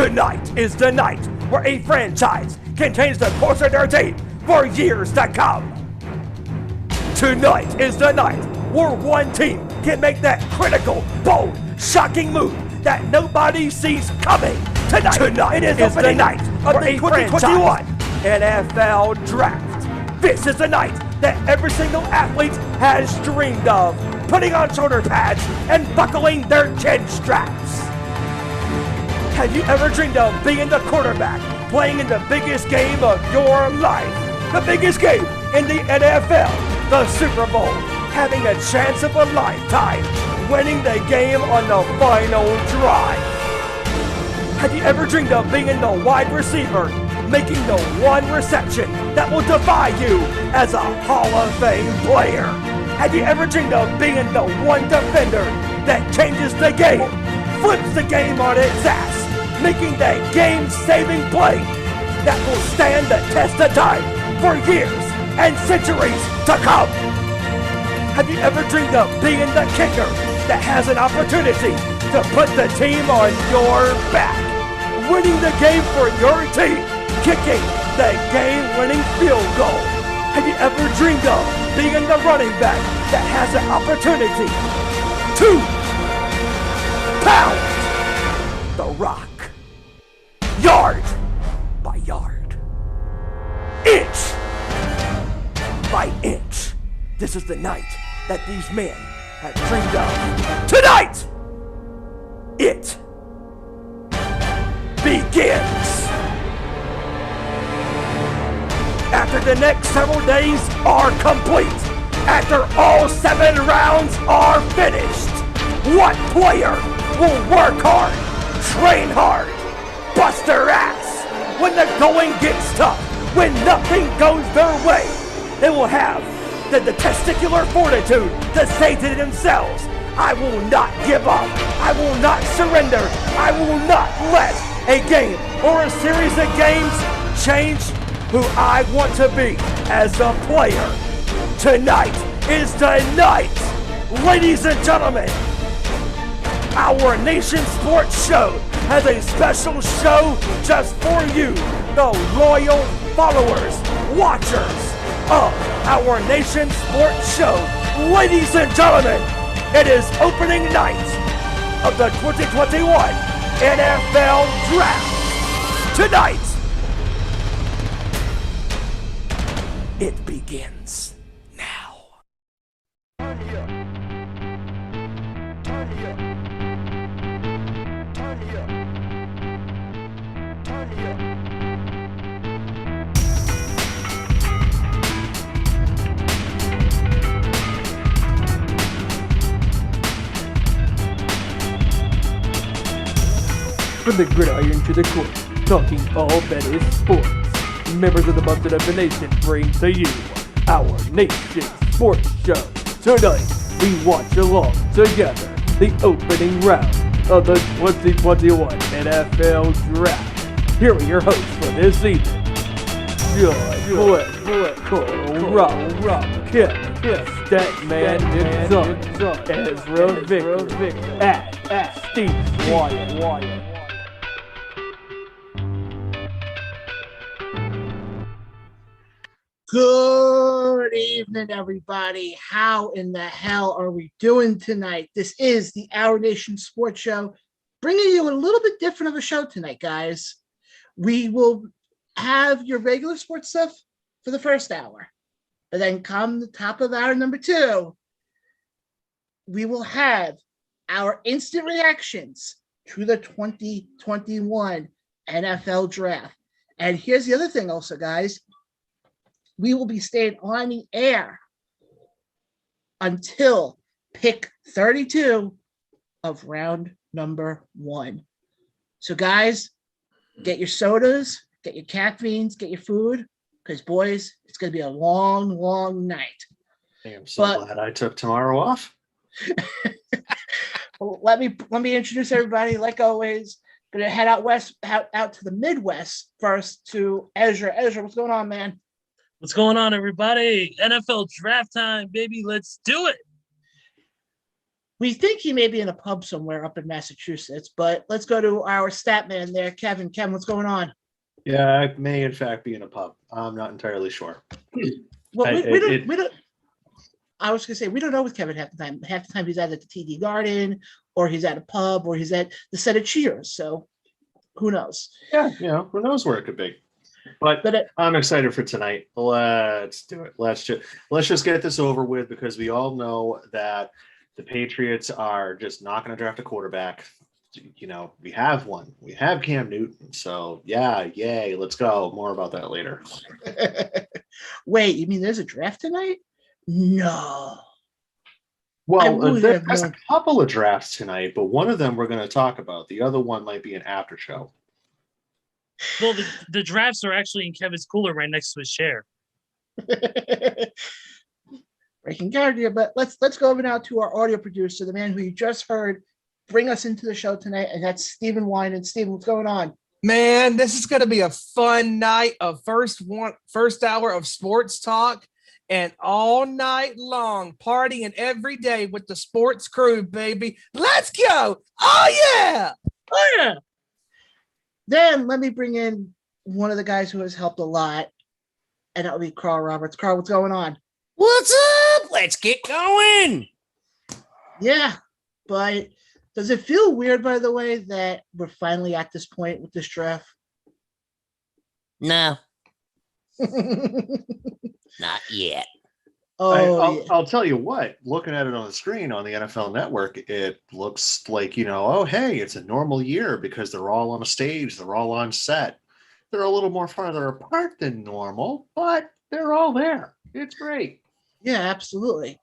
Tonight is the night where a franchise can change the course of their team for years to come. Tonight is the night where one team can make that critical, bold, shocking move that nobody sees coming. Tonight is opening night of the 2021 NFL Draft. This is the night that every single athlete has dreamed of, putting on shoulder pads and buckling their chin straps. Have you ever dreamed of being the quarterback, playing in the biggest game of your life? The biggest game in the NFL, the Super Bowl, having a chance of a lifetime, winning the game on the final drive. Have you ever dreamed of being the wide receiver, making the one reception that will defy you as a Hall of Fame player? Have you ever dreamed of being the one defender that changes the game, flips the game on its ass, making that game-saving play that will stand the test of time for years and centuries to come? Have you ever dreamed of being the kicker that has an opportunity to put the team on your back, winning the game for your team, kicking the game-winning field goal? Have you ever dreamed of being the running back that has an opportunity to pound the rock yard by yard, inch by inch? This is the night that these men have dreamed of. Tonight, it begins. After the next several days are complete, after all 7 rounds are finished, what player will work hard, train hard, bust their ass when the going gets tough, when nothing goes their way? They will have the testicular fortitude to say to themselves, I will not give up, I will not surrender, I will not let a game or a series of games change who I want to be as a player. Tonight is the night, ladies and gentlemen. Our Nation Sports Show has a special show just for you, the loyal followers, watchers of our Nation Sports Show. Ladies and gentlemen, it is opening night of the 2021 NFL Draft. Tonight, it begins now. Turn here. Turn here. Turn here. Turn here. From the gridiron to the court, talking all that is sports. Members of the Busted Up Nation bring to you our Nation Sports Show. Tonight, we watch along together the opening round of the 2021 NFL Draft. Here are your hosts for this season: Jon Blayne, Rob, Kip, Statman, Ezra Victor, at Steve Wyand. Good evening, everybody. How in the hell are we doing tonight? This is the Our Nation Sports Show, bringing you a little bit different of a show tonight, guys. We will have your regular sports stuff for the first hour, but then come the top of hour number 2, we will have our instant reactions to the 2021 NFL Draft. And here's the other thing also, guys. We will be staying on the air until pick 32 of round number 1. So, guys, get your sodas, get your caffeines, get your food, because, boys, it's going to be a long, long night. I'm so glad I took tomorrow off. Well, let me introduce everybody. Like always, going to head out west, out to the Midwest first to Ezra. Ezra, what's going on, man? What's going on, everybody? NFL draft time, baby. Let's do it. We think he may be in a pub somewhere up in Massachusetts, but let's go to our stat man there, Kevin. Kevin, what's going on? Yeah, I may in fact be in a pub. I'm not entirely sure. Well, we don't. I was gonna say we don't know with Kevin half the time. Half the time he's either at the TD Garden, or he's at a pub, or he's at the set of Cheers. So who knows? Yeah, who knows where it could be. But I'm excited for tonight. Let's do it. Let's just get this over with, because we all know that the Patriots are just not going to draft a quarterback. We have one. We have Cam Newton. So yeah, yay, let's go. More about that later. Wait, you mean there's a draft tonight? No. Well, there's a couple of drafts tonight, but one of them we're going to talk about. The other one might be an after show. Well, the drafts are actually in Kevin's cooler right next to his chair. Breaking character, but let's go over now to our audio producer, the man who you just heard bring us into the show tonight, and that's Stephen Wyand. And Stephen, what's going on? Man, this is going to be a fun night of first hour of sports talk, and all night long partying every day with the sports crew, baby. Let's go! Oh yeah! Oh yeah! Then let me bring in one of the guys who has helped a lot, and that would be Carl Roberts. Carl, what's going on? What's up? Let's get going. Yeah, but does it feel weird, by the way, that we're finally at this point with this draft? No. Not yet. I'll tell you what, looking at it on the screen on the NFL Network, it looks like, oh, hey, it's a normal year because they're all on a stage. They're all on set. They're a little more farther apart than normal, but they're all there. It's great. Yeah, absolutely.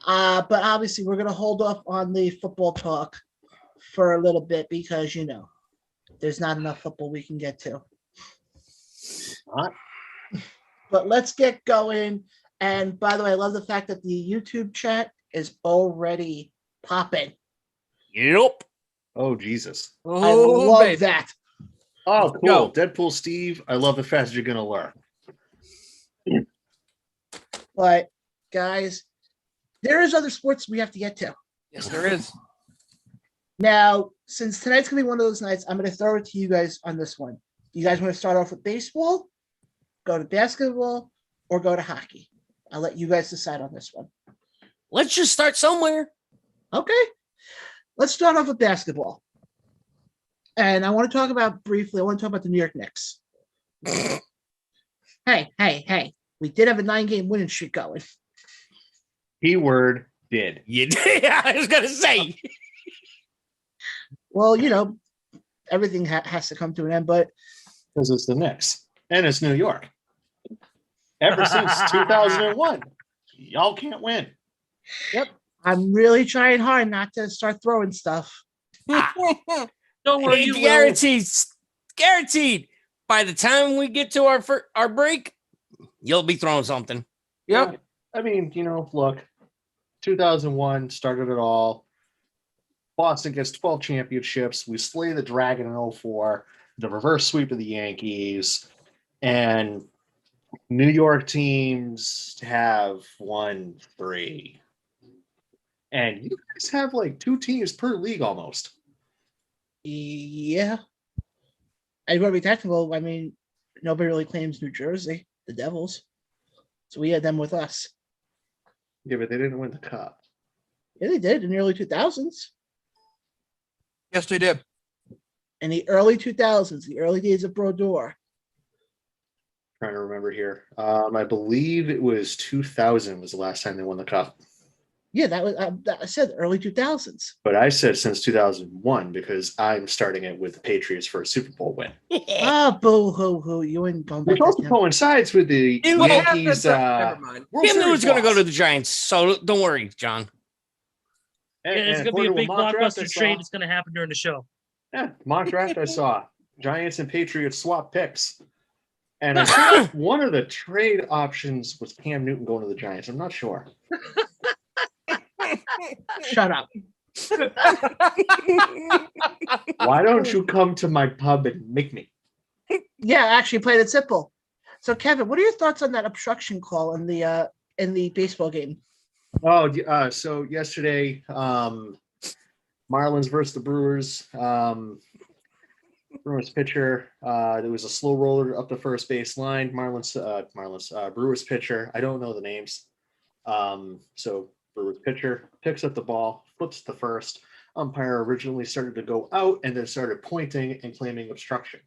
But obviously, we're going to hold off on the football talk for a little bit because, there's not enough football we can get to. Not. But let's get going. And by the way, I love the fact that the YouTube chat is already popping. Yep. Oh, Jesus. I love that. Oh, Let's cool. go. Deadpool Steve, I love the fact that you're going to learn. But, guys, there is other sports we have to get to. Yes, there is. Now, since tonight's going to be one of those nights, I'm going to throw it to you guys on this one. You guys want to start off with baseball, go to basketball, or go to hockey? I'll let you guys decide on this one. Let's just start somewhere. Okay. Let's start off with basketball. And I want to talk about briefly, I want to talk about the New York Knicks. Hey. We did have a 9-game winning streak going. Keyword did. You did. I was going to say. Well, everything has to come to an end, but Because it's the Knicks. And it's New York. Ever since 2001. Y'all can't win. yep, I'm really trying hard not to start throwing stuff. Don't worry, you will. Guaranteed. By the time we get to our break, you'll be throwing something. Yep. I mean, look, 2001 started it all. Boston gets 12 championships. We slay the Dragon in 04, the reverse sweep of the Yankees, and New York teams have won 3. And you guys have like 2 teams per league almost. Yeah. And to be technical, I mean, nobody really claims New Jersey, the Devils. So we had them with us. Yeah, but they didn't win the cup. Yeah, they did in the early 2000s. Yes, they did. In the early 2000s, the early days of Brodeur. Trying to remember here. I believe it was 2000 was the last time they won the cup. Yeah, that was I said early 2000s. But I said since 2001 because I'm starting it with the Patriots for a Super Bowl win. Ah, boo hoo hoo! You ain't going back Which also to coincides with the Yankees. Never mind. World Cam Newton's Series going to go loss. to the Giants, so don't worry, John. And It's going to be according a to big mock draft I blockbuster saw- trade that's going to happen during the show. Yeah, mock draft I saw. Giants and Patriots swap picks. And I think one of the trade options was Cam Newton going to the Giants. I'm not sure. Shut up. Why don't you come to my pub and make me? Yeah, actually played it simple. So, Kevin, what are your thoughts on that obstruction call in the baseball game? So yesterday, Marlins versus the Brewers. Brewers pitcher. There was a slow roller up the first base line. Brewers pitcher. I don't know the names. So Brewers pitcher picks up the ball, flips the first. Umpire originally started to go out and then started pointing and claiming obstruction.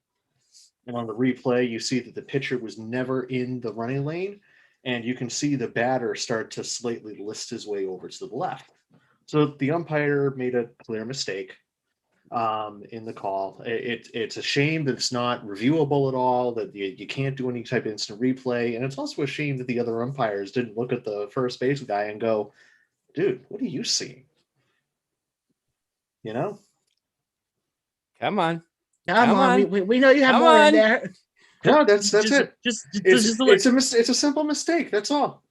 And on the replay, you see that the pitcher was never in the running lane, and you can see the batter start to slightly list his way over to the left. So the umpire made a clear mistake in the call. It's a shame that it's not reviewable at all, that you can't do any type of instant replay. And it's also a shame that the other umpires didn't look at the first base guy and go, dude, what are you seeing? You know? Come on. Come on. We know you have Come more on. in there. No, that's it. Just It's a simple mistake. That's all.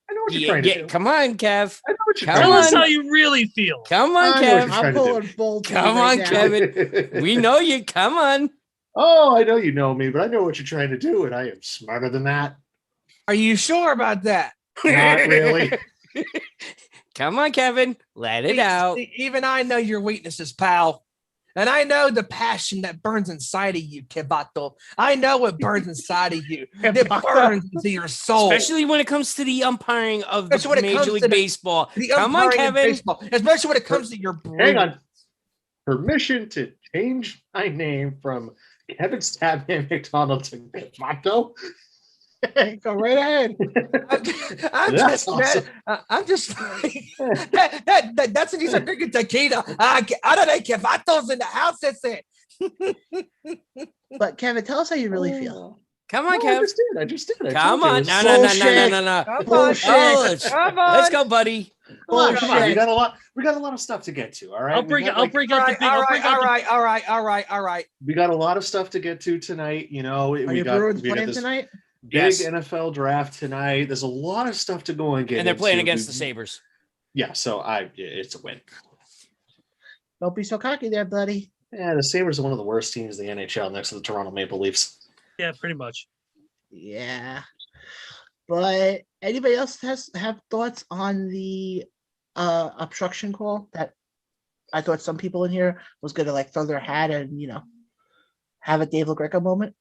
I know what you're trying to do. Come on, Kev. I know what you're Come trying tell to us do. how you really feel. Come on, I know what Kev. you're I'm trying to do. pulling bold. Come on, now. Kevin. We know you. Come on. Oh, I know you know me, but I know what you're trying to do, and I am smarter than that. Are you sure about that? Not really. Come on, Kevin. Let it out. Even I know your weaknesses, pal. And I know the passion that burns inside of you, Kevato. I know what burns inside of you. It burns into your soul. Especially when it comes to the umpiring of the Especially when it comes Major League to the- Baseball. The Come on, umpiring in Kevin. baseball, especially when it comes to your brain. Hang on. Permission to change my name from Kevin Stabman McDonald to Kevato? Go right ahead. I'm That's just, awesome. I'm just that's when you start drinking tequila. I don't know, Kevato's in the house. That's it. But Kevin, tell us how you really feel. Come on, No, I Kev. just did. I Come told you on. it was No. Come on, Bullshit. Oh, let's come on. let's go, buddy. Come on. Bullshit. We got a lot of stuff to get to. All right. I'll bring out the big. All right. We got a lot of stuff to get to tonight. You know, Are we your got Bruins we got playing this tonight? big Yes. NFL draft tonight. There's a lot of stuff to go and get. And they're playing into. against the Sabres. Yeah, so it's a win. Don't be so cocky there, buddy. Yeah, the Sabres are one of the worst teams in the NHL next to the Toronto Maple Leafs. Yeah, pretty much. Yeah. But anybody else have thoughts on the obstruction call that I thought some people in here was gonna like throw their hat and have a Dave LaGreca moment?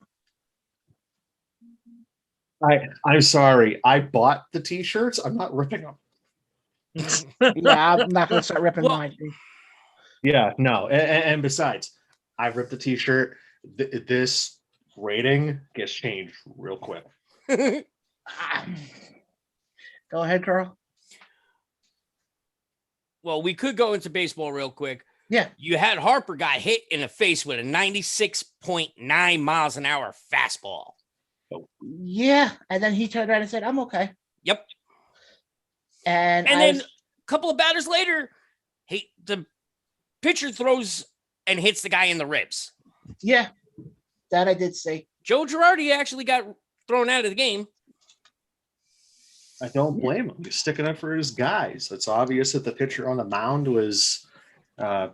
I'm sorry. I bought the t-shirts. I'm not ripping them. Yeah, I'm not gonna start ripping Well- mine. Yeah, no. And besides, I ripped the t-shirt. This rating gets changed real quick. Ah. Go ahead, Carl. Well, we could go into baseball real quick. Yeah. You had Harper got hit in the face with a 96.9 miles an hour fastball. Yeah, and then he turned around and said, "I'm okay." Yep. And And then a couple of batters later, the pitcher throws and hits the guy in the ribs. yeah, that I did see. Joe Girardi actually got thrown out of the game. I don't blame him. He's sticking up for his guys. It's obvious that the pitcher on the mound was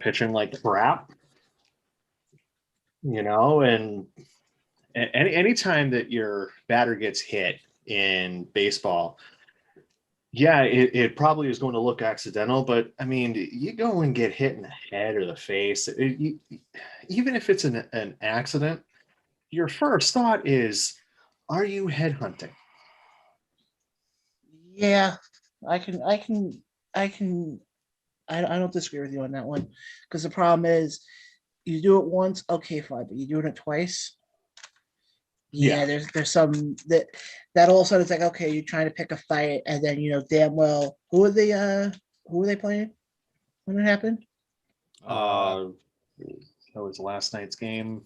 pitching like crap. And anytime that your batter gets hit in baseball, yeah, it probably is going to look accidental, but I mean, you go and get hit in the head or the face, even if it's an accident, your first thought is, are you headhunting? Yeah, I don't disagree with you on that one, because the problem is you do it once, okay, fine, but you're doing it twice. Yeah, there's some that all of a sudden it's like, okay, you're trying to pick a fight, and then damn well who are they playing when it happened? That was last night's game.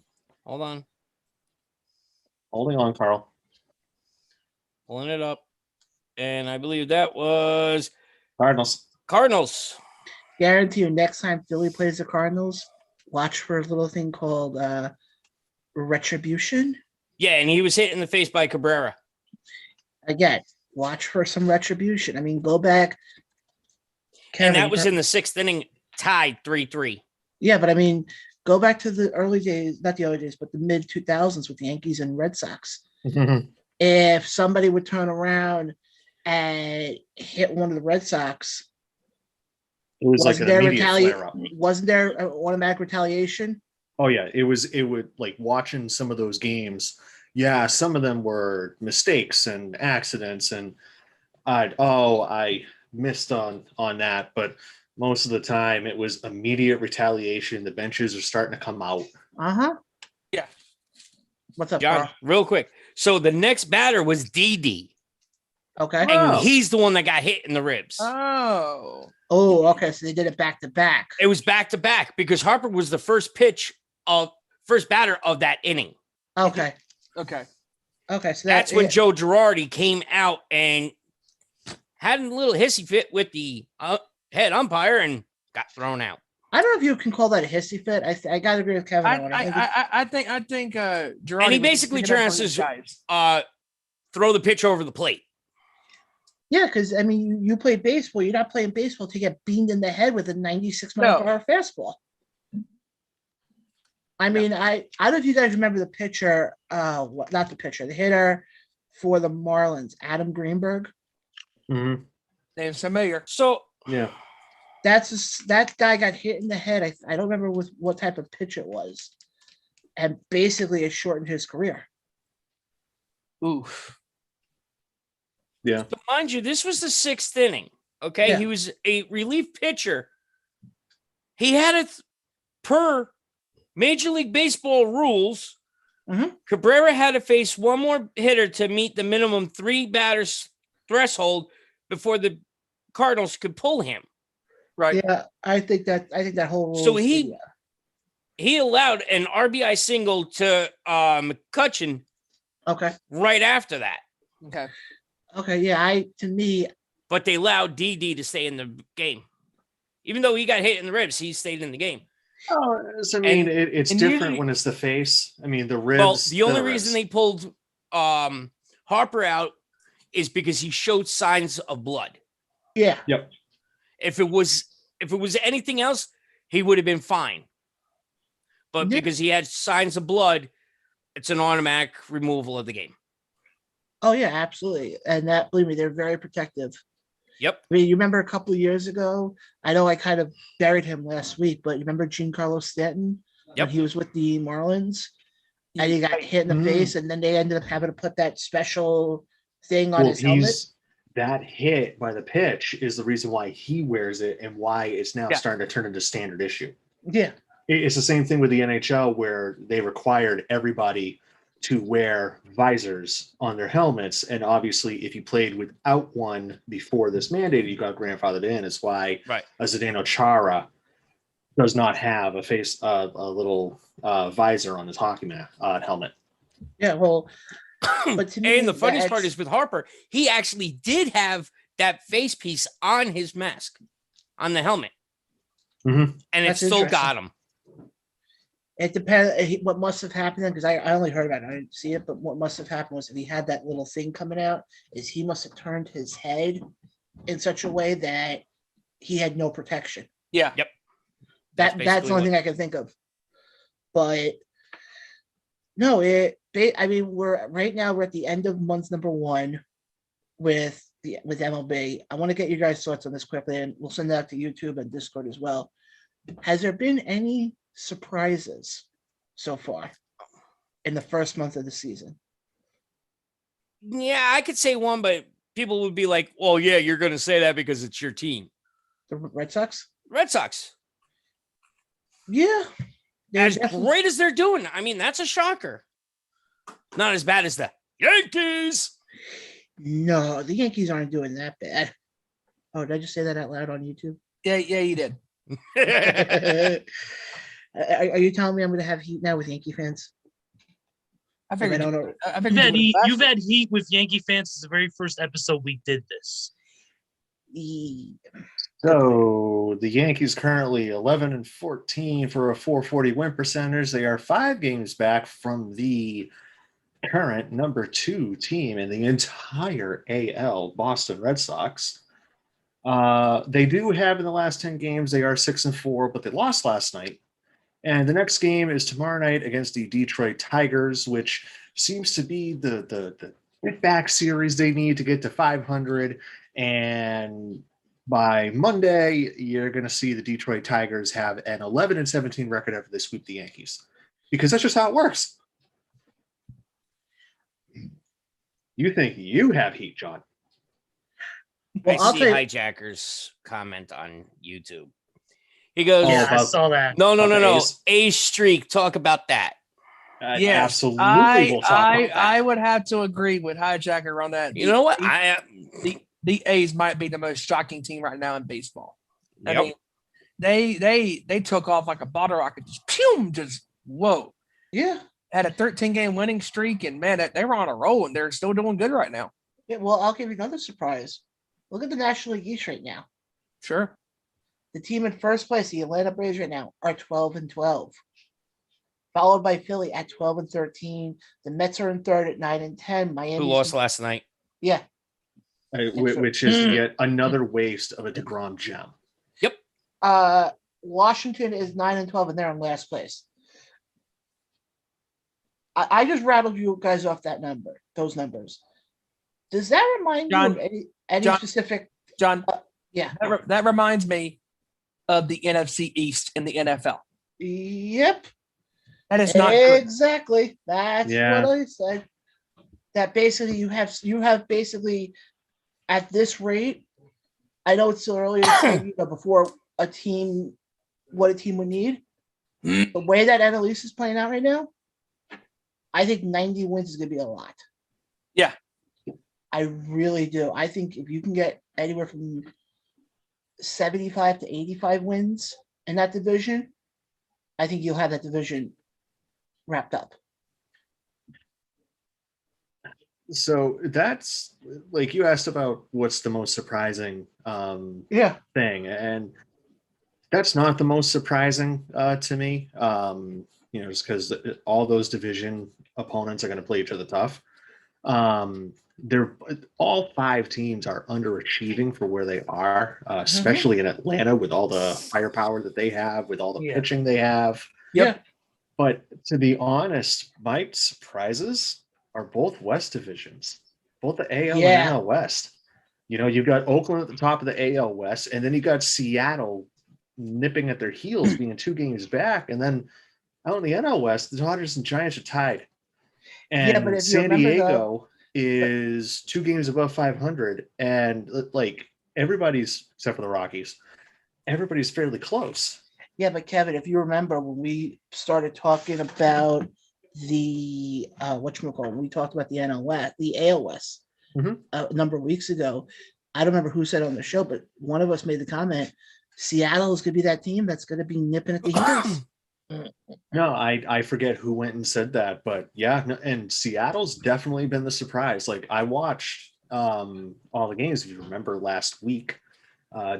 Hold on. Holding on, Carl. Pulling it up. And I believe that was Cardinals. Guarantee you, next time Philly plays the Cardinals, watch for a little thing called retribution. Yeah, and he was hit in the face by Cabrera. Again, watch for some retribution. I mean, go back. And that was in the 6th inning, tied 3-3. Yeah, but I mean, go back to the early days, not the early days, but the mid 2000s with the Yankees and Red Sox. If somebody would turn around and hit one of the Red Sox. It was like Wasn't an there immediate flare up. Wasn't there automatic retaliation? Oh yeah, it would like watching some of those games. Yeah, some of them were mistakes and accidents, and I missed on that, but most of the time it was immediate retaliation. The benches are starting to come out. Yeah. What's up, John, Carl? real quick. So the next batter was DD, Okay. and he's the one that got hit in the ribs. Oh. Oh, okay. So they did it back to back. It was back to back because Harper was the first batter of that inning. Okay. Okay. Okay. So That's when Joe Girardi came out and had a little hissy fit with the head umpire and got thrown out. I don't know if you can call that a hissy fit. I gotta agree with Kevin on it. I think Girardi, And he basically says, throw the pitch over the plate. Yeah, because I mean, you play baseball. You're not playing baseball to get beamed in the head with a 96-mile-per-hour fastball. I mean, I don't know if you guys remember the pitcher, not the pitcher, the hitter for the Marlins, Adam Greenberg. Mm-hmm. Name's familiar. So yeah, that guy got hit in the head. I don't remember what type of pitch it was, and basically it shortened his career. Oof. yeah. So mind you, this was the 6th inning. Okay. Yeah. He was a relief pitcher. He had it per Major League Baseball rules. Mhm. Cabrera had to face one more hitter to meet the minimum 3 batters threshold before the Cardinals could pull him. Right. Yeah, I think that whole rule. So he allowed an RBI single to McCutcheon Okay. right after that. Okay. Okay. Yeah. But they allowed DD to stay in the game. Even though he got hit in the ribs, he stayed in the game. Oh, so, I mean, it's different usually, when it's the face. I mean, the ribs. Well, the only reason they pulled Harper out is because he showed signs of blood. Yeah. Yep. If it was anything else, he would have been fine. But Yeah. because he had signs of blood, it's an automatic removal of the game. Oh yeah, absolutely. And that, believe me, they're very protective. Yep. I mean, you remember a couple of years ago? I know I kind of buried him last week, but you remember Giancarlo Stanton Yep. when he was with the Marlins, and he got hit in the face, and then they ended up having to put that special thing on his helmet. That hit by the pitch is the reason why he wears it and why it's now starting to turn into standard issue. Yeah. It's the same thing with the NHL where they required everybody to wear visors on their helmets. And obviously, if you played without one before this mandate, you got grandfathered in. It's why Zdeno Chara does not have a little visor on his hockey helmet. Yeah, well, but to me, And the funniest part is with Harper, he actually did have that face piece on his mask, on the helmet. Mm-hmm. And it That's still interesting. got him. It depends. What must have happened, because I only heard about it, I didn't see it, but what must have happened was if he had that little thing coming out, is he must have turned his head in such a way that he had no protection. Yeah. Yep. That's the only thing I can think of. But no, we're at the end of month number 1 with MLB. I want to get your guys' thoughts on this quickly, and we'll send that to YouTube and Discord as well. Has there been any surprises so far in the first month of the season? Yeah, I could say one, but people would be like, well, yeah, you're going to say that because it's your team. The Red Sox? Red Sox. Yeah. As great as they're doing, I mean, that's a shocker. Not as bad as the Yankees. No, the Yankees aren't doing that bad. Oh, did I just say that out loud on YouTube? Yeah, you did. Are you telling me I'm going to have heat now with Yankee fans? I figured. I don't know. I figured You've had heat with Yankee fans since the very first episode we did this. So the Yankees currently 11-14 for a 440 win percentage. They are 5 games back from the current number 2 team in the entire AL, Boston Red Sox. They do have in the last 10 games, they are 6-4, but they lost last night. And the next game is tomorrow night against the Detroit Tigers, which seems to be the back series they need to get to 500. And by Monday, you're going to see the Detroit Tigers have an 11-17 record after they sweep the Yankees, because that's just how it works. You think you have heat, John? Well, I I'll see tell you, Hijacker's comment on YouTube. He goes, Yeah, I about- saw that. no. A's? A streak. Talk about that. Yes, Absolutely. I We'll talk about that. I would have to agree with Hijacker on that. You know what? The A's might be the most shocking team right now in baseball. I Yep. mean, they took off like a bottle rocket, just whoa. yeah. Had a 13-game winning streak, and man, they were on a roll, and they're still doing good right now. Yeah, well, I'll give you another surprise. Look at the National League East right now. Sure. The team in first place, the Atlanta Braves right now, are 12-12. Followed by Philly at 12-13. The Mets are in third at 9-10. Miami. Who lost last night? Yeah. Which is yet another waste of a DeGrom gem. Washington is 9-12, and they're in last place. I just rattled you guys off those numbers. Does that remind John, you of any John, specific? John, Yeah. that reminds me of the NFC East in the NFL. Yep. That is not good. Exactly. That's Yeah. what I said. That basically you have basically at this rate. I know it's still early to say, before what a team would need. The way that NL East is playing out right now, I think 90 wins is going to be a lot. Yeah. I really do. I think if you can get anywhere from 75 to 85 wins in that division, I think you'll have that division wrapped up. So that's like you asked about what's the most surprising Yeah. thing, and that's not the most surprising to me. Just because all those division opponents are going to play each other tough. They're all 5 teams are underachieving for where they are, especially in Atlanta with all the firepower that they have, with all the pitching they have. Yep. Yeah. But to be honest, my surprises are both West divisions, both the AL and NL West. You've got Oakland at the top of the AL West, and then you got Seattle nipping at their heels, being 2 games back, and then out in the NL West, the Dodgers and Giants are tied. And but if you San remember Diego is 2 games above 500, and like everybody's, except for the Rockies, everybody's fairly close. Yeah, but Kevin, if you remember when we started talking about the when we talked about the NL West, the AL West a number of weeks ago, I don't remember who said on the show, but one of us made the comment, Seattle is going to be that team that's going to be nipping at the heels. No, I forget who went and said that, but yeah, and Seattle's definitely been the surprise. Like I watched all the games, if you remember last week,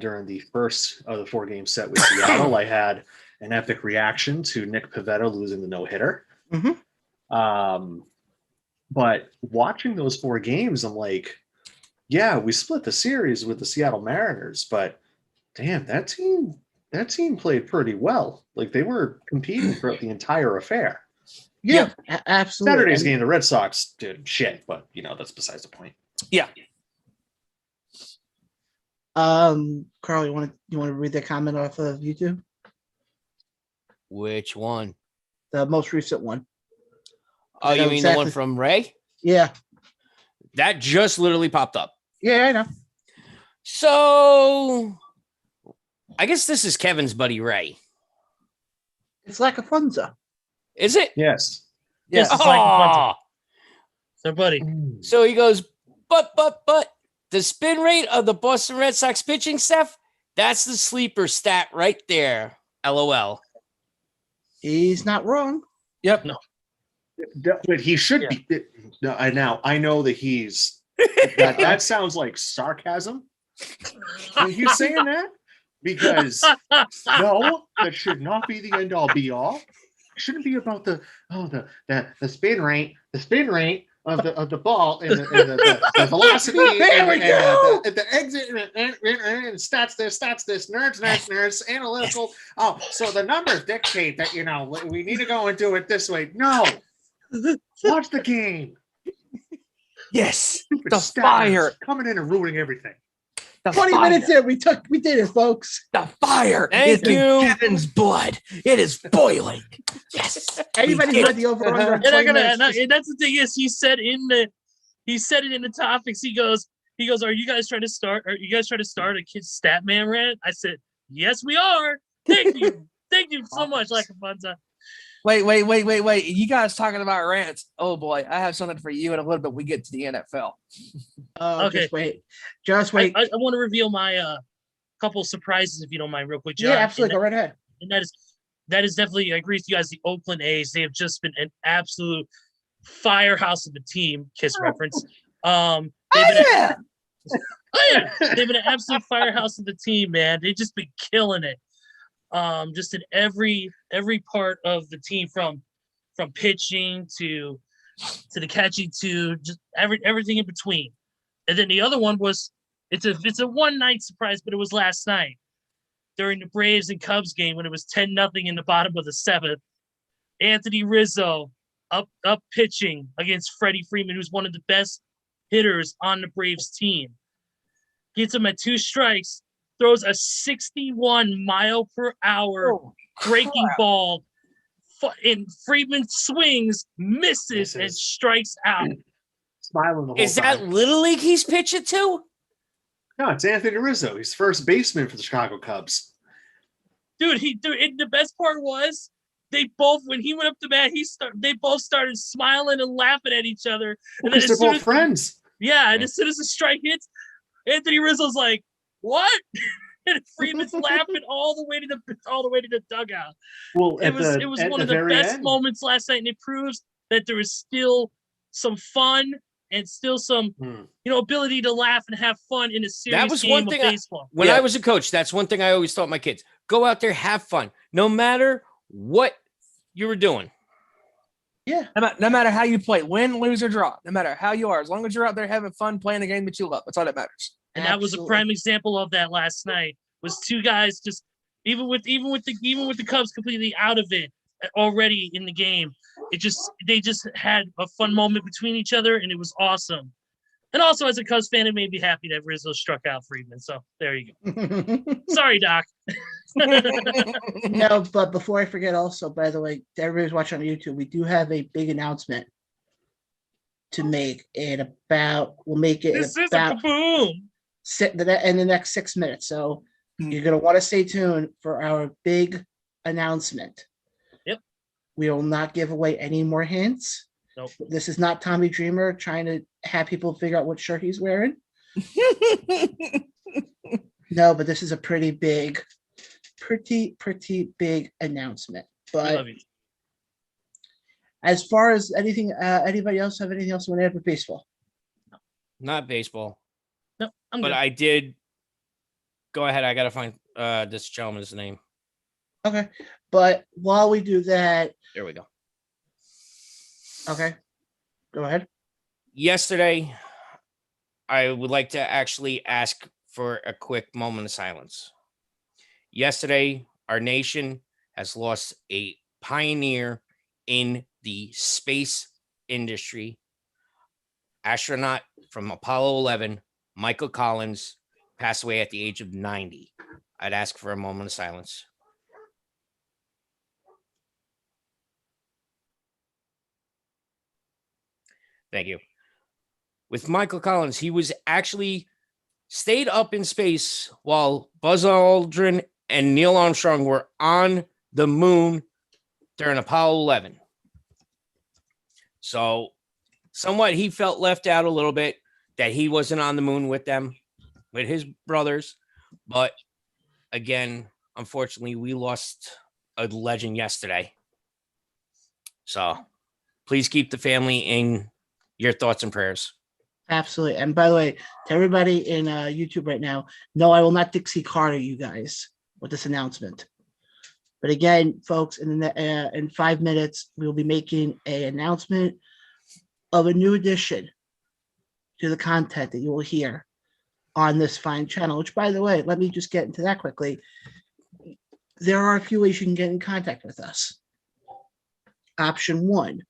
during the first of the 4-game set with Seattle, I had an epic reaction to Nick Pivetta losing the no-hitter. But watching those 4 games, I'm like, yeah, we split the series with the Seattle Mariners, but damn, that team played pretty well. Like they were competing throughout the entire affair. Yeah, absolutely. Saturday's game, the Red Sox did shit, but that's besides the point. Yeah. Carl, you want to read the comment off of YouTube? Which one? The most recent one. Oh, you mean the one from Ray? Yeah. That just literally popped up. Yeah, I know. So I guess this is Kevin's buddy Ray. It's like a funza. Is it? Yes. Yes, it's like a fun. So, buddy. So he goes, but the spin rate of the Boston Red Sox pitching staff, that's the sleeper stat right there. LOL. He's not wrong. Yep. No. But he should be. Now I know that he's that sounds like sarcasm when he's saying that, because no, that should not be the end all be all. It shouldn't be about the spin rate of the ball and the velocity and the exit and stats this nerds analytical. Oh, so the numbers dictate that we need to go and do it this way. No, watch the game. Yes, Stupid the stat fire. nerds coming in and ruining everything. The 20 fire. minutes in, we did it, folks. The fire Thank is in you. Kevin's blood. It is boiling. Yes. Anybody did heard it. the over under? And I'm gonna, and that's the thing is he said it in the topics. He goes, are you guys trying to start a kid's stat man rant? I said, yes, we are. Thank you. Thank you so much, Lakafonza. Wait. You guys talking about rants? Oh boy, I have something for you in a little bit. We get to the NFL. Okay. Just wait. I want to reveal my couple surprises if you don't mind, real quick, John. Yeah, absolutely. Go right ahead. And that is definitely, I agree with you guys. The Oakland A's, they have just been an absolute firehouse of a team. Kiss reference. They've been an absolute firehouse of the team, man. They've just been killing it. Just in every part of the team, from pitching to the catching to just everything in between. And then the other one was it's a one night surprise, but it was last night during the Braves and Cubs game when it was 10-0 in the bottom of the seventh. Anthony Rizzo up pitching against Freddie Freeman, who's one of the best hitters on the Braves team. Gets him at 2 strikes, throws a 61 mile per hour breaking ball, and Freeman swings, misses, and strikes out. Smiling the whole Is time. that Little League he's pitching to? No, it's Anthony Rizzo. He's first baseman for the Chicago Cubs. Dude, the best part was they both, when he went up to bat, they both started smiling and laughing at each other. And then Because they're both friends. And as soon as the strike hits, Anthony Rizzo's like, "What?" And Freeman's laughing all the way to the dugout. Well, it was one of the best moments last night, and it proves that there is still some fun and still some ability to laugh and have fun in a serious That was game one of thing baseball. When I was a coach, that's one thing I always taught my kids. Go out there, have fun, no matter what you were doing. Yeah. No matter how you play, win, lose, or draw, no matter how you are, as long as you're out there having fun playing a game that you love, that's all that matters. And that was a prime example of that last night. Was 2 guys just even with the Cubs completely out of it already in the game. They just had a fun moment between each other, and it was awesome. And also, as a Cubs fan, it made me happy that Rizzo struck out Freeman. So there you go. Sorry, Doc. No, but before I forget, also, by the way, everybody's watching on YouTube, we do have a big announcement to make in about. We'll make it This in is a kaboom. In the next 6 minutes. So you're gonna want to stay tuned for our big announcement. Yep. We will not give away any more hints. Nope. This is not Tommy Dreamer trying to have people figure out what shirt he's wearing. No, but this is a pretty big announcement. But as far as anything, anybody else have anything else you want to add with baseball? Not baseball. No, I'm but good. I did. Go ahead. I gotta find this gentleman's name. Okay, but while we do that, There we go. okay, go ahead. Yesterday, I would like to actually ask for a quick moment of silence. Yesterday, our nation has lost a pioneer in the space industry, astronaut from Apollo 11, Michael Collins, passed away at the age of 90. I'd ask for a moment of silence. Thank you. With Michael Collins, he was actually stayed up in space while Buzz Aldrin and Neil Armstrong were on the moon during Apollo 11. So somewhat he felt left out a little bit that he wasn't on the moon with them, with his brothers. But again, unfortunately, we lost a legend yesterday. So please keep the family in your thoughts and prayers. Absolutely. And by the way, to everybody in YouTube right now, no, I will not Dixie Carter you guys with this announcement. But again, folks, in 5 minutes, we will be making an announcement of a new addition to the content that you will hear on this fine channel, which, by the way, let me just get into that quickly. There are a few ways you can get in contact with us. Option 1,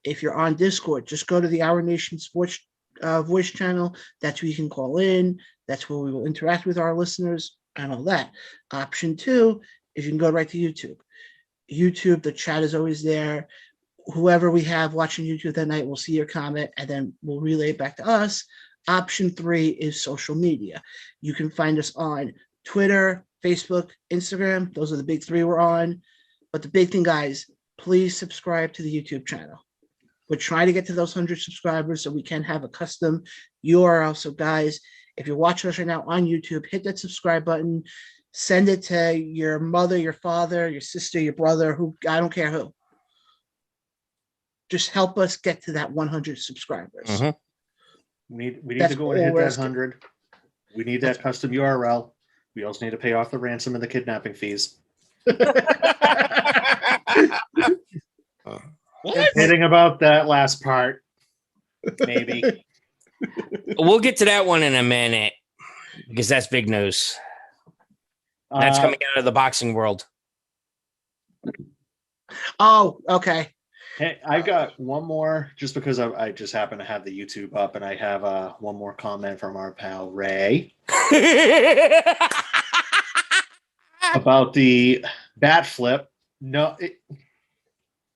if you're on Discord, just go to the Our Nation Sports voice channel. That's where you can call in. That's where we will interact with our listeners and all that. Option 2 is you can go right to YouTube. YouTube, the chat is always there. Whoever we have watching YouTube that night will see your comment, and then we'll relay it back to us. Option 3 is social media. You can find us on Twitter, Facebook, Instagram. Those are the big 3 we're on. But the big thing, guys, please subscribe to the YouTube channel. We're trying to get to those 100 subscribers so we can have a custom URL. So, guys, if you're watching us right now on YouTube, hit that subscribe button. Send it to your mother, your father, your sister, your brother, who, I don't care who. Just help us get to that 100 subscribers. Mhm. We need That's to go all and hit we're that asking. 100. We need that custom URL. We also need to pay off the ransom and the kidnapping fees. What? Kidding about that last part. Maybe. We'll get to that one in a minute because that's big news. That's coming out of the boxing world. Oh, okay. Hey, I got one more just because I just happen to have the YouTube up, and I have one more comment from our pal Ray about the bat flip. No,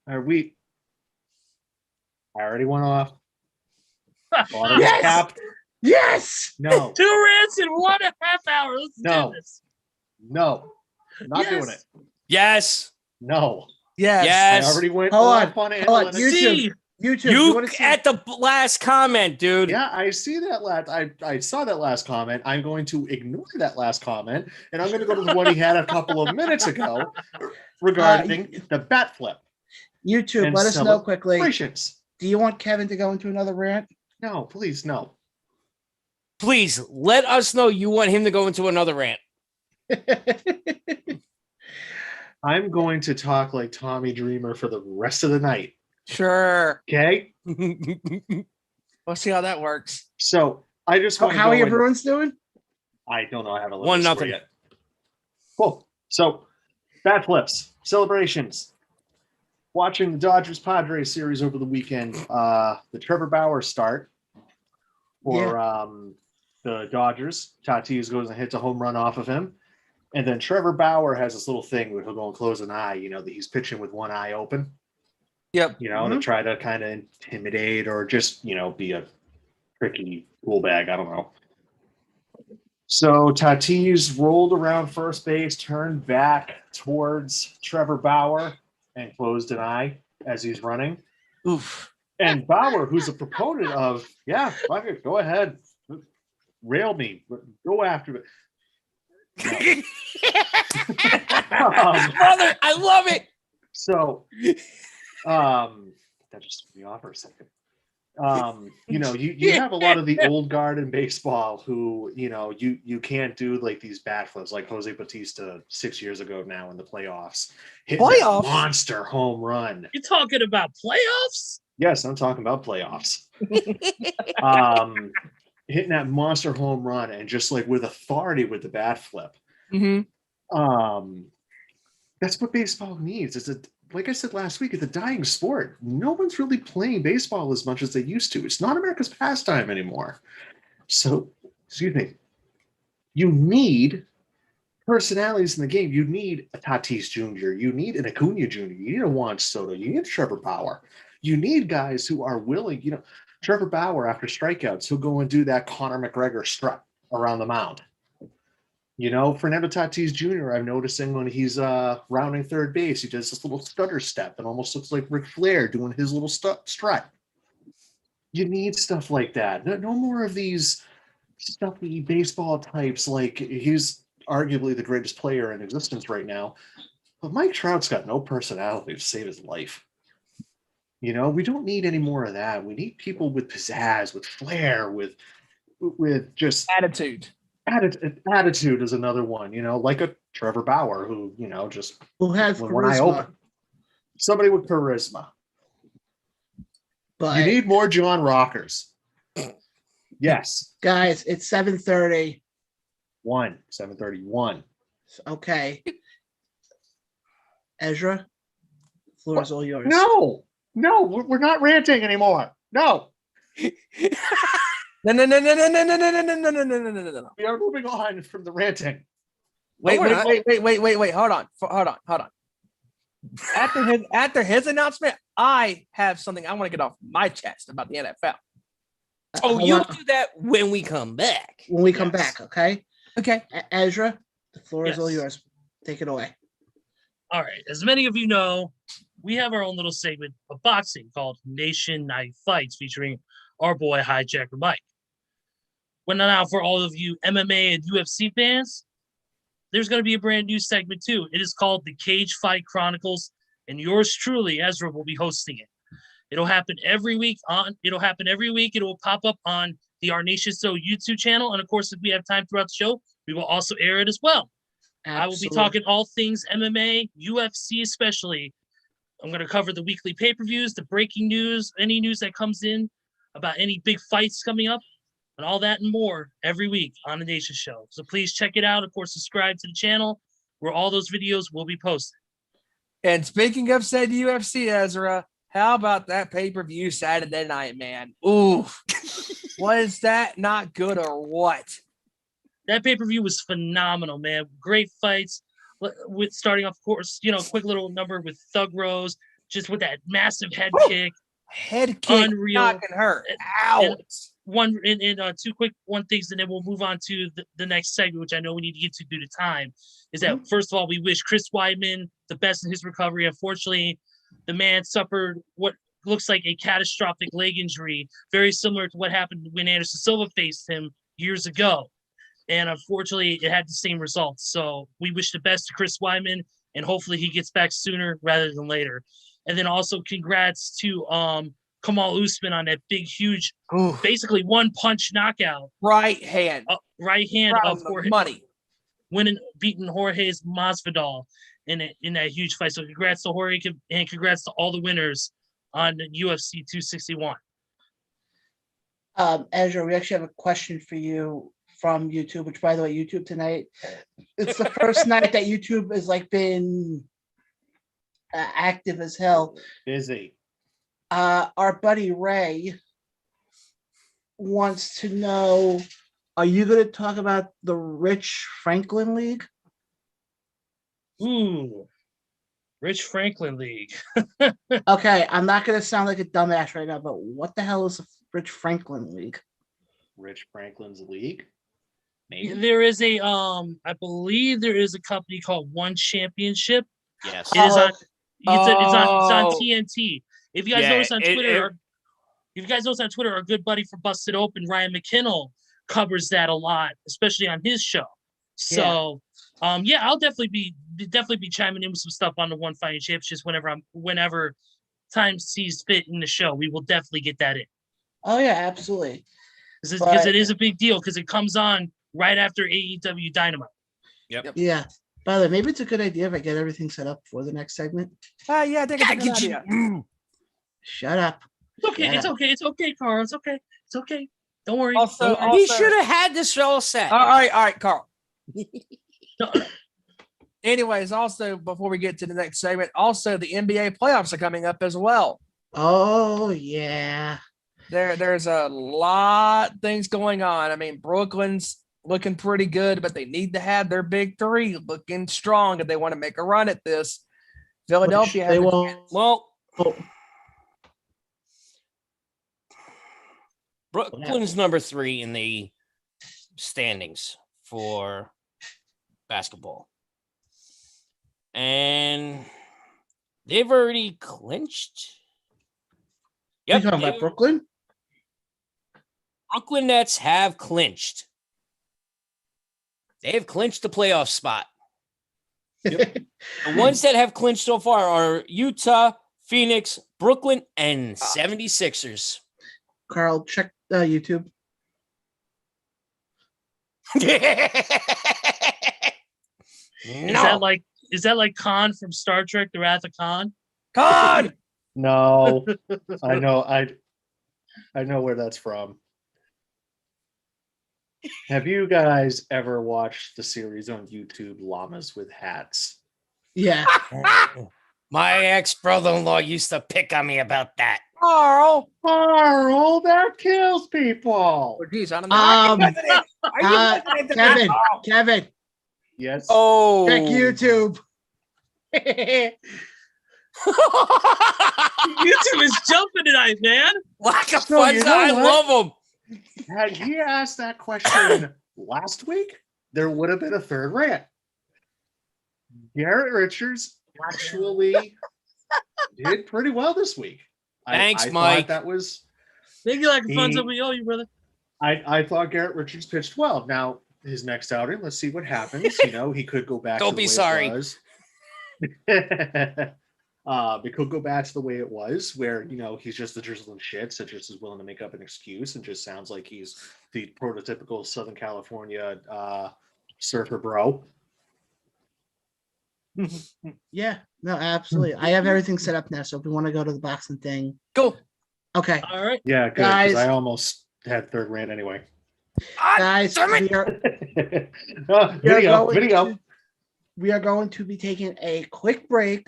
I already went off. Thought it was Yes! capped. Yes. No, 2 rants in 1.5 hours. Let's No. do this. no, not doing Yes. it. Yes. No, Yes. Yes. I already went Hold off on hold on. analytics. YouTube. See, YouTube. You want to see? at the last comment, dude. Yeah, I see that last. I saw that last comment. I'm going to ignore that last comment, and I'm going to go to the one he had a couple of minutes ago regarding the bat flip. YouTube, and let us know quickly. celebrations. Do you want Kevin to go into another rant? No, please, no. Please let us know you want him to go into another rant. I'm going to talk like Tommy Dreamer for the rest of the night. Sure. Okay. We'll see how that works. So I just want to How go are your in- Bruins doing? I don't know. I haven't looked 1-0. yet. Cool. So bat flips, celebrations. Watching the Dodgers Padres series over the weekend. The Trevor Bauer start for the Dodgers. Tatis goes and hits a home run off of him. And then Trevor Bauer has this little thing where he'll go and close an eye, that he's pitching with one eye open, Yep. to try to kind of intimidate or just, be a tricky cool bag. I don't know. So Tatis rolled around first base, turned back towards Trevor Bauer and closed an eye as he's running. Oof. And Bauer, who's a proponent of, fuck it, go ahead, rail me, go after it. Brother, I love it. So, that just threw me off for a second. You have a lot of the old guard in baseball who, you can't do like these bat flips like Jose Bautista 6 years ago now in the playoffs. Hitting that Playoffs? monster home run. you're talking about playoffs? Yes, I'm talking about playoffs. Hitting that monster home run and just like with authority with the bat flip. Mm-hmm. That's what baseball needs. Like I said last week, it's a dying sport. No one's really playing baseball as much as they used to. It's not America's pastime anymore. So, excuse me. You need personalities in the game. You need a Tatis Jr. You need an Acuna Jr. You need a Juan Soto. You need a Trevor Bauer. You need guys who are willing. Trevor Bauer, after strikeouts, he'll go and do that Conor McGregor strut around the mound. Fernando Tatis Jr., I'm noticing when he's rounding third base, he does this little stutter step and almost looks like Ric Flair doing his little strut. You need stuff like that. No more of these stuffy baseball types. Like, he's arguably the greatest player in existence right now. But Mike Trout's got no personality to save his life. We don't need any more of that. We need people with pizzazz, with flair, with just Attitude. Attitude is another one, like a Trevor Bauer who, just Who has when I charisma? open. Somebody with charisma. But You need more John Rockers. Yes. guys, it's 7:30. 7:31. Okay. Ezra, floor is all yours. No, we're not ranting anymore. No. No, no, no, no, no, no, no, no, no, no, no, no, no, no, no. We are moving on from the ranting. Wait, we're not. wait. Hold on. After his announcement, I have something I want to get off my chest about the NFL. Oh, Hold you on. do that when we come back. When we come Yes. back, okay? Okay. Ezra, the floor is all Yes. yours. Take it away. All right. As many of you know, we have our own little segment of boxing called Nation Night Fights featuring our boy Hijacker Mike. Well, now for all of you MMA and UFC fans, there's going to be a brand new segment too. It is called the Cage Fight Chronicles, and yours truly, Ezra, will be hosting it. It'll happen every week. It will pop up on the Our Nation So YouTube channel, and of course, if we have time throughout the show, we will also air it as well. I will be talking all things MMA, UFC especially. I'm going to cover the weekly pay-per-views, the breaking news, any news that comes in about any big fights coming up, and all that and more every week on the Nation Show. So please check it out. Of course, subscribe to the channel where all those videos will be posted. And speaking of said UFC, Ezra, how about that pay-per-view Saturday night, man? Ooh, was that not good or what? That pay-per-view was phenomenal, man. Great fights. With starting off, of course, quick little number with Thug Rose, just with that massive head kick. Head kick, Unreal. knocking her out. Two quick things, and then we'll move on to the next segment, which I know we need to get to due to time. Is that first of all, we wish Chris Weidman the best in his recovery. Unfortunately, the man suffered what looks like a catastrophic leg injury, very similar to what happened when Anderson Silva faced him years ago. And unfortunately, it had the same results. So we wish the best to Chris Weidman, and hopefully he gets back sooner rather than later. And then also congrats to Kamal Usman on that big, huge, basically one-punch knockout. Right hand. Right hand of Jorge, money. Beating Jorge's Masvidal in that huge fight. So congrats to Jorge, and congrats to all the winners on UFC 261. Ezra, we actually have a question for you from YouTube, which, by the way, YouTube tonight, it's the first night that YouTube has been active as hell. Busy. Our buddy Ray wants to know, are you going to talk about the Rich Franklin League? Ooh, Rich Franklin League. Okay, I'm not going to sound like a dumbass right now, but what the hell is the Rich Franklin League? Rich Franklin's League? Maybe. There is I believe there is a company called One Championship. Yes. It is on. It's on TNT. If you guys notice on Twitter, our good buddy from Busted Open, Ryan McKinnell, covers that a lot, especially on his show. So, I'll definitely be chiming in with some stuff on the One Fighting Championships whenever time sees fit in the show. We will definitely get that in. Oh yeah, absolutely. Because it is a big deal, because it comes on right after AEW Dynamite. Yep. Yeah. By the way, maybe it's a good idea if I get everything set up for the next segment. Yeah, I think it's a good idea. Shut up. It's okay, Carl. It's okay. Don't worry. Also, He should have had this all set. All right, Carl. Anyways, also, before we get to the next segment, also the NBA playoffs are coming up as well. Oh, yeah. There's a lot of things going on. I mean, Brooklyn's looking pretty good, but they need to have their big three looking strong if they want to make a run at this. Philadelphia has Brooklyn's number 3 in the standings for basketball. And they've already clinched. Yep. You talking about Brooklyn? Brooklyn Nets have clinched. They have clinched the playoff spot. Yep. The ones that have clinched so far are Utah, Phoenix, Brooklyn, and 76ers. Carl, check YouTube. Is that like Khan from Star Trek: The Wrath of Khan? Khan! No. I know where that's from. Have you guys ever watched the series on YouTube, Llamas with Hats? Yeah. My ex-brother-in-law used to pick on me about that. Carl. Carl, that kills people. Oh, geez, I don't know. Are you listening to that, Kevin, Carl? Kevin, Yes. Oh. check YouTube. YouTube is jumping tonight, man. Like a So, fun you know I what? love them. Had he asked that question last week, there would have been a third rant. Garrett Richards actually did pretty well this week. Thanks, I Mike. Thought that was. Thank you, like a fun's He- up we owe you, brother. I thought Garrett Richards pitched well. Now his next outing, let's see what happens. You know, he could go back. Don't to the be way sorry. It was. It could go back to the way it was, where he's just the drizzling shits and just is willing to make up an excuse and just sounds like he's the prototypical Southern California surfer bro. Yeah, no, absolutely. I have everything set up now, so if we want to go to the boxing thing, Cool. okay, All right. Yeah, good. Guys. Because I almost had third rant anyway. guys, damn it. we are going to be taking a quick break,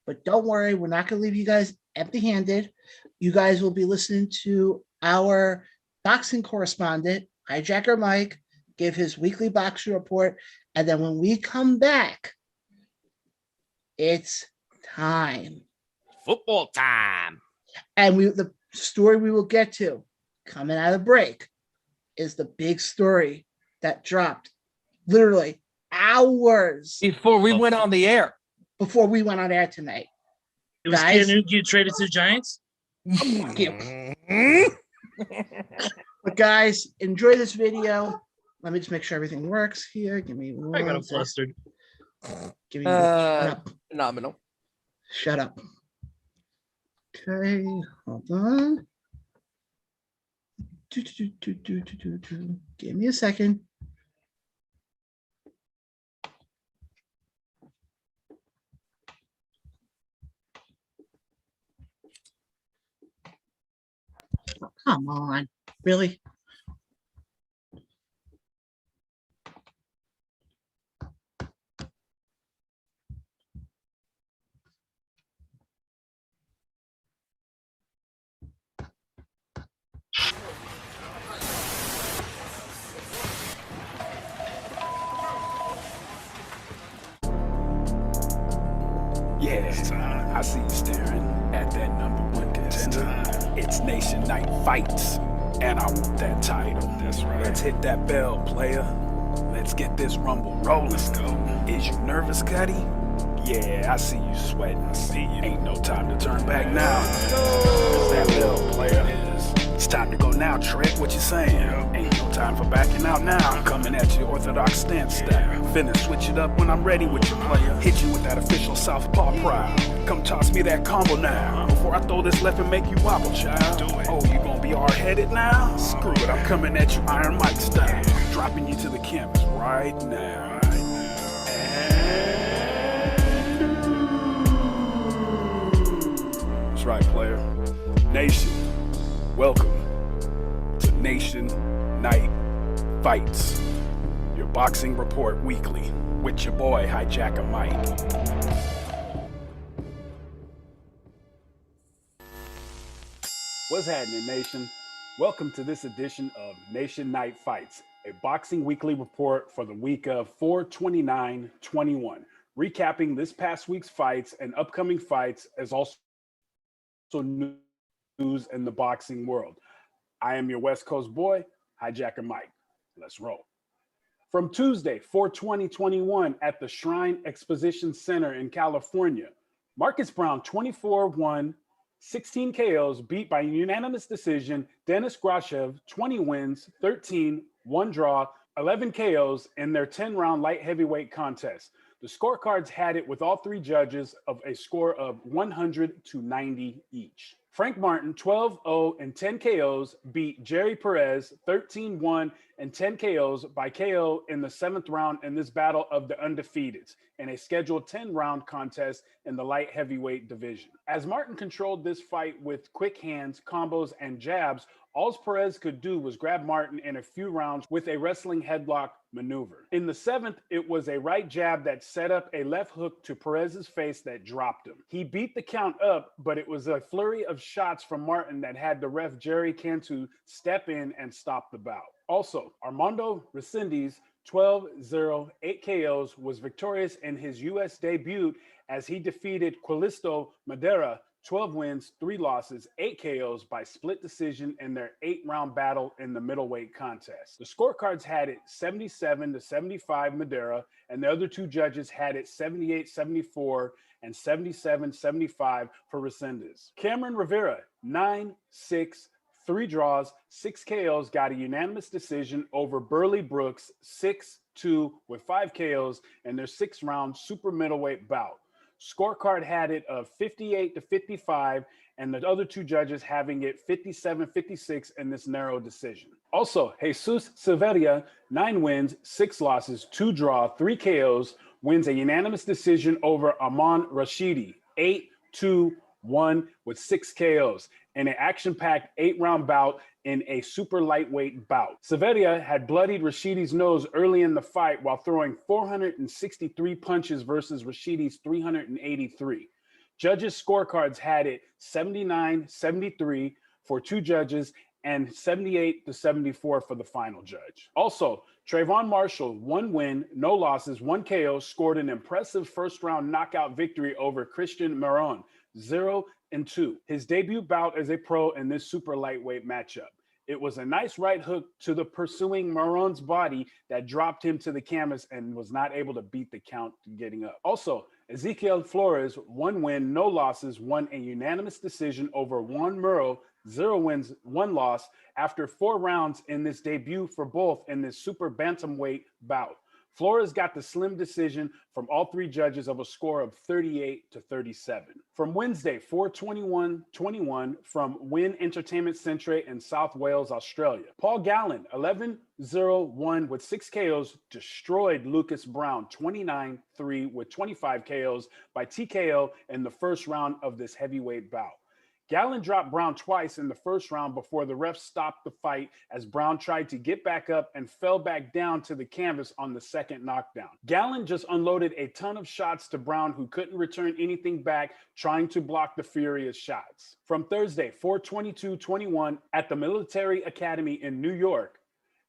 but don't worry, we're not going to leave you guys empty-handed. You guys will be listening to our boxing correspondent, Hijacker Mike, give his weekly boxing report, and then when we come back, it's time. Football time. And the story we will get to coming out of break is the big story that dropped literally hours Before we went on the air. before we went on air tonight. It was Guys. Cam Newton get traded to the Giants. Fuck you. Mhm. But guys, enjoy this video. Let me just make sure everything works here. Give me I got one him sec. flustered. Give me shut up. Phenomenal. Shut up. Okay, hold on. Give me a second. Oh, come on, really? Yeah, I see you staring at that number one contender. It's Nation Night Fights, and I want that title. That's right. Let's hit that bell, player. Let's get this rumble rolling. Let's go. Is you nervous, Cuddy? Yeah, I see you sweating. I see you. Ain't no time to turn back now. It's that bell, player. It's time to go now, Trick. What you saying? Ain't no time for backing out now. I'm coming at you orthodox stance style. Finna switch it up when I'm ready with you, player. Hit you with that official southpaw prowl. Come toss me that combo now. Before I throw this left and make you wobble, child. Do it. Oh, you gonna be hard-headed now? Screw it, I'm coming at you Iron Mike style. Dropping you to the canvas right now. That's right, player. Nation, welcome to Nation Night Fights, your boxing report weekly with your boy Hijacker Mike. What's happening, Nation? Welcome to this edition of Nation Night Fights, a boxing weekly report for the week of 4/29/21, recapping this past week's fights and upcoming fights, as also news in the boxing world. I am your West Coast boy, Hijacker Mike. Let's roll. From Tuesday, 4/20/21 at the Shrine Exposition Center in California, Marcus Brown, 24-1, 16 KOs, beat by unanimous decision Denis Grashev, 20 wins, 13, 1 draw, 11 KOs in their 10-round light heavyweight contest. The scorecards had it with all three judges of a score of 100-90 each. Frank Martin, 12-0 and 10 KOs, beat Jerry Perez, 13-1 and 10 KOs by KO in the 7th round in this battle of the undefeateds in a scheduled 10-round contest in the light heavyweight division. As Martin controlled this fight with quick hands, combos, and jabs, all Perez could do was grab Martin in a few rounds with a wrestling headlock maneuver. In the 7th, it was a right jab that set up a left hook to Perez's face that dropped him. He beat the count up, but it was a flurry of shots from Martin that had the ref Jerry Cantu step in and stop the bout. Also, Armando Resendiz, 12-0, 8 KOs, was victorious in his U.S. debut as he defeated Quilisto Madera, 12 wins, 3 losses, 8 KOs by split decision in their 8-round battle in the middleweight contest. The scorecards had it 77-75 Madera, and the other 2 judges had it 78-74 and 77-75 for Resendiz. Cameron Rivera, 9-6, 3 draws, 6 KOs, got a unanimous decision over Burley Brooks, 6-2 with 5 KOs in their 6-round super middleweight bout. Scorecard had it of 58-55, and the other 2 judges having it 57-56 in this narrow decision. Also, Jesus Silveria, 9 wins, 6 losses, 2 draw, 3 KOs, wins a unanimous decision over Aman Rashidi, 8-2-1 with 6 KOs in an action-packed 8-round bout in a super lightweight bout. Severia had bloodied Rashidi's nose early in the fight while throwing 463 punches versus Rashidi's 383. Judges' scorecards had it 79-73 for 2 judges and 78-74 for the final judge. Also, Trayvon Marshall, 1 win, no losses, 1 KO, scored an impressive first-round knockout victory over Christian Maron, 0-2. His debut bout as a pro in this super lightweight matchup. It was a nice right hook to the pursuing Maron's body that dropped him to the canvas and was not able to beat the count getting up. Also, Ezequiel Flores, 1 win, no losses, won a unanimous decision over Juan Muro, 0 wins, 1 loss, after 4 rounds in this debut for both in this super bantamweight bout. Flores got the slim decision from all 3 judges of a score of 38-37. From Wednesday, 4/21/21 from Wynn Entertainment Centre in South Wales, Australia. Paul Gallen, 11-0-1 with 6 KOs, destroyed Lucas Brown, 29-3 with 25 KOs by TKO in the first round of this heavyweight bout. Gallen dropped Brown twice in the first round before the ref stopped the fight as Brown tried to get back up and fell back down to the canvas on the second knockdown. Gallen just unloaded a ton of shots to Brown, who couldn't return anything back, trying to block the furious shots. From Thursday, 4/22/21 at the Military Academy in New York,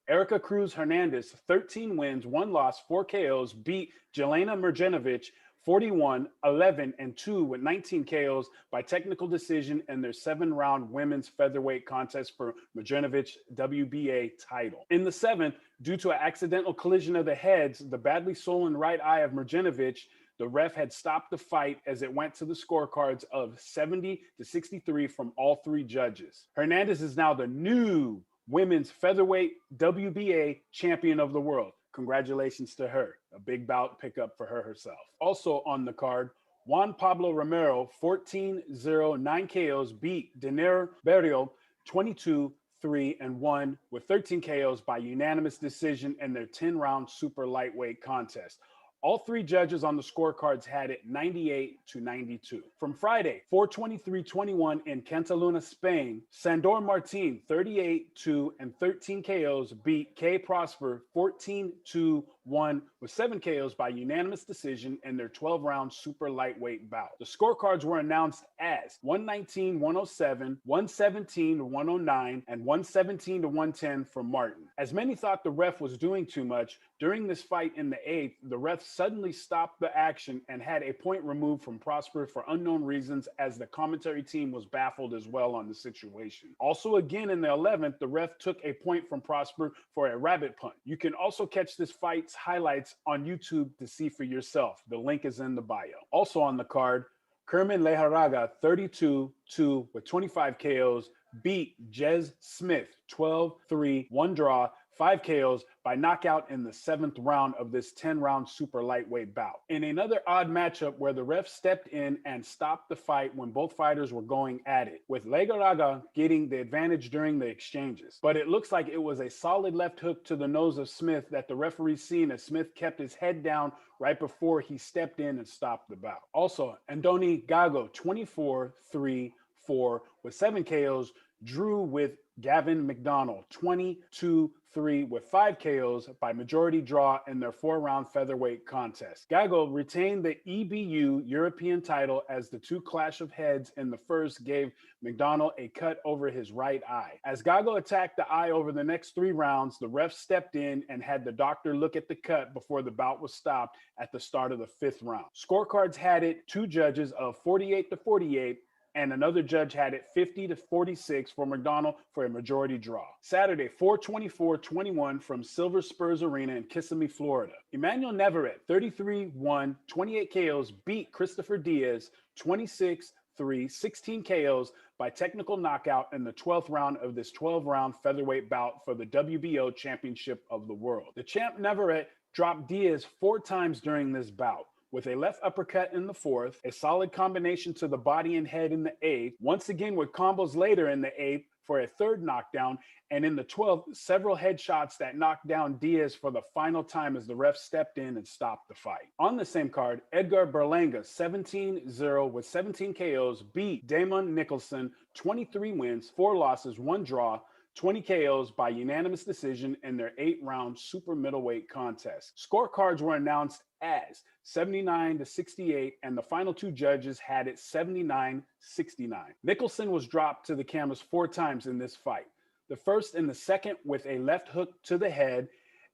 Erica Cruz Hernandez, 13 wins, 1 loss, 4 KOs, beat Jelena Mrjenovic 41-11-2 with 19 KOs by technical decision in their 7-round women's featherweight contest for Mrjenovic WBA title. In the 7th, due to an accidental collision of the heads, the badly swollen right eye of Mrjenovic, the ref had stopped the fight as it went to the scorecards of 70-63 from all 3 judges. Hernandez is now the new women's featherweight WBA champion of the world. Congratulations to her. A big bout pickup for her herself. Also on the card, Juan Pablo Romero, 14-0, 9 KOs, beat Denner Berrio 22-3-1 with 13 KOs by unanimous decision in their 10-round super lightweight contest. All 3 judges on the scorecards had it 98-92. From Friday, 4/23/21 in Cantaluna, Spain, Sandor Martin, 38-13 KOs, beat K. Prosper 14-1 with 7 KOs by unanimous decision in their 12-round super lightweight bout. The scorecards were announced as 119-107, 117-109, and 117-110 for Martin. As many thought the ref was doing too much, during this fight in the 8th, the ref suddenly stopped the action and had a point removed from Prosper for unknown reasons, as the commentary team was baffled as well on the situation. Also again in the 11th, the ref took a point from Prosper for a rabbit punt. You can also catch this fight's highlights on YouTube to see for yourself. The link is in the bio. Also on the card, Kerman Lejaraga, 32-2 with 25 KOs, beat Jez Smith 12-3, 1 draw, 5 KOs by knockout in the 7th round of this 10-round super lightweight bout. In another odd matchup where the ref stepped in and stopped the fight when both fighters were going at it, with Legaraga getting the advantage during the exchanges. But it looks like it was a solid left hook to the nose of Smith that the referee seen as Smith kept his head down right before he stepped in and stopped the bout. Also, Andoni Gago, 24-3-4 with 7 KOs, drew with Gavin McDonald, 22-3 with 5 KOs by majority draw in their 4-round featherweight contest. Gago retained the EBU European title as the 2 clash of heads in the first gave McDonald a cut over his right eye. As Gago attacked the eye over the next 3 rounds, the ref stepped in and had the doctor look at the cut before the bout was stopped at the start of the 5th round. Scorecards had it 2 judges of 48-48, and another judge had it 50-46 for McDonald for a majority draw. Saturday, 4/24/21 from Silver Spurs Arena in Kissimmee, Florida. Emmanuel Navarrete, 33-1, 28 KOs, beat Christopher Diaz, 26-3, 16 KOs by technical knockout in the 12th round of this 12-round featherweight bout for the WBO Championship of the World. The champ Navarrete dropped Diaz 4 times during this bout, with a left uppercut in the 4th, a solid combination to the body and head in the 8th, once again with combos later in the 8th for a 3rd knockdown, and in the 12th, several headshots that knocked down Diaz for the final time as the ref stepped in and stopped the fight. On the same card, Edgar Berlanga, 17-0 with 17 KOs, beat Damon Nicholson, 23 wins, 4 losses, 1 draw, 20 KOs by unanimous decision in their 8-round super middleweight contest. Scorecards were announced as 79-68, and the final 2 judges had it 79-69. Nicholson was dropped to the cameras 4 times in this fight. The first and the second with a left hook to the head,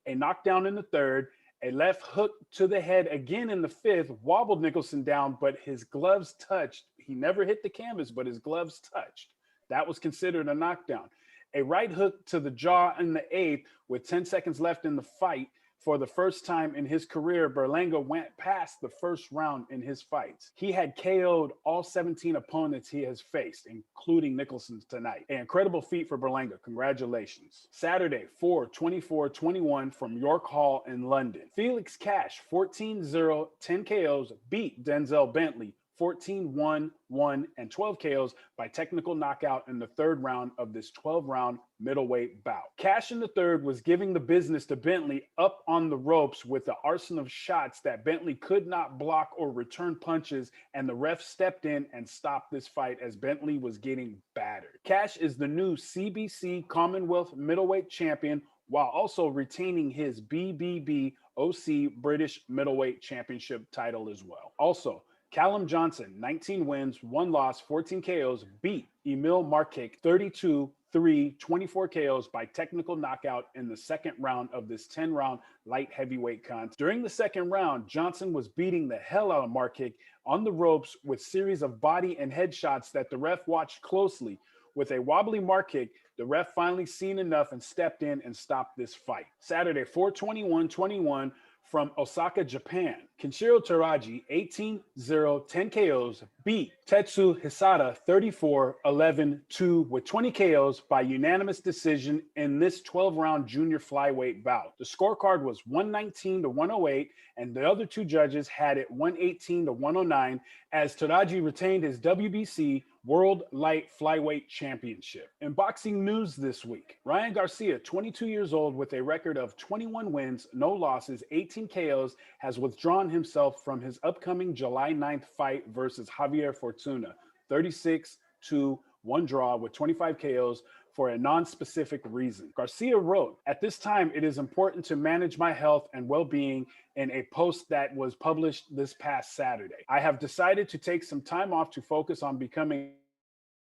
a knockdown in the 3rd, a left hook to the head again in the 5th, wobbled Nicholson down, but his gloves touched. He never hit the canvas, but his gloves touched. That was considered a knockdown. A right hook to the jaw in the 8th with 10 seconds left in the fight. For the first time in his career, Berlanga went past the 1st round in his fights. He had KO'd all 17 opponents he has faced, including Nicholson tonight. An incredible feat for Berlanga. Congratulations. Saturday, 4/24/21 from York Hall in London. Felix Cash, 14-0, 10 KOs, beat Denzel Bentley, 14-1-1, and 12 KOs by technical knockout in the 3rd round of this 12-round middleweight bout. Cash in the 3rd was giving the business to Bentley up on the ropes with the arsenal of shots that Bentley could not block or return punches, and the ref stepped in and stopped this fight as Bentley was getting battered. Cash is the new CBC Commonwealth middleweight champion while also retaining his BBB OC British middleweight championship title as well. Also, Callum Johnson, 19 wins, 1 loss, 14 KOs, beat Emil Markic, 32-3, 24 KOs by technical knockout in the 2nd round of this 10-round light heavyweight contest. During the 2nd round, Johnson was beating the hell out of Markic on the ropes with series of body and head shots that the ref watched closely. With a wobbly Markic, the ref finally seen enough and stepped in and stopped this fight. Saturday, 4/21/21, from Osaka, Japan. Kenshiro Teraji, 18-0, 10 KOs, beat Tetsu Hisada, 34-11-2 with 20 KOs by unanimous decision in this 12-round junior flyweight bout. The scorecard was 119-108, and the other 2 judges had it 118-109 as Teraji retained his WBC World Light Flyweight Championship. In boxing news this week, Ryan Garcia, 22 years old with a record of 21 wins, no losses, 18 KOs, has withdrawn himself from his upcoming July 9th fight versus Javier Fortuna, 36-1 draw with 25 KOs for a non-specific reason. Garcia wrote, "At this time, it is important to manage my health and well-being," in a post that was published this past Saturday. "I have decided to take some time off to focus on becoming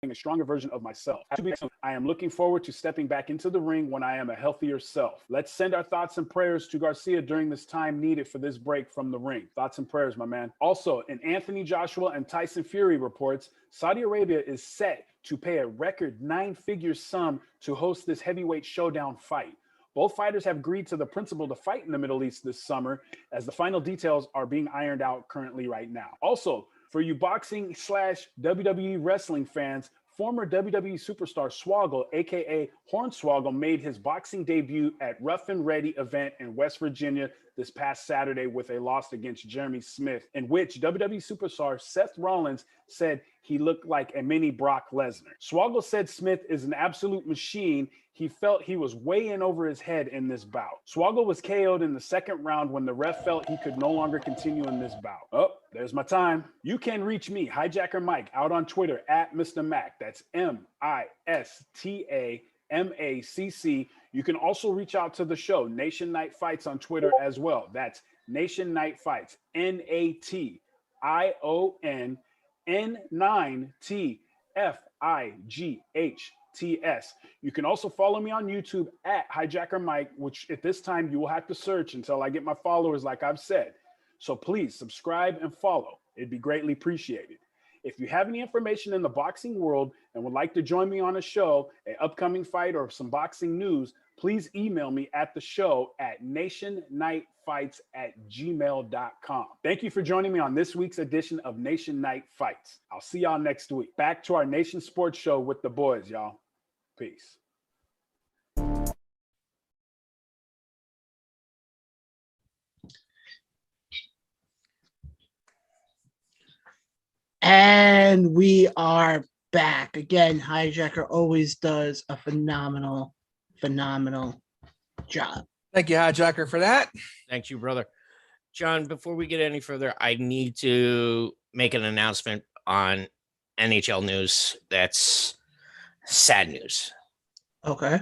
a stronger version of myself. I am looking forward to stepping back into the ring when I am a healthier self. Let's send our thoughts and prayers to Garcia during this time needed for this break from the ring. Thoughts and prayers, my man." Also, in Anthony Joshua and Tyson Fury reports, Saudi Arabia is set to pay a record 9-figure sum to host this heavyweight showdown fight. Both fighters have agreed to the principle to fight in the Middle East this summer, as the final details are being ironed out currently right now. Also, for you boxing/WWE wrestling fans, former WWE superstar Swoggle, aka Hornswoggle, made his boxing debut at Rough and Ready event in West Virginia this past Saturday with a loss against Jeremy Smith, in which WWE superstar Seth Rollins said he looked like a mini Brock Lesnar. Swoggle said Smith is an absolute machine. He felt he was way in over his head in this bout. Swoggle was KO'd in the second round when the ref felt he could no longer continue in this bout. Oh, there's my time. You can reach me, Hijacker Mike, out on Twitter at Mr. Mac. That's MISTAMACC. You can also reach out to the show, Nation Night Fights, on Twitter as well. That's Nation Night Fights, NATION9TFIGHTS. You can also follow me on YouTube at Hijacker Mike, which at this time you will have to search until I get my followers, like I've said. So please subscribe and follow. It'd be greatly appreciated. If you have any information in the boxing world and would like to join me on a show, an upcoming fight, or some boxing news, please email me at the show at nationnightfights@gmail.com. Thank you for joining me on this week's edition of Nation Night Fights. I'll see y'all next week. Back to our Nation Sports Show with the boys, y'all. Peace. And we are back again. Hijacker always does a phenomenal job. Thank you, Hijacker, for that. Thank you, brother. John, before we get any further, I need to make an announcement on NHL news. That's sad news. Okay.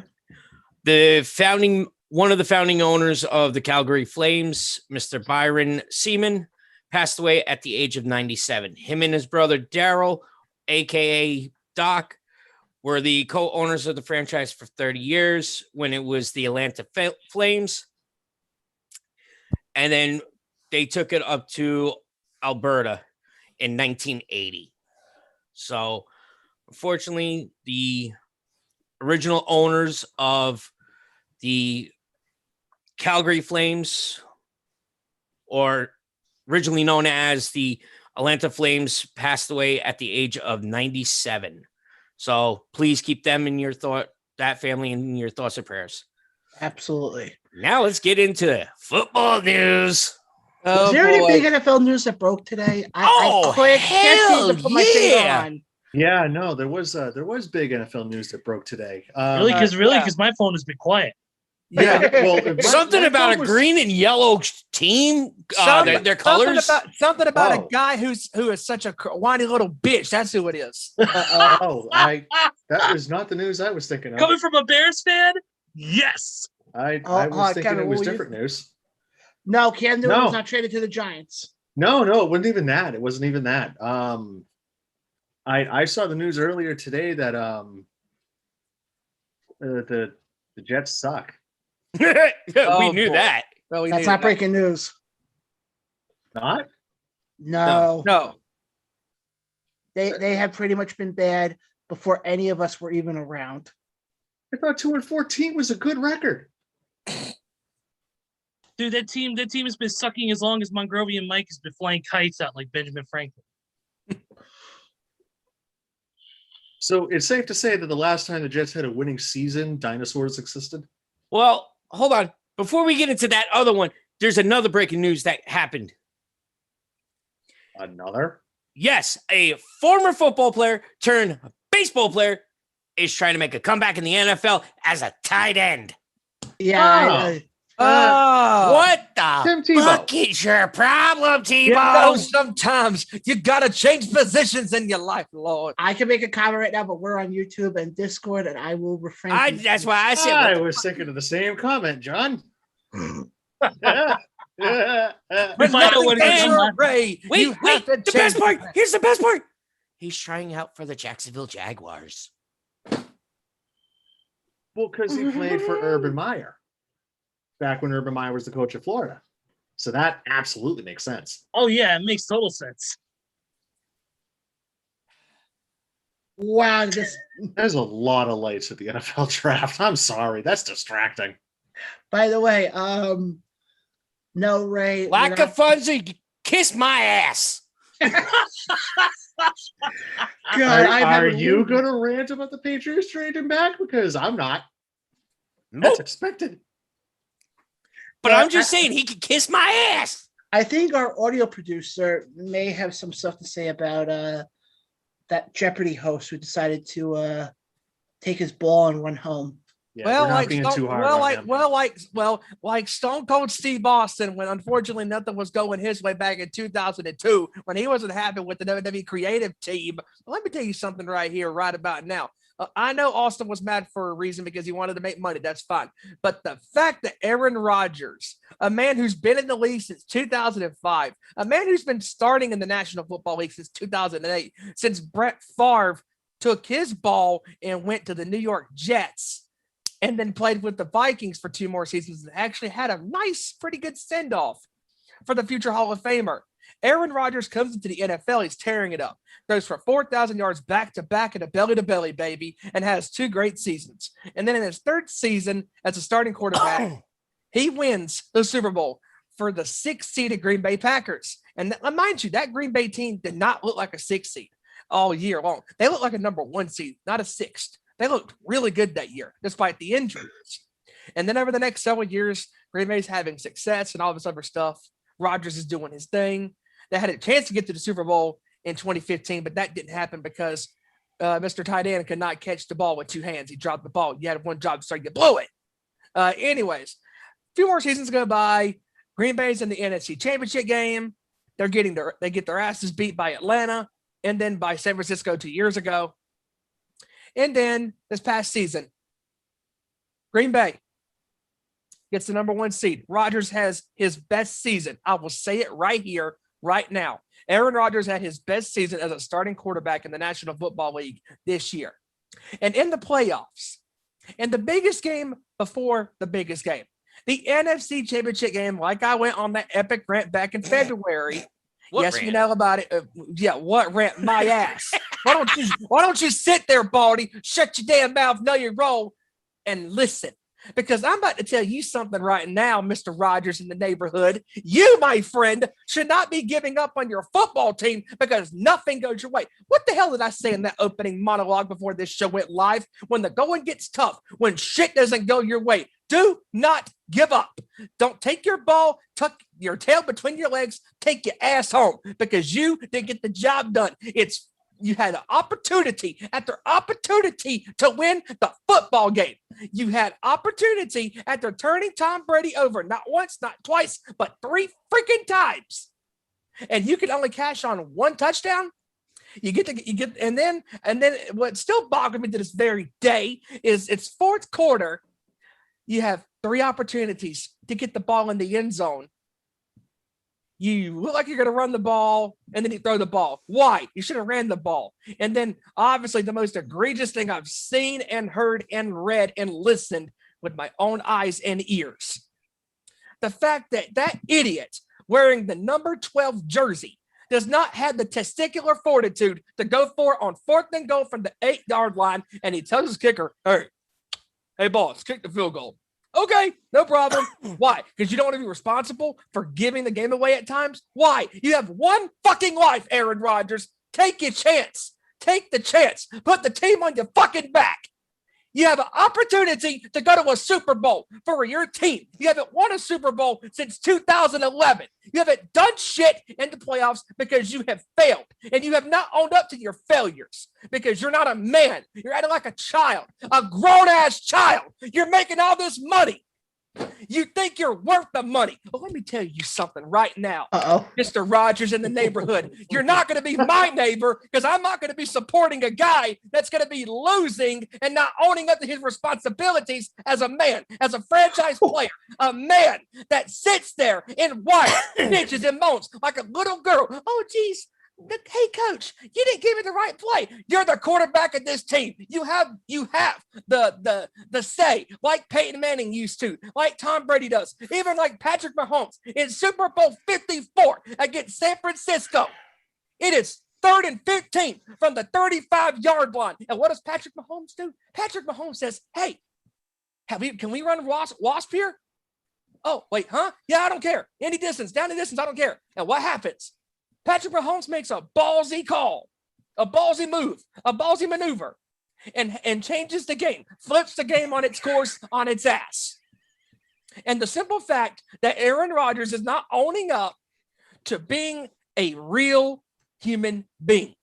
One of the founding owners of the Calgary Flames, Mr. Byron Seaman, passed away at the age of 97. Him and his brother Daryl, aka Doc, were the co-owners of the franchise for 30 years when it was the Atlanta Flames. And then they took it up to Alberta in 1980. So, unfortunately, the original owners of the Calgary Flames, or originally known as the Atlanta Flames, passed away at the age of 97. So please keep them in your that family in your thoughts and prayers. Absolutely. Now let's get into football news. Was there any big NFL news that broke today? I can't seem to put my finger on. Yeah, no, there was big NFL news that broke today. Because my phone has been quiet. Yeah, well, something about a green and yellow team. Their colors. Something about a guy who is such a whiny little bitch. That's who it is. That was not the news I was thinking of. Coming from a Bears fan, yes. I was thinking it was different news. No, Cam Newton was not traded to the Giants. No, it wasn't even that. It wasn't even that. I saw the news earlier today that the Jets suck. We knew that. Well, that's not breaking news. Not? No. They have pretty much been bad before any of us were even around. I thought 2-14 was a good record. Dude, that team has been sucking as long as Mongrovian Mike has been flying kites out like Benjamin Franklin. So it's safe to say that the last time the Jets had a winning season, dinosaurs existed? Well, hold on. Before we get into that other one, there's another breaking news that happened. Another? Yes, a former football player turned baseball player is trying to make a comeback in the NFL as a tight end. Yeah. What the fuck is your problem, Tebow? Sometimes you gotta change positions in your life, Lord. I can make a comment right now, but we're on YouTube and Discord, and I will refrain. That's why I said I was thinking of the same comment, John. Wait, the best part. Here's the best part. He's trying out for the Jacksonville Jaguars. Well, because he played for Urban Meyer back when Urban Meyer was the coach of Florida. So that absolutely makes sense. Oh, yeah, it makes total sense. Wow. There's a lot of lights at the NFL draft. I'm sorry. That's distracting. By the way, no, Ray. Lack of funds, kiss my ass. God, Are you going to rant about the Patriots trading back? Because I'm not. That's expected. But I'm just saying he could kiss my ass. I think our audio producer may have some stuff to say about that Jeopardy host who decided to take his ball and run home. Yeah, we're not being too hard on him. like Stone Cold Steve Austin, when unfortunately nothing was going his way back in 2002, when he wasn't happy with the WWE creative team. Let me tell you something right here, right about now. I know Austin was mad for a reason because he wanted to make money. That's fine. But the fact that Aaron Rodgers, a man who's been in the league since 2005, a man who's been starting in the National Football League since 2008, since Brett Favre took his ball and went to the New York Jets and then played with the Vikings for 2 more seasons and actually had a nice, pretty good send-off for the future Hall of Famer. Aaron Rodgers comes into the NFL, he's tearing it up, throws for 4,000 yards back-to-back and a belly-to-belly, baby, and has 2 great seasons. And then in his 3rd season as a starting quarterback, he wins the Super Bowl for the 6th-seeded Green Bay Packers. And mind you, that Green Bay team did not look like a 6th seed all year long. They looked like a number 1 seed, not a 6th. They looked really good that year, despite the injuries. And then over the next several years, Green Bay's having success and all this other stuff. Rodgers is doing his thing. They had a chance to get to the Super Bowl in 2015, but that didn't happen because Mr. Tight End could not catch the ball with 2 hands. He dropped the ball. You had one job, so you blew it. Anyways, a few more seasons go by. Green Bay's in the NFC Championship game. They get their asses beat by Atlanta and then by San Francisco 2 years ago. And then this past season, Green Bay gets the number 1 seed. Rodgers has his best season. I will say it right here, right now. Aaron Rodgers had his best season as a starting quarterback in the National Football League this year. And in the playoffs, in the biggest game before the biggest game, the NFC Championship game, like I went on that epic rant back in February. Yes, rant? You know about it. What rant? My ass. Why don't you sit there, Baldy? Shut your damn mouth, know your role, and listen. Because I'm about to tell you something right now, Mr. Rodgers in the neighborhood. You, my friend, should not be giving up on your football team because nothing goes your way. What the hell did I say in that opening monologue before this show went live? When the going gets tough, when shit doesn't go your way, do not give up. Don't take your ball, tuck your tail between your legs, take your ass home because you didn't get the job done. You had an opportunity after opportunity to win the football game. You had opportunity after turning Tom Brady over, not once, not twice, but 3 freaking times. And you can only cash on 1 touchdown. And then what still boggles me to this very day is it's 4th quarter. You have 3 opportunities to get the ball in the end zone. You look like you're going to run the ball, and then you throw the ball. Why? You should have ran the ball. And then, obviously, the most egregious thing I've seen and heard and read and listened with my own eyes and ears. The fact that that idiot wearing the number 12 jersey does not have the testicular fortitude to go for it on 4th and goal from the 8-yard line, and he tells his kicker, hey, boss, kick the field goal. Okay, no problem. Why? Because you don't want to be responsible for giving the game away at times? Why? You have 1 fucking life, Aaron Rodgers. Take your chance. Take the chance. Put the team on your fucking back. You have an opportunity to go to a Super Bowl for your team. You haven't won a Super Bowl since 2011. You haven't done shit in the playoffs because you have failed. And you have not owned up to your failures because you're not a man. You're acting like a child, a grown-ass child. You're making all this money. You think you're worth the money. Well, let me tell you something right now, Mr. Rodgers in the neighborhood. You're not going to be my neighbor because I'm not going to be supporting a guy that's going to be losing and not owning up to his responsibilities as a man, as a franchise player, a man that sits there and whines, bitches and moans like a little girl. Oh, geez. Hey, coach, you didn't give me the right play. You're the quarterback of this team. You have the say, like Peyton Manning used to, like Tom Brady does, even like Patrick Mahomes in Super Bowl 54 against San Francisco. It is 3rd and 15 from the 35-yard line. And what does Patrick Mahomes do? Patrick Mahomes says, hey, can we run wasp here? Oh, wait, huh? Yeah, I don't care. Any distance, down the distance, I don't care. And what happens? Patrick Mahomes makes a ballsy call. a ballsy move, a ballsy maneuver, and changes the game, flips the game on its course, on its ass. And the simple fact that Aaron Rodgers is not owning up to being a real human being.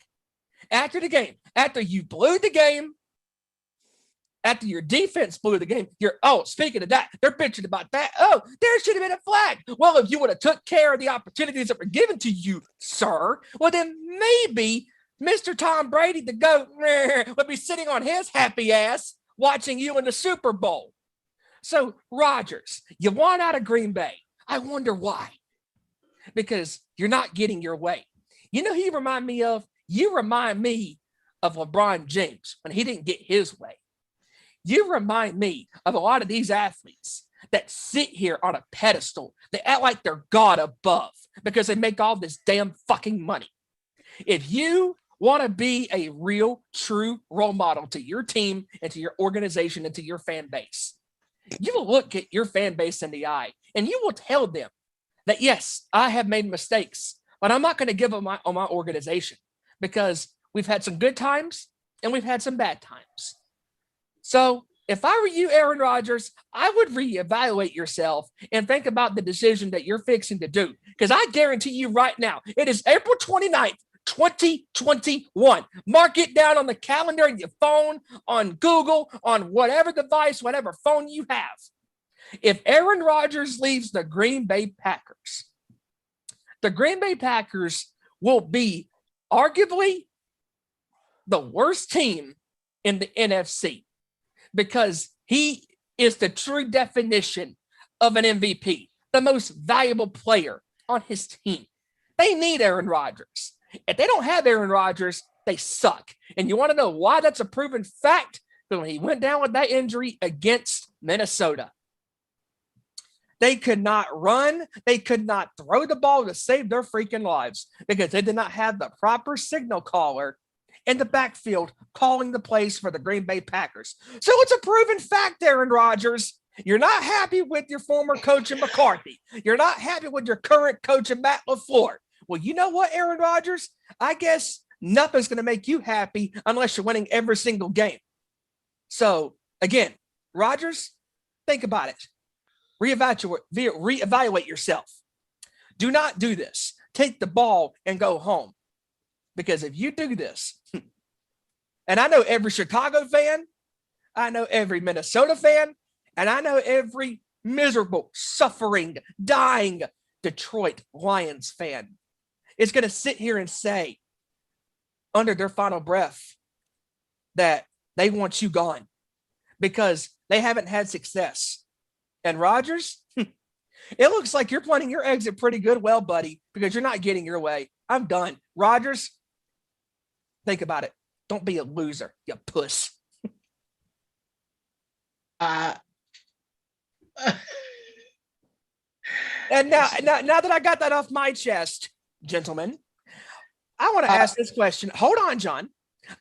After the game, after you blew the game, after your defense blew the game, speaking of that, they're bitching about that. Oh, there should have been a flag. Well, if you would have took care of the opportunities that were given to you, sir, well, then maybe Mr. Tom Brady, the GOAT, would be sitting on his happy ass watching you in the Super Bowl. So, Rodgers, you want out of Green Bay. I wonder why. Because you're not getting your way. You know who you remind me of? You remind me of LeBron James when he didn't get his way. You remind me of a lot of these athletes that sit here on a pedestal. They act like they're God above because they make all this damn fucking money. If you want to be a real, true role model to your team and to your organization and to your fan base, you will look at your fan base in the eye and you will tell them that, yes, I have made mistakes, but I'm not going to give up on my organization because we've had some good times and we've had some bad times. So if I were you, Aaron Rodgers, I would reevaluate yourself and think about the decision that you're fixing to do. Because I guarantee you right now, it is April 29th, 2021. Mark it down on the calendar, on your phone, on Google, on whatever device, whatever phone you have. If Aaron Rodgers leaves the Green Bay Packers will be arguably the worst team in the NFC because he is the true definition of an MVP, the most valuable player on his team. They need Aaron Rodgers. If they don't have Aaron Rodgers, they suck. And you want to know why that's a proven fact? Because when he went down with that injury against Minnesota, they could not run. They could not throw the ball to save their freaking lives because they did not have the proper signal caller in the backfield calling the plays for the Green Bay Packers. So it's a proven fact, Aaron Rodgers. You're not happy with your former coach in McCarthy. You're not happy with your current coach in Matt LaFleur. Well, you know what, Aaron Rodgers? I guess nothing's going to make you happy unless you're winning every single game. So, again, Rodgers, think about it. Reevaluate yourself. Do not do this. Take the ball and go home. Because if you do this, and I know every Chicago fan, I know every Minnesota fan, and I know every miserable, suffering, dying Detroit Lions fan is going to sit here and say under their final breath that they want you gone because they haven't had success. And Rodgers, it looks like you're planning your exit pretty good, well, buddy, because you're not getting your way. I'm done. Rodgers, think about it. Don't be a loser, you puss. And now that I got that off my chest, gentlemen, I want to ask this question. Hold on, John.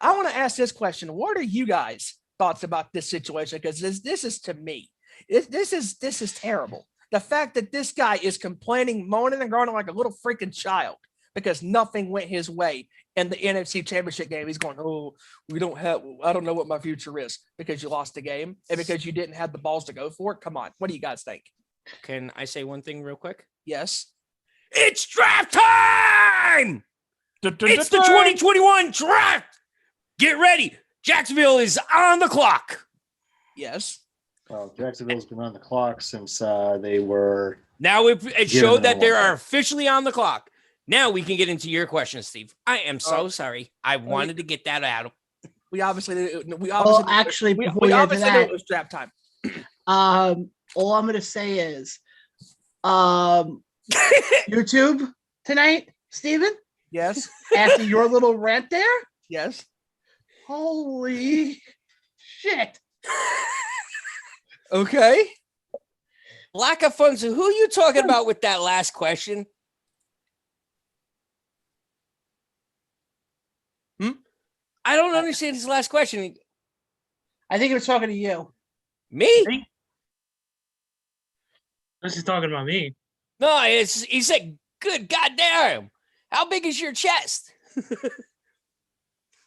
I want to ask this question. What are you guys' thoughts about this situation? Because this is to me, this is terrible. The fact that this guy is complaining, moaning, and groaning like a little freaking child because nothing went his way in the NFC Championship game. He's going, I don't know what my future is because you lost the game and because you didn't have the balls to go for it. Come on. What do you guys think? Can I say one thing real quick? Yes. It's draft time! It's the 2021 draft! Get ready. Jacksonville is on the clock. Yes. Well, Jacksonville's been on the clock since they were. Now it showed that they are officially on the clock. Now we can get into your question, Steve. I am so sorry. I wanted to get that out. We obviously knew it was draft time. All I'm going to say is YouTube tonight, Steven? Yes. After your little rant there? Yes. Holy shit. Okay. Lack of funds. Who are you talking about with that last question? I don't understand his last question. I think he was talking to you. Me? This is talking about me. No, he said, good goddamn. How big is your chest?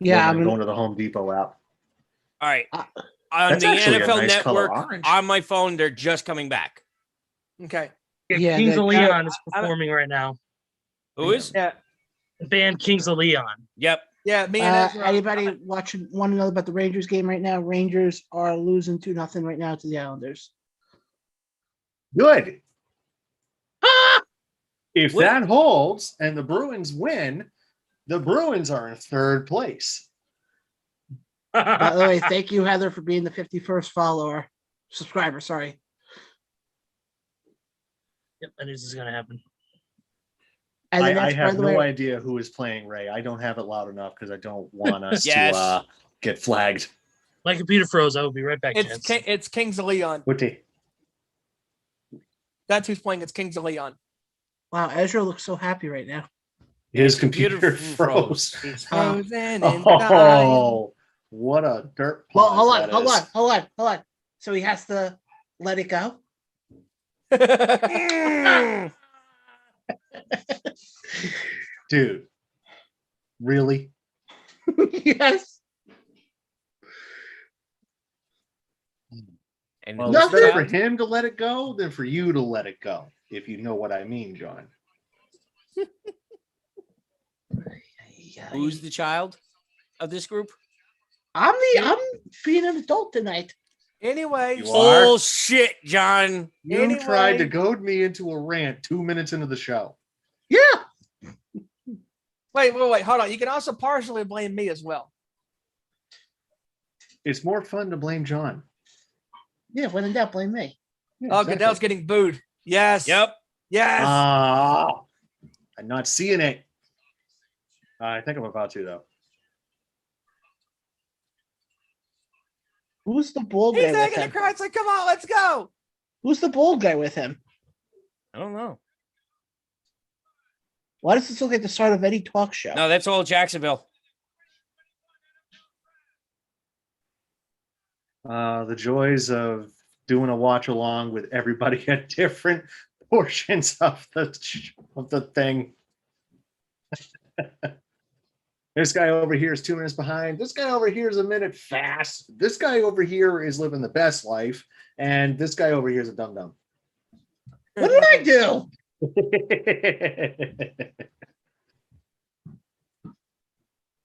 Yeah, I'm going to the Home Depot app. All right. Uh, On That's the actually a NFL nice color Network, orange. on my phone, they're just coming back. Okay. Yeah, Kings of the- Leon is I'm- performing right now. Who is? Yeah. The band Kings of Leon. Yep. Yeah. Me and Ezra. anybody watching want to know about the Rangers game right now? Rangers are losing 2-0 right now to the Islanders. Good. If What? that holds and the Bruins win, the Bruins are in third place. By the way, thank you, Heather, for being the 51st subscriber. Sorry. Yep, I knew this is gonna happen. And then I that's, by have the no way, idea who is playing Ray. I don't have it loud enough because I don't want us Yes. to get flagged. My computer froze. I will be right back. It's Chance. it's Kings of Leon. What day? That's who's playing. It's Kings of Leon. wow, Ezra looks so happy right now. His computer computer froze. froze. He's frozen and dying. Oh, what a dirt Well, pause hold that is. on. So he has to let it go. Mm. Dude, really? Yes. And Well, No. it's better for him to let it go than for you to let it go, if you know what I mean, John. Who's the child of this group? I'm being an adult tonight. Anyway, You are? Bullshit, John. You Anyway. tried to goad me into a rant 2 minutes into the show. Yeah. wait. Hold on. You can also partially blame me as well. It's more fun to blame John. Yeah, when in doubt, blame me. Yeah, Oh, exactly. Goodell's getting booed. Yes. Yep. Yes. I'm not seeing it. I think I'm about to, though. Who's the bald He's guy with taking the him? crowd. It's like, come on, let's go. Who's the bald guy with him? I don't know. Why does this look like the start of any talk show? No, that's all Jacksonville. The joys of doing a watch along with everybody at different portions of the thing. This guy over here is 2 minutes behind. This guy over here is a minute fast. This guy over here is living the best life, and this guy over here is a dum dum. What did I do?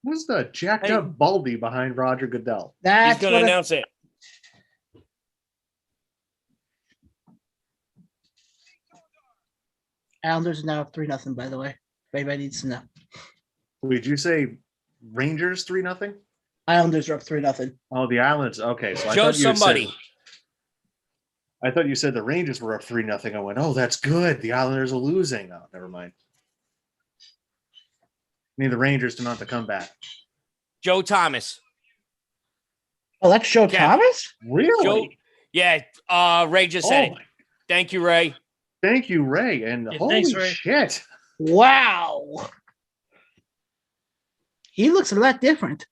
Who's the jacked up Baldy behind Roger Goodell? He's That's going to what announce it. Islanders are now up 3-0, by the way. If anybody needs to know. Did you say Rangers 3-0? Islanders are up 3-0. Oh, the Islands. Okay, so I Show thought you had somebody. said- I thought you said the Rangers were up 3-0. I went, oh, that's good. The Islanders are losing. Oh, never mind. Need the Rangers to mount the comeback. Joe Thomas. Oh, that's Joe Yeah. Thomas? Really? Joe. Yeah. Ray just said it. my- Thank you, Ray. Thank you, Ray. And Yeah, holy thanks, Ray. shit. Wow. He looks a lot different.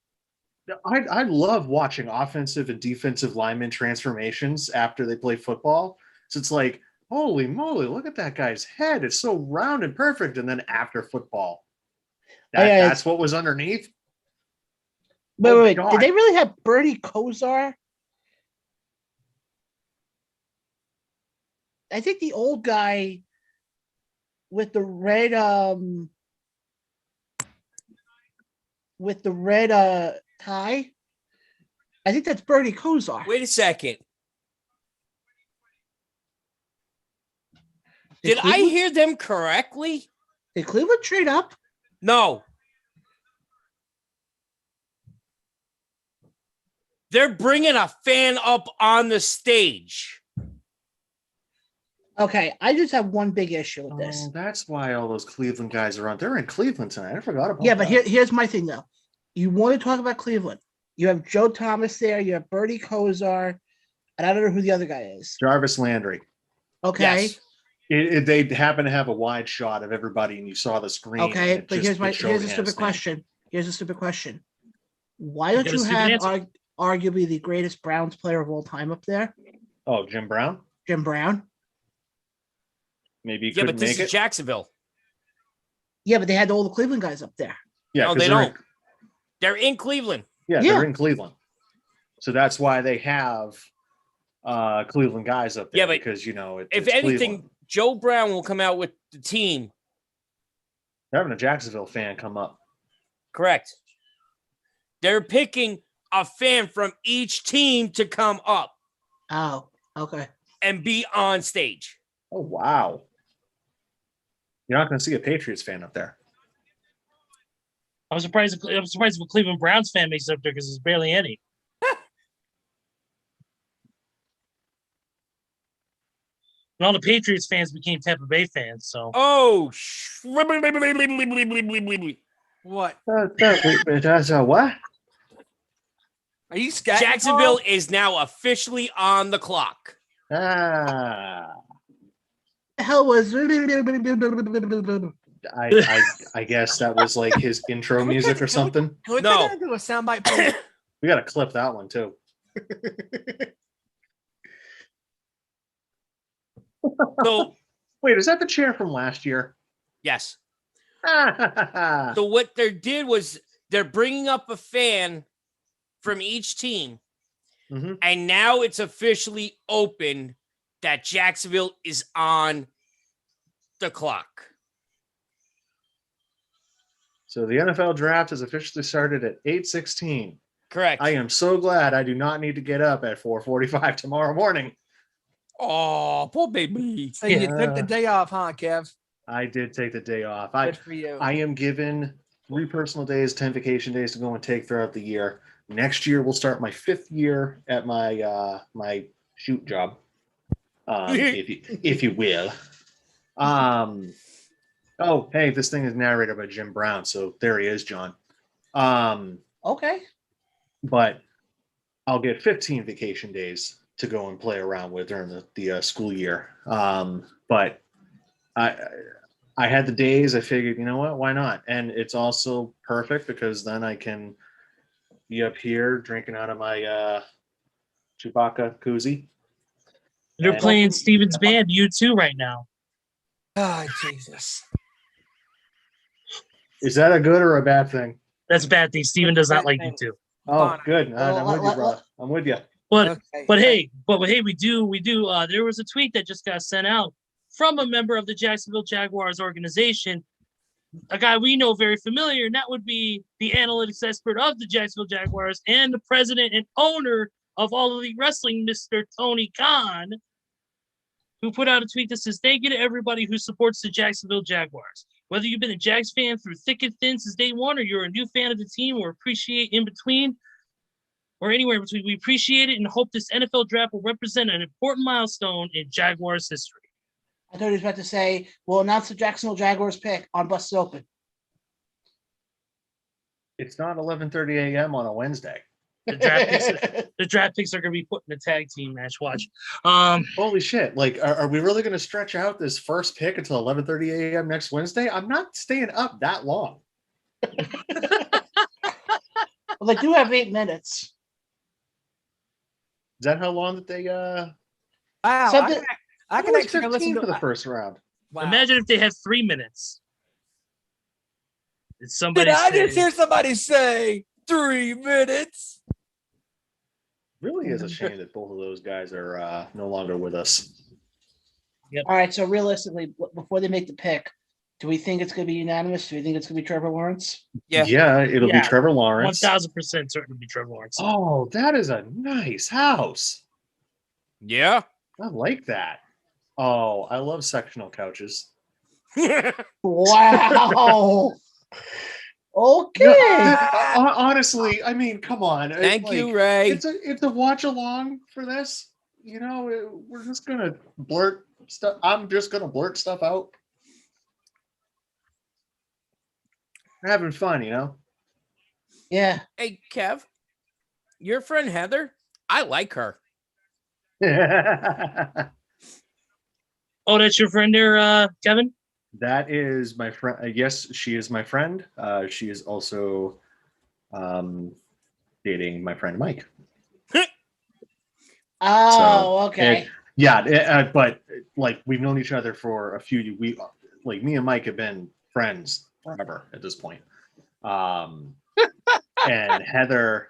I love watching offensive and defensive lineman transformations after they play football. So it's like, holy moly, look at that guy's head. It's so round and perfect. And then after football, yeah, that's what was underneath. Wait. God. Did they really have Bernie Kosar? I think the old guy with the red tie. I think that's Bernie Kosar. Wait a second. Did I hear them correctly? Did Cleveland trade up? No. They're bringing a fan up on the stage. Okay, I just have one big issue with this. Oh, that's why all those Cleveland guys are on. They're in Cleveland tonight. I forgot about Yeah, that. but here's my thing though. You want to talk about Cleveland? You have Joe Thomas there. You have Bernie Kosar, and I don't know who the other guy is. Jarvis Landry. Okay, Yes. They happen to have a wide shot of everybody, and you saw the screen. okay, and it but just- it showed here's a his stupid name. question. Here's a stupid question. Why don't Get a you stupid have answer. arguably the greatest Browns player of all time up there, Oh, Jim Brown? Jim Brown? Maybe he Yeah, but couldn't this make is it. Jacksonville. Yeah, but they had all the Cleveland guys up there. Yeah, No, 'cause they they're- don't. They're in Cleveland. Yeah, Yeah. they're in Cleveland. So that's why they have Cleveland guys up there. Yeah, but because, you know, If it's anything, Cleveland. Joe Brown will come out with the team. They're having a Jacksonville fan come up. Correct. They're picking a fan from each team to come up Oh, okay. and be on stage. Oh, wow. You're not going to see a Patriots fan up there. I'm surprised if a Cleveland Browns fan makes it up there because there's barely any. And all the Patriots fans became Tampa Bay fans. So What? That's a what? Are you scatting? Jacksonville is now officially on the clock. Ah. The hell was I guess that was like his intro music or something. Can we No. turn that into a soundbite, please? We got to clip that one too. So Wait, is that the chair from last year? yes. So So what they did was they're bringing up a fan from each team, Mhm. and now it's officially open that Jacksonville is on the clock. the NFL draft has officially started at 8:16. Correct. I am so glad I do not need to get up at 4:45 tomorrow morning. Oh, poor baby. So you took the day off, huh, Kev? I did take the day off. Good for you. I am given 3 personal days, 10 vacation days to go and take throughout the year. Next year will start my 5th year at my my shoot job, if you will. Oh, hey, this thing is narrated by Jim Brown, so there he is, John. okay. But I'll get 15 vacation days to go and play around with during the school year. But I had the days. I figured, you know what? Why not? And it's also perfect because then I can be up here drinking out of my Chewbacca koozie. They're And- playing Steven's band, U2, right now. Oh, Jesus. Is that a good or a bad thing? That's a bad thing. Steven does not like U2. Oh, Fine. good. Well, I'm with you, bro. I'm with you. But Okay. But hey, we do. There was a tweet that just got sent out from a member of the Jacksonville Jaguars organization, a guy we know very familiar, and that would be the analytics expert of the Jacksonville Jaguars and the president and owner of All Elite Wrestling, Mr. Tony Khan, who put out a tweet that says, "Thank you to everybody who supports the Jacksonville Jaguars. Whether you've been a Jags fan through thick and thin since day one, or you're a new fan of the team, or appreciate in between, or anywhere in between, we appreciate it and hope this NFL draft will represent an important milestone in Jaguars history." I thought he was about to say, we'll announce the Jacksonville Jaguars pick on Busted Open. It's not 11:30 a.m. on a Wednesday. The draft picks are going to be put in a tag team match. Watch. Holy shit. Like, are we really going to stretch out this first pick until 11:30 a.m. next Wednesday? I'm not staying up that long. Well, they do have 8 minutes. Is that how long that they Wow. Something- I can It's actually go listen 15 to for the first round? Wow. Imagine if they have 3 minutes. It's Did somebody I just say, hear somebody say 3 minutes? Really is a shame that both of those guys are no longer with us. All right, so realistically, before they make the pick, do we think it's going to be unanimous? Do we think it's going to be Trevor Lawrence? Yeah. It'll be Yeah. Trevor Lawrence. 1,000% certain to be Trevor Lawrence. Oh, that is a nice house. Yeah. I like that. Oh, I love sectional couches. Wow. Okay. No, honestly, I mean, come on. Thank you, Like, Ray. It's a watch along for this. You know, we're just gonna blurt stuff. I'm just gonna blurt stuff out. We're having fun, you know. Yeah. Hey, Kev, your friend Heather, I like her. Oh, that's your friend there, Kevin? That is my friend. Yes, she is my friend. She is also dating my friend Mike. Oh, okay. But like we've known each other for a few. Like me and Mike have been friends forever at this point. and Heather.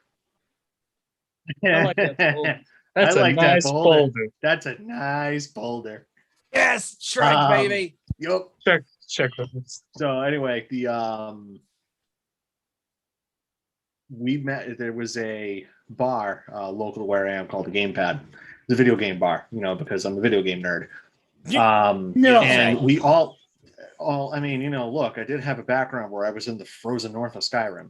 I like that boulder. I That's a like that nice boulder. That's a nice boulder. Yes, Shrek, baby. Yup. Check. So anyway, we met. There was a bar local to where I am called the Gamepad. It's a video game bar, because I'm a video game nerd. No. And we all. I mean, look, I did have a background where I was in the frozen north of Skyrim.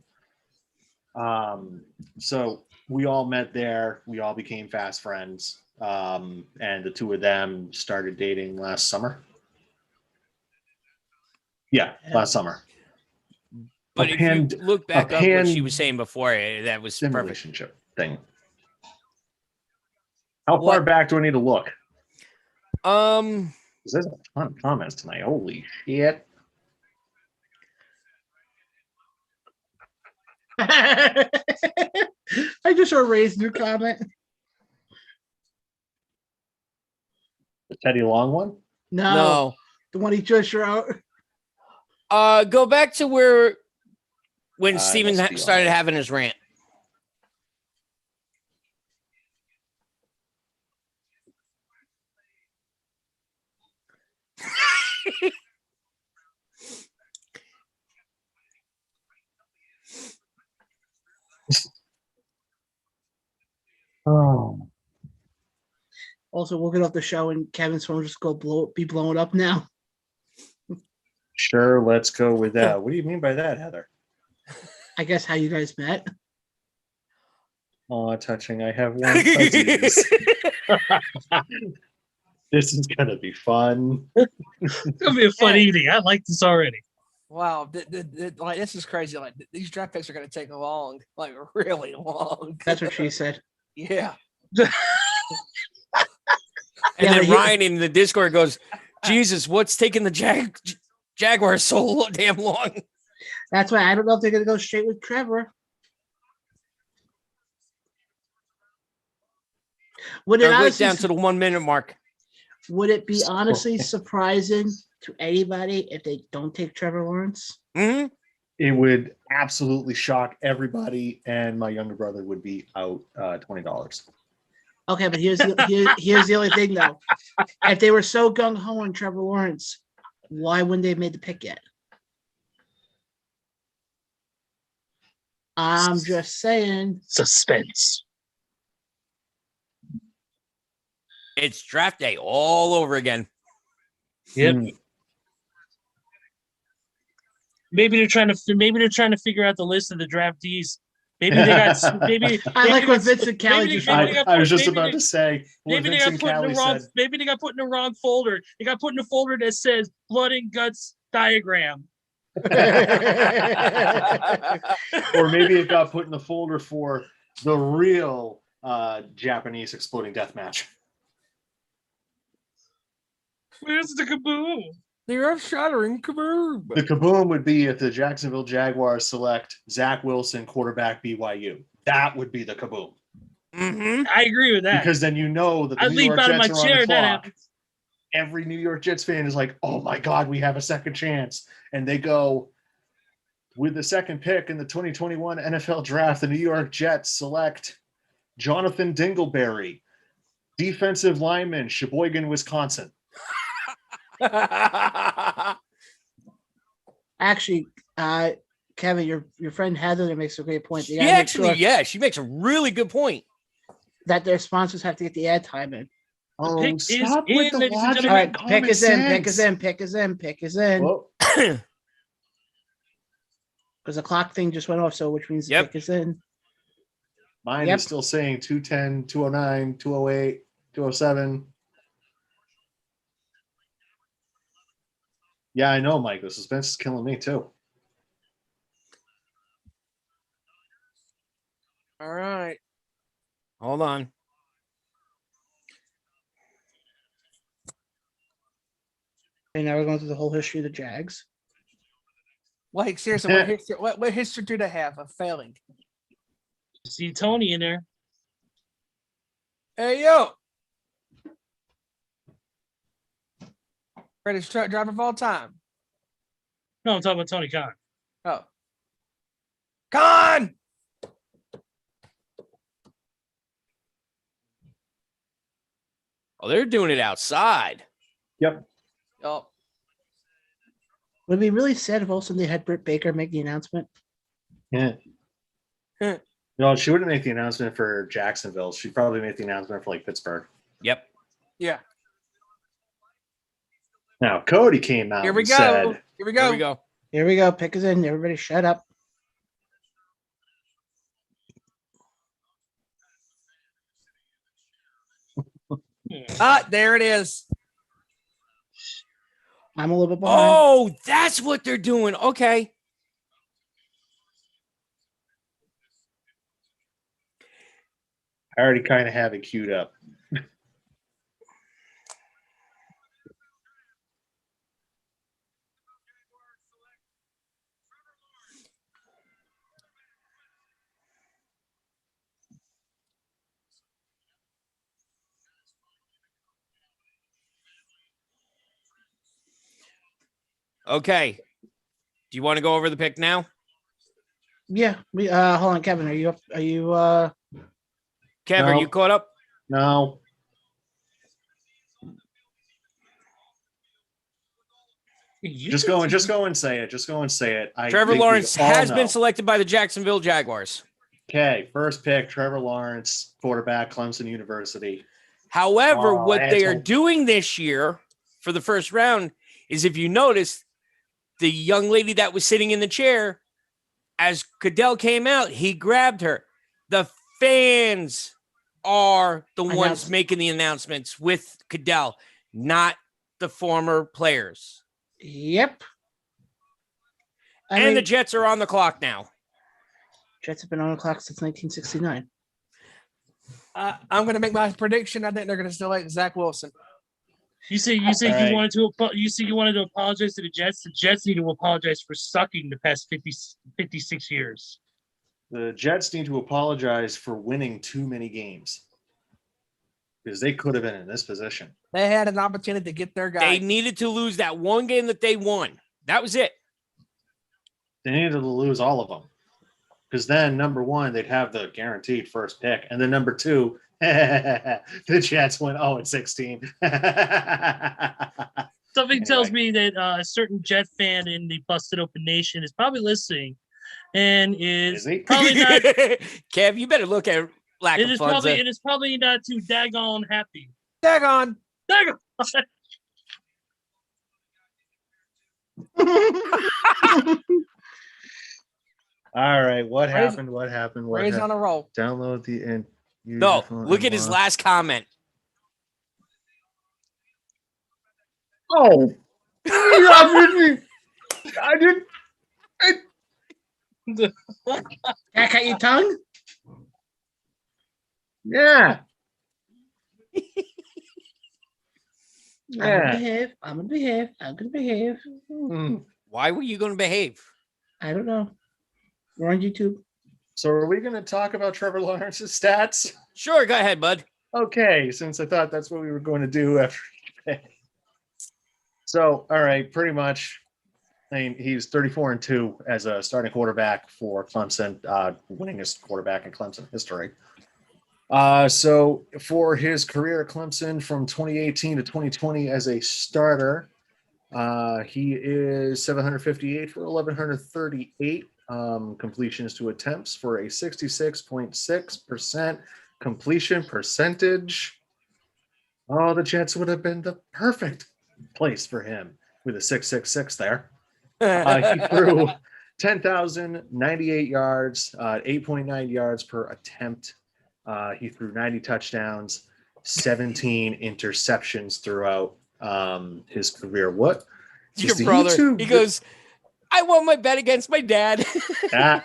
So we all met there. We all became fast friends. And the two of them started dating last summer. Yeah, last summer. But if you look back up what she was saying before, that was perfect. Relationship thing. How far back do I need to look? There's a ton of comments tonight. Holy shit. I just saw Ray's new comment. The Teddy Long one? No. The one he just wrote. Go back to when Steven started having his rant. Oh. Also, we'll get off the show and Kevin's phone just be blowing up now. Sure, let's go with that. What do you mean by that, Heather? I guess how you guys met. Oh, touching. I have one fuzzies. This is gonna be fun. It's gonna be a fun evening. I like this already. Wow, like this is crazy. Like these draft picks are going to take long, like really long. That's what she said. Yeah. And then Ryan in the Discord goes, "Jesus, what's taking the Jaguars so damn long?" That's why I don't know if they're going to go straight with Trevor. Would it honestly, down to the 1 minute mark? Would it be honestly surprising to anybody if they don't take Trevor Lawrence? Mm-hmm. It would absolutely shock everybody, and my younger brother would be out $20. Okay, but here's the only thing though. If they were so gung ho on Trevor Lawrence, why wouldn't they have made the pick yet? I'm just saying. Suspense. It's draft day all over again. Yep. Maybe they're trying to figure out the list of the draftees. Maybe they got maybe. I like what Vincent Kelly just. I was just about to say. Maybe they got put in the wrong. Maybe they got put in the wrong folder. They got put in a folder that says "blood and guts diagram." Or maybe it got put in the folder for the real Japanese exploding death match. Where's the kaboom? The earth-shattering kaboom. The kaboom would be if the Jacksonville Jaguars select Zach Wilson, quarterback BYU. That would be the kaboom. Mm-hmm. I agree with that. Because then you know that the New York Jets are on the clock. Every New York Jets fan is like, oh my God, we have a second chance. And they go, with the second pick in the 2021 NFL draft, the New York Jets select Jonathan Dingleberry, defensive lineman, Sheboygan, Wisconsin. Actually, Kevin, your friend Heather makes a great point. She makes a really good point. That their sponsors have to get the ad time in. Oh, stop with the logic. All right, pick us in. Because the clock thing just went off, so which means pick us in. Mine is still saying 210, 209, 208, 207. Yeah, I know, Mike. The suspense is killing me too. All right. Hold on. And now we're going through the whole history of the Jags. Like, seriously, what history do they have of failing? See Tony in there. Hey, yo. Greatest truck driver of all time. No, I'm talking about Tony Khan. Oh. Khan! Oh, they're doing it outside. Yep. Oh, Would it be really sad if all of a sudden they had Britt Baker make the announcement? Yeah. No, she wouldn't make the announcement for Jacksonville. She'd probably make the announcement for like Pittsburgh. Yep. yeah. Now Cody came out Here we and go. said, Here we There go. we go. Here we go. Pick us in. Everybody shut up. Ah, there it is. I'm a little bit behind. Oh, that's what they're doing. Okay. I already kind of have it queued up. Okay. Do you want to go over the pick now? Yeah. We hold on, Kevin. Are you up? Are you Kev, No. are you caught up? No. Just go and say it. Just go and say it. I Trevor think we Lawrence all has know. been selected by the Jacksonville Jaguars. Okay, first pick, Trevor Lawrence, quarterback, Clemson University. However, Oh, what they are asshole. doing this year for the first round is, if you notice, the young lady that was sitting in the chair, as Goodell came out, he grabbed her. The fans are the ones Announced. making the announcements with Goodell, not the former players. Yep. And the Jets are on the clock now. Jets have been on the clock since 1969. I'm going to make my prediction. I think they're going to select Zach Wilson. You say All right. you wanted to apologize to the Jets. The Jets need to apologize for sucking the past 56 years. The Jets need to apologize for winning too many games because they could have been in this position. They had an opportunity to get their guy. They needed to lose that one game that they won. That was it. They needed to lose all of them because then, number one, they'd have the guaranteed first pick. And then number two, the Jets went 0-16. Something tells Anyway. me that a certain Jet fan in the Busted Open Nation is probably listening, and Is he? probably not. Kev, you better look at Lack It of is probably not too daggone happy. Daggone. Daggone. All right, what Ray's- happened? What happened? What Ray's on happened? a roll. Download the and No, look at his last comment. Oh, I did. Can I cut your tongue? Yeah. I'm gonna behave. I'm gonna behave. I'm gonna behave. Why were you going to behave? I don't know. We're on YouTube. So are we going to talk about Trevor Lawrence's stats? Sure, go ahead, bud. Okay, since I thought that's what we were going to do after. So, all right, pretty much. I mean, he's 34-2 as a starting quarterback for Clemson, winningest quarterback in Clemson history. So for his career at Clemson from 2018 to 2020 as a starter, he is 758 for 1,138 completions to attempts for a 66.6% completion percentage. Oh, the Jets would have been the perfect place for him with a 666 there. He threw 10,098 yards, 8.9 yards per attempt. He threw 90 touchdowns, 17 interceptions throughout his career. What? Your Is the brother. YouTube- He goes, I won my bet against my dad. Ah.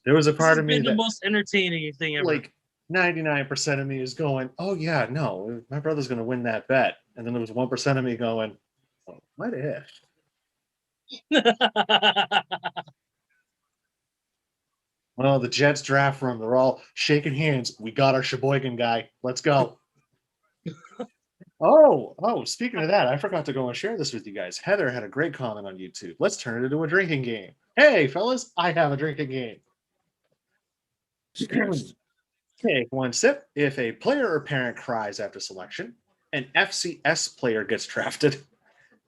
There was a This part has of me been the that, most entertaining thing ever. like, 99% of me is going, oh, yeah, no, my brother's going to win that bet. And then there was 1% of me going, oh, what if? Well, the Jets draft room, they're all shaking hands. We got our Sheboygan guy. Let's go. Oh, speaking of that, I forgot to go and share this with you guys. Heather had a great comment on YouTube. Let's turn it into a drinking game. Hey, fellas, I have a drinking game. Take one sip. If a player or parent cries after selection, an FCS player gets drafted.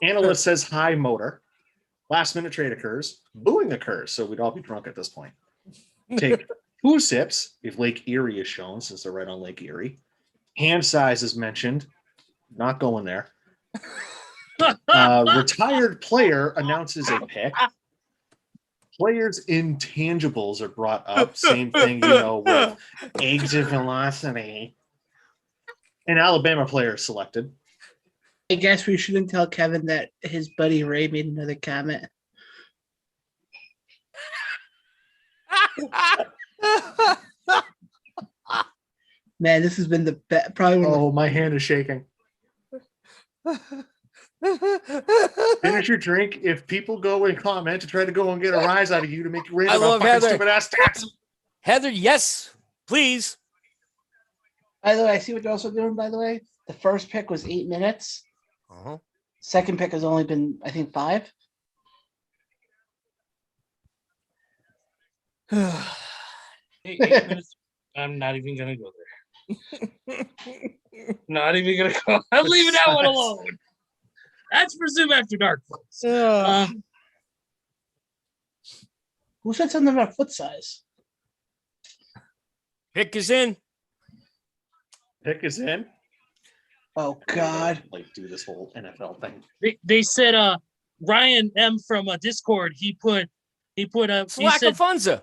Analyst says high motor. Last minute trade occurs. Booing occurs. So we'd all be drunk at this point. Take 2 sips if Lake Erie is shown, since they're right on Lake Erie. Hand size is mentioned. Not going there. Retired player announces a pick. Players' intangibles are brought up. Same thing, with exit velocity. An Alabama player is selected. I guess we shouldn't tell Kevin that his buddy Ray made another comment. Man, this has been the best. Probably one of Oh, my hand is shaking. Finish your drink. If people go and comment to try to go and get a rise out of you to make you rate I about love fucking Heather. stupid ass stats. Heather, yes, please. By the way, I see what you're also doing, by the way. The first pick was 8 minutes. Uh-huh. Second pick has only been, I think, 5. I'm not even gonna go there. Not even gonna go. I'm leaving that one alone. That's for Zoom After Dark, folks. Who said something about foot size? Pick is in. Pick is in. Oh God! Do this whole NFL thing. They said Ryan M from Discord. He put Slackafunza.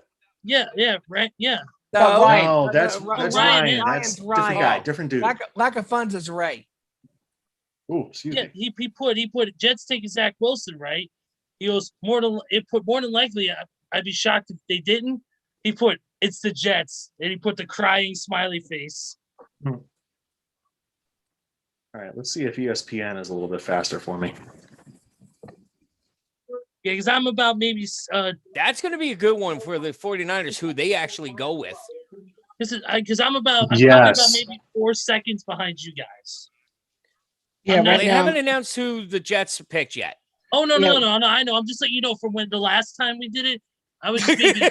right. Yeah. No, that's Ryan. Ryan. Ryan's That's different guy, different dude. Lack of funds is Ray. Ooh, excuse Yeah, me. he put Jets taking Zach Wilson, right? He goes more than likely. I'd be shocked if they didn't. He put it's the Jets, and he put the crying smiley face. All right, let's see if ESPN is a little bit faster for me. Yeah, because I'm about maybe That's going to be a good one for the 49ers, who they actually go with. because I'm probably Yes. about maybe 4 seconds behind you guys. Yeah, I'm right They now. haven't announced who the Jets picked yet. Oh no, Yeah. I know. I'm just letting you know from when the last time we did it, I was just maybe 2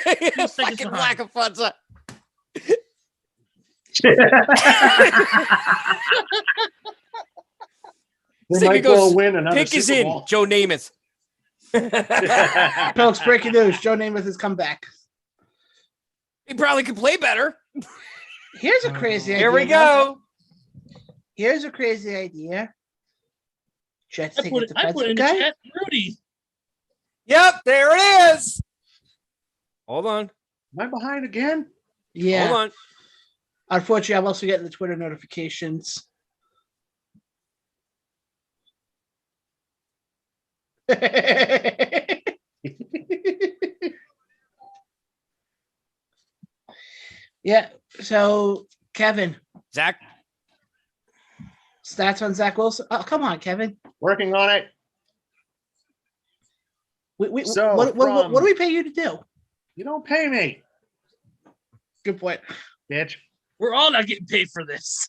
seconds Fucking behind. Slackafunza. They Think might it goes, go win another Pick is Super in. Bowl. Joe Namath. Folks, breaking news: Joe Namath has come back. He probably could play better. Here's a crazy idea. Here we go. Here's a crazy idea. Jets I take put a it in defensive the guy. chat, Rudy. Yep, there it is. Hold on. Am I behind again? Yeah. Hold on. Unfortunately, I'm also getting the Twitter notifications. Yeah. So, Kevin, Zach. stats on Zach Wilson. Oh, come on, Kevin. Working on it. So, what do we pay you to do? You don't pay me, Good point. bitch. We're all not getting paid for this.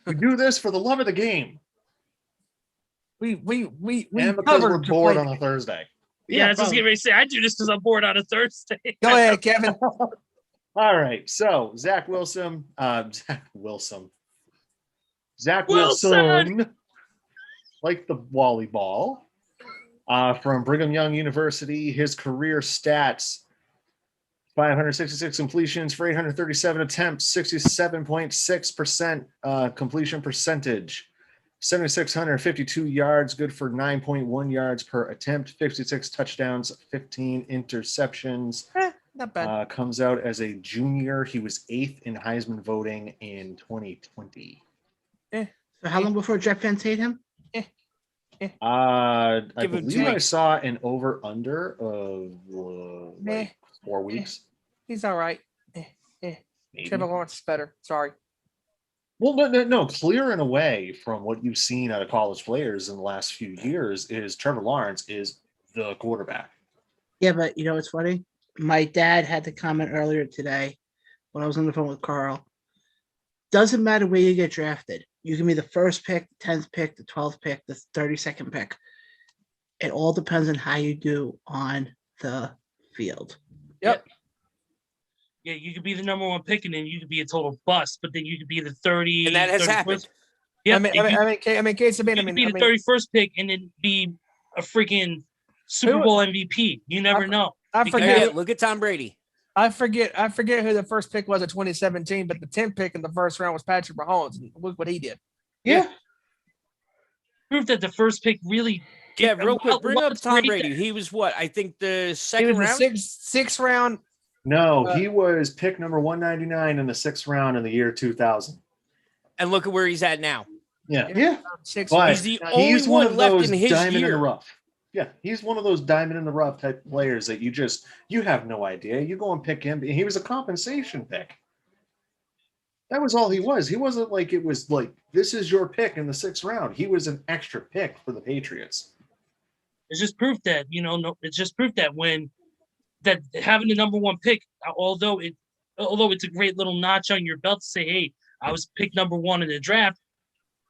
We do this for the love of the game. We And because covered we're bored completely. on a Thursday. Yeah, I was just getting ready to say I do this because I'm bored on a Thursday. Go ahead, Kevin. All right. So Zach Wilson. Zach Wilson, like the Wally ball, from Brigham Young University. His career stats: 566 completions for 837 attempts, 67.6% completion percentage, 7,652 yards, good for 9.1 yards per attempt, 56 touchdowns, 15 interceptions. Not bad. Comes out as a junior. He was 8th in Heisman voting in 2020. So how long before Jet fans hate him? I Give him believe I take. saw an over/under of like 4 weeks. He's all right. Maybe. Trevor Lawrence is better. Sorry. Well, no. Clear and away from what you've seen out of college players in the last few years is Trevor Lawrence is the quarterback. Yeah, but you know what's funny? My dad had to comment earlier today when I was on the phone with Carl. Doesn't matter where you get drafted. You can be the first pick, the 10th pick, the 12th pick, the 32nd pick. It all depends on how you do on the field. Yep. Yeah, you could be the number one pick, and then you could be a total bust. But then you could be the 30. And that has 31st. happened. Yeah, Case of being, you could be the 31st pick, and then be a freaking Super Bowl MVP. You never know. I forget. Look at Tom Brady. I forget who the first pick was in 2017, but the 10th pick in the first round was Patrick Mahomes. And look what he did. Yeah. Proof that the first pick really. Yeah, real quick, bring up Tom Brady. There. He was what? I think the second He was round. the sixth round. No, he was pick number 199 in the 6th round in the year 2000. And look at where he's at now. Yeah. Six. But He's the only one one of left those in his diamond in year. the rough. Yeah, he's one of those diamond in the rough type players that you have no idea. You go and pick him. He was a compensation pick. That was all he was. He wasn't like it was like this is your pick in the 6th round. He was an extra pick for the Patriots. It's just proof that it's just proof that that having the number one pick, although it's a great little notch on your belt to say, hey, I was picked number one in the draft.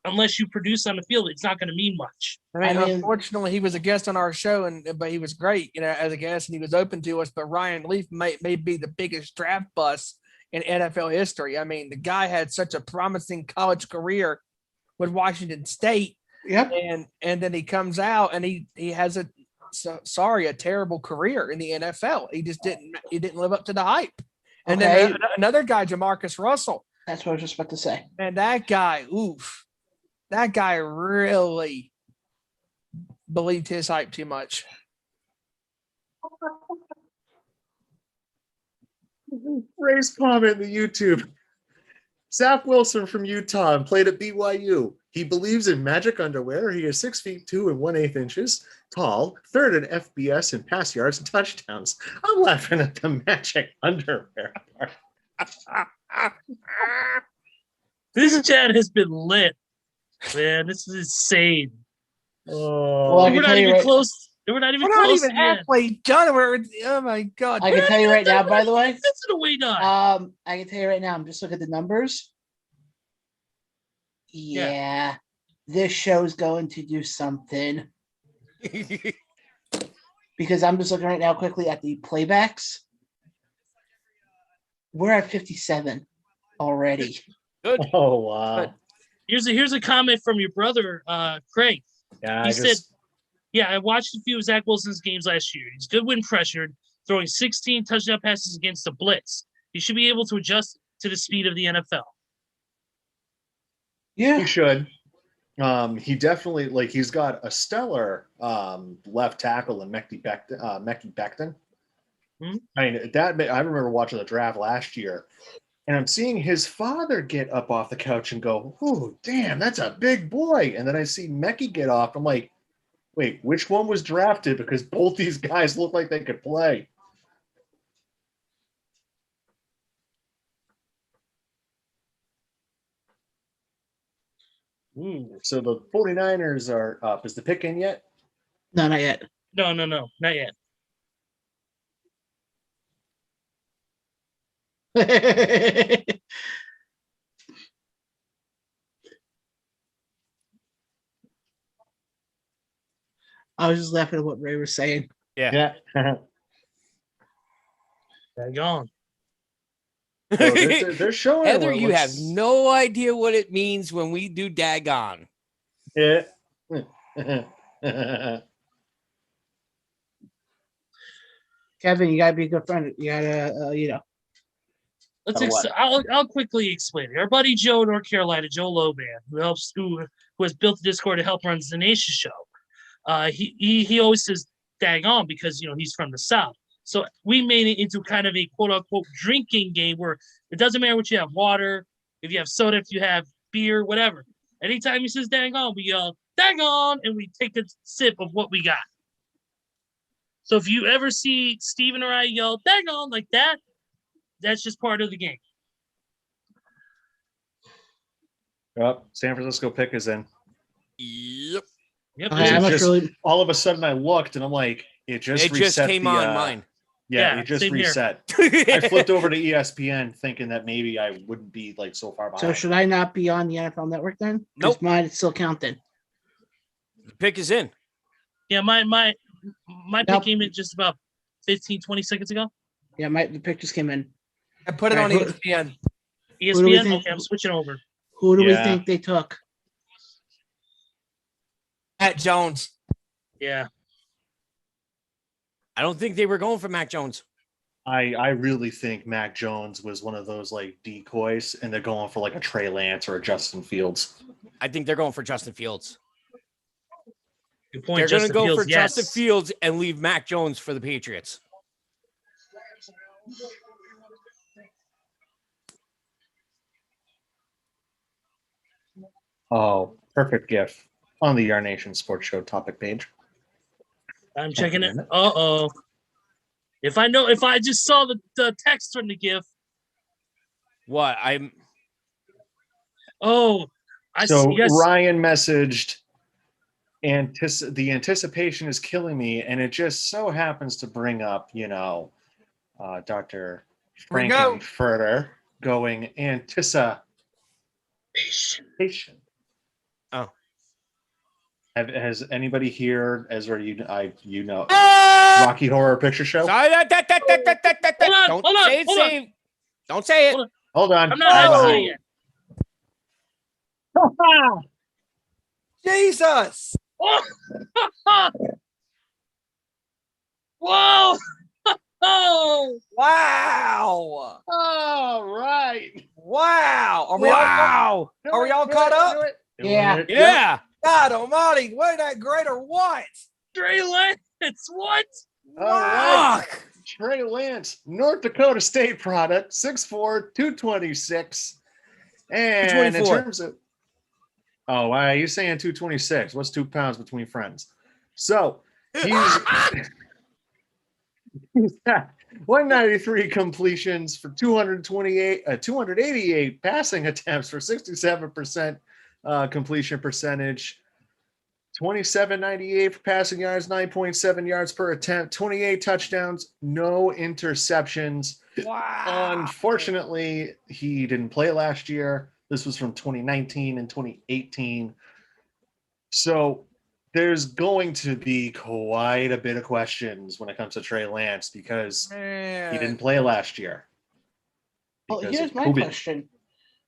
Unless you produce on the field, it's not going to mean much. I mean, unfortunately, he was a guest on our show, but he was great, as a guest, and he was open to us. But Ryan Leaf may be the biggest draft bust in NFL history. I mean, the guy had such a promising college career with Washington State. Yep. And then he comes out and he has a terrible career in the NFL. He just didn't live up to the hype. And then another guy, Jamarcus Russell. That's what I was just about to say. And that guy really believed his hype too much. Ray's comment in the YouTube. Zach Wilson from Utah and played at BYU. He believes in magic underwear. He is 6'2" and 1/8 inches tall, third in FBS in pass yards and touchdowns. I'm laughing at the magic underwear part. This chat has been lit, man. This is insane. Well, we're not even close. We're not even halfway done. Oh my god! I can tell you right now. By the way, that's the way done. I can tell you right now. I'm just looking at the numbers. Yeah, this show's going to do something. Because I'm just looking right now quickly at the playbacks. We're at 57 already. Good. Oh wow! Here's a comment from your brother, Craig. Yeah, he said, "Yeah, I watched a few of Zach Wilson's games last year. He's good when pressured, throwing 16 touchdown passes against the blitz. He should be able to adjust to the speed of the NFL." Yeah, he should. He definitely he's got a stellar left tackle in Mekhi Becton. Hmm? I mean, I remember watching the draft last year, and I'm seeing his father get up off the couch and go, "Oh, damn, that's a big boy!" And then I see Mekhi get off. I'm like, "Wait, which one was drafted?" Because both these guys look like they could play. So the 49ers are up. Is the pick in yet? No, not yet. No, not yet. I was just laughing at what Ray was saying. Yeah. They're gone. So they're showing Heather, you have no idea what it means when we do daggone. Yeah. Kevin, you gotta be a good friend. You gotta, I'll quickly explain it. Our buddy Joe in North Carolina, Joe Loban, who has built the Discord to help runs the Nation show. He always says daggone because he's from the South. So we made it into kind of a quote unquote drinking game where it doesn't matter what you have, water, if you have soda, if you have beer, whatever. Anytime he says daggone, we yell daggone and we take a sip of what we got. So if you ever see Steven or I yell daggone like that, that's just part of the game. Yep. San Francisco pick is in. Yep. All of a sudden I looked and I'm like, it just came on mine. Yeah, it just reset. I flipped over to ESPN thinking that maybe I wouldn't be so far behind. So should I not be on the NFL Network then? Nope. Mine is still counting. The pick is in. Yeah, my pick came in just about 15, 20 seconds ago. Yeah, the pick just came in. And put it All on right, ESPN. Who do we ESPN. think- Okay, I'm switching over. Who do we Yeah. think they took? Matt Jones. Yeah. I don't think they were going for Mac Jones. I really think Mac Jones was one of those like decoys, and they're going for like a Trey Lance or a Justin Fields. I think they're going for Justin Fields. Good point. They're going to Justin go Fields, for yes. Justin Fields and leave Mac Jones for the Patriots. Oh, perfect GIF on the Our Nation Sports Show topic page. I'm checking it. Uh-oh. If I just saw the text from the GIF. What? Oh, So yes. Ryan messaged, the anticipation is killing me, and it just so happens to bring up, Dr. Here we go. Frankenfurter going anticipation. Oh. Has anybody here, Ezra, Ah! Rocky Horror Picture Show? Sorry, Hold on, say it, hold on. Don't say it. Hold on. Hold on. I'm not Oh. saying it. Jesus. Oh. Whoa. Oh. Wow. All right. Wow. Are we all caught up? Yeah. Yeah. God almighty. What that great or what? Trey Lance. What? All right. Fuck. Trey Lance, North Dakota State product, 6'4", 226. And in 224. terms of, oh, wow, you're saying 226. What's 2 pounds between friends? So he's got 193 completions for 288 passing attempts for 67% completion percentage. 27.98 for passing yards, 9.7 yards per attempt, 28 touchdowns, no interceptions. Wow. Unfortunately, he didn't play last year. This was from 2019 and 2018. So there's going to be quite a bit of questions when it comes to Trey Lance because he didn't play last year. Well, Because here's of my COVID, question,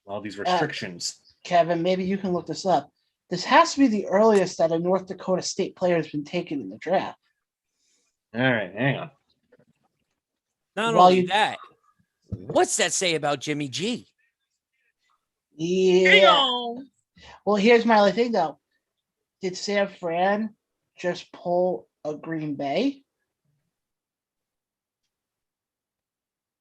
all these restrictions. Kevin. Maybe you can look this up. This has to be the earliest that a North Dakota State player has been taken in the draft. All right, hang on. Not While only you- that, what's that say about Jimmy G? Yeah. Hang Well, here's my other thing though. Did San Fran just pull a Green Bay?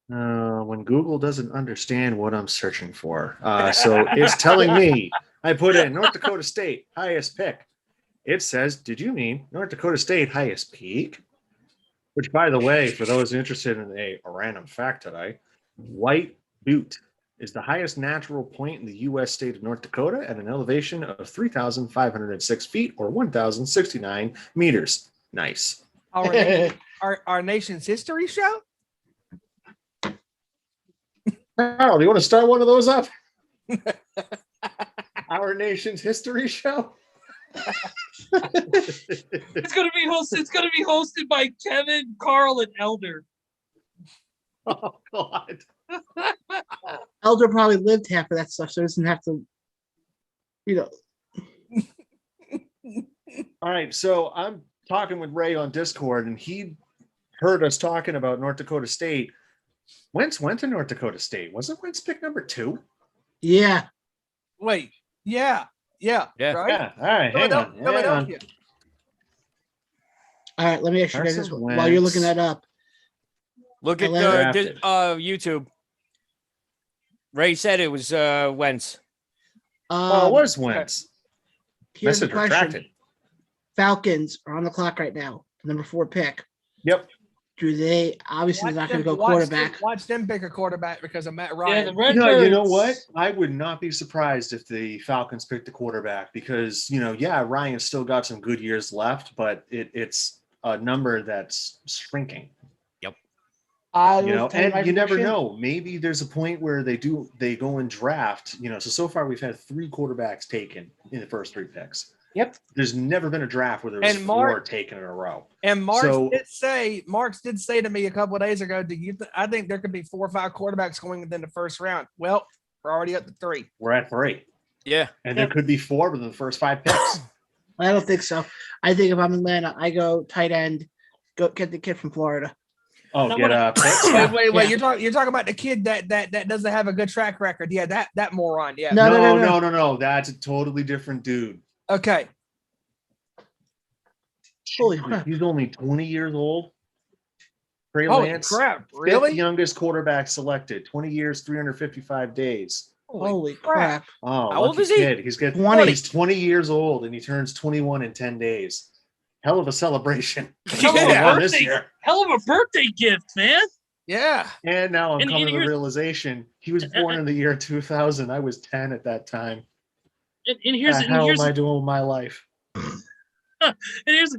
When Google doesn't understand what I'm searching for. So it's telling me, I put in North Dakota State, highest pick. It says, did you mean North Dakota State highest peak? Which, by the way, for those interested in a random fact today, White Butte is the highest natural point in the U.S. state of North Dakota at an elevation of 3,506 feet or 1,069 meters. Nice. Our nation's history show? Carl, do you want to start one of those up? Our nation's history show? It's gonna be hosted by Kevin, Carl, and Elder. Oh, God. Elder probably lived half of that stuff, so he doesn't have to, All right, so I'm talking with Ray on Discord, and he heard us talking about North Dakota State. Wentz went to North Dakota State. Wasn't Wentz pick number 2? Yeah. Wait. Yeah. Yeah. Right? Yeah. All right, hang on. Philadelphia. All right, let me ask you guys this Carson while you're Wentz. looking that up. Look at Drafted. YouTube. Ray said it was Wentz. Oh, it was Wentz. Here's the Message question. retracted. Falcons are on the clock right now. Number 4 pick. Yep. Do they obviously they're not going to go Watch quarterback? Watch them pick a quarterback because of Matt Yeah, Ryan. the Redbirds. You know what? I would not be surprised if the Falcons picked the quarterback because, Ryan's still got some good years left, but it's a number that's shrinking. I You know, will tell my and you never prediction. know. Maybe there's a point where they go and draft. So far we've had 3 quarterbacks taken in the first 3 picks. Yep. There's never been a draft where there was And four taken in a row. And Marks So- did say to me a couple of days ago, I think there could be 4 or 5 quarterbacks going within the first round. Well, we're already up to 3. We're at 3. Yeah. And there could be 4 within the first 5 picks. I don't think so. I think if I'm Atlanta, I go tight end, go get the kid from Florida. Oh, No, get what- picks? Wait. Yeah. You're talking about the kid that doesn't have a good track record. Yeah, that moron. Yeah. No. That's a totally different dude. Okay. Holy crap. He's only 20 years old. Trey Holy Lance, crap! 5th Really? youngest quarterback selected. 20 years, 355 days. Holy crap. Oh, How old lucky is he? kid. He's 20. He's 20 years old and he turns 21 in 10 days. Hell of a celebration. Hell of a He won this birthday- year. Hell of a birthday gift, man. Yeah. And now I'm And coming to the here's- realization he was born in the year 2000. I was 10 at that time. And What here's the hell am I doing with my life? and here's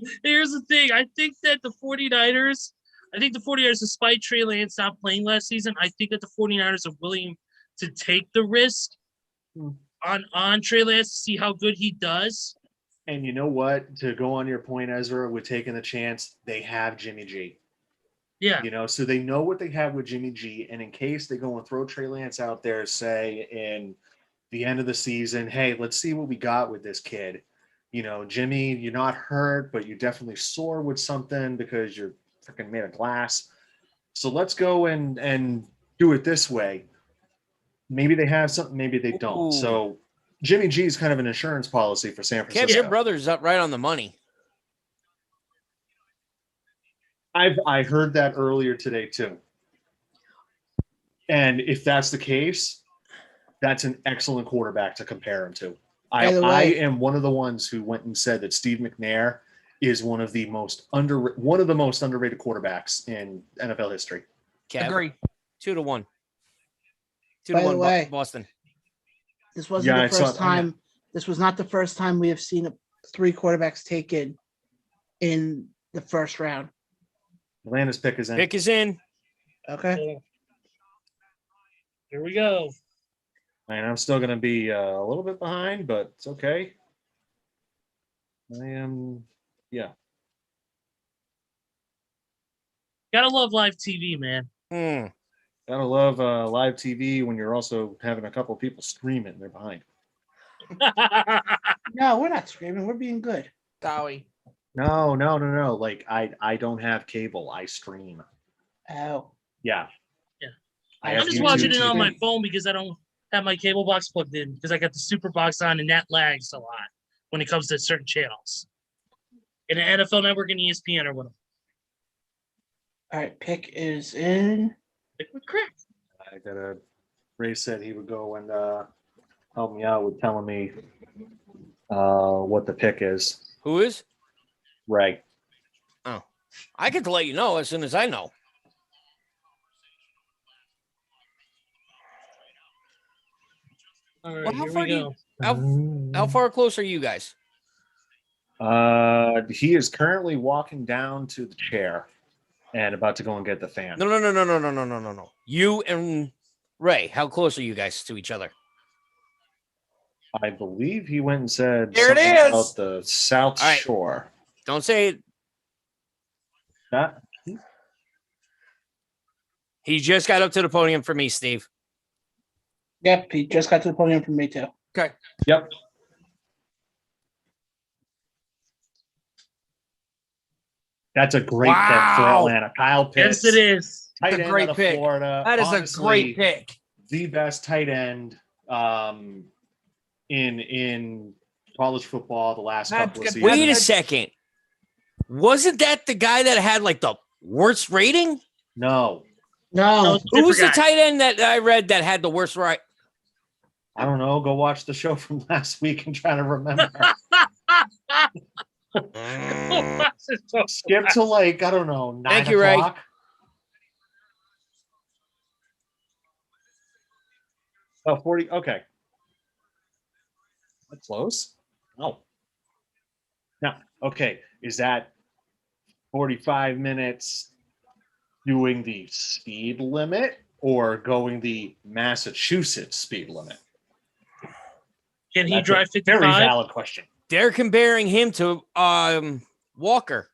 the thing. I think the 49ers, despite Trey Lance not playing last season, I think that the 49ers are willing to take the risk on Trey Lance to see how good he does. And you know what? To go on your point, Ezra, with taking the chance, they have Jimmy G. Yeah. You know, so they know what they have with Jimmy G. And in case they go and throw Trey Lance out there, say in the end of the season, hey, let's see what we got with this kid. You know, Jimmy, you're not hurt, but you definitely sore with something because you're freaking made of glass. So let's go and do it this way. Maybe they have something, maybe they don't. Ooh. So Jimmy G is kind of an insurance policy for San Kev, Francisco. your brother's up right on the money. I heard that earlier today too. And if that's the case, that's an excellent quarterback to compare him to. By the I way- am one of the ones who went and said that Steve McNair is one of the most underrated quarterbacks in NFL history. Kev, Agree. 2-1. By the 2-1 way- Boston. This wasn't Yeah, the I saw first it. time. This was not the first time we have seen 3 quarterbacks taken in the first round. Atlanta's pick is in. Pick is in. Okay. Here we go. And I'm still going to be a little bit behind, but it's okay. I am, yeah. Gotta love live TV, man. Gotta love live TV when you're also having a couple people stream it and they're behind. No, we're not screaming. We're being good. Dowie. No. Like I don't have cable. I stream. Oh. Yeah. Yeah. I I'm have just YouTube watching it on my TV. phone because I don't have my cable box plugged in because I got the super box on and that lags a lot when it comes to certain channels. In the NFL Network and ESPN or whatever. All right. Pick is in. Correct. I got a Ray said he would go and help me out with telling me what the pick is. Who is? Ray. I get to let you know as soon as I know. All right, Well, how here far we do you- go. How far close are you guys? He is currently walking down to the chair and about to go and get the fan. No. You and Ray, how close are you guys to each other? I believe he went and said There it something is. about the South All right. Shore. Don't say it. That He just got up to the podium for me, Steve. Yep. He just got to the podium from me too. Yep. That's a great pick for Wow. Atlanta. Kyle Pitts. Yes, it is. Tight That's a end great out of pick. Florida. That is Honestly, a great pick. The best tight end in college football the last That's couple of good. seasons. Wait a second. Wasn't that the guy that had like the worst rating? No, No. Who was the Different guy. tight end that I read that had the worst right? I don't know. Go watch the show from last week and try to remember. Skip to like, I don't know, 9 Thank you, Ray. o'clock. Oh, 40. Okay. That's close. Oh. Now, okay. Is that 45 minutes doing the speed limit or going the Massachusetts speed limit? Can he That's a drive Very 55? valid question. They're comparing him to Walker.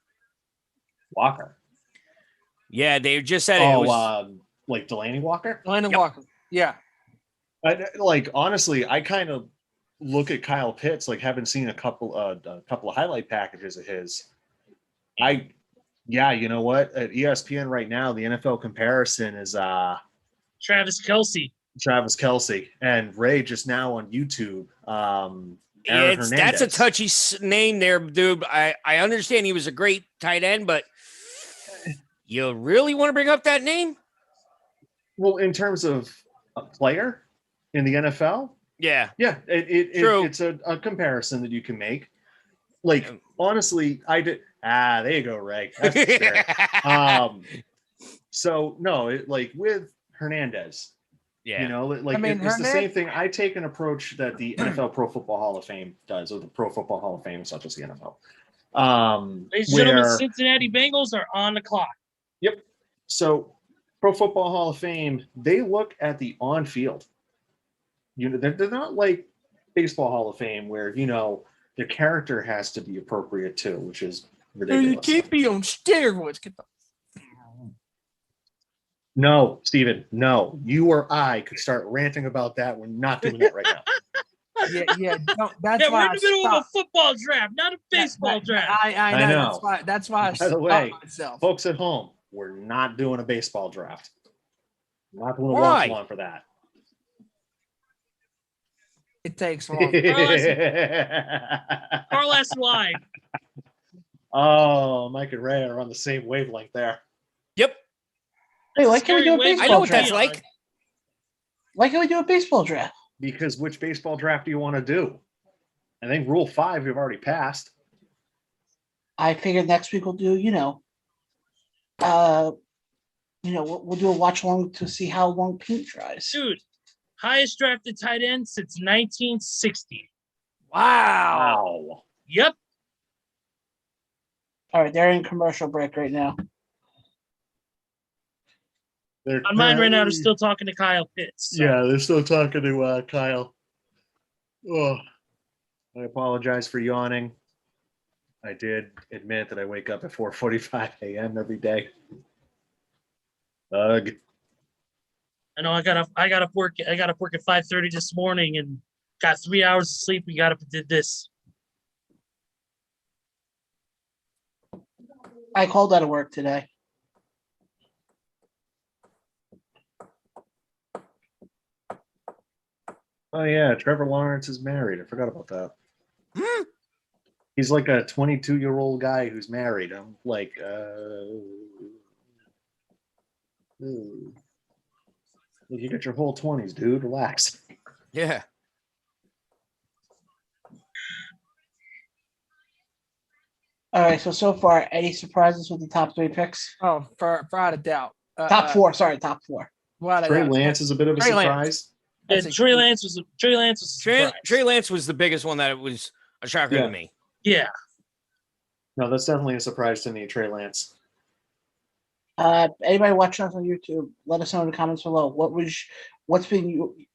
Walker. Yeah, they just said it was like Delaney Walker. Landon Yep. Walker. Yeah. Honestly, I kind of look at Kyle Pitts, like having seen a couple of highlight packages of his. You know what? At ESPN right now, the NFL comparison is Travis Kelce. And Ray just now on YouTube. Aaron that's Hernandez. a touchy name there, dude. I understand he was a great tight end, but you really want to bring up that name? Well, in terms of a player in the NFL, Yeah. It's a comparison that you can make. Like, honestly, I did. There you go, Ray. That's the spirit. So no, with Hernandez. Yeah. You know, it's the same thing. I take an approach that the NFL Pro Football Hall of Fame does, or the Pro Football Hall of Fame, such as the NFL. Ladies and gentlemen, Cincinnati Bengals are on the clock. Yep. So, Pro Football Hall of Fame, they look at the on-field. You know, they're not like Baseball Hall of Fame, where the character has to be appropriate too, which is ridiculous. You can't be on steroids. No, Steven, no. You or I could start ranting about that. We're not doing that right now. Yeah. That's why we're in the middle of a football draft, not a baseball draft. I know. That's why I By the way, myself. folks at home, we're not doing a baseball draft. I'm not going to watch one for that. It takes long. Carl S. Y. Oh, Mike and Ray are on the same wavelength there. Yep. Hey, why can't we do a baseball I know what draft? that's like. Why can't we do a baseball draft? Because which baseball draft do you want to do? I think Rule 5 we've already passed. I figured next week we'll do, we'll do a watch along to see how long paint dries. Dude, highest drafted tight end since 1960. Wow. Yep. All right, they're in commercial break right now. On mine right now, they're still talking to Kyle Pitts. So. Yeah, they're still talking to Kyle. Oh, I apologize for yawning. I did admit that I wake up at 4:45 a.m. every day. Ugh. I know I got up work at 5:30 this morning and got 3 hours of sleep. We got up and did this. I called out of work today. Oh yeah, Trevor Lawrence is married. I forgot about that. He's like a 22-year-old guy who's married. I'm like, you got your whole 20s, dude. Relax. Yeah. All right, so far, any surprises with the top 3 picks? Oh, without a doubt. Top 4. Sorry, top 4. Trey Lance is a bit of a surprise. Yeah, Trey Lance was Trey Lance was the biggest one that was a shocker to me. Yeah. No, that's definitely a surprise to me, Trey Lance. Anybody watching us on YouTube, let us know in the comments below.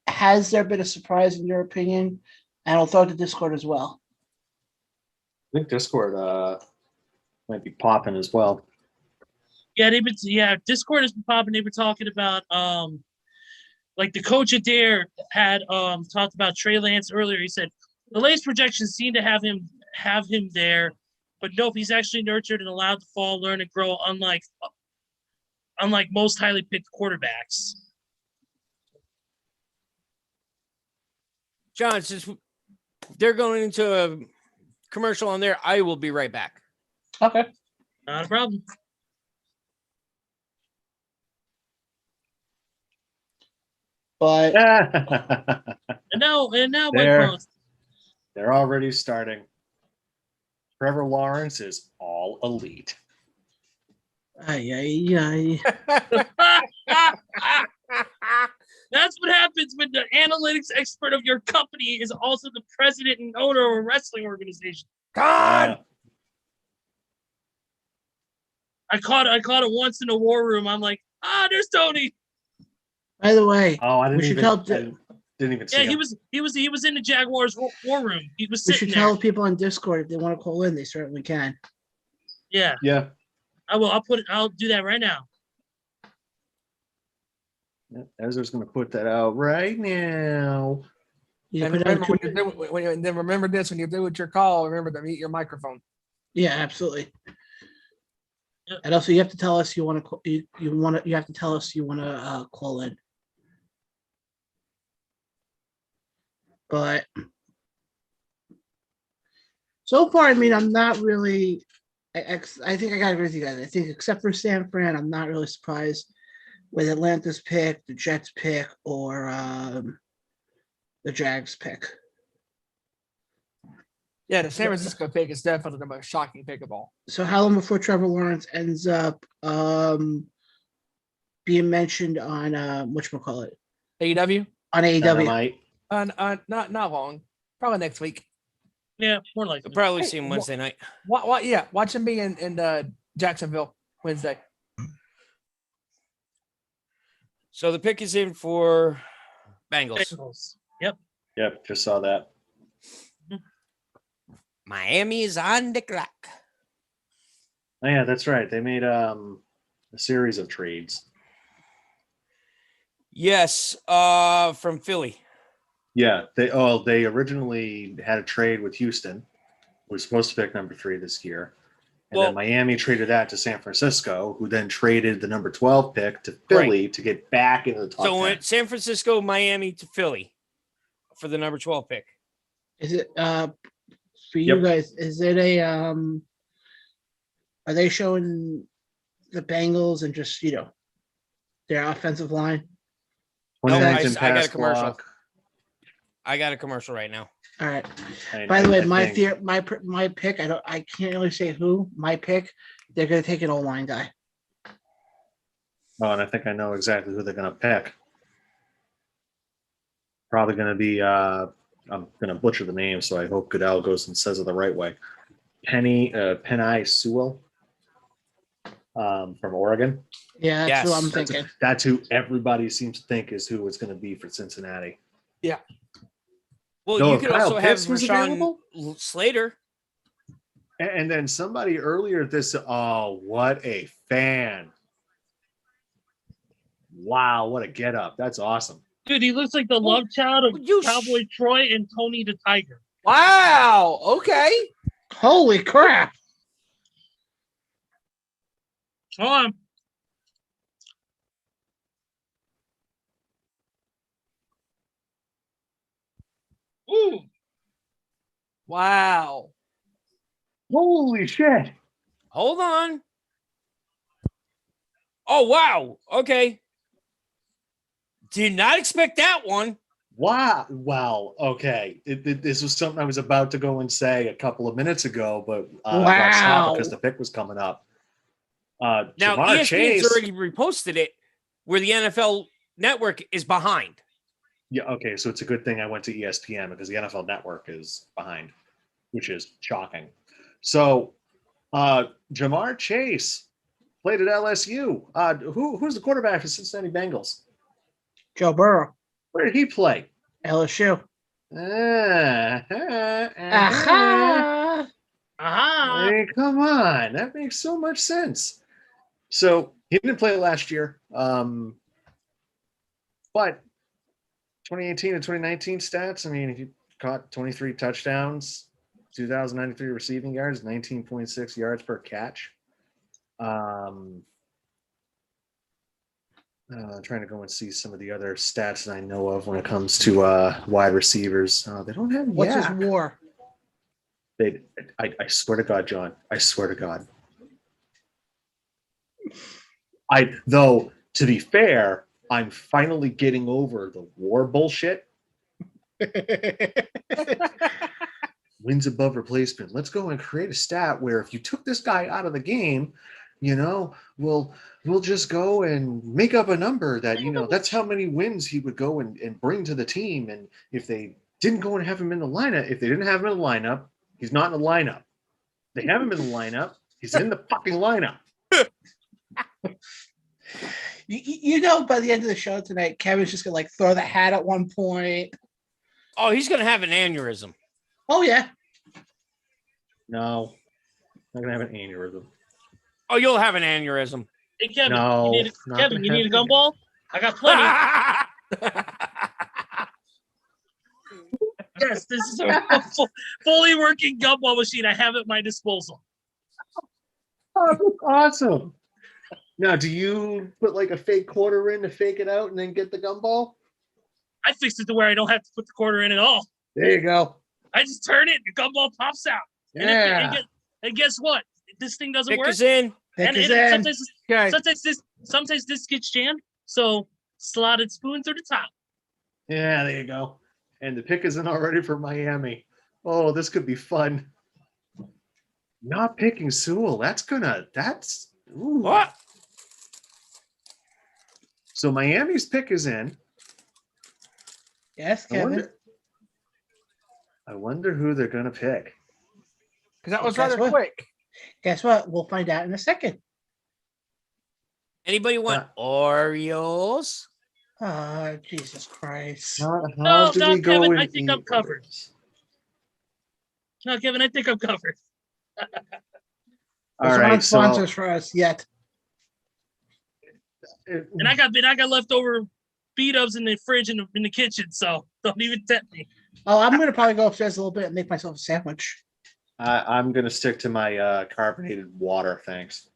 Has there been a surprise in your opinion? And I'll throw it to Discord as well. I think Discord might be popping as well. Yeah, Discord has been popping. They were talking about like the coach at Dare had talked about Trey Lance earlier. He said the latest projections seem to have him there, but nope, he's actually nurtured and allowed to fall, learn, and grow, unlike most highly picked quarterbacks. John, since they're going into a commercial on there, I will be right back. Okay. Not a problem. But and now my they're already starting. Trevor Lawrence is all elite. Ay. That's what happens when the analytics expert of your company is also the president and owner of a wrestling organization. God. I caught it once in the war room. I'm like, there's Tony. By the way, I didn't we should Didn't even see Yeah, him. he was in the Jaguars war room. He was We sitting should there. tell people on Discord if they want to call in, they certainly can. Yeah, Yeah. I will. I'll do that right now. Ezra's going to put that out right now. You And put it on remember remember this when you do with your call. Remember to mute your microphone. Yeah, absolutely. Yep. And also, you have to tell us you want to. You have to tell us you want to call in. But so far, I mean, I'm not really. I think I got to agree with you guys. I think except for San Fran, I'm not really surprised with Atlanta's pick, the Jets pick, or the Jags pick. Yeah, the San Francisco pick is definitely the most shocking pick of all. So how long before Trevor Lawrence ends up being mentioned on whatchamacallit? AEW? On AEW. Dynamite. Not long. Probably next week. Yeah, more like You'll probably see him Wednesday night. Yeah, watch him be in Jacksonville Wednesday. So the pick is in for Bengals. Yep. Yep, just saw that. Miami is on the clock. Oh, yeah, that's right. They made a series of trades. Yes, from Philly. Yeah, they originally had a trade with Houston, who was supposed to pick number 3 this year. And then Miami traded that to San Francisco, who then traded the number 12 pick to Philly to get back into the top 10. So went San Francisco, Miami to Philly for the number 12 pick. Is it for you guys? Is it a are they showing the Bengals and just their offensive line? No, I in got a pass commercial. block. I got a commercial right now. All right. And By the way, I think- my pick. I can't really say who. My pick. They're going to take an O-line guy. Oh, and I think I know exactly who they're going to pick. Probably going to be, I'm going to butcher the name, so I hope Goodell goes and says it the right way. Penei Sewell from Oregon. Yeah, that's who I'm thinking. That's who everybody seems to think is who it's going to be for Cincinnati. Yeah. Well, No, you could Kyle also have Pitts was Rashawn available? Slater. And then somebody earlier what a fan. Wow, what a get up. That's awesome. Dude, he looks like the love child of Cowboy Troy and Tony the Tiger. Wow. Okay. Holy crap. Hold on. Ooh. Wow. Holy shit. Hold on. Oh, wow. Okay. Did not expect that one. Wow. Okay. This was something I was about to go and say a couple of minutes ago, but got stopped because the pick was coming up. Now, Jamar ESPN's Chase already reposted it where the NFL network is behind. Yeah, okay, so it's a good thing I went to ESPN because the NFL network is behind, which is shocking. So Jamar Chase played at LSU. Who's the quarterback for Cincinnati Bengals? Joe Burrow. Where did he play? LSU. Hey, come on. That makes so much sense. So he didn't play last year. But 2018 and 2019 stats, I mean, if you caught 23 touchdowns, 2,093 receiving yards, 19.6 yards per catch. Trying to go and see some of the other stats that I know of when it comes to wide receivers. They don't have What's his Yak. war? I swear to God, John. I swear to God. Though, to be fair, I'm finally getting over the war bullshit. Wins above replacement. Let's go and create a stat where if you took this guy out of the game, we'll just go and make up a number that, that's how many wins he would go and bring to the team. And if they didn't go and have him in the lineup, if they didn't have him in the lineup, he's not in the lineup. They have him in the lineup. He's in the fucking lineup. You know, by the end of the show tonight, Kevin's just gonna throw the hat at one point. Oh, he's gonna have an aneurysm. Oh yeah. No, I'm not gonna have an aneurysm. Oh, you'll have an aneurysm. Hey, Kevin, No, you need not Kevin, gonna you need a happen again. gumball? I got plenty. Yes, this is a fully working gumball machine I have at my disposal. Oh, that's awesome. Now, do you put a fake quarter in to fake it out and then get the gumball? I fixed it to where I don't have to put the quarter in at all. There you go. I just turn it, the gumball pops out. Yeah. And guess what? This thing doesn't Pick work. is in. Pick is in. Sometimes this gets jammed. So slotted spoon through the top. Yeah, there you go. And the pick isn't already for Miami. Oh, this could be fun. Not picking Sewell. That's ooh. What? So Miami's pick is in. Yes, Kevin. I wonder who they're gonna pick. Because that was Guess rather what? quick. Guess what? We'll find out in a second. Anybody want Oreos? Oh, Jesus Christ. No, Kevin, I think I'm covered. No, Kevin, I think I'm covered. All Those right, aren't so sponsors for us yet. And I got leftover beat ups in the fridge in the kitchen, so don't even tempt me. Oh, I'm gonna probably go upstairs a little bit and make myself a sandwich. I'm gonna stick to my carbonated water, thanks.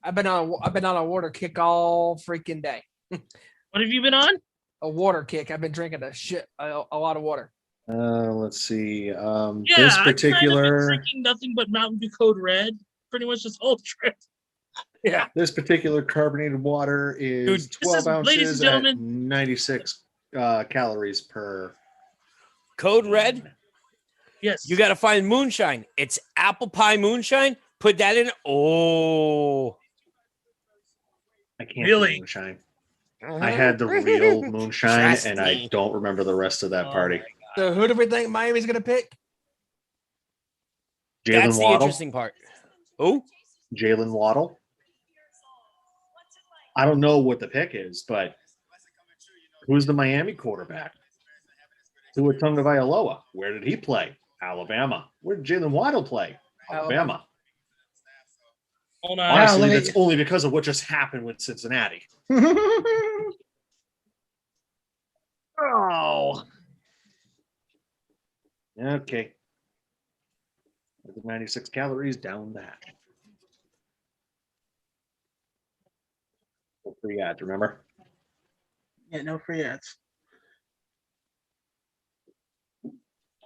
I've been on a water kick all freaking day. What have you been on? A water kick. I've been drinking a lot of water. Let's see. Yeah, This I've particular been drinking nothing but Mountain Dew Code Red, pretty much just whole trip. Yeah. this particular carbonated water is Dude, 12 ladies and ounces at gentlemen. 96 calories per. Code Red. Yes, You got to find moonshine. It's apple pie moonshine. Put that in. Oh, I can't Really? do moonshine. I had the real moonshine, Trust and me. I don't remember the rest of that party. So who do we think Miami's going to pick? That's Jalen the Waddle. interesting part. Oh, Jalen Waddle. I don't know what the pick is, but who's the Miami quarterback? Tua Tagovailoa. Where did he play? Alabama. Where did Jalen Waddle play? Alabama. hold on. Honestly, Wow, that's only because of what just happened with Cincinnati. Oh. Okay. 96 calories down the hatch. No free ads, remember? Yeah, no free ads.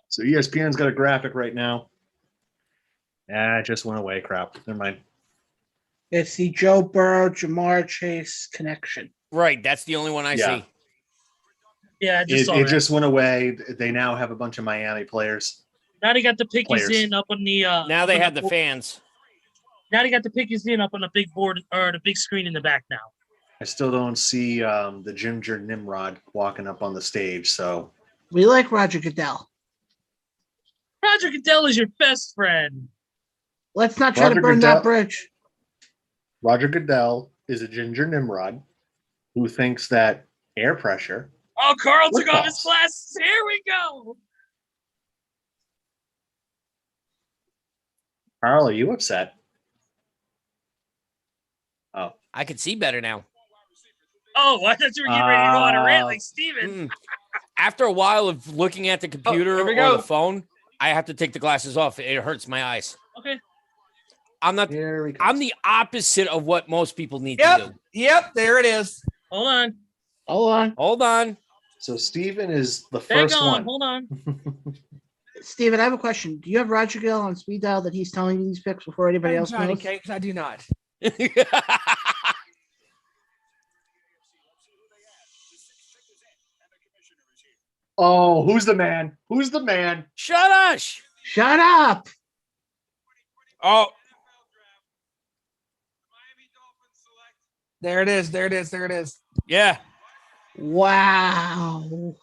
So ESPN's got a graphic right now. It just went away. Crap. Never mind. It's the Joe Burrow, Jamar Chase connection. right. That's the only one I Yeah. see. Yeah, I just saw It that. just went away. They now have a bunch of Miami players. Now they got the pickies Players. in up on the. Now up they on have the board. fans. Now they got the pickies in up on the big board or the big screen in the back now. I still don't see the Ginger Nimrod walking up on the stage. So We like Roger Goodell. Roger Goodell is your best friend. Let's not try Roger to burn Goodell- that bridge. Roger Goodell is a Ginger Nimrod who thinks that air pressure. Oh, Carl took off his Footballs. glasses. Here we go. Carl, are you upset? I can see better now. Oh, I thought you were getting ready to go on a rant like Steven. Mm. After a while of looking at the computer here we or go. the phone, I have to take the glasses off. It hurts my eyes. Okay. I'm not. Here we go. I'm the opposite of what most people need to do. Yep. There it is. Hold on. Hold on. Hold on. So Steven is the Hang first on. one. Hold on. Steven, I have a question. Do you have Roger Goodell on speed dial that he's telling you these picks before anybody else Johnny knows? Cakes, I do not. Oh, who's the man? Who's the man? Shut us. Shut up. Oh, There it is. There it is. There it is. yeah. Wow.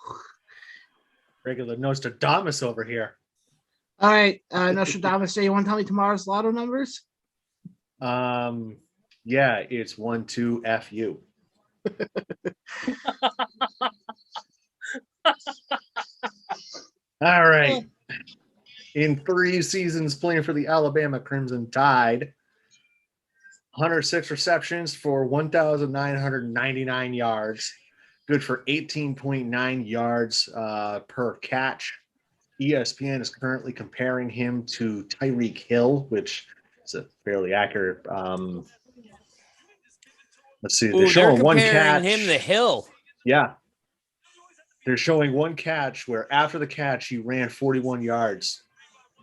Regular Nostradamus over here. All right. Nostradamus, so you want to tell me tomorrow's lotto numbers? Yeah, it's 1-2 FU. All right. In 3 seasons playing for the Alabama Crimson Tide, 106 receptions for 1,999 yards, good for 18.9 yards per catch. ESPN is currently comparing him to Tyreek Hill, which is a fairly accurate. Let's see. They're showing one catch. him to Hill. Yeah. They're showing one catch where after the catch, he ran 41 yards,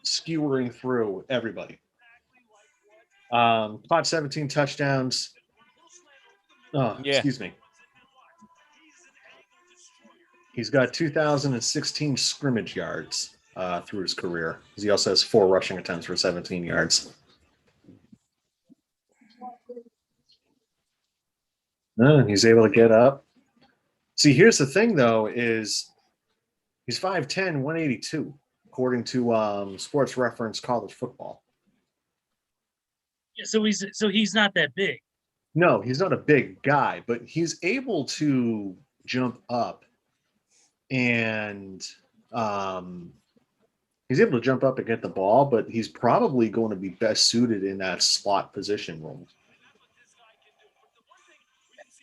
skewering through everybody. Caught 17 touchdowns. Oh, Yeah. excuse me. He's got 2,016 scrimmage yards through his career. He also has 4 rushing attempts for 17 yards. He's able to get up. See, here's the thing, though, is he's 5'10", 182, according to Sports Reference College Football. Yeah, so he's not that big. No, he's not a big guy, but he's able to jump up and he's able to jump up and get the ball, but he's probably going to be best suited in that slot position role.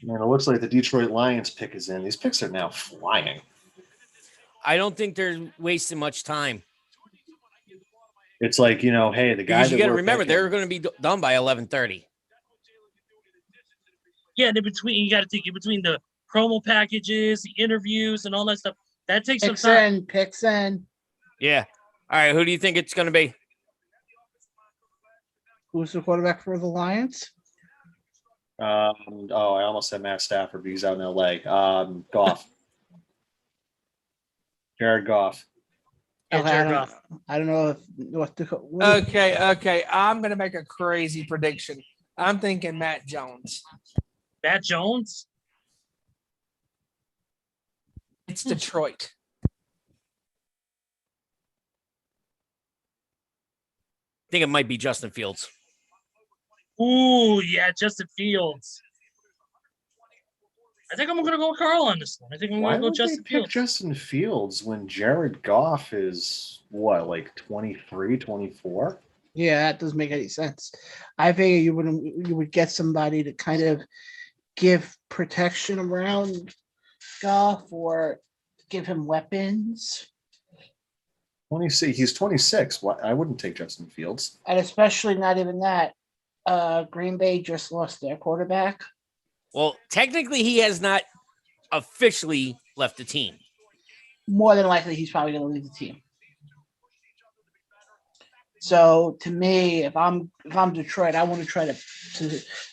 Man, it looks like the Detroit Lions pick is in. These picks are now flying. I don't think they're wasting much time. It's like, hey, the guy Because you that got to we're remember, picking, they're going to be done by 11:30. Yeah, and you got to think in between the promo packages, the interviews, and all that stuff. That takes some time. Picks in. Yeah. All right. Who do you think it's going to be? Who's the quarterback for the Lions? I almost said Matt Stafford, but he's out in L.A. Goff. Jared Goff. Yeah, Okay, Jared Goff. I don't know what to. Okay. I'm gonna make a crazy prediction. I'm thinking Matt Jones. Matt Jones? It's Detroit. I think it might be Justin Fields. Ooh, yeah, Justin Fields. I think I'm going to go with Carl on this one. I think I'm going to go Justin pick Fields. Justin Fields when Jared Goff is, like 23, 24? Yeah, that doesn't make any sense. I figure you would get somebody to kind of give protection around Goff or give him weapons. 26. He's 26. I wouldn't take Justin Fields. And especially not even that. Green Bay just lost their quarterback. Well, technically, he has not officially left the team. More than likely, he's probably going to leave the team. So, to me, if I'm Detroit, I want to try to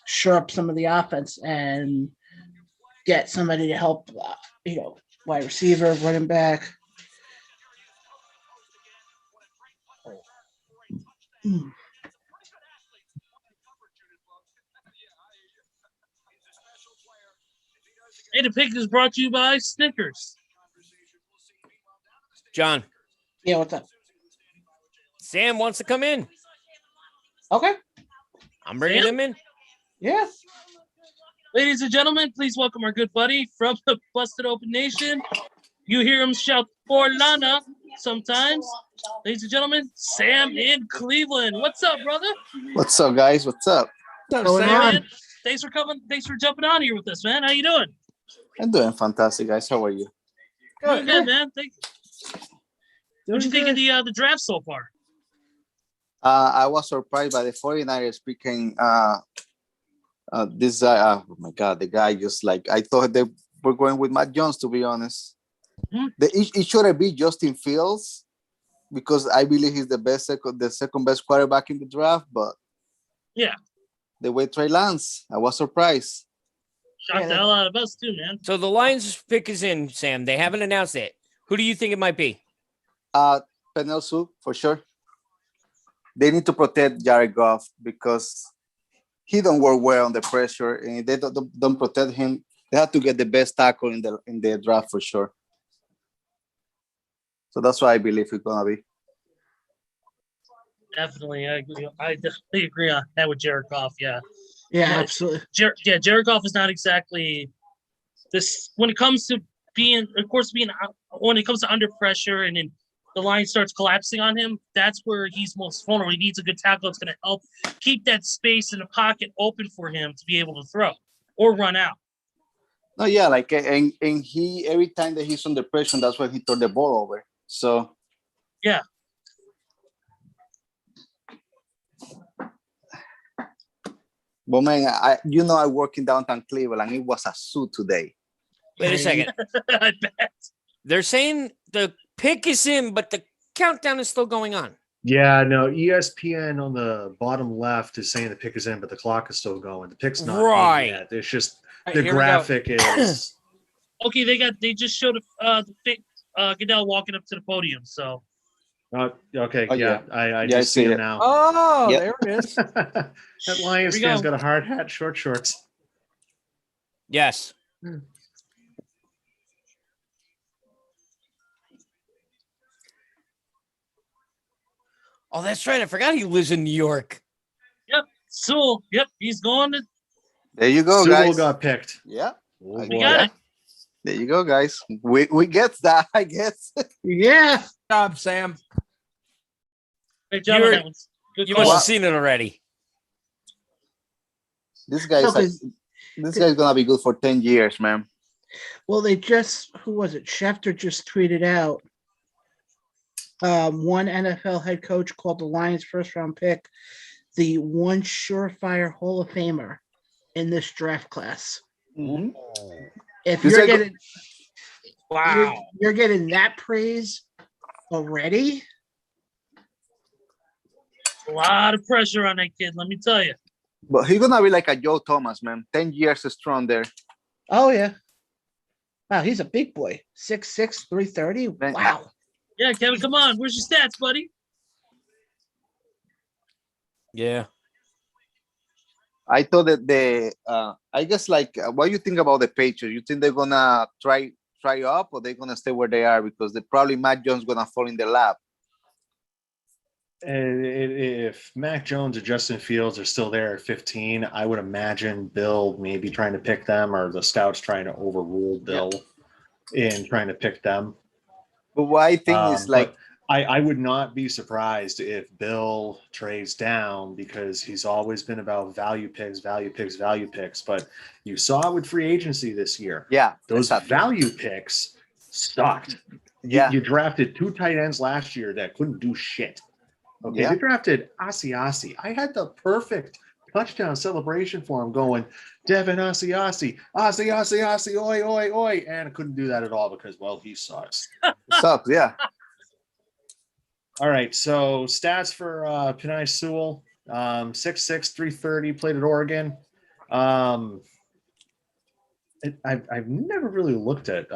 shore up some of the offense and get somebody to help, wide receiver, running back. Hey, the pick is brought to you by Snickers. John. Yeah, what's up? Sam wants to come in. Okay. I'm bringing him in. Yeah. Ladies and gentlemen, please welcome our good buddy from the Busted Open Nation. You hear him shout for Lana sometimes. Ladies and gentlemen, Sam in Cleveland. What's up, brother? What's up, guys? What's up? What's going Sam, on? man, thanks for coming. Thanks for jumping on here with us, man. How you doing? I'm doing fantastic, guys. How are you? Doing good, man. Thank you. What'd you think of the draft so far? I was surprised by the 49ers picking this guy. Oh my God, the guy just like I thought they were going with Matt Jones, to be honest. Mm-hmm. It should be Justin Fields because I believe he's the second best quarterback in the draft. But yeah, the way Trey Lance, I was surprised. Shocked the hell out of us too, man. So the Lions pick is in, Sam. They haven't announced it. Who do you think it might be? Penel Sue, for sure. They need to protect Jared Goff because he don't work well under pressure, and if they don't protect him, they have to get the best tackle in the draft for sure. So that's why I believe it's gonna be. Definitely, I definitely agree on that with Jared Goff. Yeah, Yeah, No, absolutely. Jared Goff is not exactly this when it comes to being, of course, when it comes to under pressure and then the line starts collapsing on him. That's where he's most vulnerable. He needs a good tackle that's going to help keep that space in the pocket open for him to be able to throw or run out. No, yeah, like and he every time that he's under pressure, that's why he throw the ball over. So yeah. But man, I work in downtown Cleveland. It was a suit today. Wait a second. I bet. They're saying the pick is in, but the countdown is still going on. Yeah, no, ESPN on the bottom left is saying the pick is in, but the clock is still going. The pick's not Right. in yet. It's just Right, the here we go. graphic is. Okay, they just showed the pick Goodell walking up to the podium. So Okay, Oh, yeah, yeah. I Yeah, just I see see him it. now. Oh, Yep. there it is. That Lions Here we fan's go. got a hard hat, short shorts. Yes. Oh, that's right. I forgot he lives in New York. yep, Sewell. Yep, he's going to. There you go, Sewell guys. got picked. Yeah, Oh, I We got it. there you go, guys. We get that, I guess. Yeah. Good job, Sam. Great job on You're- that one. Good You call. must Wow. have seen it already. This guy's No, 'cause- this guy's gonna be good for 10 years, man. Well, who was it? Schefter just tweeted out one NFL head coach called the Lions first round pick the one surefire Hall of Famer in this draft class. Mhm. If This you're guy go- getting Wow. you're getting that praise already, A lot of pressure on that kid, let me tell you. But he's gonna be like a Joe Thomas, man. 10 years strong there. oh yeah. Wow, he's a big boy. 6'6", 330. Man, Wow. Yeah, Kevin, come on. Where's your stats, buddy? Yeah. I thought that I guess what do you think about the Patriots? You think they're gonna try up, or they're gonna stay where they are because they probably Matt Jones gonna fall in the lap? And if Mac Jones or Justin Fields are still there at 15, I would imagine Bill maybe trying to pick them, or the scouts trying to overrule Bill in trying to pick them. But what I think is like, But I would not be surprised if Bill trades down, because he's always been about value picks. But you saw it with free agency this year. yeah, Those exactly. value picks sucked. Yeah. You drafted 2 tight ends last year that couldn't do shit. Okay, Yeah. they drafted Asiasi. I had the perfect touchdown celebration for him going, Devin Asiasi, oi, oi, oi. And I couldn't do that at all because, well, he sucks. Sucks, yeah. All right, so stats for Penei Sewell, 6'6", 330, played at Oregon. I've never really looked at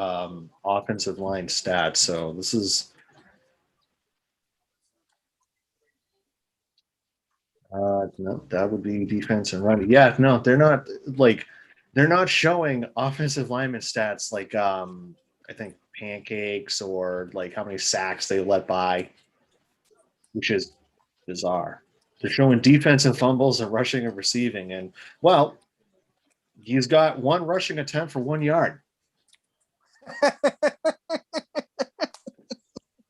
offensive line stats, so this is no, that would be defense and running. Yeah, no, they're not showing offensive lineman stats like I think pancakes or like how many sacks they let by, which is bizarre. They're showing defense and fumbles and rushing and receiving, and well, he's got 1 rushing attempt for 1 yard. I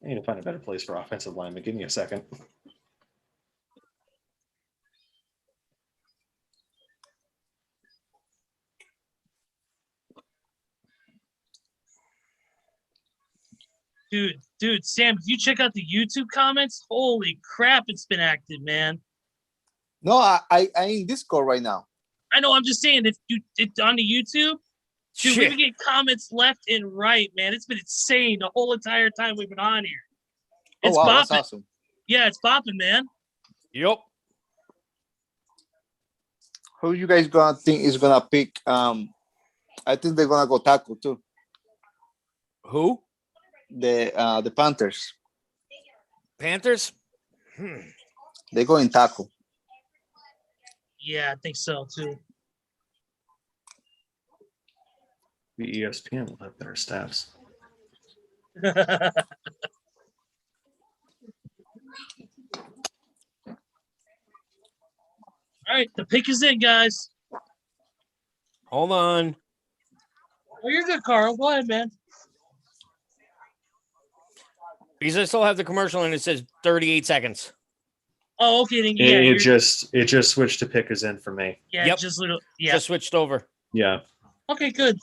need to find a better place for offensive lineman. Give me a second. Dude, Sam, if you check out the YouTube comments, holy crap, it's been active, man. No, I in Discord right now. I know, I'm just saying, it's on the YouTube, dude, we've Shit. been getting comments left and right, man. It's been insane the whole entire time we've been on here. It's Oh wow, bopping. that's awesome. Yeah, it's bopping, man. Yep. Who you guys gonna think is gonna pick? I think they're gonna go tackle too. Who? The Panthers. Panthers? They go in tackle. Yeah, I think so, too. The ESPN will have better stats. All right, the pick is in, guys. Hold on. Oh, you're good, Carl. Go ahead, man. Because I still have the commercial and it says 38 seconds. Oh, okay. Then, yeah, It just switched to pick is in for me. yeah, Yep. just little, yeah. Just switched over. Yeah. Okay, good.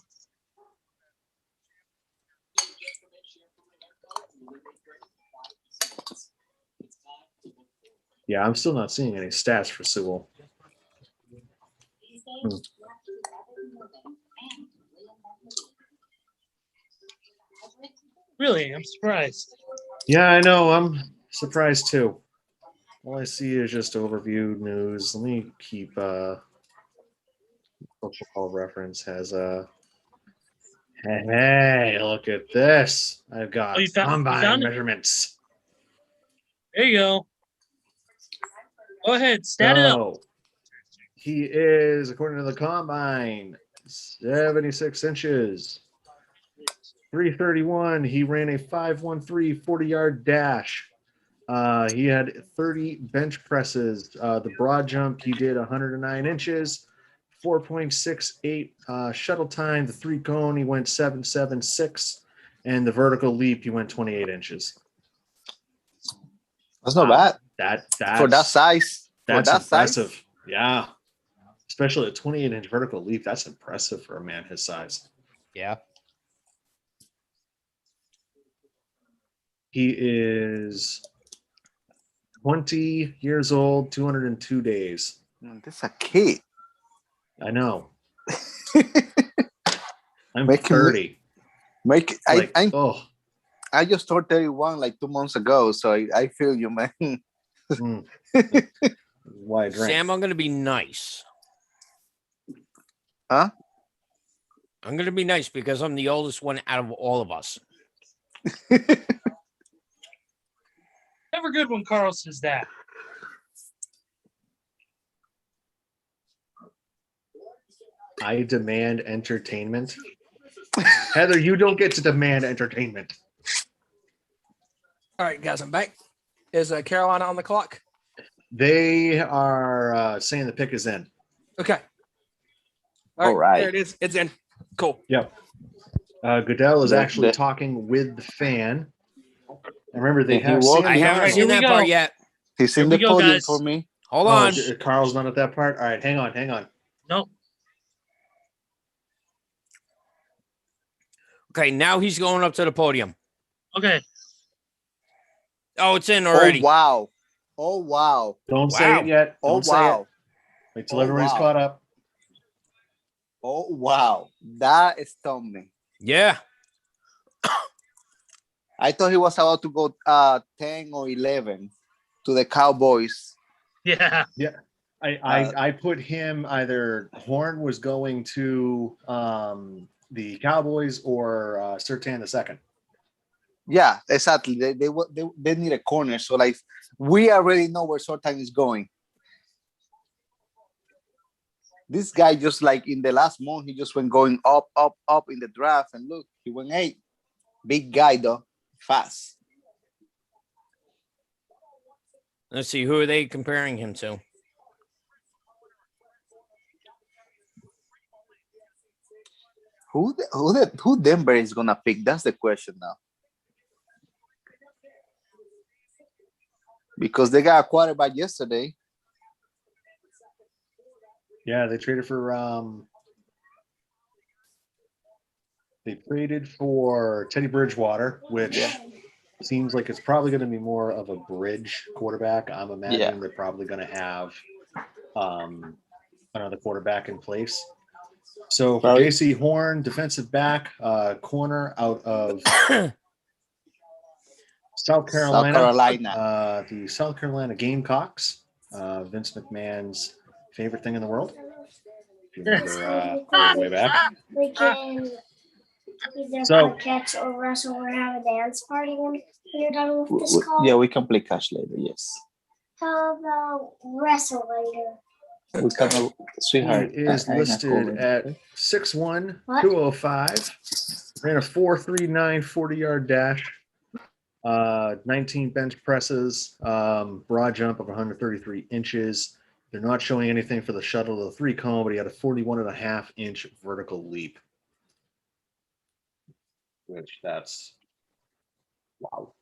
Yeah, I'm still not seeing any stats for Sewell. Really, I'm surprised. Yeah, I know. I'm surprised too. All I see is just overview news. Let me keep Football Reference has hey, look at this. I've got Oh, you found combine it? measurements. There you go. Go ahead, stat it up. So he is, according to the combine, 76 inches. 331. He ran a 5.13 40-yard dash. He had 30 bench presses. The broad jump, he did 109 inches, 4.68 shuttle time. The three cone, he went 7.76. And the vertical leap, he went 28 inches. That's not bad. That's For that size. That's for that impressive. size. Yeah. Especially a 28-inch vertical leap. That's impressive for a man his size. Yeah. He is 20 years old, 202 days. That's a kid. I know. I'm Make him 30. Like, I just turned 31 like 2 months ago, so I feel you, man. Why drink? Sam, I'm going to be nice. Huh? I'm going to be nice because I'm the oldest one out of all of us. Never good when Carl says that. I demand entertainment. Heather, you don't get to demand entertainment. All right, guys, I'm back. Is Carolina on the clock? They are saying the pick is in. Okay. All right. There it is. It's in. Cool. Yep. Goodell is The- actually the- talking with the fan. And remember, they Did he have walk seen I in? haven't right, seen here we that go. part yet. He's Here in we the go, podium guys. for me. Hold Oh, on. Carl's not at that part. All right, hang on. Nope. Okay, now he's going up to the podium. Okay. Oh, it's in already. Oh, wow. Don't say Wow. it yet. Oh, Don't say wow. it. Wait till Oh, everybody's wow. caught up. Oh, wow. That stunned me. Yeah. I thought he was about to go 10 or 11 to the Cowboys. Yeah. I put him either Horn was going to the Cowboys or Surtain the second. Yeah, exactly. They need a corner. So, like, we already know where Sortan is going. This guy just like in the last month, he just went going up in the draft. And look, he went 8. Big guy, though. Fast. Let's see. Who are they comparing him to? Who Denver is going to pick? That's the question now. Because they got a quarterback yesterday. Yeah, they traded for Teddy Bridgewater, which seems like it's probably going to be more of a bridge quarterback. I'm imagining they're probably going to have another quarterback in place. So for J.C. Horn, defensive back, corner out of South Carolina. The South Carolina Gamecocks, Vince McMahon's favorite thing in the world. If you remember going way back. We can either play catch or wrestle or have a dance party when you're done with this call. Yeah, we can play catch later, yes. How about wrestle later? We can, sweetheart. He is listed at 6'1", 205. Ran a 4.39 40-yard dash. 19 bench presses, broad jump of 133 inches. They're not showing anything for the shuttle to the 3 cone, but he had a 41.5-inch vertical leap. Which that's wow.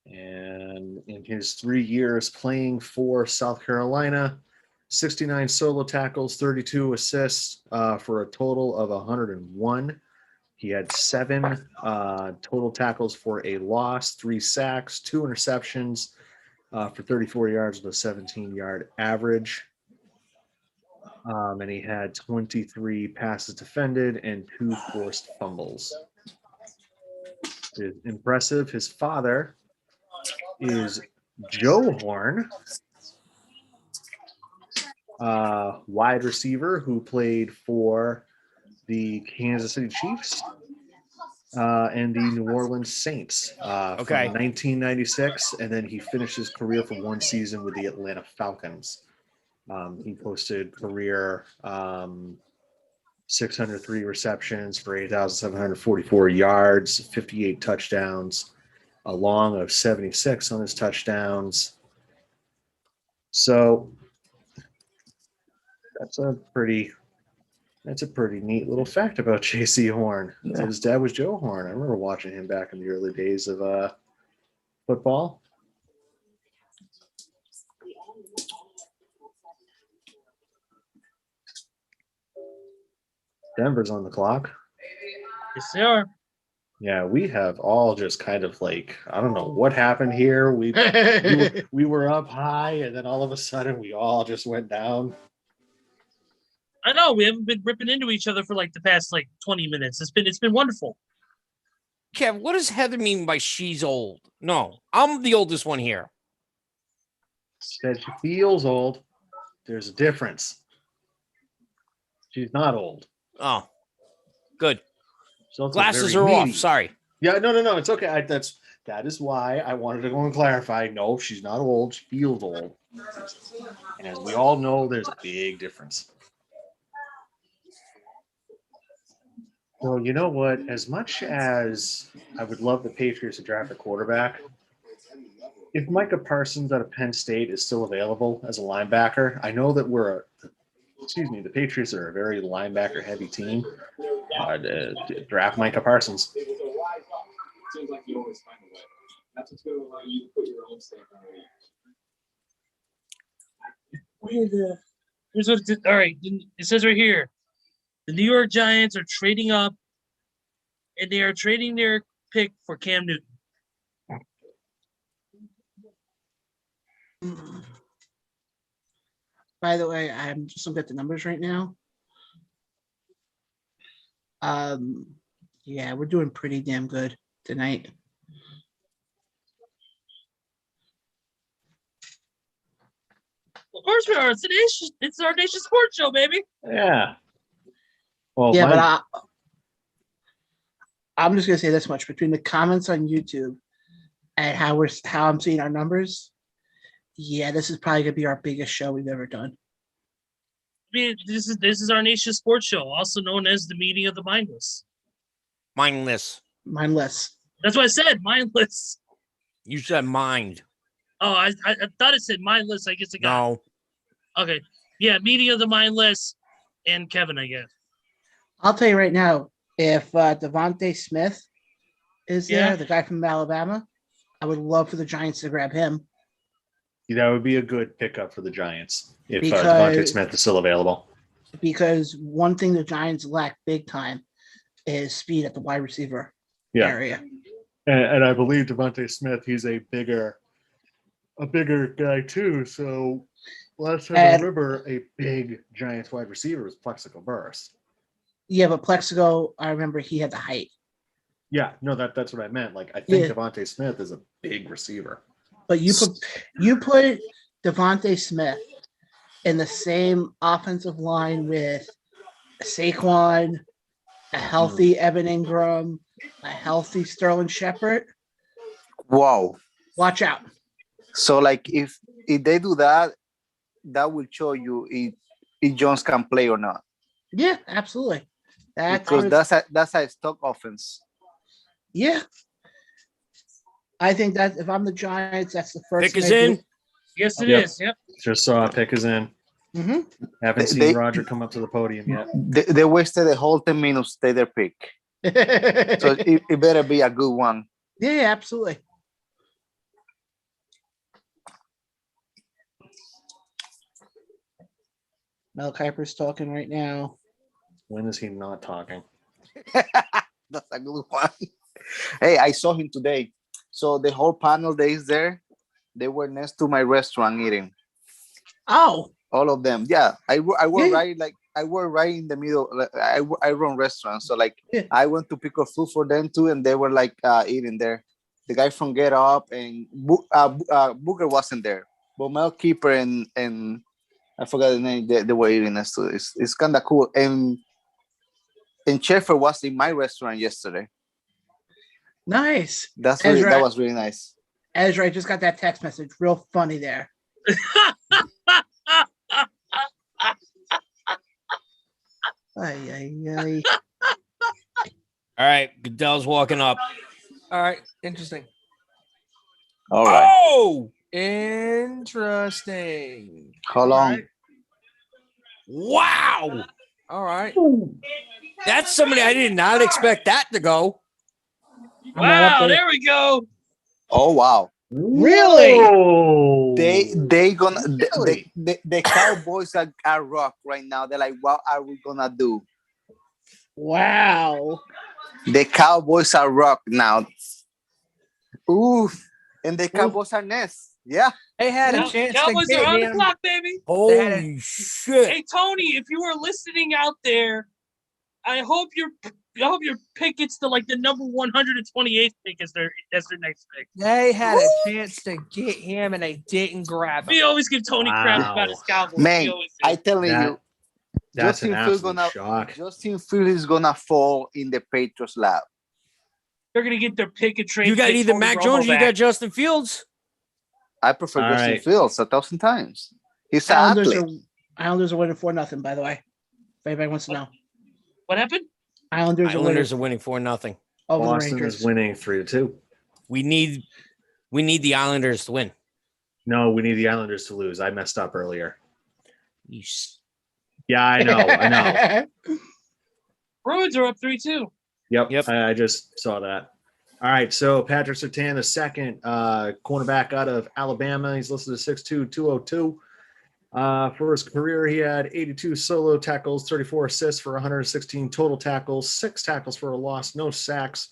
And in his 3 years playing for South Carolina, 69 solo tackles, 32 assists for a total of 101. He had 7 total tackles for a loss, 3 sacks, 2 interceptions for 34 yards with a 17-yard average. And he had 23 passes defended and 2 forced fumbles. It's impressive. His father is Joe Horn, wide receiver who played for the Kansas City Chiefs and the New Orleans Saints from 1996, and then he finished his career for 1 season with the Atlanta Falcons. He posted career 603 receptions for 8,744 yards, 58 touchdowns, a long of 76 on his touchdowns. So that's a pretty neat little fact about J.C. Horn. Yeah. His dad was Joe Horn. I remember watching him back in the early days of football. Denver's on the clock. Yes, they are. Yeah, we have all just kind of like, I don't know what happened here. We were up high, and then all of a sudden we all just went down. I know we haven't been ripping into each other for like the past 20 minutes. It's been wonderful. Kev, what does Heather mean by she's old? No, I'm the oldest one here. Said she feels old. There's a difference. She's not old. Oh, good. So glasses are off. Sorry. Yeah, no. It's okay. That is why I wanted to go and clarify. No, she's not old. She feels old. And as we all know, there's a big difference. So you know what? As much as I would love the Patriots to draft a quarterback, if Micah Parsons out of Penn State is still available as a linebacker, I know that the Patriots are a very linebacker-heavy team. Draft Micah Parsons. Seems like you always find a way. That's what's going to allow you to put your own stamp on it. Here's what all right. It says right here, the New York Giants are trading up, and they are trading their pick for Cam Newton. By the way, I'm just looking at the numbers right now. Yeah, we're doing pretty damn good tonight. Of course we are. It's our nation sports show, baby. Yeah. Well, yeah, but I'm just gonna say this much: between the comments on YouTube and how I'm seeing our numbers, yeah, this is probably gonna be our biggest show we've ever done. I mean, this is our nation sports show, also known as the meeting of the mindless. Mindless. That's what I said. Mindless. You said mind. Oh, I thought it said mindless. I guess it got. No. Okay. Yeah, meeting of the mindless and Kevin, I guess. I'll tell you right now, if Devontae Smith is there, the guy from Alabama, I would love for the Giants to grab him. That would be a good pickup for the Giants if Devontae Smith is still available. Because one thing the Giants lack big time is speed at the wide receiver area. And I believe Devontae Smith, he's a bigger guy too. So last time I remember a big Giants wide receiver was Plexico Burress. Yeah, but Plexico, I remember he had the height. Yeah, no, that's what I meant. Like, I think Devontae Smith is a big receiver. But you put Devontae Smith in the same offensive line with Saquon, a healthy Evan Ingram, a healthy Sterling Shepard. Wow. Watch out. So, like, if they do that, that will show you if Jones can play or not. Yeah, absolutely. Because that's a stock offense. Yeah. I think that if I'm the Giants, that's the first Pick is in. Yes, it Yep. is. Yep. Just saw pick is in. Mm-hmm. Haven't seen They- Roger come up to the podium yet. They wasted the whole 10 minutes to take their pick. So it better be a good one. Yeah, absolutely. Mel Kiper's talking right now. When is he not talking? That's a good one. Hey, I saw him today. So the whole panel days there, they were next to my restaurant eating. Oh, All of them. Yeah, I work Yeah. I work right in the middle. I run restaurants, so like Yeah. I went to pick up food for them too, and they were like eating there. The guy from Get Up and Booker wasn't there, but Mel Keeper and I forgot the name. They were eating next to it. It's kind of cool. And Sheffer was in my restaurant yesterday. nice. That Ezra. was really nice. Ezra, I just got that text message. Real funny there. Ay, ay, ay. All right, Goodell's walking up. All right, interesting. All right, Oh, Interesting. hold on. Right. wow. All right. That's somebody I did not expect that to go. I'm not up Wow, there. there we go. Oh wow. Really? Whoa. They gonna Really? the Cowboys are rock right now. They're like, what are we gonna do? Wow. The Cowboys are rock now. Ooh, and the Cowboys are next. Yeah. They had a Cow- chance Cowboys to are get on the him. clock, baby. Holy shit. Hey Tony, if you are listening out there, I hope your pick gets to like the number 128th pick as their next pick. They had a chance to get him, and they didn't grab We him. always give Tony crap Wow. about his Cowboys. Man, We always do. I telling That- you, That's an Justin Fields absolute shock. Justin Fields is gonna fall in the Patriots' lap. They're gonna get their pick and trade. You got pick either Tony Mac Romo Jones or you back. got Justin Fields. I prefer All Justin right. Fields 1,000 times. He's an athlete. Islanders are winning 4-0, by the way. If anybody wants to know. What happened? Islanders Islanders are are winning 4-0. over the Boston Rangers. is winning 3-2. We need the Islanders to win. No, we need the Islanders to lose. I messed up earlier. You s- Yeah, I know. Bruins are up 3-2. Yep. I just saw that. All right, so Patrick Surtain, the second cornerback out of Alabama. He's listed as 6'2", 202. For his career, he had 82 solo tackles, 34 assists for 116 total tackles, 6 tackles for a loss, no sacks,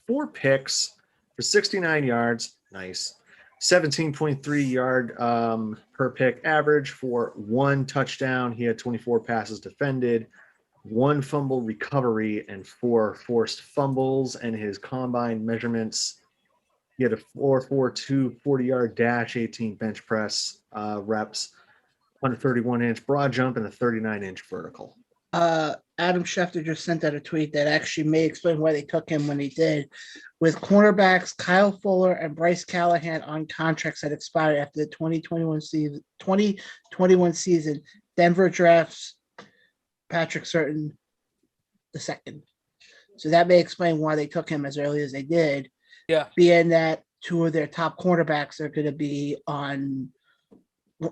4 picks for 69 yards. Nice. 17.3 yard per pick average for 1 touchdown. He had 24 passes defended, 1 fumble recovery, and 4 forced fumbles. And his combine measurements, he had a 4.42 40-yard dash, 18 bench press reps, 131-inch broad jump, and a 39-inch vertical. Adam Schefter just sent out a tweet that actually may explain why they took him when he did. With cornerbacks Kyle Fuller and Bryce Callahan on contracts that expire after the 2021 season, Denver drafts Patrick Surtain II. So that may explain why they took him as early as they did. Yeah. Being that 2 of their top cornerbacks are going to be on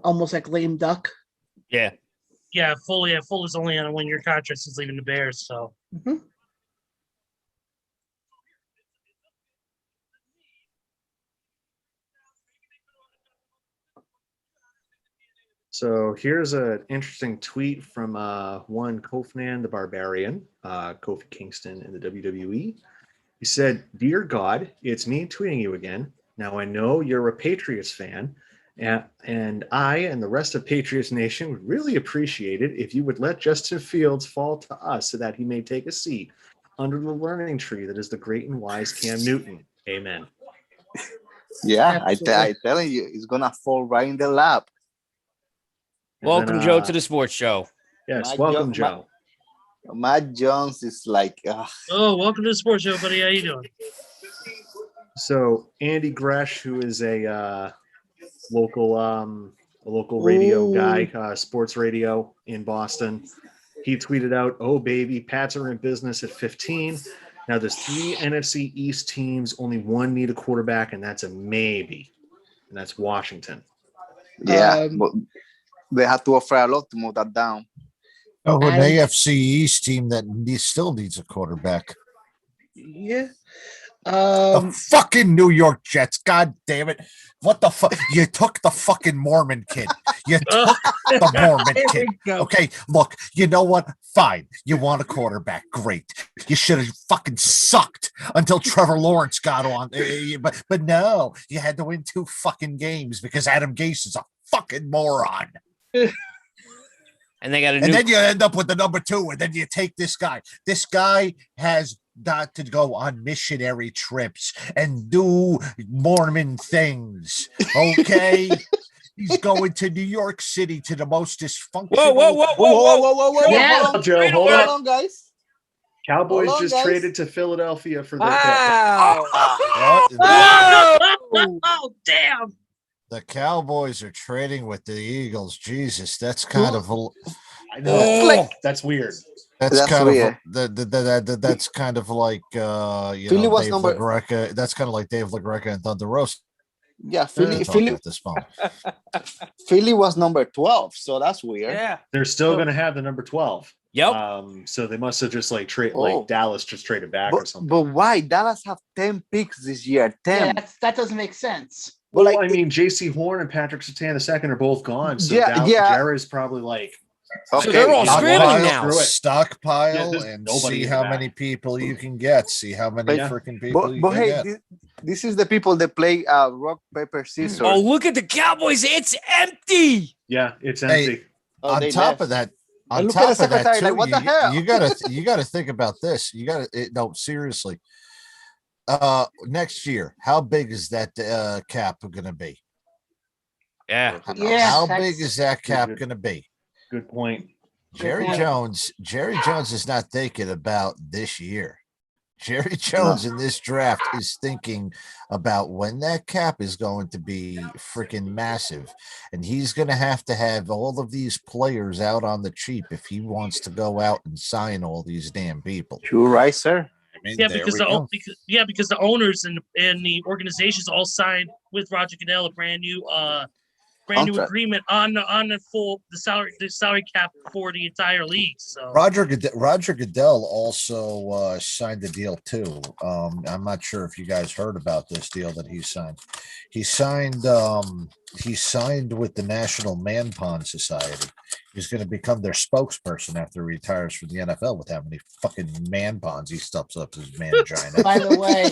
almost like lame duck. Yeah. Yeah, Fuller's only on a 1-year contract since leaving the Bears. So So here's an interesting tweet from one Kofinan the Barbarian, Kofi Kingston in the WWE. He said, "Dear God, it's me tweeting you again. Now I know you're a Patriots fan, and I and the rest of Patriots Nation would really appreciate it if you would let Justin Fields fall to us so that he may take a seat under the learning tree that is the great and wise Cam Newton. Amen." Yeah, I Absolutely. telling you, it's gonna fall right in the lap. And Welcome, then, Joe, to the sports show. Yes, Mike welcome, Jo- Joe. Matt Jones is like, welcome to the sports show, buddy. How you doing? So Andy Gresh, who is a local radio guy, sports radio in Boston, he tweeted out, "Oh baby, Pats are in business at 15. Now there's 3 NFC East teams, only one need a quarterback, and that's a maybe, and that's Washington." Yeah, but they had to offer a lot to move that down. Oh, an And- AFC East team that still needs a quarterback. Yeah. The fucking New York Jets. God damn it. What the fuck? You took the fucking Mormon kid. You took the Mormon Here kid. we go. Okay, look, you know what? Fine. You want a quarterback. Great. You should have fucking sucked until Trevor Lawrence got on. But no, you had to win 2 fucking games because Adam Gase is a fucking moron. And they got a And new then you end up with the number 2, and then you take this guy. This guy has got to go on missionary trips and do Mormon things. Okay. He's going to New York City to the most dysfunctional. Whoa. Yeah. Hold on, Joe. Hold Hold on. on, guys. Cowboys Hold on, just guys. traded to Philadelphia for their pick. Wow. Oh, damn. The Cowboys are trading with the Eagles. Jesus, that's kind of I know. That's weird. that's That's kind weird. of that's kind of like Philly know, was Dave number- LaGreca. That's kind of like Dave LaGreca and Thunder Rosa Yeah, Philly talking at this phone. Philly was number 12, so that's weird. Yeah. They're still going to have the number 12. Yep. So they must have just like Oh. like Dallas just traded back or something. But why? Dallas have 10 picks this year. 10. Yeah, that doesn't make sense. But Well, like, I mean, J.C. Horn and Patrick Surtain II are both gone. So Yeah, yeah. Jared's probably like, So they're all yeah, screaming well, now. Screw it. Stockpile Yeah, there's and nobody see in how that. many people you can get. See how many Yeah. freaking people you But can hey, get. this is the people that play rock, paper, scissors. Oh, look at the Cowboys. It's empty. yeah, it's Hey, empty. Oh, on they top left. of that, And on look at top the of that, secretary, too, like, what the hell? you gotta think about this. You gotta no, seriously. Next year, how big is that cap gonna be? Yeah. Yeah, How that's- big is that cap Good. gonna be? Good point. Jerry point. Jones is not thinking about this year. Jerry Jones in this draft is thinking about when that cap is going to be freaking massive. And he's going to have all of these players out on the cheap if he wants to go out and sign all these damn people. True, right, sir? I mean, Yeah, there because we go. because the owners and the organizations all signed with Roger Goodell a brand new Contract. agreement on the salary cap for the entire league. So Roger Goodell also signed a deal too. I'm not sure if you guys heard about this deal that he signed. He signed with the National Man Pond Society. He's going to become their spokesperson after he retires from the NFL with how many fucking man ponds he stuffs up his mangina. By the way,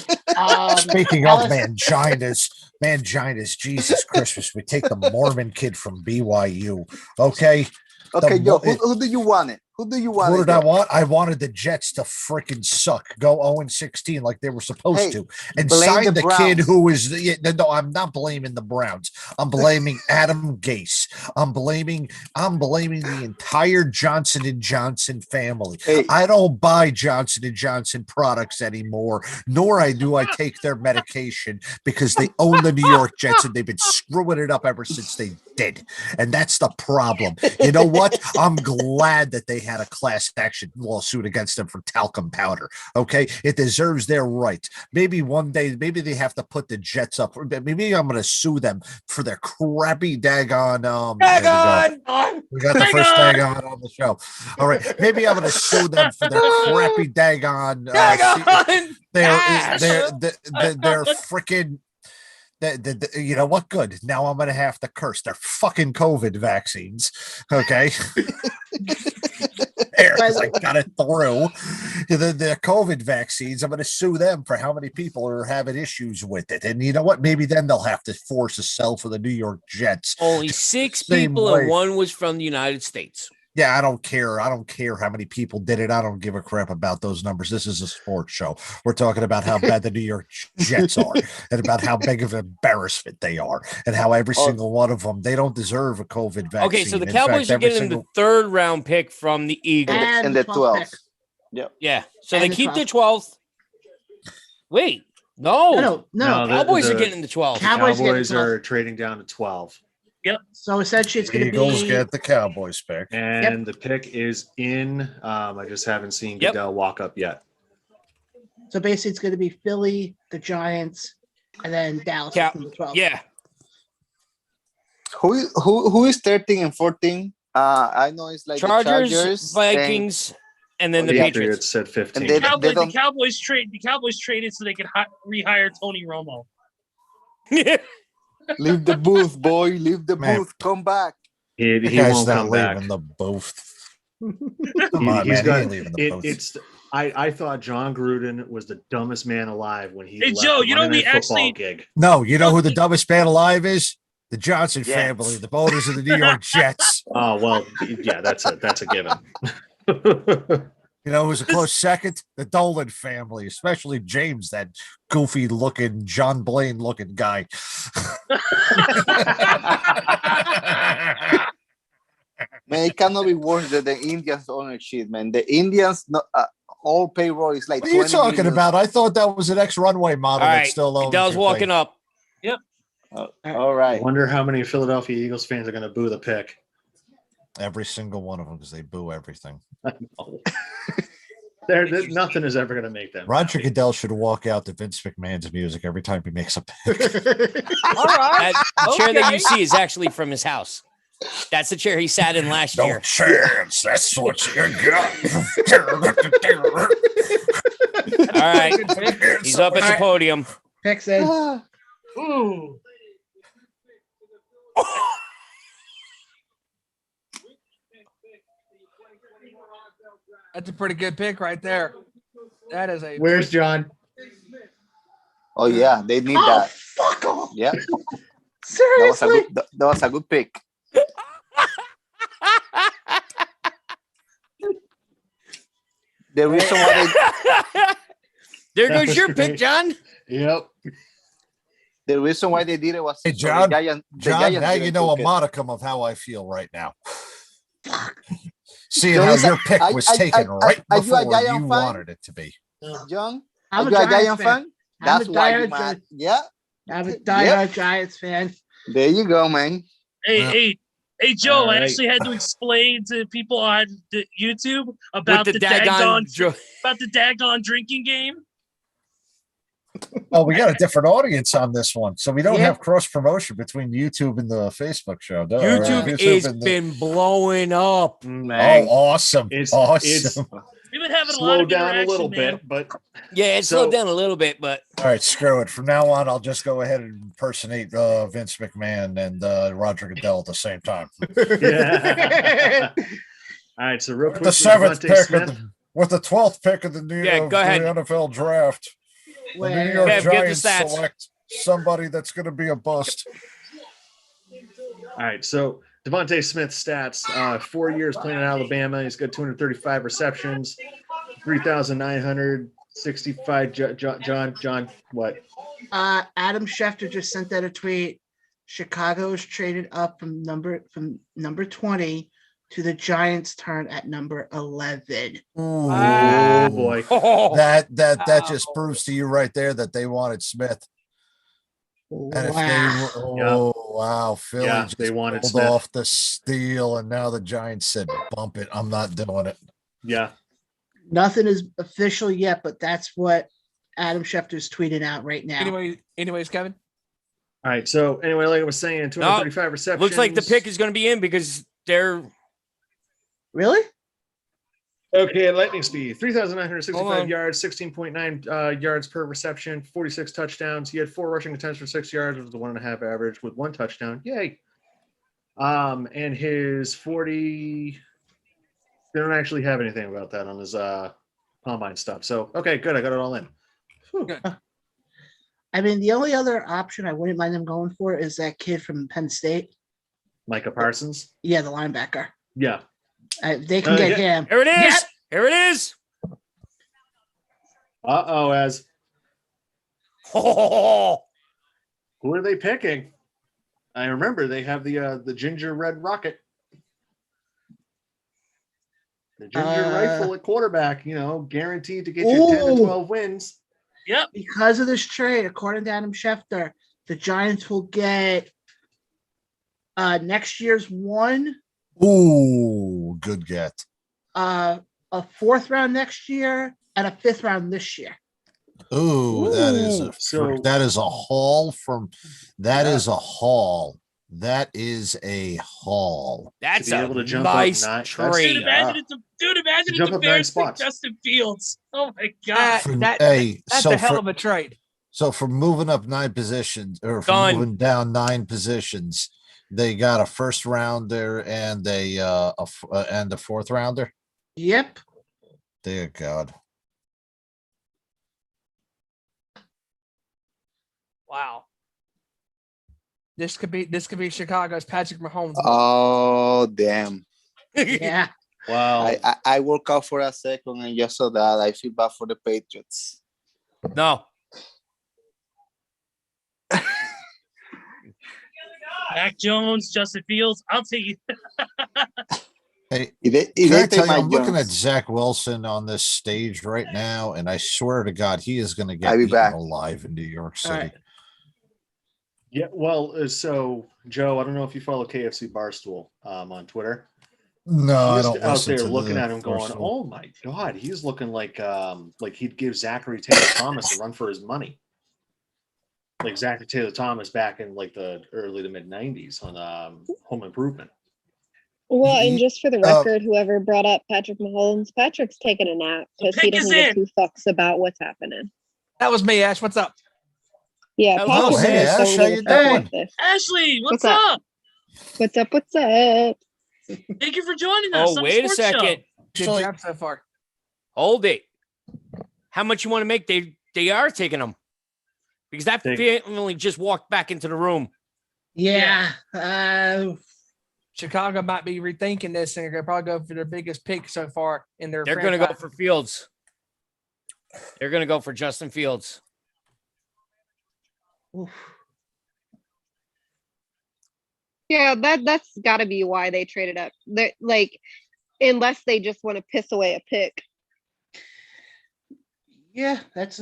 Speaking of Alice- manginas, Jesus Christmas, we take the Mormon kid from BYU. Okay. Okay, The Joe, mo- who do you want it? Who do you want What it? did I Joe? want? I wanted the Jets to freaking suck, go 0-16 like they were supposed Hey, to, and blame sign the the kid Browns. who is no. I'm not blaming the Browns. I'm blaming Adam Gase. I'm blaming the entire Johnson and Johnson family. Hey. I don't buy Johnson and Johnson products anymore, nor do I take their medication because they own the New York Jets and they've been screwing it up ever since they did, and that's the problem. You know what? I'm glad that they had a class action lawsuit against them for talcum powder. Okay, it deserves their rights. Maybe one day, maybe they have to put the Jets up. Maybe I'm going to sue them for their crappy daggone. We got the first daggone on the show. All right, maybe I'm going to sue them for their crappy daggone. They're freaking. You know what? Good. Now I'm going to have to curse. They're fucking COVID vaccines. Okay. There, 'cause I got it through. The COVID vaccines, I'm going to sue them for how many people are having issues with it. And you know what? Maybe then they'll have to force a sell for the New York Jets. Only 6 Same people way. and one was from the United States. Yeah, I don't care. I don't care how many people did it. I don't give a crap about those numbers. This is a sports show. We're talking about how bad the New York Jets are and about how big of an embarrassment they are and how every single one of them, they don't deserve a COVID vaccine. Okay, so the In Cowboys fact, are every getting single- the 3rd round pick from the Eagles. And the 12th. pick. Yeah. So And they the keep the 12th. 12th. Wait. No. No. Cowboys are getting the 12th. Cowboys get Cowboys the 12th. are trading down to 12. Yep. So essentially, it's going to Eagles be get the Cowboys pick. And the pick is in. I just haven't seen Yep. Goodell walk up yet. so basically it's going to be Philly, the Giants, and then Dallas from the 12th. Yeah. Who is 13 and 14? I know it's like Chargers, the Chargers, Vikings, and then the Yeah, Patriots. said 15. And they The don't. Cowboys traded so they could rehire Tony Romo. Leave the booth, boy. Leave the Man. booth. Come back. He Guy's won't not come back. leaving the booth. Come on, He's man. got- He ain't leaving the booth. I thought John Gruden was the dumbest man alive when he Hey, left Joe, the you know, Monday we Night Football actually- gig. No, you know who the dumbest man alive is? The Johnson Yes. family, the owners of the New York Jets. Oh well, yeah, that's a given. You know who's a close second? The Dolan family, especially James, that goofy looking, Jon Blayne looking guy. Man, it cannot be worse than the Indians ownership, man. The Indians, all payroll is like. What are you 20 talking million. about? I thought that was an ex-runway All model that right, still owns Adele's your walking thing. up. All I right. wonder how many Philadelphia Eagles fans are going to boo the pick. Every single one of them, because they boo everything. Nothing is ever going to make them. Roger happy. Goodell should walk out to Vince McMahon's music every time he makes a pick. All right. The chair that Okay. you see is actually from his house. That's the chair he sat in last year. chance. That's what you got. All right, he's up at the podium. Picks Ed. Ooh. That's a pretty good pick right there. That is a. Where's John? Oh yeah, they need Oh, that. fuck off. Yeah, Seriously? that was a good pick. The reason why There That goes was your pick, great. John. Yep. the reason why they did it was Hey, so John, the Giants John, now you didn't know a took it. modicum of how I feel right now. Seeing So how listen, your pick was taken right are you a before Giant you fan? wanted it to be. John, I'm are a you a Giants Giant fan. fan? I'm a That's why you diehard mad. Gi- Yeah, I'm a diehard Yep. Giants fan. there you go, man. Hey, Joe, All I right. actually had to explain to people on the YouTube With about the the daggone daggone drinking game. Oh, we got a different audience on this one, so we don't Yeah. have cross promotion between YouTube and the Facebook show. YouTube has and the- been blowing up. Oh, awesome! It's Awesome! We've been having a lot slowed of down a interaction, little man. bit, but Yeah, it So- slowed down a little bit, but All right, screw it. From now on, I'll just go ahead and impersonate Vince McMahon and Roger Goodell at the same time. yeah. All right, so real quick, The seventh Devontae pick Smith. of with the 12th pick of the new Yeah, go ahead. the NFL draft. The New Where- York Kev, give the Giants stats. select somebody that's going to be a bust. All right, so Devontae Smith's stats: 4 years playing in Alabama. He's got 235 receptions, 3,965. John, what? Adam Schefter just sent out a tweet. Chicago's traded up from number 20 to the Giants' turn at number 11. Oh boy! That just proves to you right there that they wanted Smith. And if Wow. they wow, Philly Yeah, just they wanted pulled Smith. off the steal, and now the Giants said, "Bump it, I'm not doing it." Yeah. Nothing is official yet, but that's what Adam Schefter's tweeting out right now. Anyways, Kevin. All right. So anyway, like I was saying, 235 receptions. looks like the pick is going to be in because they're Really? Okay, lightning speed, 3,965 Hold on. yards, 16.9 yards per reception, 46 touchdowns. He had 4 rushing attempts for 6 yards, which was the 1.5 average with 1 touchdown. Yay. And his 40, they don't actually have anything about that on his combine stuff. So, okay, good. I got it all in. Whew. I mean, the only other option I wouldn't mind them going for is that kid from Penn State. Micah Parsons. Yeah, the linebacker. Yeah. They can get him. here it is. Yeah. Here it is. As Oh, who are they picking? I remember they have the ginger red rocket. The ginger rifle at quarterback, guaranteed to get you 10 to Ooh. 12 wins. Yep. Because of this trade, according to Adam Schefter, the Giants will get next year's one, Ooh, good get. a 4th round next year, and a 5th round this year. Ooh, that is So- that is a haul from that Yeah. is a haul. That is a haul. That's be a able to jump up nice nine- that's- trade. Dude, imagine if jump the up 9 Bears pick spots. Justin Fields. Oh my god. That's a hell of a trade. So for moving up 9 positions, or for Done. moving down 9 positions, they got a first rounder and a fourth rounder. Yep. Dear God. Wow. This could be Chicago's Patrick Mahomes. Oh, damn. Yeah. Wow. I woke up for a second and just saw that. I feel bad for the Patriots. No. Mac Jones, Justin Fields. I'll take it. Hey, If they can I pay tell you, Mike I'm looking at Jones, Zach Wilson on this stage right now, and I swear to God, he is going to get I'll be eaten back. alive in New York All City. right. Yeah, well, so Joe, I don't know if you follow KFC Barstool on Twitter. No, I He's don't out listen there to looking the at him, going, Barstool. "Oh my God, he's looking like he'd give Zachary Taylor Thomas a run for his money." Like Zachary Taylor Thomas back in like the early to mid '90s on Home Improvement. Well, and just for the record, whoever brought up Patrick Mahomes, Patrick's taking a nap because he pick is doesn't give in. 2 fucks about what's happening. That was me, Ash. What's up? Yeah, Hello, Patrick hey, Mahomes Ash, don't how give you a fuck doing? about this. Ashley, what's What's up? up? What's up? What's up? Thank you for joining us. Oh, on wait a Sports Show. second. Good Actually- job so far. Hold it. How much you want to make? They are taking them. Because that family just walked back into the room. Yeah. Chicago might be rethinking this and they're gonna probably go for their biggest pick so far in their. They're going to go for Fields. They're going to go for Justin Fields. Yeah, that's got to be why they traded up. They like, unless they just want to piss away a pick. Yeah, that's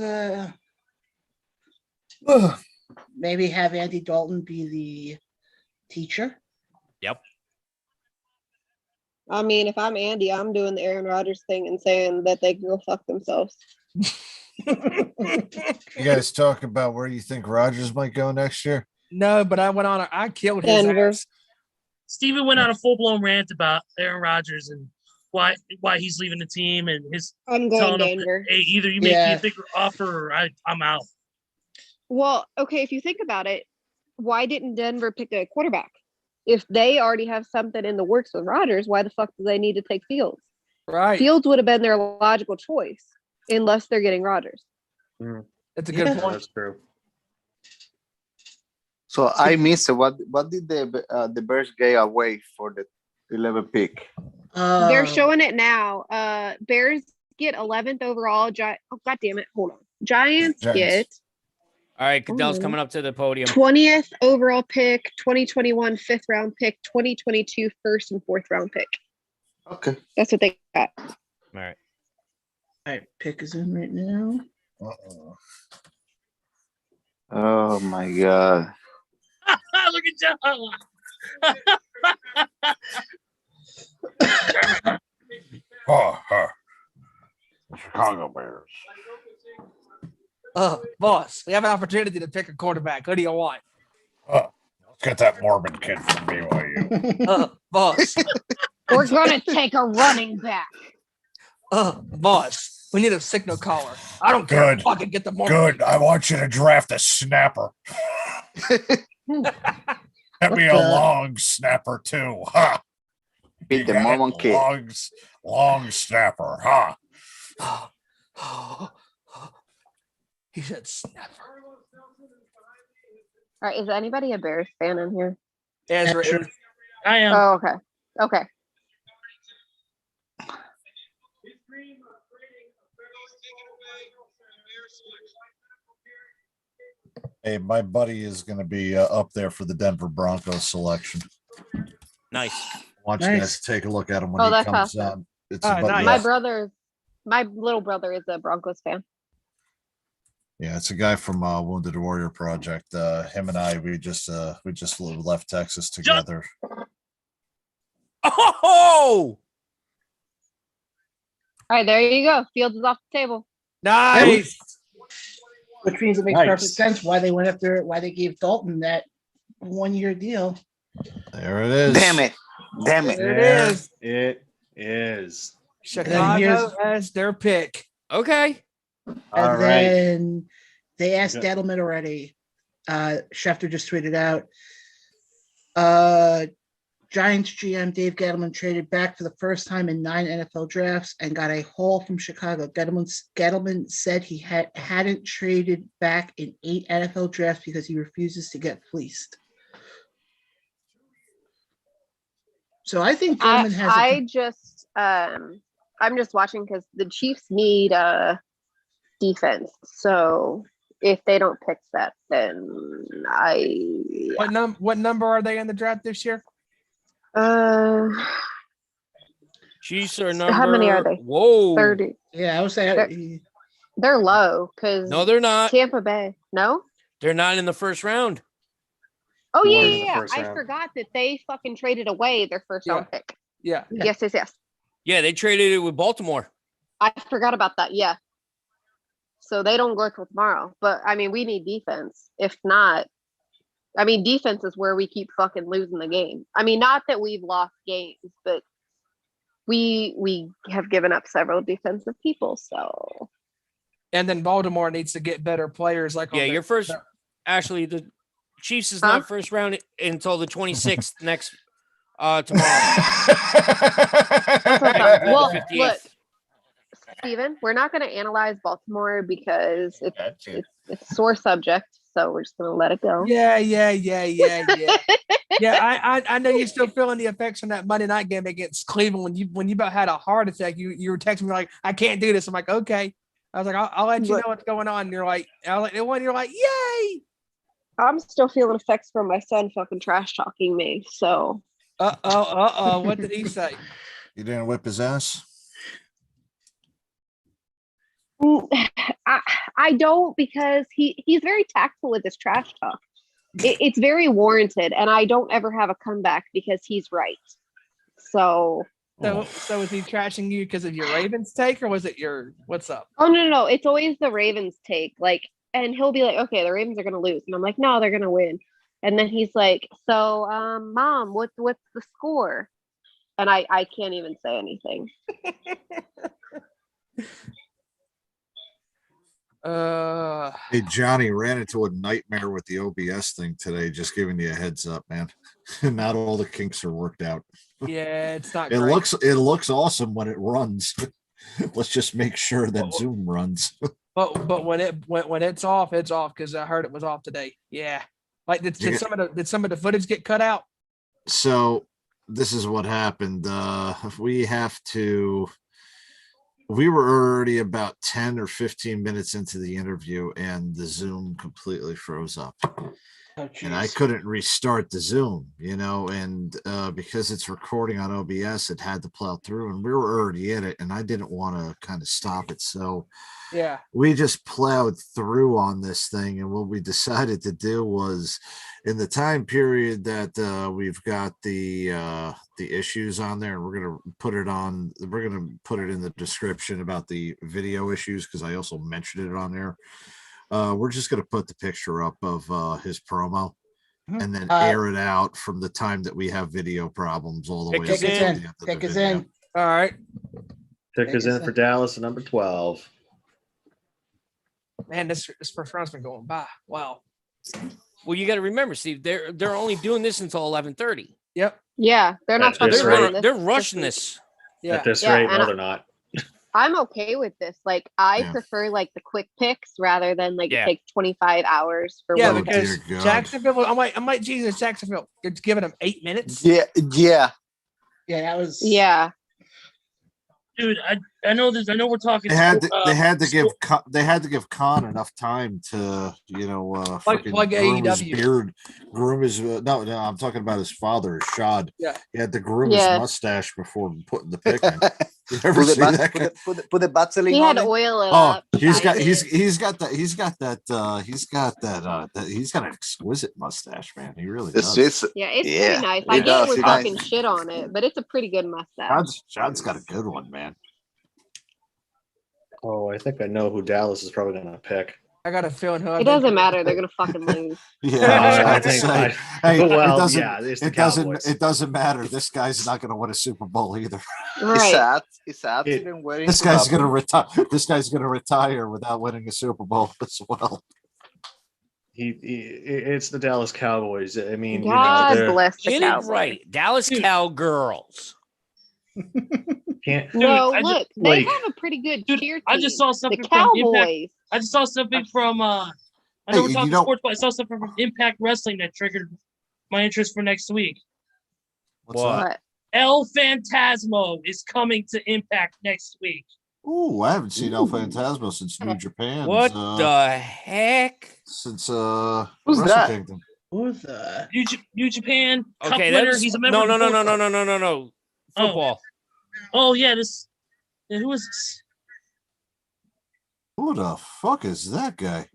maybe have Andy Dalton be the teacher. Yep. I mean, if I'm Andy, I'm doing the Aaron Rodgers thing and saying that they can go fuck themselves. You guys talk about where you think Rodgers might go next year? No, but I killed his Denver. ass. Steven went on a full blown rant about Aaron Rodgers and why he's leaving the team and his I'm going telling him, Denver. hey, either you make me Yeah. a bigger offer or I'm out. Well, okay, if you think about it, why didn't Denver pick a quarterback? If they already have something in the works with Rodgers, why the fuck do they need to take Fields? Right. Fields would have been their logical choice unless they're getting Rodgers. That's a good Yeah. point. That's true. So I missed it. What did the Bears get away for the 11th pick? They're showing it now. Bears get 11th overall. Oh, God damn it. Hold on. Giants get All right, Goodell's coming up to the podium. 20th overall pick, 2021 5th round pick, 2022 1st and 4th round pick. Okay. That's what they got. All right. All right, pick is in right now. Oh my God. Look at John. Chicago Bears. Boss, we have an opportunity to pick a quarterback. Who do you want? Let's get that Mormon kid from BYU. Boss. We're going to take a running back. Boss, we need a signal caller. I don't care. Fucking get the more. Good. I want you to draft a snapper. Get me a long snapper too, huh? Beat the Mormon kid. Long snapper, huh? He said snapper. All right, is anybody a Bears fan in here? Ezra, I am. Oh, okay. Okay. Hey, my buddy is going to be up there for the Denver Broncos selection. Nice. I want you guys to take a look at him when Oh, he that's comes awesome. on. It's nice. My little brother is a Broncos fan. Yeah, it's a guy from Wounded Warrior Project. Him and I, we just left Texas together. Oh! All right, there you go. Fields is off the table. Nice. Which means it makes Nice. perfect sense why they gave Dalton that 1-year deal. There it is. Damn it. Damn it. There it is. It is. Chicago has their pick. Okay. All And right. then they asked Okay. Gettleman already. Schefter just tweeted out. Giants GM Dave Gettleman traded back for the first time in 9 NFL drafts and got a haul from Chicago. Gettleman said he hadn't traded back in 8 NFL drafts because he refuses to get fleeced. So I think Gettleman has. I'm just watching because the Chiefs need defense. So if they don't pick that, then What number are they in the draft this year? Chiefs are number. How many are they? Whoa. 30. Yeah, I would say They're low because No, they're not. Tampa Bay. No. They're not in the first round. Oh Who yeah, are in yeah, the yeah. first I round? forgot that they fucking traded away their first round pick. Yeah. Yes. Yeah, they traded it with Baltimore. I forgot about that. Yeah. So they don't go till tomorrow. But I mean, we need defense. If not, I mean, defense is where we keep fucking losing the game. I mean, not that we've lost games, but we have given up several defensive people. So. And then Baltimore needs to get better players. Like Yeah, on your first. Actually, the Chiefs is not first round until the 26th next tomorrow. Well, look, Steven, we're not going to analyze Baltimore because it's a sore subject. So we're just going to let it go. Yeah. Yeah, I know you're still feeling the effects from that Monday night game against Cleveland. When you about had a heart attack, you were texting me like, I can't do this. I'm like, okay. I was like, I'll let you know what's going on. And you're like, yay. I'm still feeling effects from my son fucking trash talking me. So. What did he say? You didn't whip his ass? I don't, because he's very tactful with his trash talk. It's very warranted, and I don't ever have a comeback because he's right. So is he trashing you because of your Ravens take, or was it what's up? Oh no, it's always the Ravens take. Like, and he'll be like, okay, the Ravens are gonna lose, and I'm like, no, they're gonna win. And then he's like, so Mom, what's the score? And I can't even say anything. Hey, Johnny, ran into a nightmare with the OBS thing today. Just giving you a heads up, man. Not all the kinks are worked out. Yeah, it's not. It great. looks awesome when it runs. Let's just make sure that Zoom runs. But when it's off, it's off, because I heard it was off today. Yeah, like did some of the footage get cut out? So this is what happened. We were already about 10 or 15 minutes into the interview, and the Zoom completely froze up. And I couldn't restart the Zoom, and because it's recording on OBS, it had to plow through, and we were already in it, and I didn't want to kind of stop it. So yeah, we just plowed through on this thing. And what we decided to do was, in the time period that we've got the issues on there, we're going to put it in the description about the video issues, because I also mentioned it on there. We're just going to put the picture up of his promo and then air it out from the time that we have video problems all the way up to the end of the Pick us video. in. All right. Pick us in for Dallas at number 12. Man, this first round's been going by. Wow. Well, you got to remember, Steve, they're only doing this until 11:30. Yep. Yeah, they're not. They're rushing this. Yeah. At this rate, no, they're not. I'm okay with this. Like, I prefer like the quick picks rather than like it takes 25 hours for one pick. Because Jacksonville, I'm like, Jesus, Jacksonville, it's giving them 8 minutes. Yeah. That was. Yeah. Dude, I know this. I know we're talking. They had to give Khan enough time to plug groom his AEW. beard, groom his no, I'm talking about his father, Shad. Yeah, he had to groom his mustache before putting the pick in. You ever Put see that guy? Put the Vaseline He had on to it. oil it Oh, up. he's got an exquisite mustache, man. He really does. It's pretty nice. I get we're talking shit on it, but it's a pretty good mustache. Shad's got a good one, man. Oh, I think I know who Dallas is probably going to pick. I got a feeling It doesn't matter. They're gonna fucking lose. Yeah, I I'd think say, I- hey, well, it doesn't. yeah, it's the It doesn't. Cowboys. It doesn't matter. This guy's not going to win a Super Bowl either. Right. It's accident waiting. This to guy's going to happen. retire. This guy's going to retire without winning a Super Bowl as well. It's the Dallas Cowboys. I mean, God they're- bless the Get it Cowboys. right. Dallas Cowgirls. can't. No, I look, just- they like- have a pretty good Dude, cheer team. I just saw the something from Impact. Cowboys. I just saw something from I know Hey, we're you talking know- sports, but I saw something from Impact Wrestling that triggered my interest for next week. What's What? that? What? El Phantasmo is coming to Impact next week. Ooh, I haven't seen El Phantasmo since New Japan. What the heck? Since Who's Wrestle that? Kingdom. Who's that? New Japan Cup Okay, winner. that's He's a member. no, of no, the no, no, Bulls. no, no, no, no, no. Football. Oh yeah, this. Yeah, who is this? Who the fuck is that guy?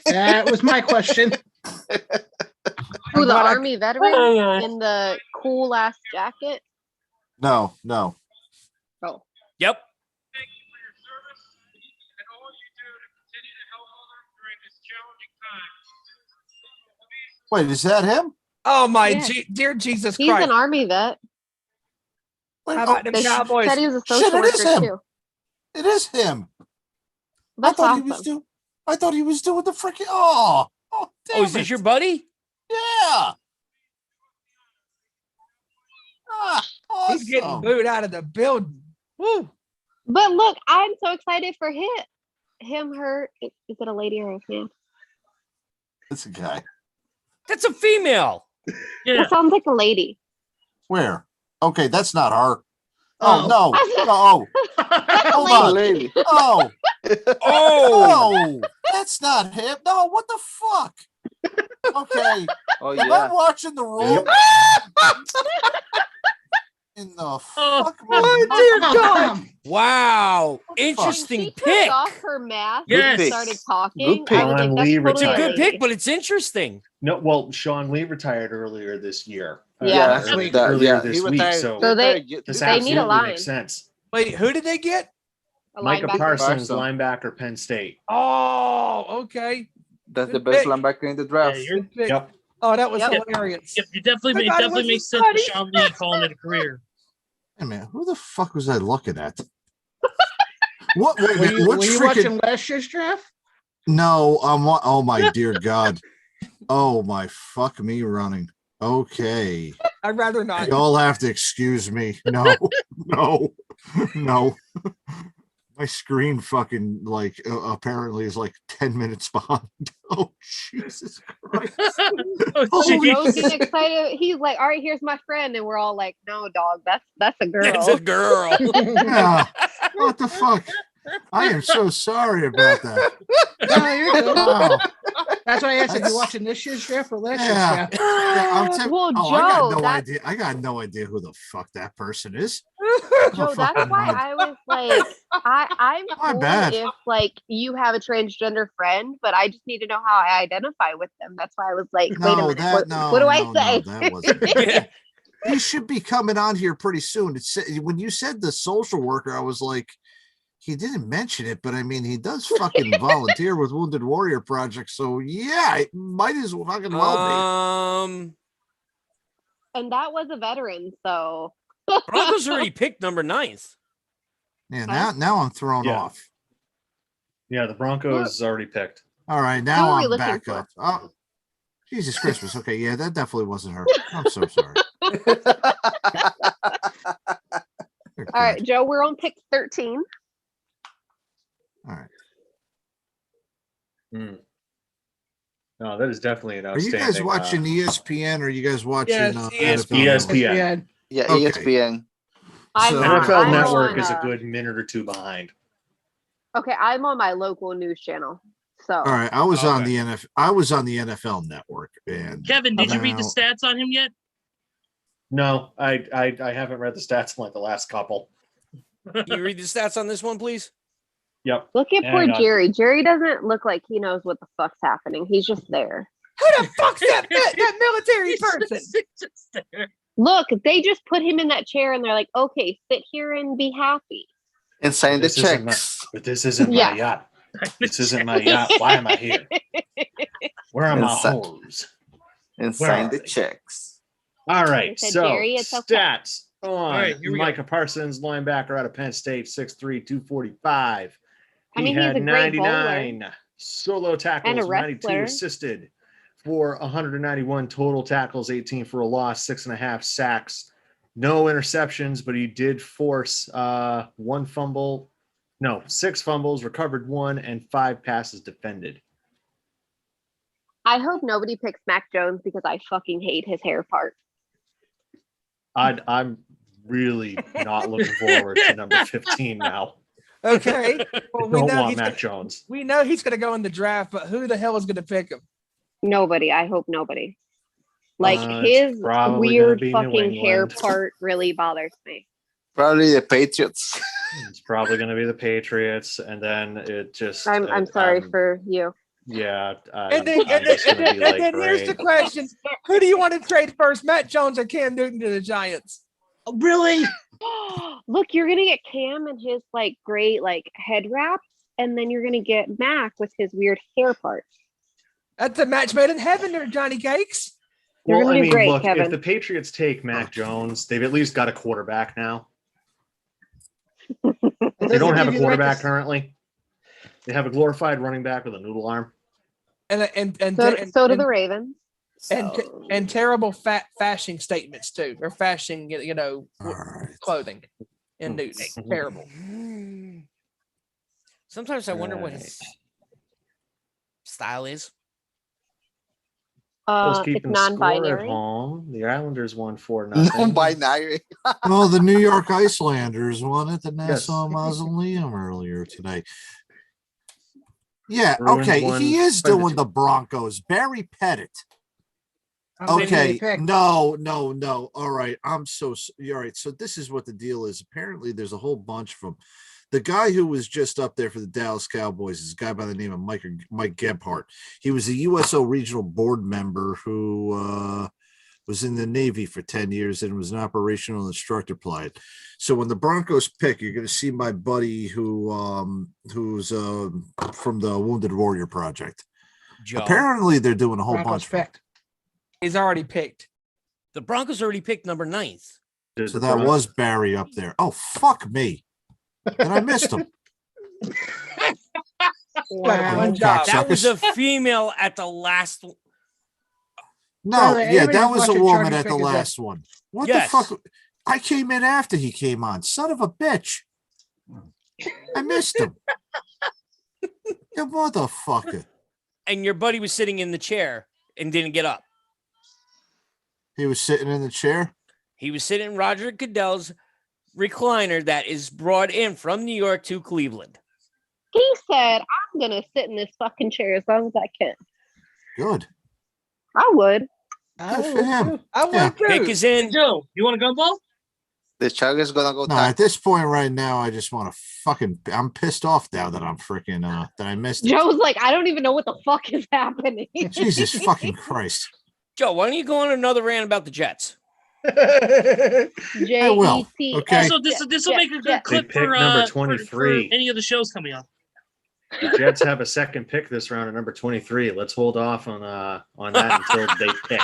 That was my question. Who, the glad I- Army veteran Oh, in the cool ass jacket? No. Oh, Yep. Wait, is that him? Oh my Yeah. dear Jesus he's Christ! an Army vet. Wait, How about them They Cowboys? said he was a Shit, social it is worker him. too. It is him. That's I thought awesome. he was doing. I thought he was doing the freaking. Oh, damn Oh, is this it. your buddy? Yeah. Ah, awesome. He's getting booed out of the building. Woo! But look, I'm so excited for him, her. Is it a lady or a man? It's a guy. That's a female. Yeah. That sounds like a lady. Where? Okay, that's not her. Oh. Oh, no. Oh, hold Oh, on. lady. Oh, Oh, no. That's not him. No, what the fuck? Okay. Oh Am I yeah. watching the room? In the fuck? Oh, Tom. wow. What the fuck? Interesting She took pick. off her mask Yes. and started talking. Good pick. I was like, Sean that's Lee totally It's a retired. a good lady. pick, but it's interesting. No, well, Sean Lee retired earlier this year. Yeah. Last week. Earlier he this week. retired. So So they- this they need a absolutely line. makes sense. Wait, who did they get? A Micah linebacker. Parsons, Parsons. linebacker, Penn State. Oh, okay. That's the Good best pick. linebacker in the Yeah, draft. you're, Good pick. Yep. Oh, that was Yep. hilarious. yep, it definitely I thought it was makes his sense buddy. for Sean Lee calling it a career. Hey, man, who the fuck was I looking at? What? Wait, Were you, which were you freaking? watching last yeir's draft? No, oh my dear God. Oh my fuck me running. Okay. I'd rather not. Y'all have to excuse me. No, no. My screen fucking like apparently is like 10 minutes behind. Oh Jesus Christ. Oh, Holy jeez. Joe's getting excited. He's like, "All right, here's my friend," and we're all like, "No, dog, that's a girl." It's a girl. Yeah. What the fuck? I am so sorry about that. No, you're good. Wow. That's why I asked if That's- you're watching this year's draft or last year's Yeah. draft. Yeah, I'm Well, I got Joe, no that's- idea. I got no idea who the fuck that person is. Joe, Oh, that's fucking why mind. I was like, I'm My cool bad. if like you have a transgender friend, but I just need to know how I identify with them. That's why I was like, wait a No, minute, that what do I no, say? that wasn't. Yeah. He should be coming on here pretty soon. It's when you said the social worker, I was like, he didn't mention it, but I mean, he does fucking volunteer with Wounded Warrior Project, so yeah, it might as well fucking well And that was a veteran, so Broncos already picked number 9th. be. Yeah, now I'm thrown Yeah. off. Yeah, the Broncos already picked. All right, Who now are we I'm looking back for? up. Oh, Jesus Christmas. Okay, yeah, that definitely wasn't her. I'm so sorry. Good all right, God. Joe, we're on pick 13. All right. No, that is definitely an Are you outstanding. guys watching ESPN or are you guys watching Yes, NFL? ESPN. Yeah, Okay. ESPN. So- NFL I'm Network on, is a good minute or two behind. Okay, I'm on my local news channel. So All right, I was on Okay. the I was on the NFL Network, and Kevin, did you read the Now- stats on him yet? No, I haven't read the stats in like the last couple. Can you read the stats on this one, please? Yep. look at poor Hang on. Jerry. Jerry doesn't look like he knows what the fuck's happening. He's just there. Who the fuck's that military person? Just there. Look, they just put him in that chair and they're like, okay, sit here and be happy. And sign the This isn't checks. but this isn't Yeah. my yacht. This isn't my yacht. Why am I here? Where are my hoes? And Where sign are the they? checks. All right, I said, so Jerry, it's okay. stats on right, here we go. Micah Parsons, linebacker out of Penn State, 6'3", 245. I He mean, he's had a great bowler 99 solo tackles, and a 92 wrestler. assisted for 191 total tackles, 18 for a loss, 6.5 sacks, no interceptions, but he did force 6 fumbles, recovered 1, and 5 passes defended. I hope nobody picks Mac Jones because I fucking hate his hair part. I'm really not looking forward to number 15 now. Okay. Well, I don't want Mac Jones. We know he's going to go in the draft, but who the hell is going to pick him? Nobody. I hope nobody. Like It's his probably gonna weird be New fucking hair England. part really bothers me. Probably the Patriots. It's probably going to be the Patriots, and then it just. I'm sorry for you. Yeah, And then, I'm just gonna be like, here's the great. question: who do you want to trade first, Matt Jones or Cam Newton to the Giants? Really? Look, you're gonna get Cam and his like great like head wraps, and then you're gonna get Mac with his weird hair part. That's a match made in heaven, there, Johnny Cakes. You're Well, gonna I do mean, great, look, Kevin. if the Patriots take Mac Jones, they've at least got a quarterback now. They don't have a quarterback currently. They have a glorified running back with a noodle arm. So do the Ravens. And terrible fashion statements too. Or fashion, clothing in Newton. Terrible. Sometimes I wonder what his style is. Was It's keeping score at non-binary. home. The Islanders won 4-0. Non-binary. Oh, the New York Icelanders won at the Nassau Mausoleum earlier today. Yeah, Bruins okay. won He is 5-2. doing the Broncos. Barry Pettit. Okay, no. All right, all right. So this is what the deal is. Apparently, there's a whole bunch of them. The guy who was just up there for the Dallas Cowboys is a guy by the name of Mike Gebhardt. He was a USO regional board member who was in the Navy for 10 years and was an operational instructor pilot. So when the Broncos pick, you're going to see my buddy who's from the Wounded Warrior Project. Joe. Apparently, they're doing a whole bunch. He's already picked. The Broncos already picked number 9th. So that was Barry up there. Oh, fuck me. And I missed him. One job. That was a female at the last. No, yeah, that was a woman at the last one. What Yes. the fuck? I came in after he came on. Son of a bitch. I missed him. You motherfucker. And your buddy was sitting in the chair and didn't get up. He was sitting in the chair? He was sitting in Roger Goodell's recliner that is brought in from New York to Cleveland. He said, I'm gonna sit in this fucking chair as long as I can. Good. I would. Good for him. I would too. Pick is in. Joe, you want a gumball? The Chargers gonna go. No, at this point right now, I just want to I'm pissed off now that I'm freaking that I missed it. Joe's like, I don't even know what the fuck is happening. Jesus fucking Christ. Joe, why don't you go on another rant about the Jets? I will. Okay. Also, this will make a good clip pick for number for 23. any of the shows coming up. The Jets have a second pick this round at number 23. Let's hold off on that until they pick.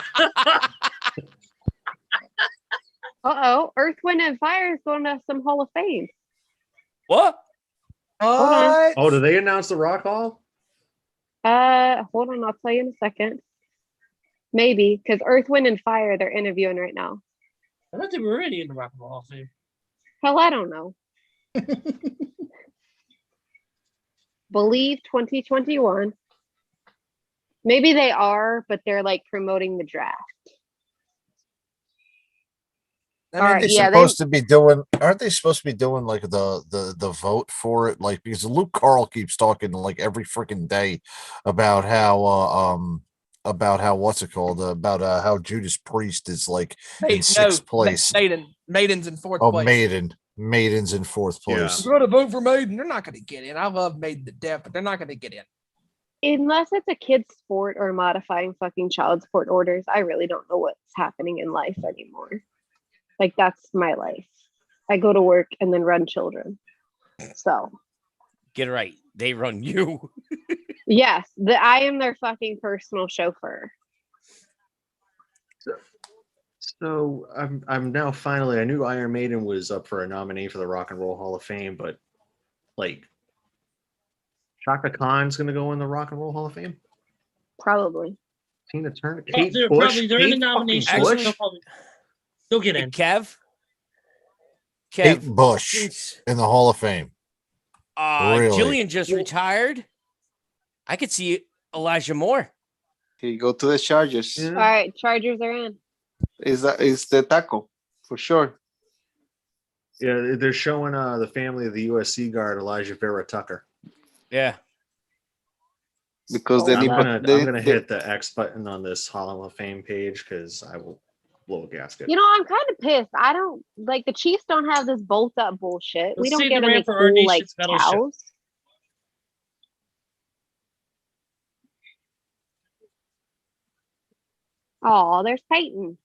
Earth, Wind, and Fire is going to some Hall of Fame. What? Oh, did they announce the Rock Hall? Hold on, I'll tell you in a second. Maybe, because Earth, Wind, and Fire, they're interviewing right now. I thought they were already in the Rock and Roll Hall of Fame. Hell, I don't know. Believe 2021. Maybe they are, but they're like promoting the draft. Aren't they supposed to be doing like the vote for it? Like, because Luke Carl keeps talking like every freaking day about how what's it called? About how Judas Priest is like in sixth place. Maiden's in fourth Oh, place. Maiden's in fourth place. We're going to vote for Maiden. They're not going to get in. I love Maiden to death, but they're not going to get in. Unless it's a kid's sport or modifying fucking child support orders, I really don't know what's happening in life anymore. Like, that's my life. I go to work and then run children. So Get it right. They run you. Yes, I am their fucking personal chauffeur. So I'm now finally. I knew Iron Maiden was up for a nominee for the Rock and Roll Hall of Fame, but like Shaka Khan's going to go in the Rock and Roll Hall of Fame. Probably. Tina Turner, Oh, Kate they're Bush, probably they're in the Kate fucking nomination. Bush. They'll get Hey, in. Kev. Kate Bush since in the Hall of Fame. Really? Jillian just retired, I could see Elijah Moore. He go to the Chargers. All right, Chargers are in. Is the tackle for sure? Yeah, they're showing the family of the USC guard Elijah Vera Tucker. Yeah. Because I'm gonna hit the X button on this Hall of Fame page because I will blow a gasket. You know, I'm kind of pissed. I don't like the Chiefs don't have this bolt up bullshit. We Let's don't see get the any man for our cool like nation's medal show. cows. Oh, there's Peyton.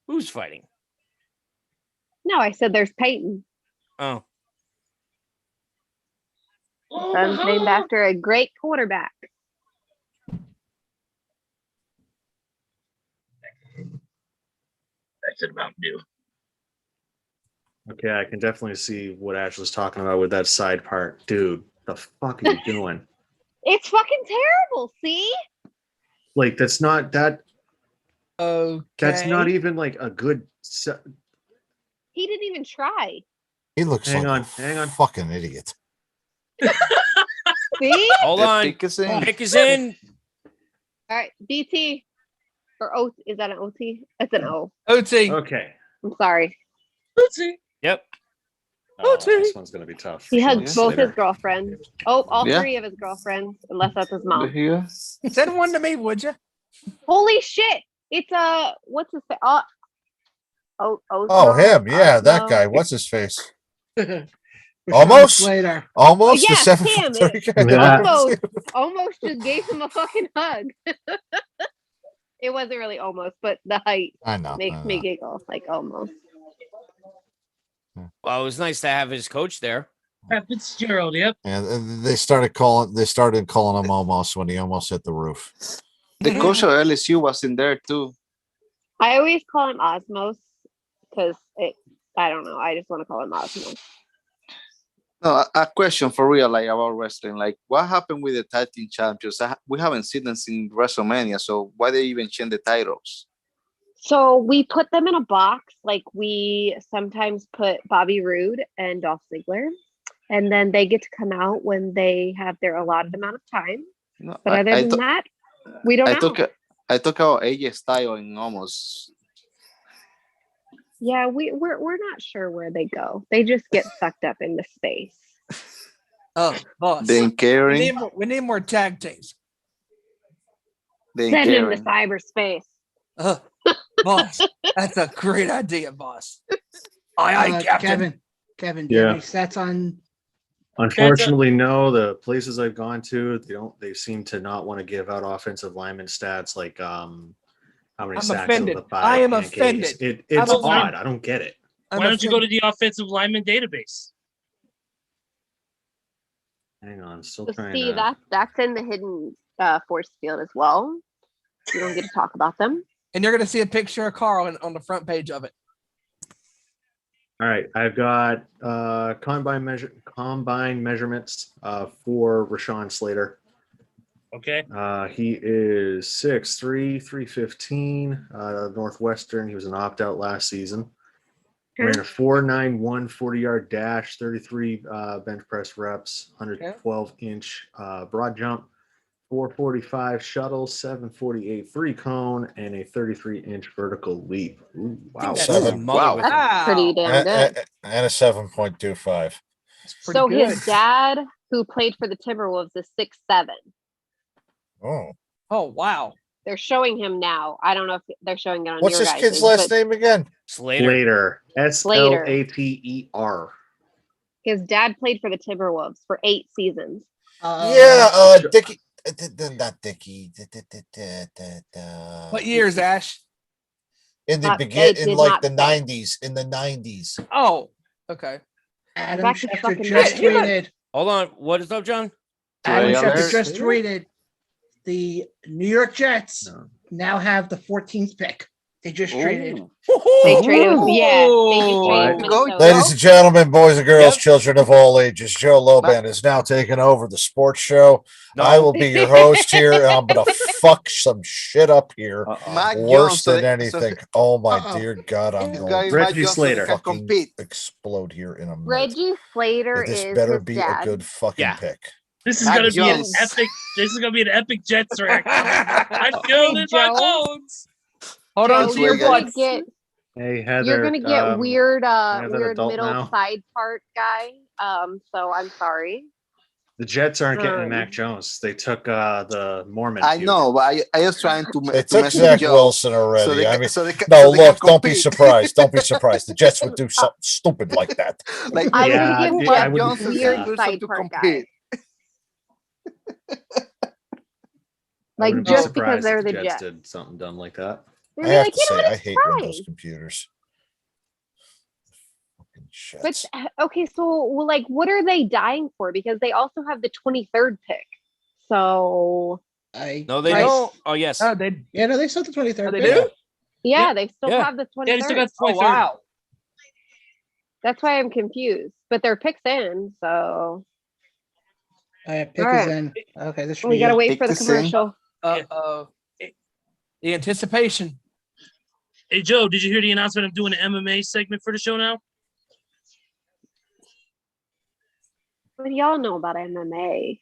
Who's fighting? No, I said there's Peyton. Oh. Son's named after a great quarterback. That's it about Dew. Okay, I can definitely see what Ash was talking about with that side part. Dude, the fuck are you doing? It's fucking terrible. See? Like, that's not that. Okay. That's not even like a good. He didn't even try. He looks Hang like on. a fucking idiot. See? Hold on. Pick us in. All right, DT or O. Is that an OT? It's an O. OT. Okay. I'm sorry. OT. Yep. Oh, this one's gonna be tough. He has both Later. his girlfriends. Oh, all Yeah. 3 of his girlfriends, unless that's his mom. Here. Send one to me, would you? Holy shit! It's what's his face? Oh, him. Yeah, that Osmo. guy. What's his face? Rashawn Almost. Slater. Almost Oh, the yes, 7 him. Yeah. Almost just gave him a fucking hug. It wasn't really almost, but the height I know. makes me giggle. Like almost. Well, it was nice to have his coach there. Pat Fitzgerald, yep. And they started calling him almost when he almost hit the roof. The coach of LSU was in there too. I always call him Osmos because I don't know. I just want to call him Osmos. No, a question for real, like about wrestling. Like, what happened with the tag team champions? We haven't seen them since WrestleMania, so why they even change the titles? So we put them in a box. Like we sometimes put Bobby Roode and Dolph Ziggler, and then they get to come out when they have their allotted amount of time. No, But other than that, we don't know. I took out AJ Styles and almost. Yeah, we're not sure where they go. They just get sucked up into space. Oh, boss. Then caring. We need more tag teams. Then Send them to caring. cyberspace. Boss, that's a great idea, boss. Aye, Captain. Kevin, do you have any stats on? Unfortunately, no. The places I've gone to, they seem to not want to give out offensive lineman stats like how many I'm sacks offended. of the 5 I am pancakes. offended. It's I'm odd. I don't get it. Why don't you go to the offensive lineman database? Hang on, still So trying see, to. that's in the hidden force field as well. You don't get to talk about them. And you're going to see a picture of Carl on the front page of it. All right, I've got combine measurements for Rashawn Slater. Okay. He is 6'3", 315, Northwestern. He was an opt-out last season. Ran a 4.91 40-yard dash, 33 bench press reps, 112-inch broad jump, 445 shuttle, 748 free cone, and a 33-inch vertical leap. Ooh, wow. That's pretty damn good. And a 7.25. So his dad, who played for the Timberwolves, is 6'7". Oh, wow. They're showing him now. I don't know if they're showing it on What's your this guys' kid's last name again? Slater. Slater. His dad played for the Timberwolves for 8 seasons. Dickie. Not Dickie. What years, Ash? In the They in did like not the say. 90s. In the 90s. Oh, okay. Adam Back to Schefter fucking just Mets. tweeted. Hold on. What is up, John? Adam Yeah, Schefter there's- just tweeted. The New York Jets now have the 14th pick. They just traded. Ooh. They traded. Yeah, they just Ooh. traded Go, Minnesota. Ladies and gentlemen, boys and girls, Yep. children of all ages, Joe Loban is now taking over the sports show. No. I will be your host here, and I'm going to fuck some shit up here. Mac Worse Jones, so than they- so anything. Oh, my Uh-oh. dear God, I'm This going guy to Mac Reggie Jones so Slater. they can fucking compete. explode here in a minute. Reggie Slater This is better his be dad. a good fucking Yeah. pick. This is Mac gonna be an Jones. epic. This is gonna be an epic Jets reaction. I feel Hey, it in my Joe. bones. Hold on Joe, to you're your gonna butts. get Hey, Heather. you're gonna get weird that weird adult middle now? side part guy. So I'm sorry. The Jets aren't getting Um, Mac Jones. They took the Mormon. I feud. know, but I was trying to They to took message Zach Joe. Wilson already. they I ca- mean, so they ca- no, so they can look, don't be compete. surprised. Don't be surprised. The Jets would do something stupid like that. Like I was Yeah, gonna give dude, Jeff I would- Johnson weird Sanders side to part guy. compete. I Like wouldn't be just because surprised they're if the Jets Jets. did something dumb like that. They're I gonna be have like, to you know say, what? I It's hate Windows fine. computers. Fucking But Jets. okay, so well, like, what are they dying for? Because they also have the 23rd pick. So No, they Right. don't. Oh, yes. Oh, they Yeah, no, they still have the 23rd. Oh, they pick. do? yeah, they still Yeah. have the 23rd. Yeah, they still got the Oh 23rd. wow. That's why I'm confused. But their pick's in, so Pick All is right. in. Okay, this should we be gotta good. wait Pick for the this in. commercial. Uh-oh. The anticipation. Hey Joe, did you hear the announcement? I'm doing an MMA segment for the show now. What do y'all know about MMA?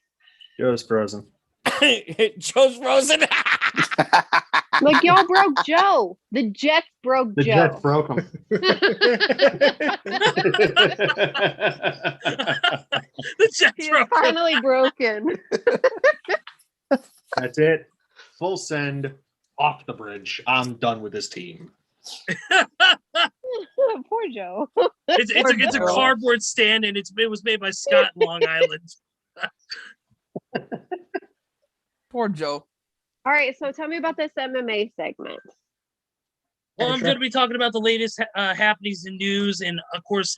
Joe's frozen. Joe's frozen. Like y'all broke Joe. The Jets broke The Joe. Jets broke him. The Jets He is broke him. finally broken. That's it. Full send. Off the bridge. I'm done with this team. Poor Joe. It's a Joe. cardboard stand, and it was made by Scott in Long Island. Poor Joe. All right, so tell me about this MMA segment. Well, I'm Sure. going to be talking about the latest happenings in news, and of course,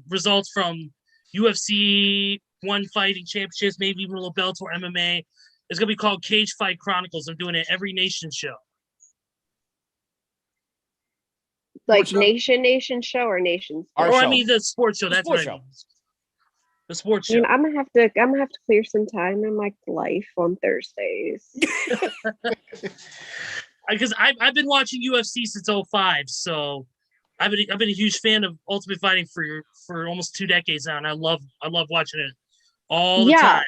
results from UFC One Fighting Championships, maybe even a little Bellator MMA. It's going to be called Cage Fight Chronicles. I'm doing it every Nation show. Like Show? Nation show or Nation? Our Or I show. mean the sports show. The That's sports what I show. mean. The sports I show. mean, I'm gonna have to clear some time in my life on Thursdays. Because I've been watching UFC since '05, so I've been a huge fan of Ultimate Fighting for almost 2 decades now, and I love watching it all the time.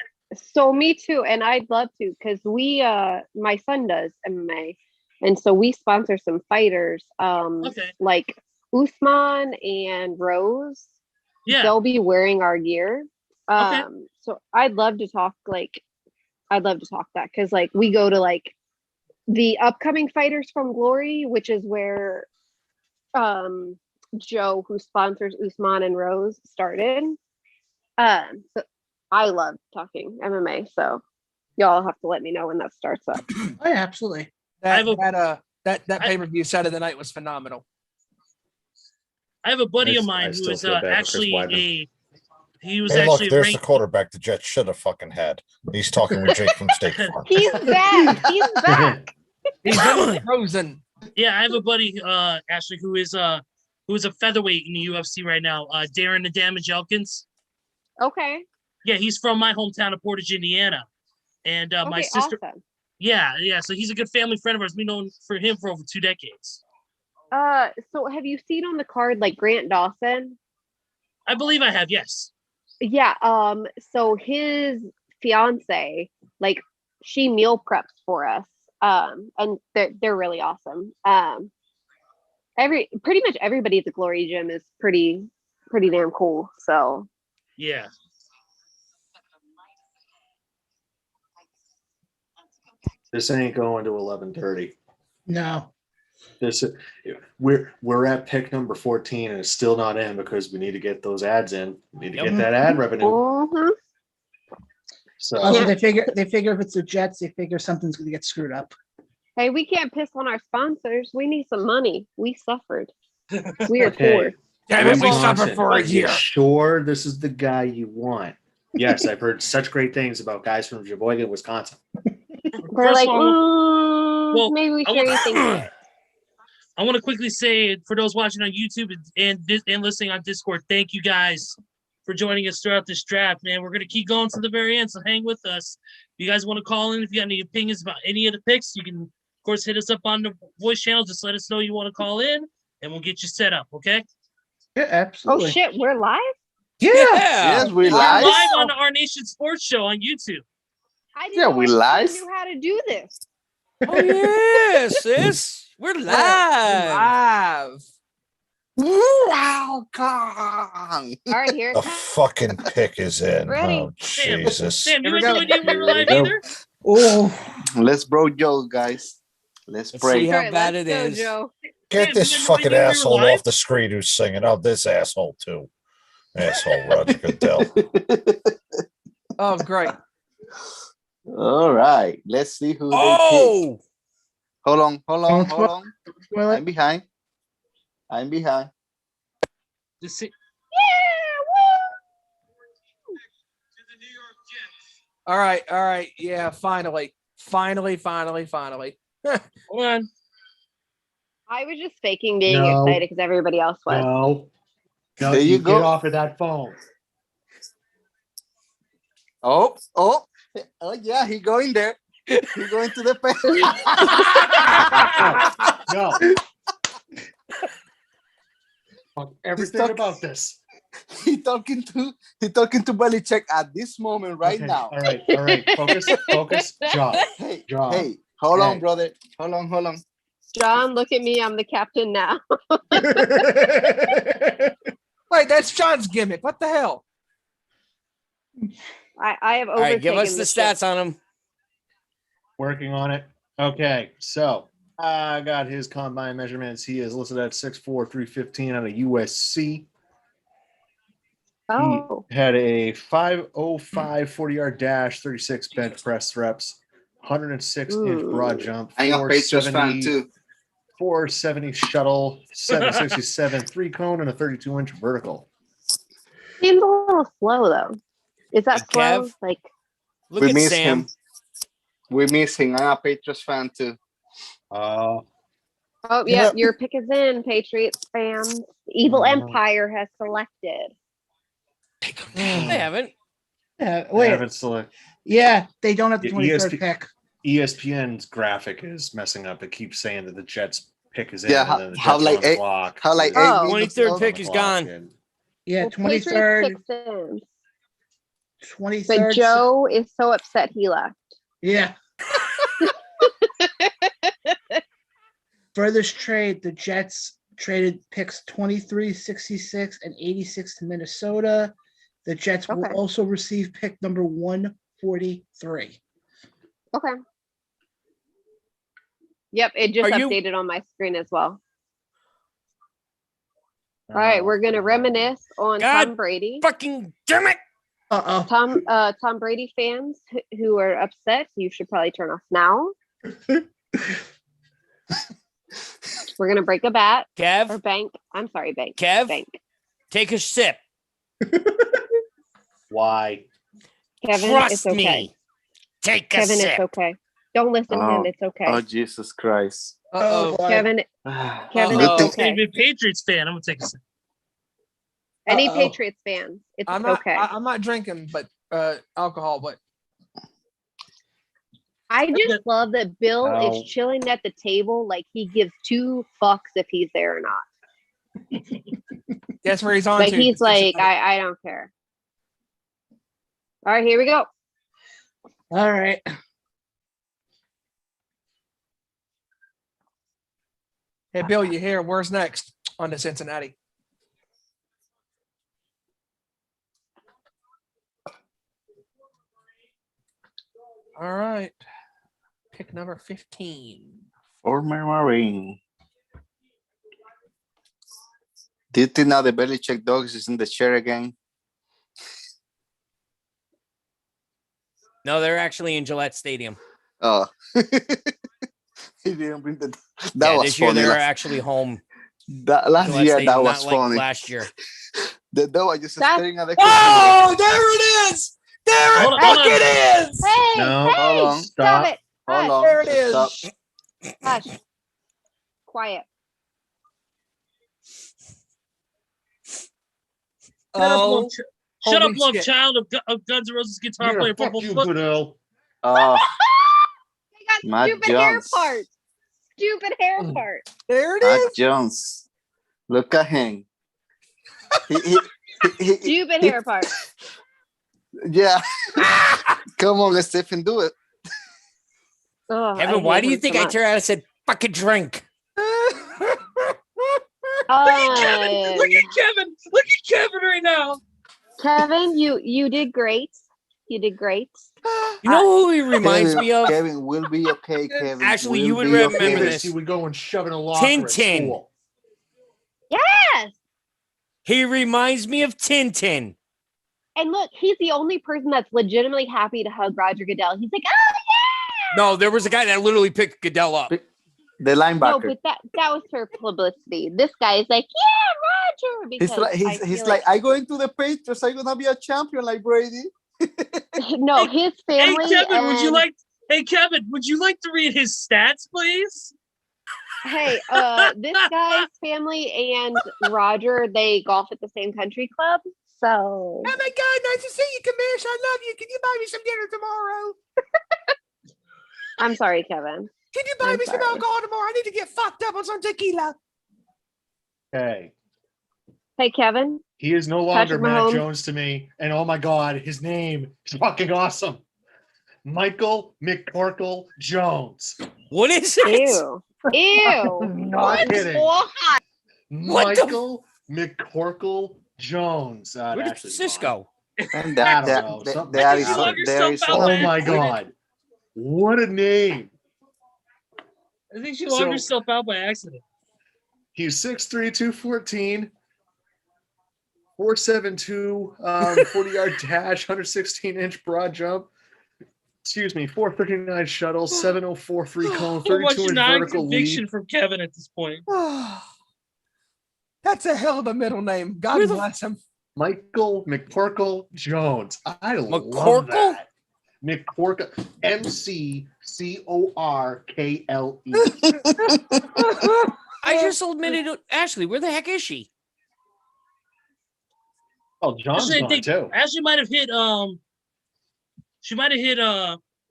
So me too, and I'd love to because we my son does MMA, and so we sponsor some fighters. Okay. Like Usman and Rose. Yeah. They'll be wearing our gear. Okay. So I'd love to talk that because like we go to like the upcoming fighters from Glory, which is where Joe, who sponsors Usman and Rose, started. So I love talking MMA, so y'all have to let me know when that starts up. Oh, yeah, absolutely. That pay-per-view Saturday night was phenomenal. I have a buddy of I mine who still is feel bad for Chris actually Weidman. he was Hey, look, actually there's the ranked. quarterback the Jets should have fucking had. He's talking with Jake from State Farm. He's back. He's back. He's frozen. Yeah, I have a buddy actually who is a featherweight in the UFC right now. Darren the Damage Elkins. Okay. Yeah, he's from my hometown of Portage, Indiana, and my Okay, sister. awesome. Yeah. So he's a good family friend of ours. We've known for him for over 2 decades. So have you seen on the card like Grant Dawson? I believe I have. Yes. Yeah. So his fiance, like, she meal preps for us. And they're really awesome. Pretty much everybody at the Glory Gym is pretty damn cool. So Yeah. This ain't going to 11:30. No. This we're at pick number 14 and it's still not in because we need to get those ads in. We need to get that ad revenue. mhm. So Also, they figure if it's the Jets, they figure something's going to get screwed up. Hey, we can't piss on our sponsors. We need some money. We suffered. We are okay, poor. Yeah, Aaron we Johnson, suffered for are a you year. sure this is the guy you want? Yes, I've heard such great things about guys from Sheboygan, Wisconsin. They're First like, of all, well, maybe we I should want- rethink it. I want to quickly say for those watching on YouTube and listening on Discord, thank you guys for joining us throughout this draft, man. We're going to keep going to the very end, so hang with us. If you guys want to call in, if you got any opinions about any of the picks, you can, of course, hit us up on the voice channel. Just let us know you want to call in, and we'll get you set up, okay? Yeah, Oh absolutely. shit, we're live? Yeah. Yes, we We're live. live on Our Nation Sports Show on YouTube. I didn't Yeah, know we I live. knew how to do this. Oh yeah, sis. We're live. Welcome. All right, here it The comes. fucking pick is in. Ready? Oh, Jesus. Sam, you Here we had no go. idea we were live Here we either? Oh, Let's bro Joe, guys. Let's Let's see pray. how All right, bad let's it go, is. Joe. Get Sam, this you had no fucking idea we were asshole live? off the screen who's singing. Oh, this asshole, too. Asshole Roger Goodell. Oh, great. All right. Let's see who they pick. Oh, Hold on. Don't Hold on. well, I'm behind. Just see- All right. Yeah, finally. Finally. Hold on. I was just faking being No. excited because everybody else was. No. There you go. Get off of that phone. Oh, yeah, he going there. He going to the pen. No. Fuck everything talk- about this. he talking to Belichick at this moment right Okay, now. All right. Focus. Job. Hey, Job. hey, hold on, Hey. brother. Hold on. John, look at me. I'm the captain now. Wait, that's John's gimmick. What the hell? I have all right. Give us overtaken the ship. stats on him. Working on it. Okay, so I got his combine measurements. He is listed at 6'4", 315 out of USC. Oh, He had a 505 40-yard dash, 36 bench press reps, 106-inch broad jump, I'm a Patriots fan too. 470 shuttle, 767 3-cone, and a 32-inch vertical. seems a little slow though. Is that Hey, slow? Kev? Like, Look We at miss Sam. him. We miss him. I'm a Patriots fan too. oh yeah, Yep. your pick is in, Patriots fans. Evil Empire has selected. They haven't. yeah, I wait. haven't select. Yeah, they don't have the Yeah, 23rd ESP pick. ESPN's graphic is messing up. It keeps saying that the Jets pick is in, Yeah, and then the how Jets are like on the eight- clock. how like Yeah, 8 minutes 23rd ago. pick is gone. and- Yeah, Well, 23rd. Patriots pick Sims, 23rd. but Joe is so upset he left. Yeah. Furthest trade, the Jets traded picks 23, 66, and 86 to Minnesota. The Jets will Okay. also receive pick number 143. Okay. Yep, it just Are you- updated on my screen as well. All right, we're gonna reminisce on God Tom Brady. Fucking damn it. Uh-oh. Tom Brady fans who are upset, you should probably turn off now. We're gonna break a bat or Kev, bank. I'm sorry, bank. Kev? Bank. take a sip. Why? Kevin, Trust it's okay. me. Take a Kevin, sip. it's okay. Don't listen to him. Oh. It's okay. Oh, Jesus Christ. Uh-oh. boy. Kevin, Kevin, Uh-oh. it's okay. If you're a Patriots fan, I'm gonna take a sip. Any Uh-oh. Patriots fans, it's I'm not. okay. I'm not drinking, but alcohol. But I just love that Bill No. is chilling at the table like he gives two fucks if he's there or not. that's where he's on Like to. he's like, I don't care. All right, here we go. All right. Hey, Bill, you here? Where's next on to Cincinnati? All right. Pick number 15. Former Marine. Do you think now the Belichick Dogs is in the chair again? No, they're actually in Gillette Stadium. Oh. He didn't bring the. That Yeah, was this year funny. they're actually home. That last So let's year say that not was like funny. last year. The dog just That's- staring at the Oh, there it is. There Hold it on, hold on. fucking is. Hey, No, hey, hold on. stop it. Hold Hush, on. There it is. Stop. hush. Quiet. Oh, Shut up, holy love shit. child of Guns N' Roses guitar player. Fuck Bubble you, Foot. Goodell. Oh, They got Matt stupid hair Jones. part. Stupid hair part. There it Matt is. Jones. Look at him. He- Stupid he- hair part. Yeah. Come on, Stephen, do it. Ugh, Kevin, why hate do you him think so I much. turned around and said fucking drink? Look at Kevin. Look at Kevin. Look at Kevin right now. Kevin, you did great. You did great. You know who he reminds me of? Kevin will be okay, Kevin. Actually, will you would be remember okay. this. He would go and shove in a locker at Tintin. school. Yes. He reminds me of Tintin. And look, he's the only person that's legitimately happy to hug Roger Goodell. He's like, oh No, there was a guy that literally picked Goodell up. The yeah. No, linebacker. but that was for publicity. This guy is like, yeah, Roger. Because He's I feel like, I go into the Patriots. I'm gonna be a champion like Brady. no, his family. Hey Kevin, would you and- like? Hey Kevin, would you like to read his stats, please? Hey, this guy's family and Roger, they golf at the same country club. So Oh my God, nice to see you, Kamish. I love you. Can you buy me some dinner tomorrow? I'm sorry, Kevin. Can you buy I'm me some sorry. alcohol tomorrow? I need to get fucked up on some tequila. Hey, Hey, Kevin. he is no longer Patrick Matt Mahomes. Jones to me. And oh my God, his name is fucking awesome. Michael McCorkle Jones. What is it? Ew. Ew. Not kidding. What? What the Michael McCorkle Jones. Where did actually Cisco? And I that, don't know, that, something there like is that. Log there yourself is out, Oh man. my God. What a name. I think she So- logged herself out by accident. He's 6'3", 214, 472, 40-yard dash, 116-inch broad jump. Excuse me, 439 shuttle, 704 free cone, So much 32-inch vertical non-conviction leap. from Kevin at this point. That's a hell of a middle name. God Where the- bless him. Michael McCorkle Jones. I love McCorkle? that. McCorkle. McCorkle. I just admitted it. Ashley, where the heck is she? Oh, John's Actually, I gone think too. Ashley might have hit she might have hit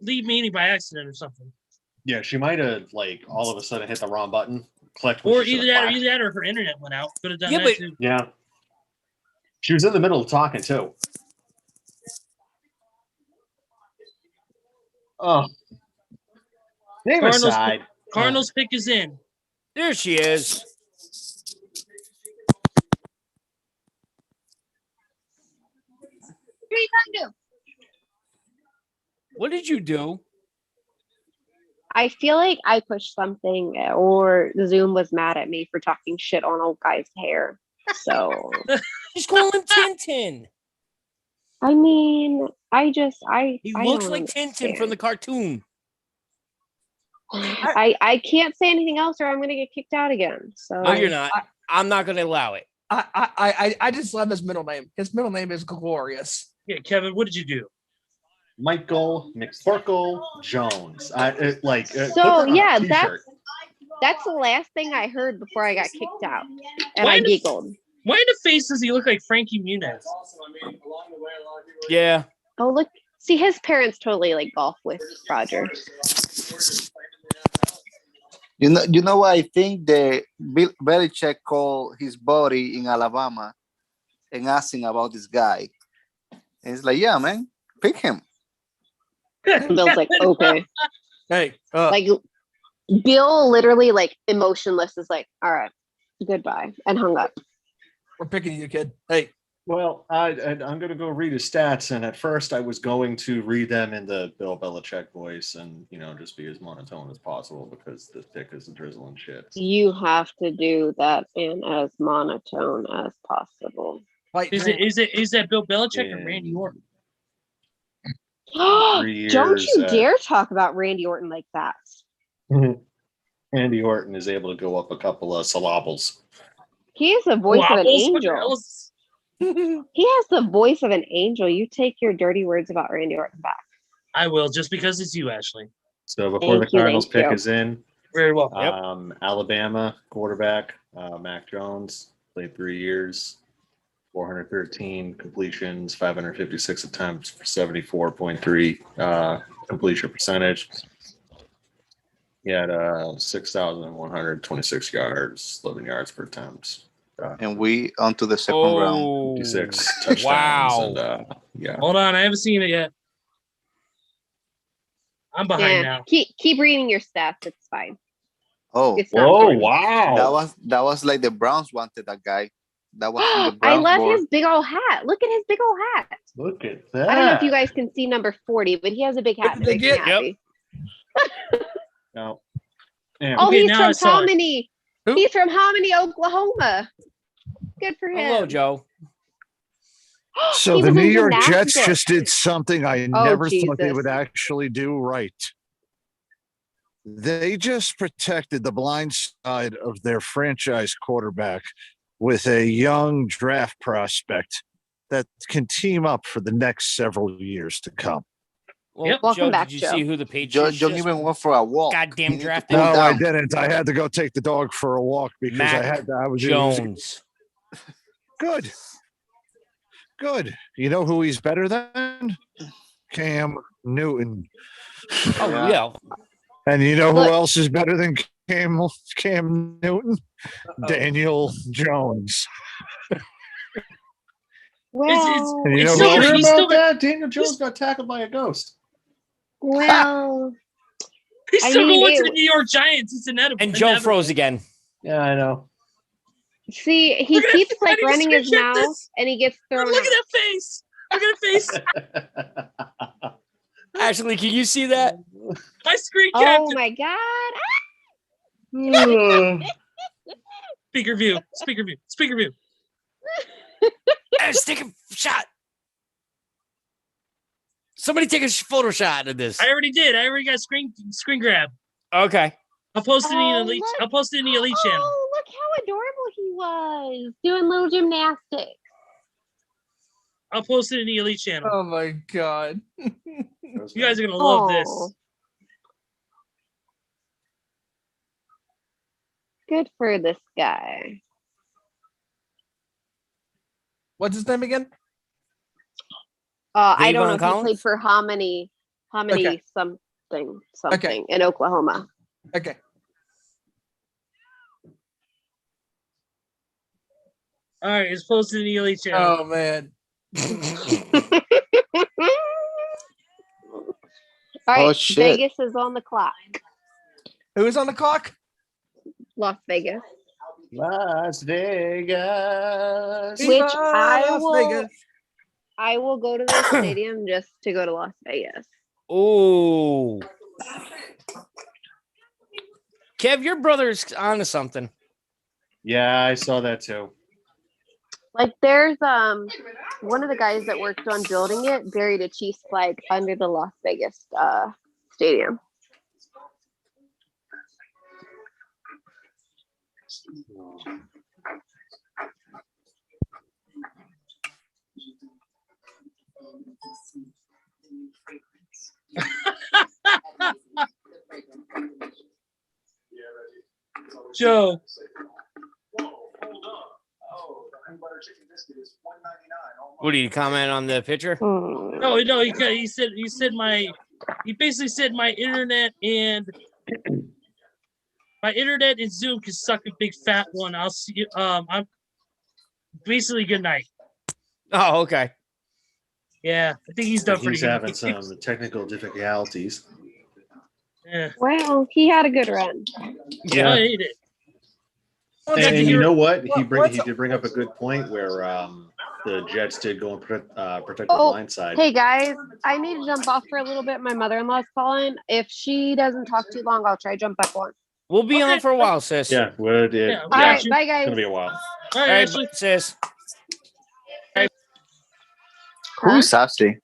lead meaning by accident or something. Yeah, she might have like all of a sudden hit the wrong button. Clicked. Or either that or her internet went out. Could have done Yeah, that but- too. Yeah. She was in the middle of talking too. Oh. Name Cardinals- aside. Cardinals pick is in. There she is. What are you trying to do? What did you do? I feel like I pushed something or Zoom was mad at me for talking shit on old guy's hair. So, She's calling him Tintin. I mean, I He I looks don't like Tintin understand. from the cartoon. I can't say anything else or I'm going to get kicked out again. So, No, you're not. I'm not going to allow it. I just love his middle name. His middle name is glorious. Yeah, Kevin, what did you do? Michael McCorkle Jones. So, put that on a yeah, t-shirt. that's the last thing I heard before I got kicked out. And Why I the- giggled. Why in the face does he look like Frankie Muniz? Yeah. Oh, look. See, his parents totally like golf with Roger. You know what I think the Bill Belichick called his buddy in Alabama and asked him about this guy. And he's like, yeah, man, pick him. Bill's like, okay. Hey, Like, Bill literally, like, emotionless is like, all right, goodbye, and hung up. we're picking you, kid. Hey, Well, I'm going to go read his stats. And at first I was going to read them in the Bill Belichick voice and, just be as monotone as possible because this pick is drizzling shit. You have to do that in as monotone as possible. white Is that Bill Belichick or Randy Orton? 3 Don't years, you dare talk about Randy Orton like that. Randy Orton is able to go up a couple of syllables. He has the voice of an Wobbles? What the hell angel. is- He has the voice of an angel. You take your dirty words about Randy Orton back. I will, just because it's you, Ashley. So before Thank the you, Cardinals thank pick you. is in, Very well. Alabama quarterback Mac Jones played 3 years, 413 completions, 556 attempts for 74.3 completion percentage. He had 6,126 yards, 11 yards per attempt. And we on to the second round. 56 touchdowns. Wow. And, yeah. Hold on, I haven't seen it yet. I'm behind Yeah, now. keep reading your stats. It's fine. Oh, It's not Whoa, important. wow. that was like the Browns wanted that guy. That was from the I Browns love board. his big old hat. Look at his big old hat. Look at that. I don't know if you guys can see number 40, but he has a big hat. What did That they makes me get? happy. No. Damn. Oh, Okay, he's now I from saw it. Hominy. Who? He's from Hominy, Oklahoma. Good for him. Hello, Joe. So He the was New in York Jets gymnastics. just did something I Oh, never thought they Jesus. would actually do right. They just protected the blind side of their franchise quarterback with a young draft prospect that can team up for the next several years to come. Well, Yep. Welcome Joe, back, did you Joe. see who the John, Patriots John just even went for a walk. goddamn He need to drafted? cool No, I down. didn't. I had to go take the dog for a walk because I Mac had to. I was Jones. good. Good. You know who he's better than? Cam Newton. Oh, Yeah. yeah. And you know who Look. else is better than Cam Newton? Daniel Jones. Well, And you It's know still- who else? he's Hear still- about that? Daniel Jones got tackled by a ghost. well, He's I still mean, going to it- the New York Giants. It's inevitable. And Joe froze again. Yeah, I know. see, he Look at keeps that- I like need to running his screenshot mouth this. and he gets thrown Look out. at that face. Look at that face. Ashley, can you see that? I screen capped Oh it. my god. Speaker view. Speaker view. Speaker view. Let's take a shot. Somebody take a photo shot of this. I already did. I already got screen grab. Okay. I'll post it in the Oh, elite. look. I'll post it in the elite channel. Oh, look how adorable he was doing little gymnastics. I'll post it in the elite channel. Oh my god. You guys are gonna love Oh. this. Good for this guy. What's his name again? I don't know Davon if he played Collins? for Hominy Okay. something in Oklahoma. Okay. All right, it's posted in the elite channel. Oh man. All right, Oh, shit. Vegas is on the clock. Who is on the clock? Las Vegas. Las Vegas. Which Viva I will go to the stadium just to go to Las Vegas. Ooh. Kev, your brother's onto something. Yeah, I saw that too. Like there's one of the guys that worked on building it buried a Chiefs flag under the Las Vegas stadium. Joe. What do you comment on the picture? No, he said he basically said my internet and Zoom can suck a big fat one. I'll see you. I'm basically good night. Oh, okay. Yeah, I think he's done pretty He's good. having some technical difficulties. Yeah. Well, he had a good run. I hate it. And you know what? He What's- did bring up a good point where the Jets did go and protect the Oh, blind side. hey guys, I need to jump off for a little bit. My mother-in-law's calling. If she doesn't talk too long, I'll try jump back on. We'll be Okay. on for a while, sis. Yeah, would it? Yeah, All Yeah, right, it's bye guys. gonna be a while. All All right, right, Ashley. sis. Who's Ashley?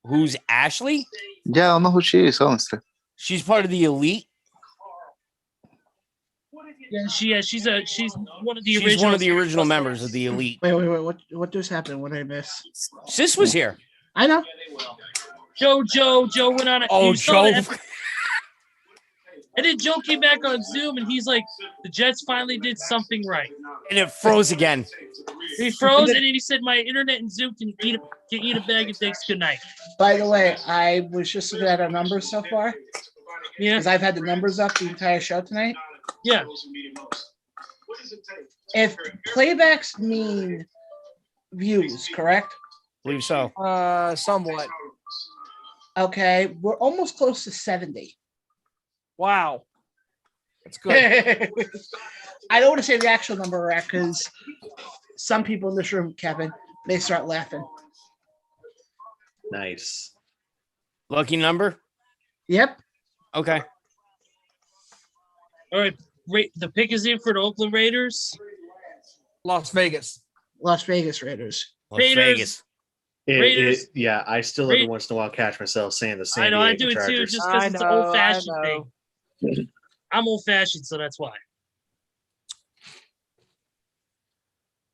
Who's Ashley? Yeah, I don't know who she is, honestly. She's part of the elite. Yeah, she's one of the She's original. one of the original members of the elite. Wait. What just happened? What did I miss? Sis was here. I know. Joe went on. Oh, Joe. And then Joe came back on Zoom, and he's like, "The Jets finally did something right." And it froze again. He froze, and then he said, "My internet and Zoom can eat a bag of dicks. Good night." By the way, I was just looking at our numbers so far. Yeah. Because I've had the numbers up the entire show tonight. Yeah. If playbacks mean views, correct? Believe so. Somewhat. Okay, we're almost close to 70. Wow. That's good. I don't want to say the actual number we're at because some people in this room, Kevin, may start laughing. Nice. Lucky number? Yep. Okay. All right. The pick is in for the Oakland Raiders. Las Vegas. Las Vegas Raiders. Las Vegas. Raiders. Yeah, I still every once in a while catch myself saying the same. I know, I do it too, just because it's an old-fashioned thing. I'm old-fashioned, so that's why.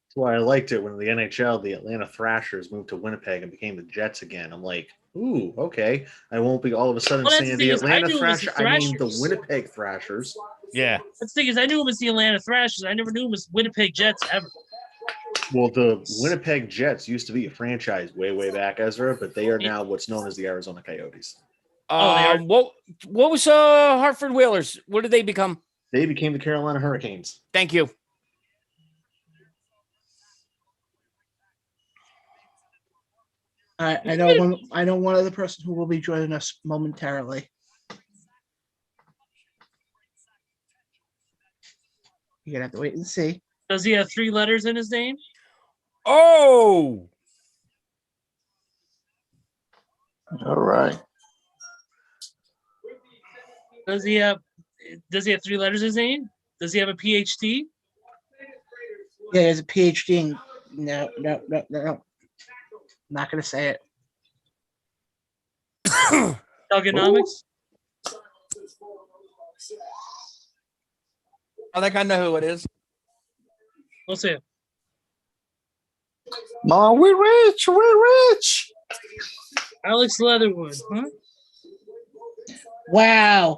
That's why I liked it when the NHL, the Atlanta Thrashers, moved to Winnipeg and became the Jets again. I'm like, ooh, okay. I won't be all of a sudden saying the Atlanta Thrashers. I mean the Winnipeg Thrashers. Yeah. That's the thing is, I knew him as the Atlanta Thrashers. I never knew him as Winnipeg Jets ever. Well, the Winnipeg Jets used to be a franchise way back, Ezra, but they are now what's known as the Arizona Coyotes. What was Hartford Whalers? What did they become? They became the Carolina Hurricanes. Thank you. I know one other person who will be joining us momentarily. You're gonna have to wait and see. Does he have 3 letters in his name? Oh. All right. Does he have 3 letters in his name? Does he have a PhD? Yeah, he has a PhD in no. Not gonna say it. Thugonomics? I think I know who it is. We'll see. Mom, we're rich. Alex Leatherwood, huh? Wow.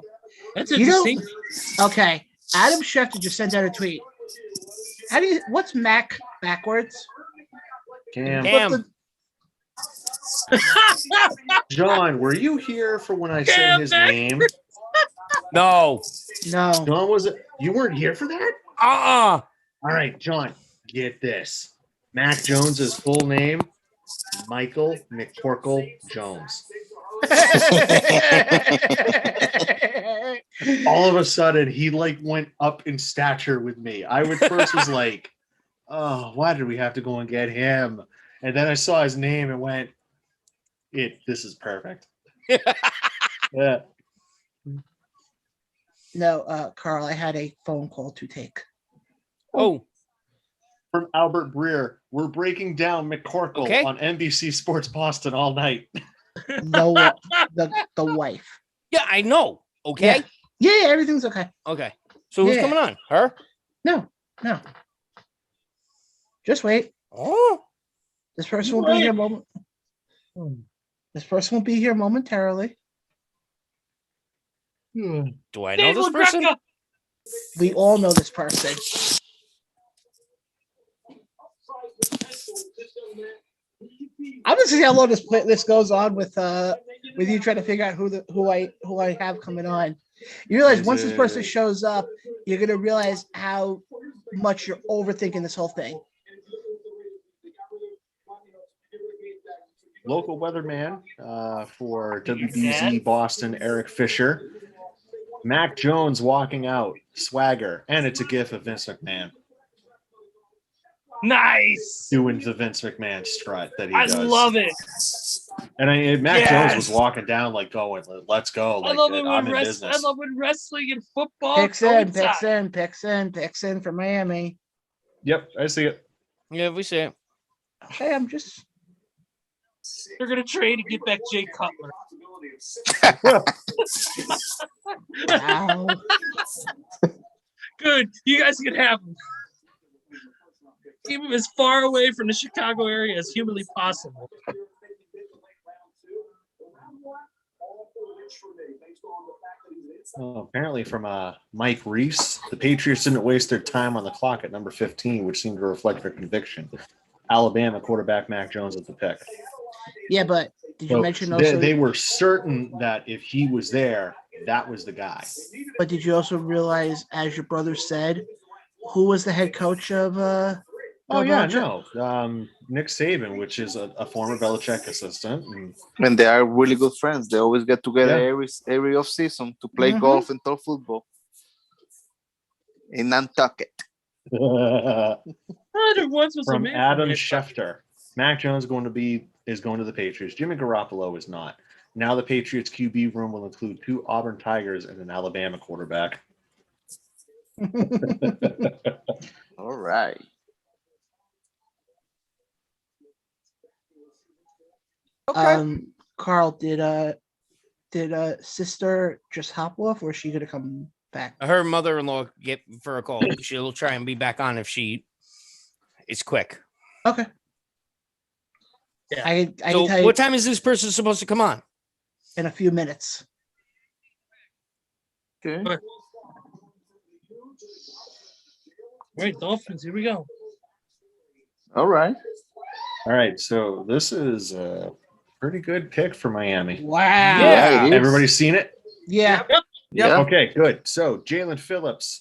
That's interesting. Okay. Adam Schefter just sent out a tweet. What's Mac backwards? Cam. John, were you here for when I said his name? No. No. John, was it? You weren't here for that? All right, John, get this. Mac Jones's full name, Michael McCorkle Jones. All of a sudden, he went up in stature with me. I first was like, oh, why did we have to go and get him? And then I saw his name and went, this is perfect. Yeah. No, Carl, I had a phone call to take. Oh. From Albert Breer. We're breaking down McCorkle on NBC Sports Boston all night. The wife. Yeah, I know. Okay. Yeah, everything's okay. Okay. So who's coming on? Her? No. Just wait. Oh. This person will be here This person will be here momentarily. Do I know this person? We all know this person. I'm gonna see how long this goes on with you trying to figure out who I have coming on. You realize once this person shows up, you're gonna realize how much you're overthinking this whole thing. Local weatherman for WBZ Boston, Eric Fisher. Mac Jones walking out, swagger, and it's a gif of Vince McMahon. Nice. Doing the Vince McMahon strut that he does. I love it. And Mac Jones was walking down going, let's go. I love it when wrestling and football. Picks in for Miami. Yep, I see it. Yeah, we see it. Hey, I'm just They're gonna trade to get back Jay Cutler. Wow. Good. You guys can have him. Keep him as far away from the Chicago area as humanly possible. Well, apparently from Mike Reese, the Patriots didn't waste their time on the clock at number 15, which seemed to reflect their conviction. Alabama quarterback Mac Jones at the pick. Yeah, but did you So mention also? they were certain that if he was there, that was the guy. But did you also realize, as your brother said, who was the head coach of? Oh yeah, no, Nick Saban, which is a former Belichick assistant, And they are really good friends. They always get together every off season to play golf and throw football in Nantucket. From Adam Schefter, Mac Jones is going to the Patriots. Jimmy Garoppolo is not. Now the Patriots QB room will include 2 Auburn Tigers and an Alabama quarterback. All right. Okay. Carl, did sister just hop off, or is she gonna come back? Her mother-in-law get for a call. She'll try and be back on if she is quick. Okay. Yeah. I So can tell you what time is this person supposed to come on? in a few minutes. Okay. All right, Dolphins. Here we go. All right. All right, so this is a pretty good pick for Miami. Wow. Yeah, it is. Everybody's seen it? Yeah. Yeah. Okay, good. So Jalen Phillips,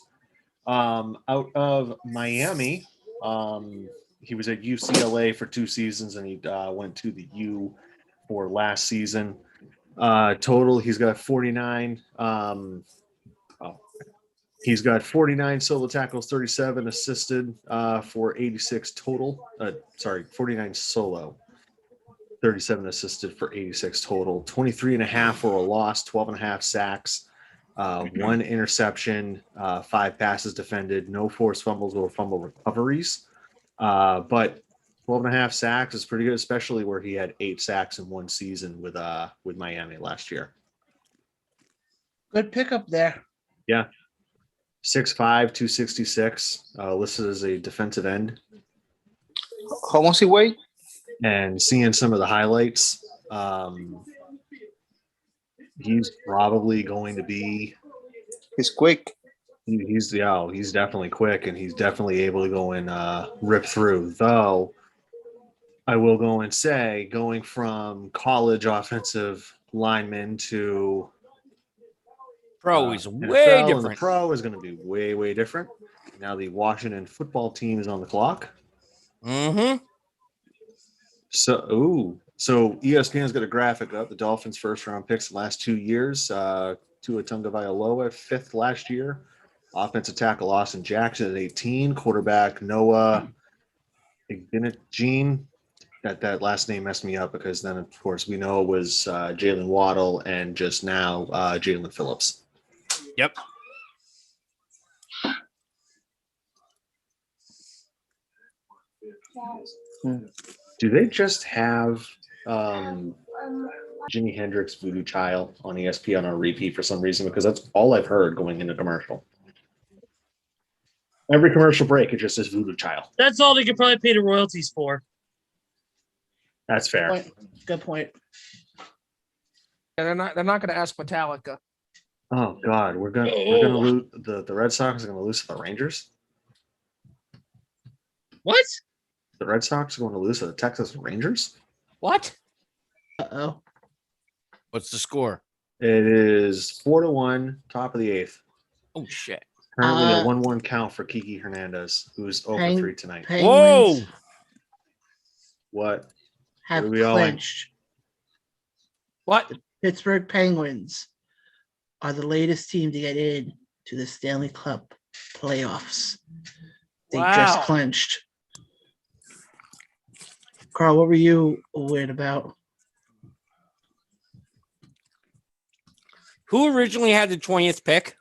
out of Miami, he was at UCLA for 2 seasons, and he went to the U for last season. Total, he's got 49. He's got 49 solo tackles, 37 assisted for 86 total. 49 solo, 37 assisted for 86 total. 23 and a half for a loss, 12 and a half sacks, 1 interception, 5 passes defended, no forced fumbles or fumble recoveries. But 12 and a half sacks is pretty good, especially where he had 8 sacks in 1 season with Miami last year. Good pickup there. Yeah. 6'5", 266, listed as a defensive end. How much he weigh? And seeing some of the highlights, he's probably going to be. He's quick. He's definitely quick, and he's definitely able to go and rip through. Though, I will go and say, going from college offensive lineman to Pro is NFL, way and different. the pro is going to be way, way different. Now the Washington football team is on the clock. Mm-hmm. So ESPN's got a graphic up. The Dolphins' first-round picks the last 2 years. Tua Tagovailoa, 5th last year. Offensive tackle Austin Jackson at 18. Quarterback Noah Gene. That last name messed me up because then, of course, we know it was Jalen Waddle and just now Jalen Phillips. Yep. Do they just have Jimi Hendrix Voodoo Child on ESPN on repeat for some reason? Because that's all I've heard going into commercial. Every commercial break, it just says Voodoo Child. That's all they could probably pay the royalties for. That's fair. Good point. Yeah, they're not going to ask Metallica. Oh God, we're gonna lose. The Red Sox are gonna lose to the Rangers. What? The Red Sox are going to lose to the Texas Rangers. What? Uh-oh. What's the score? It is 4-1, top of the 8th. Oh shit! Currently a 1-1 count for Kiki Hernandez, who's 0-3 tonight. Whoa! What? Have What are we all in? clinched. What? The Pittsburgh Penguins are the latest team to get in to the Stanley Cup playoffs. They just clinched. Carl, what were you worried about? Who originally had the 20th pick?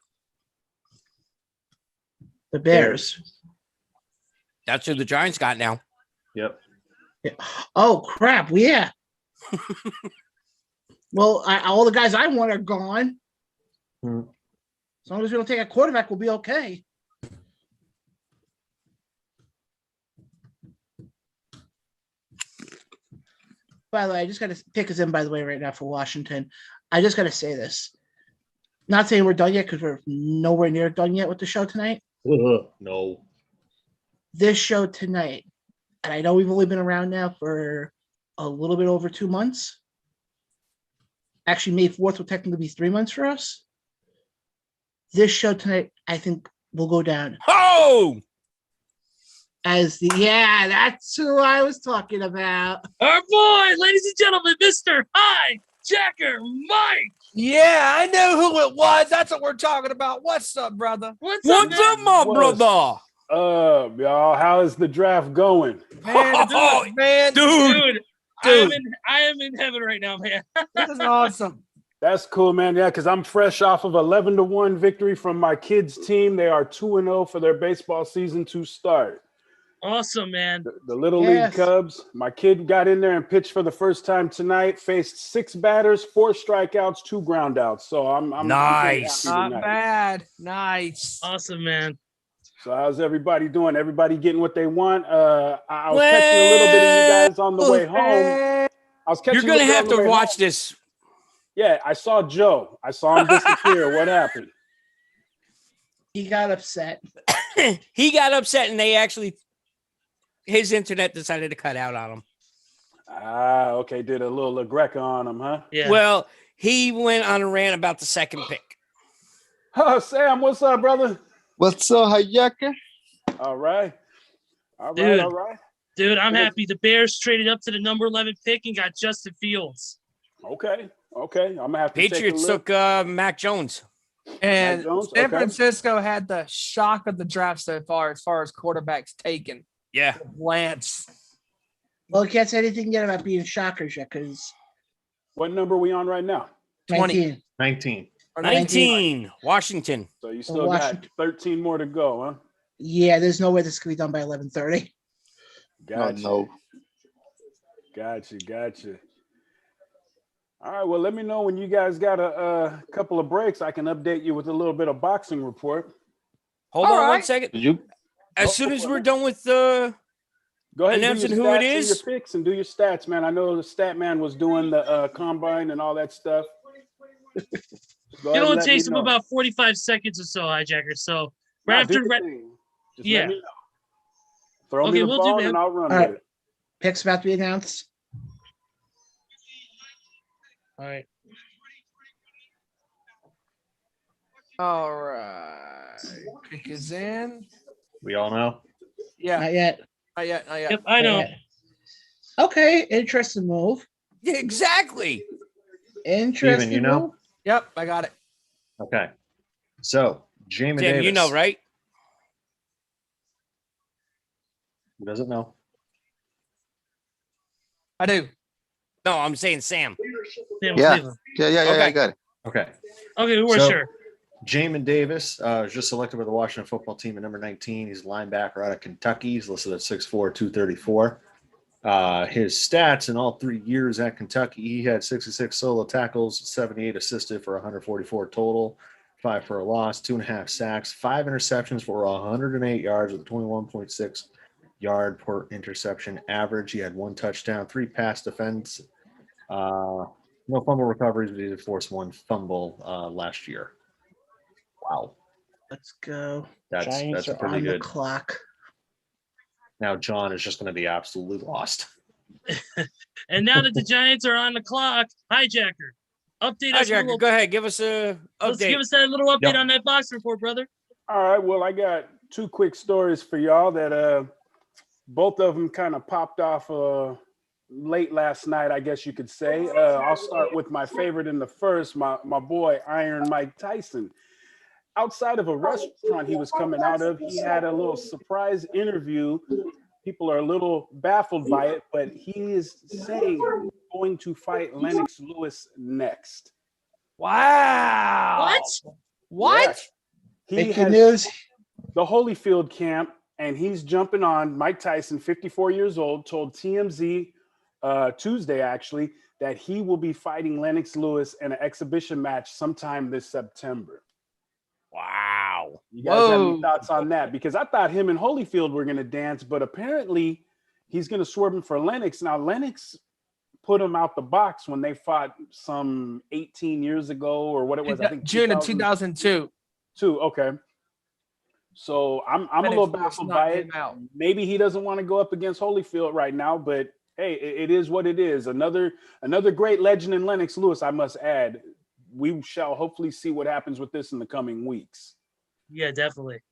The Bears. That's who the Giants got now. Yep. Oh crap! Yeah. Well, all the guys I want are gone. Hmm. As long as we don't take a quarterback, we'll be okay. By the way, I just got to pick us in, by the way, right now for Washington. I just got to say this. Not saying we're done yet because we're nowhere near done yet with the show tonight. No. This show tonight, and I know we've only been around now for a little bit over 2 months. Actually, May 4th will technically be 3 months for us. This show tonight, I think, will go down. Oh! As that's who I was talking about. Our boy, ladies and gentlemen, Mr. Hijacker Mike. Yeah, I know who it was. That's what we're talking about. What's up, brother? What's up, my brother? Y'all, how is the draft going? Man, Dude. I am in heaven right now, man. This is awesome. That's cool, man. Yeah, because I'm fresh off of 11-1 victory from my kids' team. They are 2-0 for their baseball season to start. Awesome, man. The Little League Cubs. My kid got in there and pitched for the first time tonight. Faced 6 batters, 4 strikeouts, 2 groundouts. So I'm nice. Not bad. Nice. Awesome, man. So how's everybody doing? Everybody getting what they want? I was catching a little bit of you guys on the way home. You're gonna have to watch this. Yeah, I saw Joe. I saw him disappear. What happened? He got upset. He got upset, and his internet decided to cut out on him. Ah, okay. Did a little La Greca on him, huh? Yeah. Well, he went on a rant about the second pick. Oh, Sam, what's up, brother? What's up, Hijacker? All right. All Dude. right. Dude, I'm happy. The Bears traded up to the number 11 pick and got Justin Fields. Okay. I'm gonna have to Patriots take a look. took Mac Jones. And Mac Jones? San Okay. Francisco had the shock of the draft so far as quarterbacks taken. Yeah. Lance. Well, I can't say anything yet about being shockers yet because What number are we on right now? 19. 19. 19. Washington. So you still Washington. got 13 more to go, huh? Yeah, there's no way this can be done by 11:30. Gotcha. No. Gotcha. All right, well, let me know when you guys got a couple of breaks. I can update you with a little bit of boxing report. Hold on 1 second. You As soon as we're done with Go ahead announcing and do who your it stats and is. your picks and do your stats, man. I know the stat man was doing the combine and all that stuff. It only takes him about 45 seconds or so, Hijacker. So right after Just let me know. Throw me the we'll do, ball man. and I'll run All right. with it. Picks about to be announced. All right. All right. Pick is in. We all know. Yeah. Not yet. Not yet. Yep, I know. Not yet. Okay, interesting move. Yeah, exactly. Interesting Steven, you know? move. Yep, I got it. Okay. So, Jamin Tim, Davis. you know, right? Who doesn't know? I do. No, I'm saying Sam. Sam Yeah. Cleveland. Yeah, Okay. I got it. Okay. Okay, we were So, sure. Jamin Davis was just selected by the Washington football team at number 19. He's a linebacker out of Kentucky. He's listed at 6'4", 234. His stats in all 3 years at Kentucky, he had 66 solo tackles, 78 assisted for 144 total, 5 for a loss, 2.5 sacks, 5 interceptions for 108 yards with a 21.6 yard per interception average. He had 1 touchdown, 3 pass defense, no fumble recoveries, but he did force 1 fumble last year. Wow. Let's go. That's Giants are pretty on the good. clock. Now John is just going to be absolutely lost. And now that the Giants are on the clock, Hijacker, update us. Hijacker, go ahead. Give us a Let's update. give us that little update Yep. on that box report, brother. All right, well, I got 2 quick stories for y'all that both of them kind of popped off late last night, I guess you could say. I'll start with my favorite in the first, my boy Iron Mike Tyson. Outside of a restaurant he was coming out of, he had a little surprise interview. People are a little baffled by it, but he is saying he's going to fight Lennox Lewis next. Wow. What? He Breaking has news. the Holyfield camp, and he's jumping on. Mike Tyson, 54 years old, told TMZ Tuesday actually, that he will be fighting Lennox Lewis in an exhibition match sometime this September. Wow. You guys have any thoughts on that? Because I thought him and Holyfield were going to dance, but apparently he's going to swerve him for Lennox. Now, Lennox put him out the box when they fought some 18 years ago or what it was. I think June of 2002. Okay. So I'm a little baffled by it. Maybe he doesn't want to go up against Holyfield right now, but hey, it is what it is. Another great legend in Lennox Lewis, I must add. We shall hopefully see what happens with this in the coming weeks. Yeah, definitely.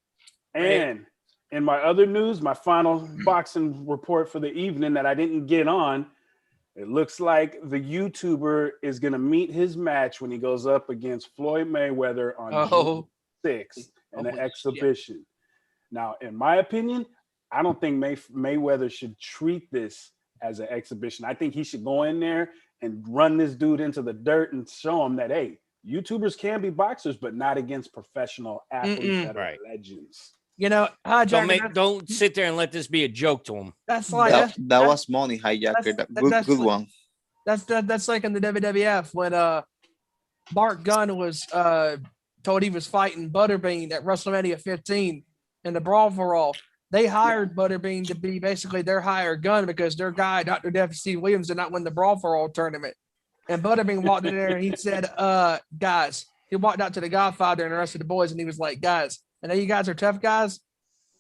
And in my other news, my final boxing report for the evening that I didn't get on, it looks like the YouTuber is going to meet his match when he goes up against Floyd Mayweather on June 6th in an exhibition. Shit. Now, in my opinion, I don't think Mayweather should treat this as an exhibition. I think he should go in there and run this dude into the dirt and show him that, hey, YouTubers can be boxers, but not against professional athletes that are legends. You know, don't sit there and let this be a joke to him. That's like that was money hijacker. Good one. That's like in the WWF when Bart Gunn was told he was fighting Butterbean at WrestleMania 15 in the Brawl for All. They hired Butterbean to be basically their hired gun because their guy, Dr. Deficit Williams, did not win the Brawl for All tournament. And Butterbean walked in there and he said, guys, he walked out to the Godfather and the rest of the boys and he was like, guys, I know you guys are tough guys,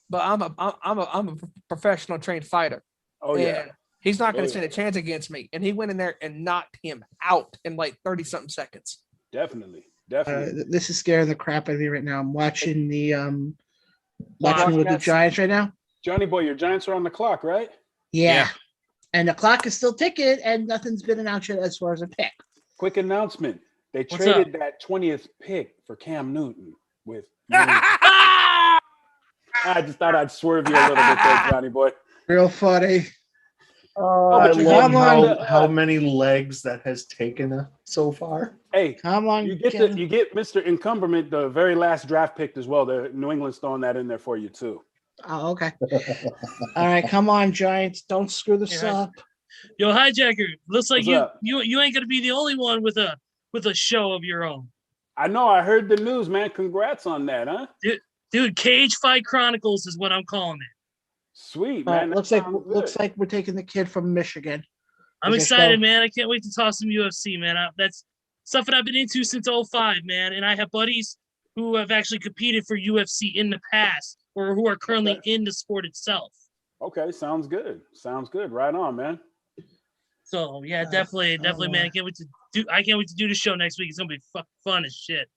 but I'm a professional trained fighter. Oh, yeah. And he's not going to stand a chance against me. And he went in there and knocked him out in like 30-something seconds. Definitely. This is scaring the crap out of me right now. I'm watching watching with the Giants right now. Johnny boy, your Giants are on the clock, right? Yeah. And the clock is still ticking, and nothing's been announced yet as far as a pick. Quick announcement. They traded that 20th pick for Cam Newton with I just thought I'd swerve you a little bit there, Johnny boy. Real funny. I love how many legs that has taken so far. Hey, come on! You get Mr. Encumberment, the very last draft pick as well. The New England's throwing that in there for you too. Oh, okay. All right, come on, Giants! Don't screw this up. Yo, hijacker! Looks like you ain't gonna be the only one with a show of your own. I know. I heard the news, man. Congrats on that, huh? Dude, Cage Fight Chronicles is what I'm calling it. Sweet, man. Looks like we're taking the kid from Michigan. I'm excited, man. I can't wait to talk some UFC, man. That's stuff that I've been into since 2005, man. And I have buddies who have actually competed for UFC in the past or who are currently in the sport itself. Okay, sounds good. Right on, man. So yeah, definitely, man. I can't wait to do the show next week. It's gonna be fun as shit.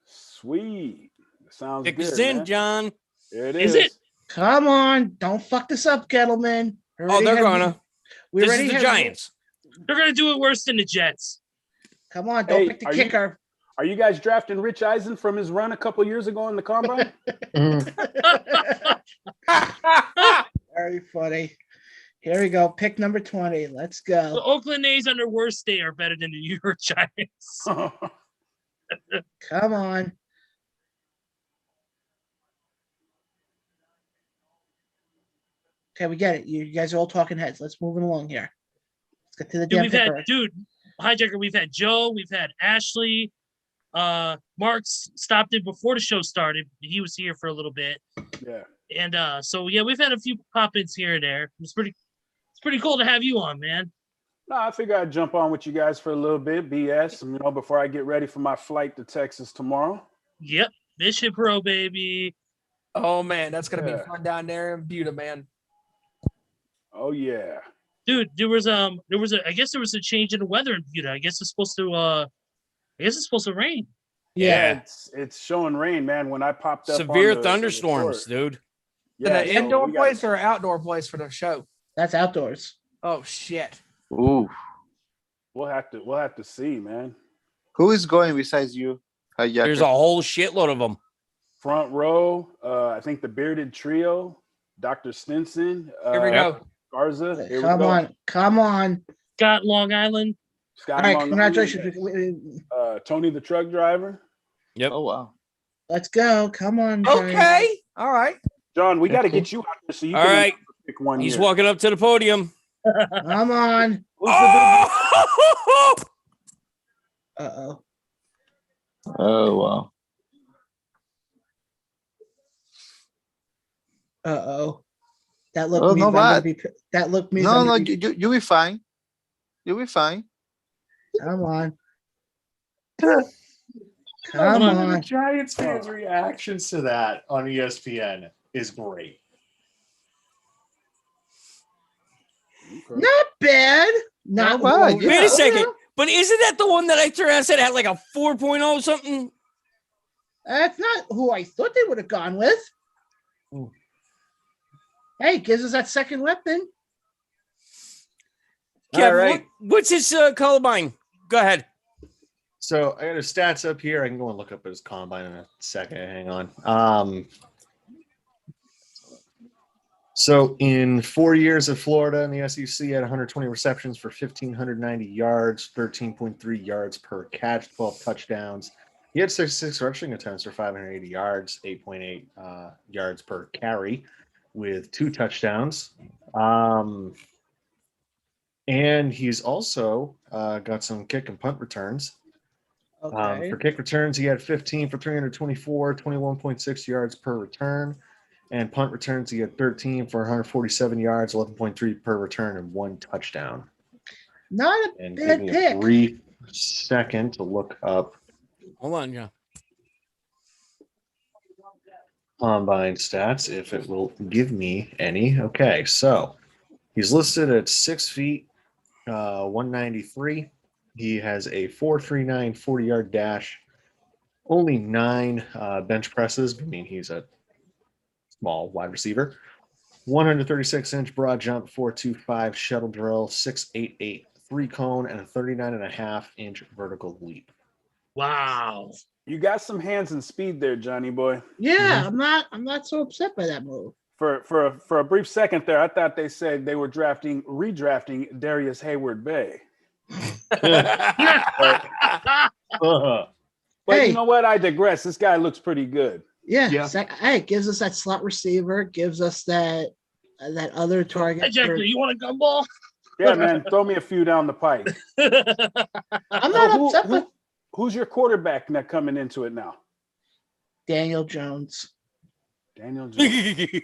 Sweet. Sounds Pick good. us in, John. There it is. Is it? Come on, don't fuck this up, gentlemen. They're gonna. This is the Giants. They're gonna do it worse than the Jets. Come on, don't pick the kicker. Are you guys drafting Rich Eisen from his run a couple years ago in the combine? Very funny. Here we go. Pick number 20. Let's go. The Oakland A's under worst day are better than the New York Giants. Come on. Okay, we get it. You guys are all talking heads. Let's move it along here. Let's get to the damn picker. Hijacker, we've had Joe, we've had Ashley. Mark's stopped in before the show started. He was here for a little bit. Yeah. And so we've had a few pop-ins here and there. It's pretty cool to have you on, man. No, I figure I'd jump on with you guys for a little bit, BS, before I get ready for my flight to Texas tomorrow. Yep. Bishop Pro, baby. Oh man, that's gonna be fun down there in Buda, man. Oh yeah. Dude, there was a a change in the weather in Buda. I guess it's supposed to rain. Yeah, it's showing rain, man. When I popped up severe thunderstorms, dude. Yeah, an indoor place or an outdoor place for the show? That's outdoors. Oh shit. Ooh. We'll have to see, man. Who is going besides you? There's a whole shitload of them. Front row, I think the Bearded Trio, Dr. Stinson. Here we go. Garza. Come on. Scott Long Island. All right, congratulations. Tony the truck driver. Yep. Oh wow. Let's go. Come on. Okay. All right. John, we got to get you out there so you can pick one. He's walking up to the podium. Come on. Oh! Uh-oh. Oh wow. Uh-oh. That look Oh, means no I'm gonna bad. be that look means No, I'm no, gonna be, you'll be fine. You'll be fine. come on. One Come of the on. Giants fans' reactions to that on ESPN is great. Not bad. Not bad, well, yeah. Wait a second. yeah. But isn't that the one that I turned around and said had like a 4.0 something? That's not who I thought they would have gone with. Hey, gives us that second weapon. Kev, All right. what's his combine? Go ahead. So I got his stats up here. I can go and look up his combine in a second. Hang on. So in 4 years at Florida in the SEC, he had 120 receptions for 1,590 yards, 13.3 yards per catch, 12 touchdowns. He had 66 rushing attempts for 580 yards, 8.8 yards per carry, with 2 touchdowns. And he's also got some kick and punt returns. Okay. For kick returns, he had 15 for 324, 21.6 yards per return. And punt returns, he had 13 for 147 yards, 11.3 per return, and 1 touchdown. Not a And bad give me pick. a brief second to look up Hold on, John. combine stats, if it will give me any. Okay, so he's listed at 6 feet, 193. He has a 4.39 40-yard dash, only 9 bench presses. I mean, he's a small wide receiver. 136-inch broad jump, 4.25 shuttle drill, 6.88 3-cone, and a 39.5-inch vertical leap. Wow. You got some hands and speed there, Johnny boy. Yeah, I'm not so upset by that move. For a brief second there, I thought they said they were redrafting Darius Hayward Bay. But Hey. you know what? I digress. This guy looks pretty good. Yeah. Hey, it gives us that slot receiver, gives us that other target. Hey, Jack, you want a gumball? Yeah, man. Throw me a few down the pipe. I'm not upset with Who's your quarterback now coming into it now? Daniel Jones. Daniel Jones.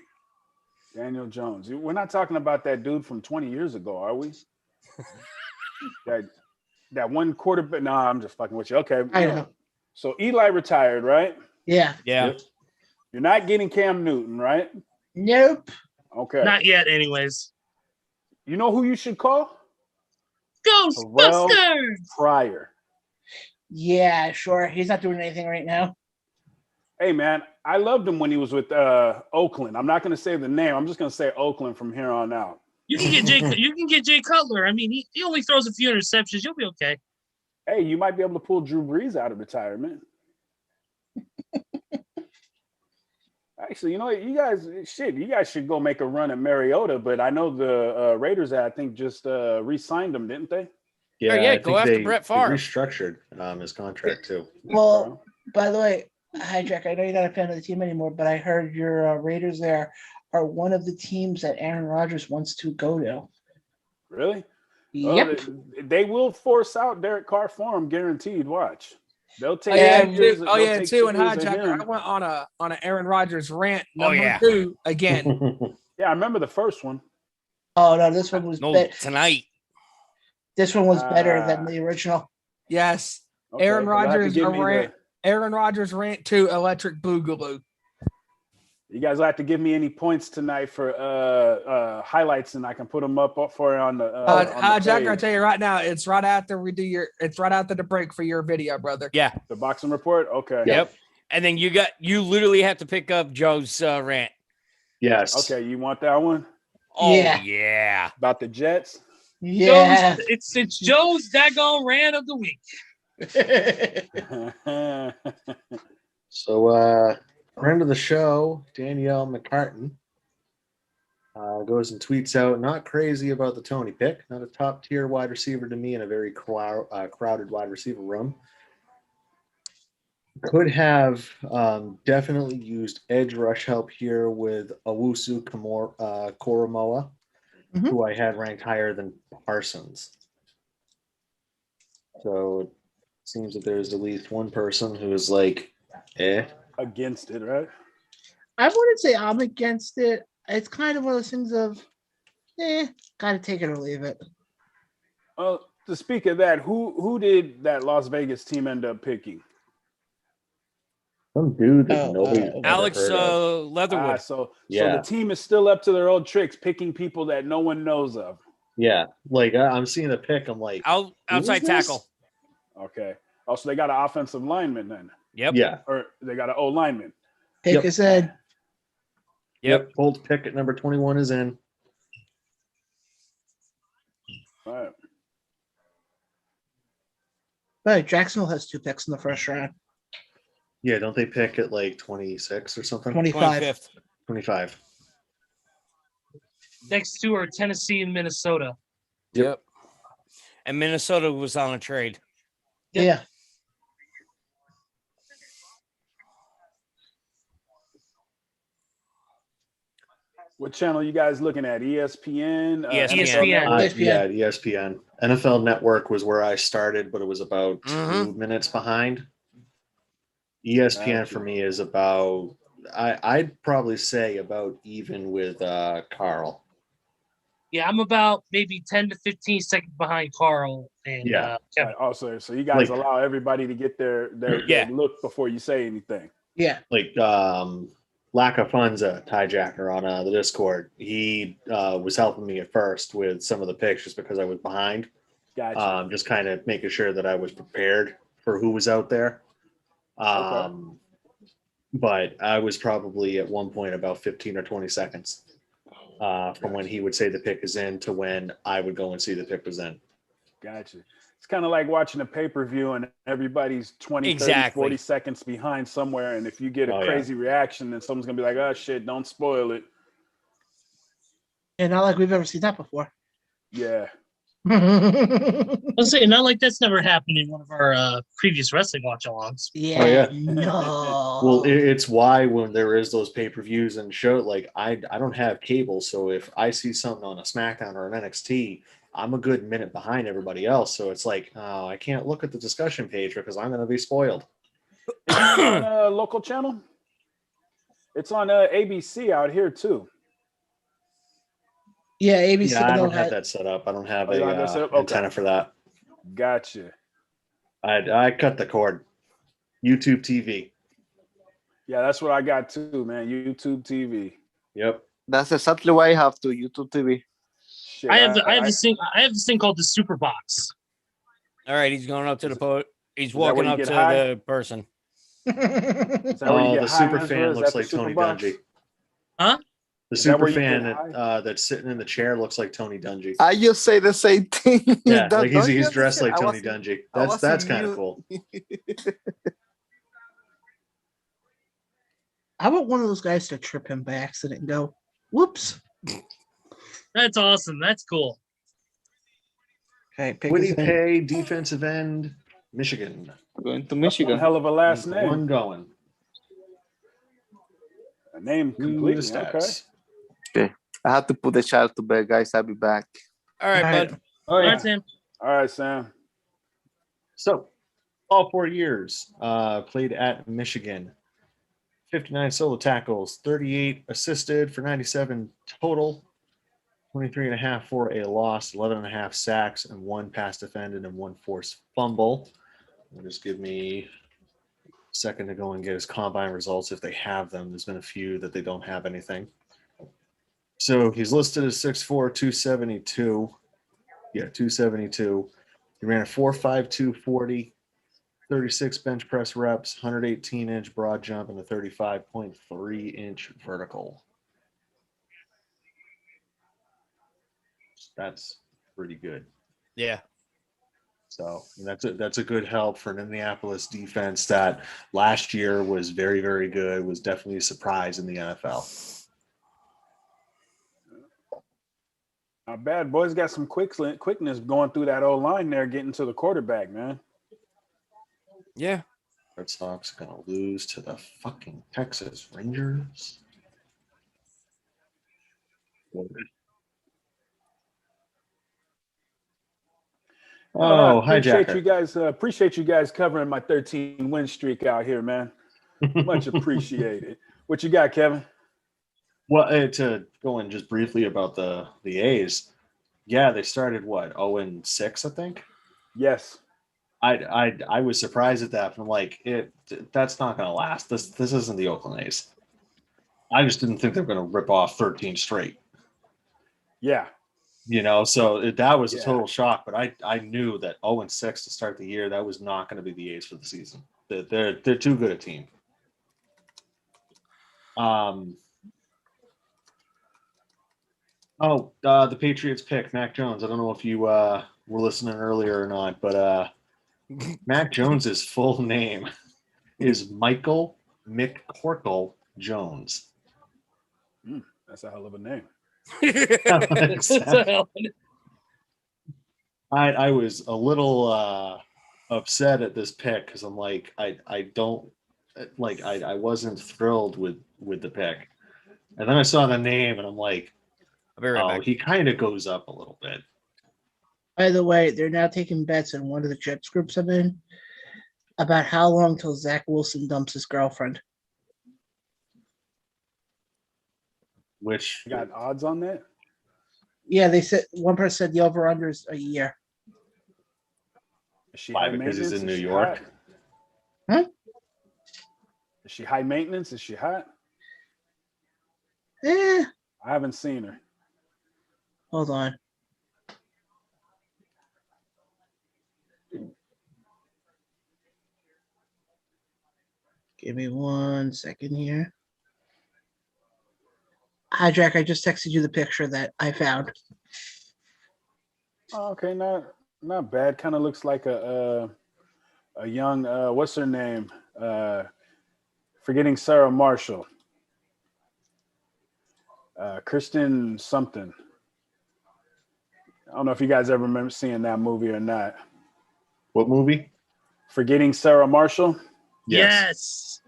Daniel Jones. We're not talking about that dude from 20 years ago, are we? that one quarterback. No, I'm just fucking with you. Okay. I know. So Eli retired, right? Yeah. Yeah. You're not getting Cam Newton, right? Nope. Okay. Not yet, anyways. You know who you should call? Ghostbusters! Pryor. Yeah, sure. He's not doing anything right now. Hey, man, I loved him when he was with Oakland. I'm not going to say the name. I'm just going to say Oakland from here on out. You can get Jay Cutler. I mean, he only throws a few interceptions. You'll be okay. Hey, you might be able to pull Drew Brees out of retirement. Actually, you know what? You guys should go make a run at Mariota. But I know the Raiders, I think, just re-signed him, didn't they? Yeah, go after Brett Favre. They restructured his contract too. Well, by the way, hi Jack. I know you're not a fan of the team anymore, but I heard your Raiders there are one of the teams that Aaron Rodgers wants to go to. Really? Yep. Well, they will force out Derek Carr for him, guaranteed. Watch. They'll take. And hijacker. I went on an Aaron Rodgers rant number 2 again. Yeah, I remember the first one. Oh no, this one was tonight. This one was better than the original. Yes. Okay, Aaron Rodgers rant. Aaron Rodgers rant 2 electric boogaloo. You guys will have to give me any points tonight for highlights, and I can put them up for you on the. Jack, I'll tell you right now, it's right after the break for your video, brother. Yeah. The boxing report. Okay. Yep. And then you literally have to pick up Joe's rant. Yes. Okay, you want that one? Oh yeah. About the Jets. Yeah. It's Joe's daggone rant of the week. So, friend of the show, Danielle McCartan, goes and tweets out, not crazy about the Tony pick, not a top tier wide receiver to me in a very crowded wide receiver room. Could have definitely used edge rush help here with Owusu Koromoa. who I had ranked higher than Parsons. So it seems that there's at least one person who is like, against it, right? I wouldn't say I'm against it. It's kind of one of those things of, gotta take it or leave it. Well, to speak of that, who did that Las Vegas team end up picking? Some dude that nobody Alex Leatherwood. So the team is still up to their old tricks, picking people that no one knows of. Yeah, like I'm seeing the pick. I'm like, outside tackle. Okay. Also, they got an offensive lineman then. Yep. Yeah. Or they got an O lineman. Pick is in. Yep. Bold pick at number 21 is in. All right. But Jacksonville has 2 picks in the first round. Yeah, don't they pick at like 26 or something? 25. 25th. 25. Next 2 are Tennessee and Minnesota. Yep. And Minnesota was on a trade. Yeah. What channel you guys looking at? ESPN? ESPN. Yeah, ESPN. NFL Network was where I started, but it was about 2 minutes behind. ESPN for me is about, I'd probably say about even with Carl. Yeah, I'm about maybe 10 to 15 seconds behind Carl and Kevin. Also, so you guys allow everybody to get their look before you say anything. Yeah. Like Lack of Funza, Hijacker on the Discord. He was helping me at first with some of the picks just because I was behind. Gotcha. Just kind of making sure that I was prepared for who was out there. But I was probably at one point about 15 or 20 seconds from when he would say the pick is in to when I would go and see the pick was in. Gotcha. It's kind of like watching a pay-per-view and everybody's 20, 30, 40 seconds behind somewhere. And if you get a crazy reaction, then someone's going to be like, oh, shit, don't spoil it. And not like we've ever seen that before. Yeah. I'll say, not like that's never happened in one of our previous wrestling watch-alongs. Yeah. No. Well, it's why when there is those pay-per-views and show, like I don't have cable, so if I see something on a SmackDown or an NXT, I'm a good minute behind everybody else. So it's like, oh, I can't look at the discussion page because I'm going to be spoiled. Is it on a local channel? It's on ABC out here too. Yeah, ABC. Yeah, I don't have that set up. I don't have antenna for that. Gotcha. I cut the cord. YouTube TV. Yeah, that's what I got too, man. YouTube TV. Yep. That's exactly why I have to YouTube TV. Shit, I have this thing called the Super Box. All right, he's going up to the he's walking up to the person. Oh, the super fan looks like Tony Dungy. Huh? The super fan that's sitting in the chair looks like Tony Dungy. I just say the same thing. Yeah, like he's dressed like Tony Dungy. That's kind of cool. How about one of those guys to trip him by accident and go, whoops. That's awesome. That's cool. Okay, Winnipeg defensive end, Michigan. Going to Michigan. One hell of a last name. One going. A name completely. Okay. I have to put the child to bed, guys. I'll be back. All right, bud. All right, Sam. All right, Sam. So, all 4 years played at Michigan. 59 solo tackles, 38 assisted for 97 total, 23 and a half for a loss, 11 and a half sacks, and 1 pass defended and 1 forced fumble. Just give me a second to go and get his combine results if they have them. There's been a few that they don't have anything. So he's listed as 6'4", 272. Yeah, 272. He ran a 4.52 40. 36 bench press reps, 118-inch broad jump, and a 35.3-inch vertical. That's pretty good. Yeah. So that's a good help for an Indianapolis defense that last year was very, very good, was definitely a surprise in the NFL. Not bad. Boys got some quickness going through that old line there, getting to the quarterback, man. Yeah. Red Sox are going to lose to the fucking Texas Rangers. Oh, appreciate hijacker. you guys. Appreciate you guys covering my 13 win streak out here, man. Much appreciated. What you got, Kevin? Well, to go in just briefly about the A's. Yeah, they started what 0-6, I think. Yes. I was surprised at that. I'm like, that's not going to last. This isn't the Oakland A's. I just didn't think they were going to rip off 13 straight. Yeah. So that was a total shock. But I knew that 0-6 to start the year, that was not going to be the A's for the season. They're too good a team. The Patriots pick Mac Jones. I don't know if you were listening earlier or not, but Mac Jones's full name is Michael McCorkle Jones. That's a hell of a name. I was a little upset at this pick because I'm like, I wasn't thrilled with the pick. And then I saw the name and I'm like, he kind of goes up a little bit. By the way, they're now taking bets in one of the Jets groups I'm in about how long till Zach Wilson dumps his girlfriend. Which you got odds on that? Yeah, they said one person said the over/under is a year. Is she Why? high Because he's maintenance? in New Is she York. hot? Huh? Is she high maintenance? Is she hot? Eh. I haven't seen her. Hold on. Give me 1 second here. Hi, Jack. I just texted you the picture that I found. Oh, okay, not bad. Kind of looks like a young what's her name? Forgetting Sarah Marshall. Kristen something. I don't know if you guys ever remember seeing that movie or not. What movie? Forgetting Sarah Marshall. Yes.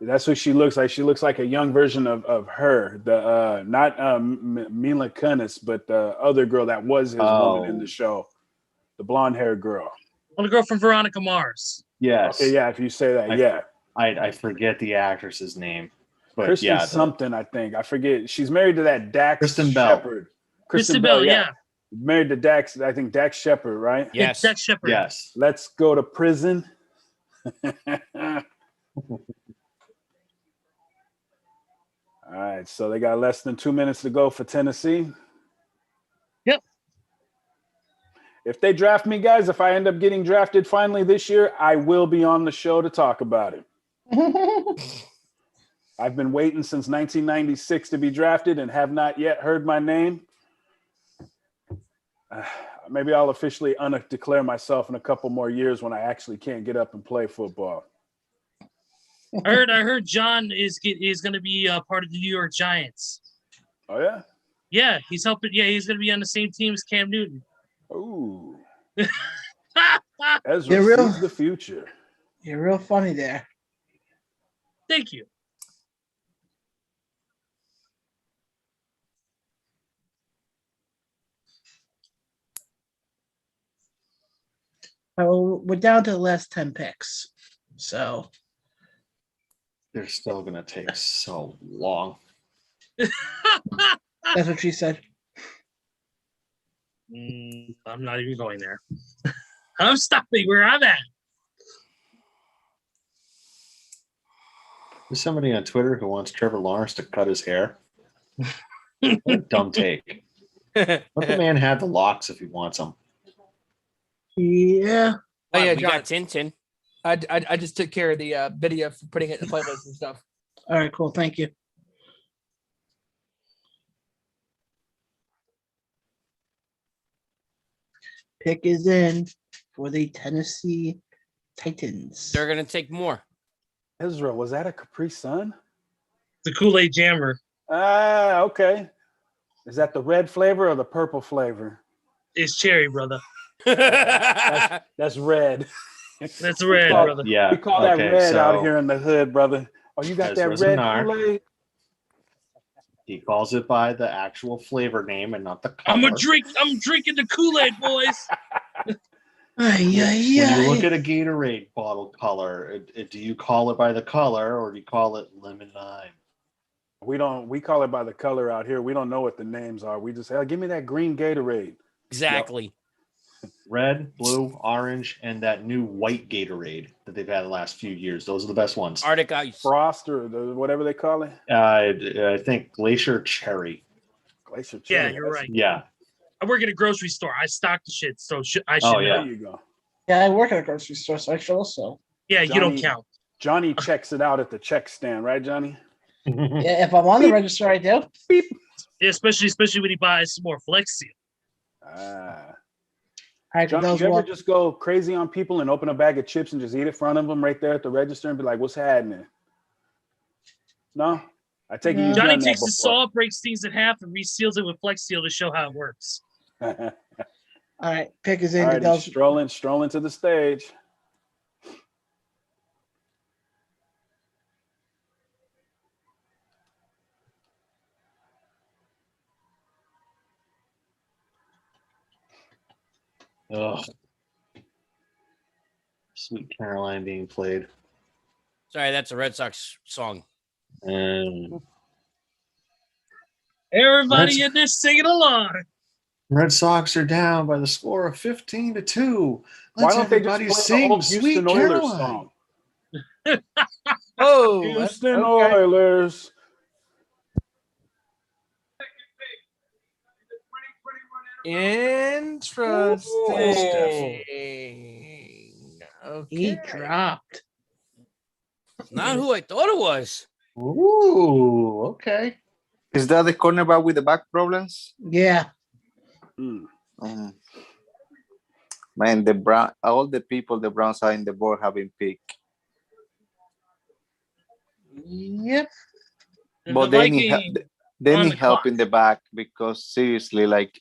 That's what she looks like. She looks like a young version of her. The not Mila Kunis, but the other girl that was his woman in the show, the blonde-haired girl. Well, the girl from Veronica Mars. Yes. Okay, yeah. If you say that, I forget the actress's name, but Kristen something. I think I forget. She's married to that Dax Kristen Bell. Shepard. Kristen Bell, yeah. Married to Dax. I think Dax Shepard, right? Yes. Dax Shepard. Yes. Let's go to prison. All right, so they got less than 2 minutes to go for Tennessee. Yep. If they draft me, guys, if I end up getting drafted finally this year, I will be on the show to talk about it. I've been waiting since 1996 to be drafted and have not yet heard my name. Maybe I'll officially declare myself in a couple more years when I actually can't get up and play football. I heard John is going to be part of the New York Giants. Oh yeah? Yeah, he's helping. Yeah, he's going to be on the same team as Cam Newton. Ooh. Ezra sees the future. You're real funny there. Thank you. Well, we're down to the last 10 picks. So they're still going to take so long. That's what she said. I'm not even going there. I'm stopping where I'm at. There's somebody on Twitter who wants Trevor Lawrence to cut his hair. What a dumb take. Let the man have the locks if he wants them. Yeah. Oh yeah, we John. got Tintin. I just took care of the video for putting it in the playlist and stuff. All right, cool. Thank you. Pick is in for the Tennessee Titans. They're going to take more. Ezra, was that a Capri Sun? The Kool-Aid Jammer. Ah, okay. Is that the red flavor or the purple flavor? It's cherry, brother. That's red. That's red, brother. Yeah. We call that red out here in the hood, brother. Oh, you got that red Kool-Aid? He calls it by the actual flavor name and not the color. I'm drinking the Kool-Aid, boys. When you look at a Gatorade bottle color, do you call it by the color or do you call it lemon lime? We call it by the color out here. We don't know what the names are. We just say, give me that green Gatorade. Exactly. Yep. Red, blue, orange, and that new white Gatorade that they've had the last few years. Those are the best ones. Arctic Ice. Frost or whatever they call it. I think Glacier Cherry. Glacier Cherry. Yeah, you're right. Yeah. I work at a grocery store. I stock the shit, so I should Oh, know. yeah. There you go. Yeah, I work at a grocery store, so I should also. Yeah, you don't count. Johnny checks it out at the check stand, right, Johnny? Yeah, if I'm on the register, I do. Yeah, especially when he buys some more Flex Seal. Johnny, you ever just go crazy on people and open a bag of chips and just eat it in front of them right there at the register and be like, what's happening? No? I take it you've Johnny done that takes the before. saw, breaks things in half, and reseals it with Flex Seal to show how it works. All right, pick is All in. right, he's strolling to the stage. Ugh. Sweet Caroline being played. Sorry, that's a Red Sox song. Everybody in this singing along. Red Sox are down by the score of 15-2. Why Let's don't they just everybody play the sing old Sweet Houston Oilers Caroline. song? Oh, Houston okay. Oilers. Interesting. Okay. He dropped. Not who I thought it was. Ooh, okay. Is that the cornerback with the back problems? Yeah. Man, all the people the Browns are in the board have been picked. Yep. But they need help in the back because seriously, like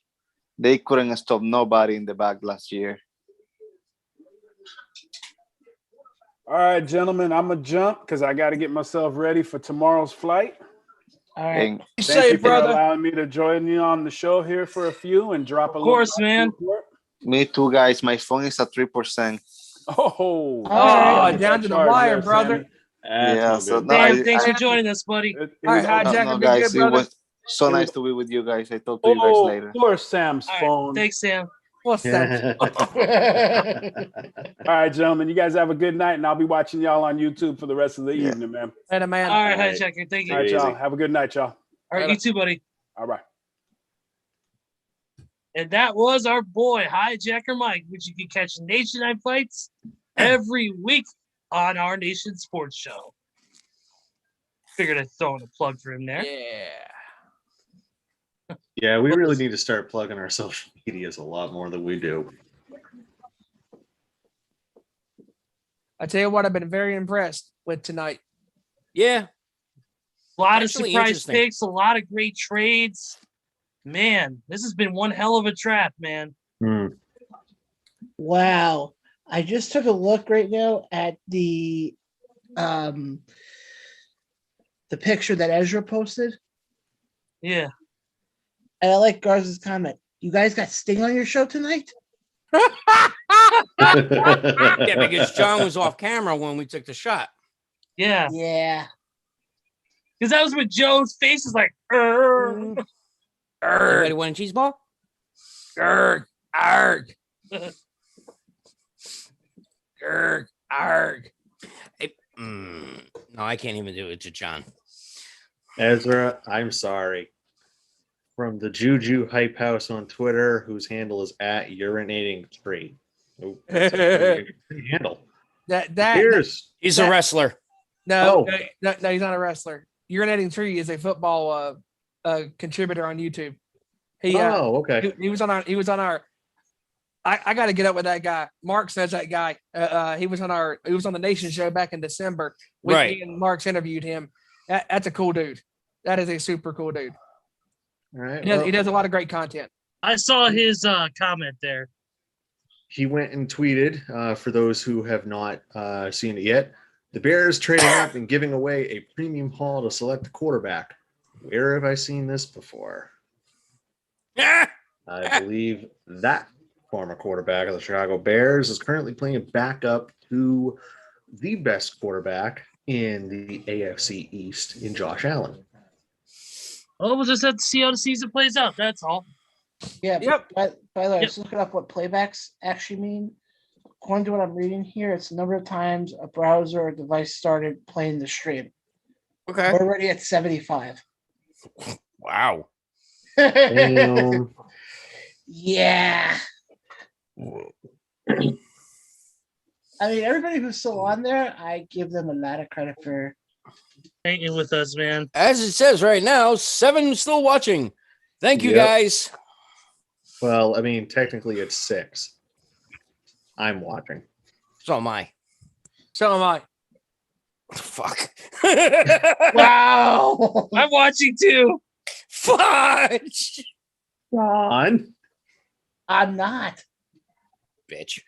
they couldn't stop nobody in the back last year. All right, gentlemen, I'm going to jump because I got to get myself ready for tomorrow's flight. All right. Thank you for allowing me to join you on the show here for a few and drop a little. Of course, man. Me too, guys. My phone is at 3%. Oh, down to the wire, brother. Yeah, so Damn, thanks for joining us, buddy. All right, Hijacker, be guys, good, brother. it was so nice to be with you guys. I talk to you guys later. Of course, Sam's phone. Thanks, Sam. What's that? All right, gentlemen, you guys have a good night, and I'll be watching y'all on YouTube for the rest of the evening, man. Later, man. All right, Hijacker. Thank you. All right, y'all. Have a good night, y'all. All right, you too, buddy. All right. And that was our boy, Hijacker Mike, which you can catch in Nation Night Fights every week on our Nation Sports Show. Figured I'd throw in a plug for him there. Yeah. Yeah, we really need to start plugging our social medias a lot more than we do. I tell you what, I've been very impressed with tonight. Yeah. A lot of Actually surprise interesting. picks, a lot of great trades. Man, this has been one hell of a draft, man. Wow. I just took a look right now at the picture that Ezra posted. Yeah. And I like Garza's comment. You guys got Sting on your show tonight? Yeah, because John was off camera when we took the shot. Yeah. Yeah. Because that was when Joe's face is like, Anybody want a cheese ball? Arg, arg, Arg, arg. No, I can't even do it to John. Ezra, I'm sorry. From the Juju Hype House on Twitter, whose handle is @urinating3. Oh, that's a great handle. Here's He's a wrestler. No, no, he's not a wrestler. Urinating Tree is a football contributor on YouTube. Okay. He was on our. I got to get up with that guy. Mark says that guy. He was on the Nation show back in December. Right. Me and Mark's interviewed him. That's a cool dude. That is a super cool dude. All right. He does a lot of great content. I saw his comment there. He went and tweeted, for those who have not seen it yet, the Bears trading up and giving away a premium haul to select a quarterback. Where have I seen this before? I believe that former quarterback of the Chicago Bears, is currently playing backup to the best quarterback in the AFC East in Josh Allen. Oh, we'll just have to see how the season plays out. That's all. Yeah. Yep. By the way, I Yep. was looking up what playbacks actually mean. According to what I'm reading here, it's the number of times a browser or device started playing the stream. Okay. We're already at 75. Wow. Damn. Yeah. I mean, everybody who's still on there, I give them a lot of credit for. Hanging with us, man. As it says right now, 7 still watching. Thank you, Yep. guys. Well, I mean, technically it's 6. I'm watching. So am I. So am I. Fuck. Wow. I'm watching too. Fudge. On. I'm not, Bitch.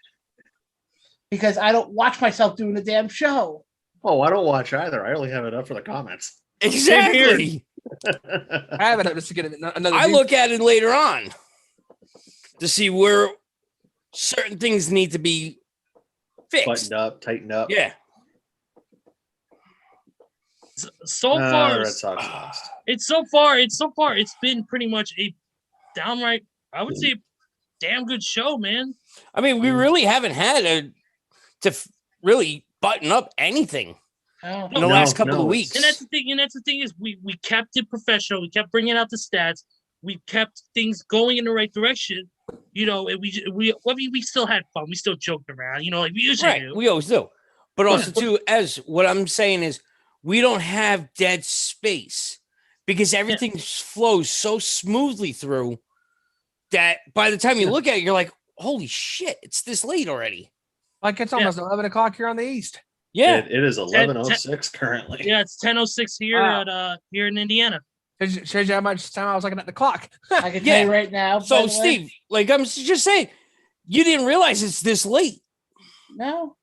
because I don't watch myself doing the damn show. Oh, I don't watch either. I only have it up for the comments. Exactly. I have it up just to get another. I view. look at it later on to see where certain things need to be fixed. Buttoned up, tightened up. Yeah. So far, Red Sox lost. it's been pretty much a downright, I would say, damn good show, man. I mean, we really haven't had really button up anything Oh. in the last couple of And weeks. that's the thing. And that's the thing is, we kept it professional. We kept bringing out the stats. We kept things going in the right direction. You know, and we still had fun. We still joked around. You know, like we usually Right, do. we always do. But also, too, as what I'm saying is, we don't have dead space because everything flows so smoothly through that by the time you look at it, you're like, holy shit, it's this late already. Like it's almost 11 o'clock here on the east. Yeah. It is 11:06 currently. Yeah, it's 10:06 here at here in Indiana. Shows you how much time I was looking at the clock. I can tell you right now. by So, the way, Steve, like I'm just saying, you didn't realize it's this late. No.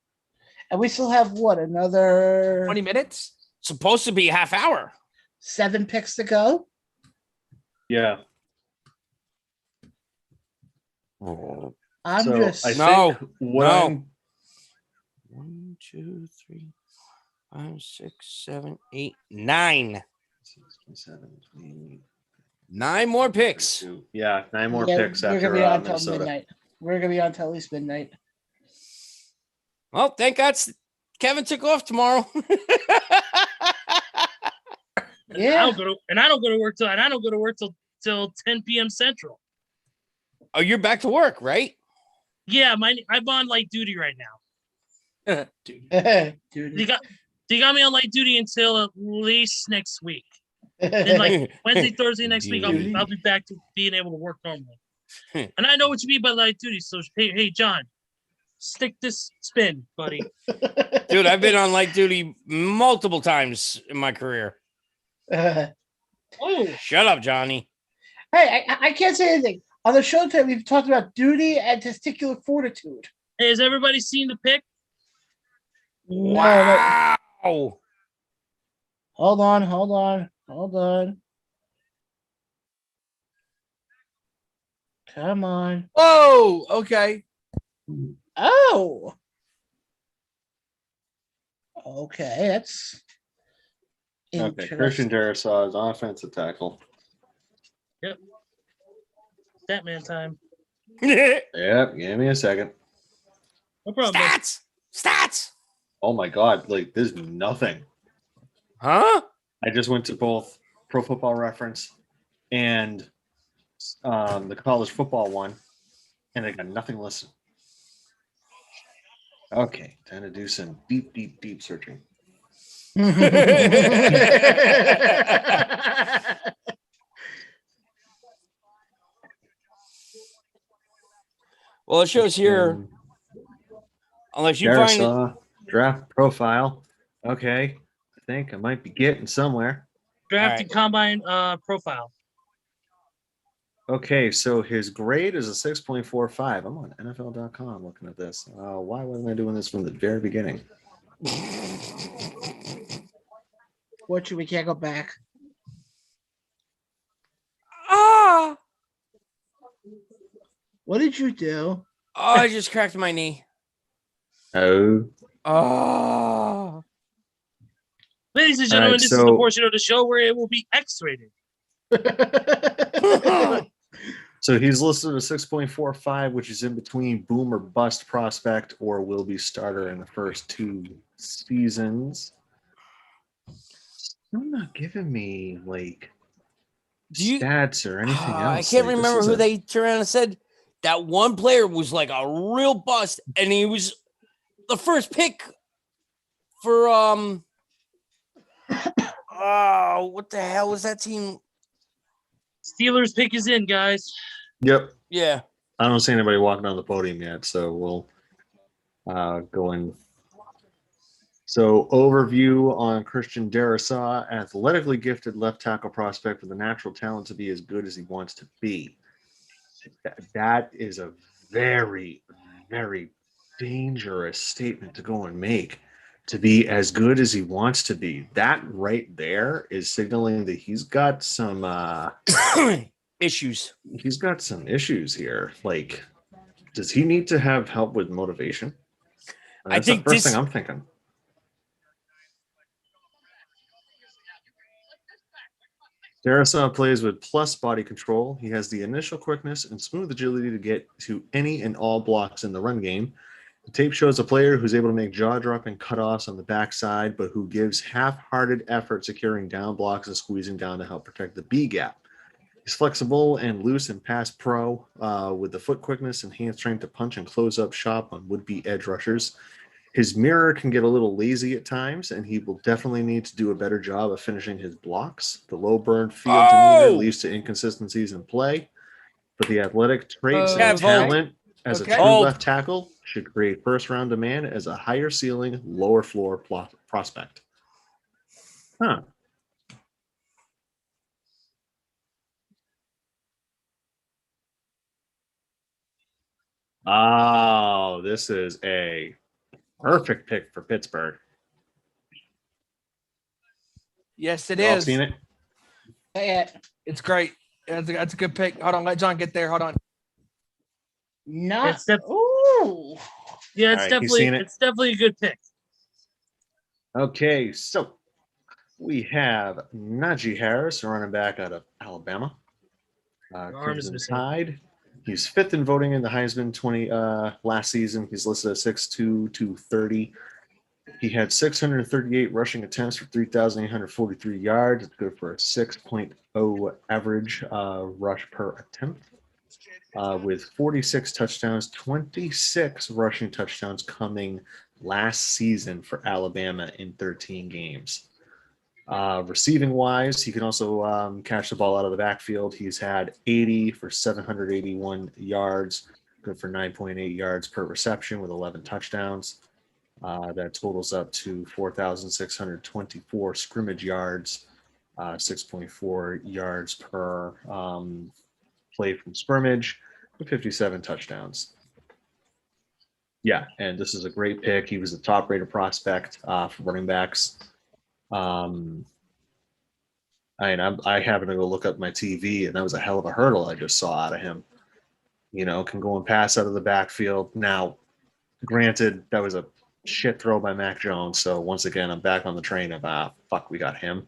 And we still have what, another 20 minutes? Supposed to be half hour. 7 picks to go? Yeah. I'm So just I No, think what no. I'm 1, 2, 3, 5, 6, 7, 8, 9. 9 more picks. Yeah, 9 more Yeah, picks we're after gonna be on till Minnesota. midnight. We're gonna be on till at least midnight. Well, thank God Kevin took off tomorrow. Yeah. I don't go to work till 10 p.m. Central. Oh, you're back to work, right? Yeah, I'm on light duty right now. Dude. They got me on light duty until at least next week. Then like Wednesday, Thursday next week, I'll be back to being able to work normally. And I know what you mean by light duty. So hey, John, stick this spin, buddy. Dude, I've been on light duty multiple times in my career. Oh. Shut up, Johnny. Hey, I can't say anything. On the show today, we've talked about duty and testicular fortitude. Hey, has everybody seen the pic? Wow. Hold on. Come on. Oh, okay. Oh. Okay, that's Okay, Christian Darrisaw is offensive tackle. Yep. Statman time. Yep, give me a second. No problem. Stats. Oh my God, like there's nothing. Huh? I just went to both Pro Football Reference and the college football one, and I got nothing listed. Okay, time to do some deep searching. Well, it shows here, unless you find it. Darrisaw, draft profile. Okay, I think I might be getting somewhere. Drafting combine profile. Okay, so his grade is a 6.45. I'm on NFL.com looking at this. Why wasn't I doing this from the very beginning? Fortunately, we can't go back. Ah! What did you do? Oh, I just cracked my knee. Oh. Oh. Ladies and All right, gentlemen, this is the so- portion of the show where it will be X-rated. So he's listed as 6.45, which is in between boom or bust prospect or will be starter in the first 2 seasons. Still not giving me like stats or anything else. I can't Like, this remember is who a- they turned around and said that one player was like a real bust, and he was the first pick for oh, what the hell was that team? Steelers pick is in, guys. Yep. Yeah. I don't see anybody walking on the podium yet, so we'll go in. So overview on Christian Darrisaw, athletically gifted left tackle prospect with a natural talent to be as good as he wants to be. That is a very, very dangerous statement to go and make. To be as good as he wants to be. That right there is signaling that he's got some issues. He's got some issues here. Like, does he need to have help with motivation? I That's think the first this- thing I'm thinking. Darrisaw plays with plus body control. He has the initial quickness and smooth agility to get to any and all blocks in the run game. The tape shows a player who's able to make jaw-dropping cutoffs on the backside, but who gives half-hearted effort securing down blocks and squeezing down to help protect the B gap. He's flexible and loose and pass pro with the foot quickness and hand strength to punch and close up shop on would-be edge rushers. His mirror can get a little lazy at times, and he will definitely need to do a better job of finishing his blocks. The low burn field demeanor leads to inconsistencies in play, but the athletic traits and talent as a true left tackle should create first-round demand as a higher ceiling, lower floor prospect. Huh. Oh, this is a perfect pick for Pittsburgh. Yes, it Y'all is. seen it? Yeah. It's great. That's a good pick. Hold on, let John get there. Hold on. Not. Ooh. Yeah, it's All right, he's seen it. it's definitely a good pick. Okay, so we have Najee Harris, a running back out of Alabama. arm is Crimson missing. Tide. He's 5th in voting in the Heisman 20 last season. He's listed at 6'2", 230. He had 638 rushing attempts for 3,843 yards. It's good for a 6.0 average rush per attempt. With 46 touchdowns, 26 rushing touchdowns coming last season for Alabama in 13 games. Receiving wise, he can also catch the ball out of the backfield. He's had 80 for 781 yards, good for 9.8 yards per reception with 11 touchdowns. That totals up to 4,624 scrimmage yards, 6.4 yards per play from scrimmage, with 57 touchdowns. Yeah, and this is a great pick. He was the top-rated prospect for running backs. I happened to go look up my TV, and that was a hell of a hurdle I just saw out of him. You know, can go and pass out of the backfield. Now, granted, that was a shit throw by Mac Jones. So once again, I'm back on the train of fuck, we got him.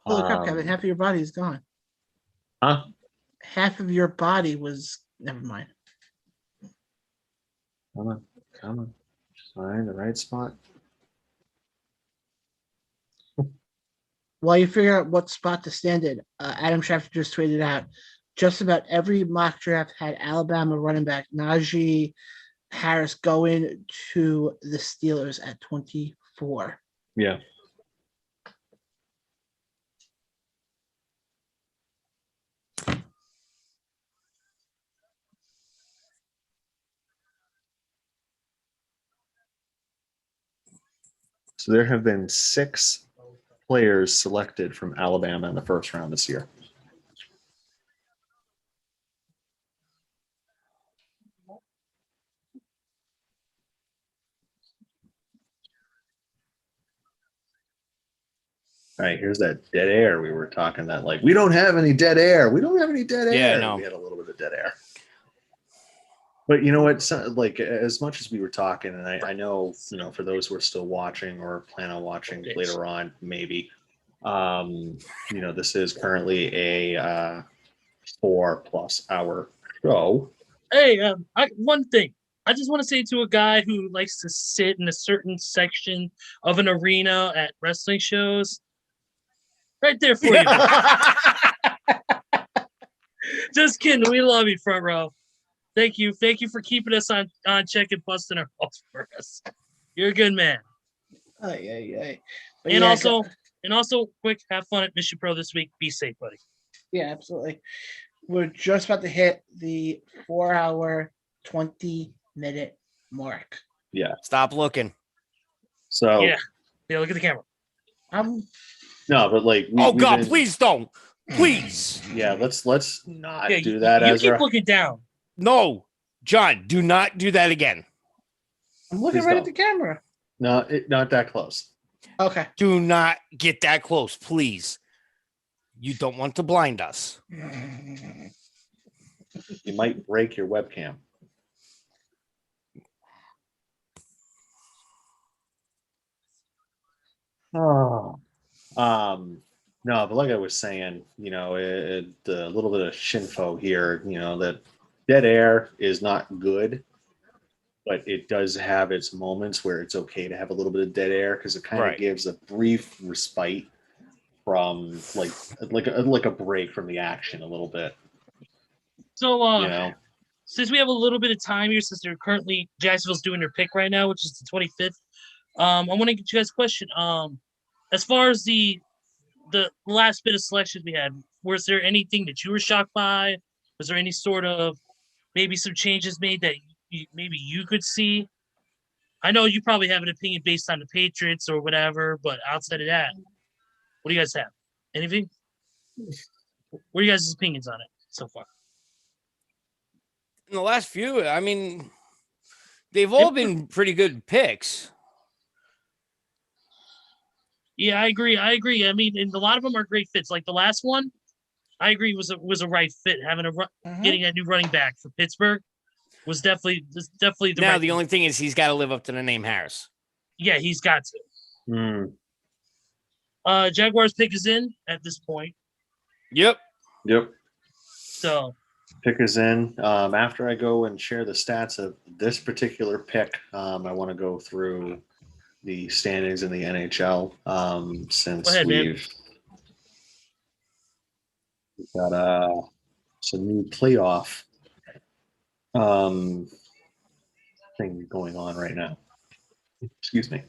Holy crap, Kevin! Half of your body is gone. Huh? Half of your body was. Never mind. Come on. Just find the right spot. While you figure out what spot to stand in, Adam Schefter just tweeted out just about every mock draft had Alabama running back Najee Harris going to the Steelers at 24. Yeah. So there have been 6 players selected from Alabama in the first round this year. All right, here's that dead air we were talking that like we don't have any dead air. We don't have any dead air. Yeah, no. We had a little bit of dead air. But you know what? Like as much as we were talking, and I know for those who are still watching or plan on watching later on, maybe this is currently a 4+ hour show. Hey, one thing. I just want to say to a guy who likes to sit in a certain section of an arena at wrestling shows, right there for you. Just kidding. We love you, front row. Thank you for keeping us on check and busting our balls for us. You're a good man. And also, quick, have fun at Mission Pro this week. Be safe, buddy. Yeah, absolutely. We're just about to hit the 4 hour, 20-minute mark. Yeah. Stop looking. So yeah, look at the camera. No, but like God, please don't. Please. Yeah, let's not do that. You keep looking down. No, John, do not do that again. I'm looking right at the camera. No, not that close. Okay. Do not get that close, please. You don't want to blind us. You might break your webcam. Oh. No, but like I was saying, a little bit of shinfo here, that dead air is not good, but it does have its moments where it's okay to have a little bit of dead air because it kind of gives a brief respite from like a break from the action a little bit. So since we have a little bit of time here, since they're currently Jacksonville's doing their pick right now, which is the 25th, I want to get you guys a question. As far as the last bit of selections we had, was there anything that you were shocked by? Was there any sort of maybe some changes made that maybe you could see? I know you probably have an opinion based on the Patriots or whatever, but outside of that, what do you guys have? Anything? What are you guys' opinions on it so far? In the last few, I mean, they've all been pretty good picks. Yeah, I agree. I mean, and a lot of them are great fits. Like the last one, I agree was a right fit. Having getting a new running back for Pittsburgh was definitely the now right the thing. only thing is he's got to live up to the name Harris. Yeah, he's got to. Jaguars pick is in at this point. Yep. So pick is in. After I go and share the stats of this particular pick, I want to go through the standings in the NHL since we've got some new playoff thing going on right now. Excuse me.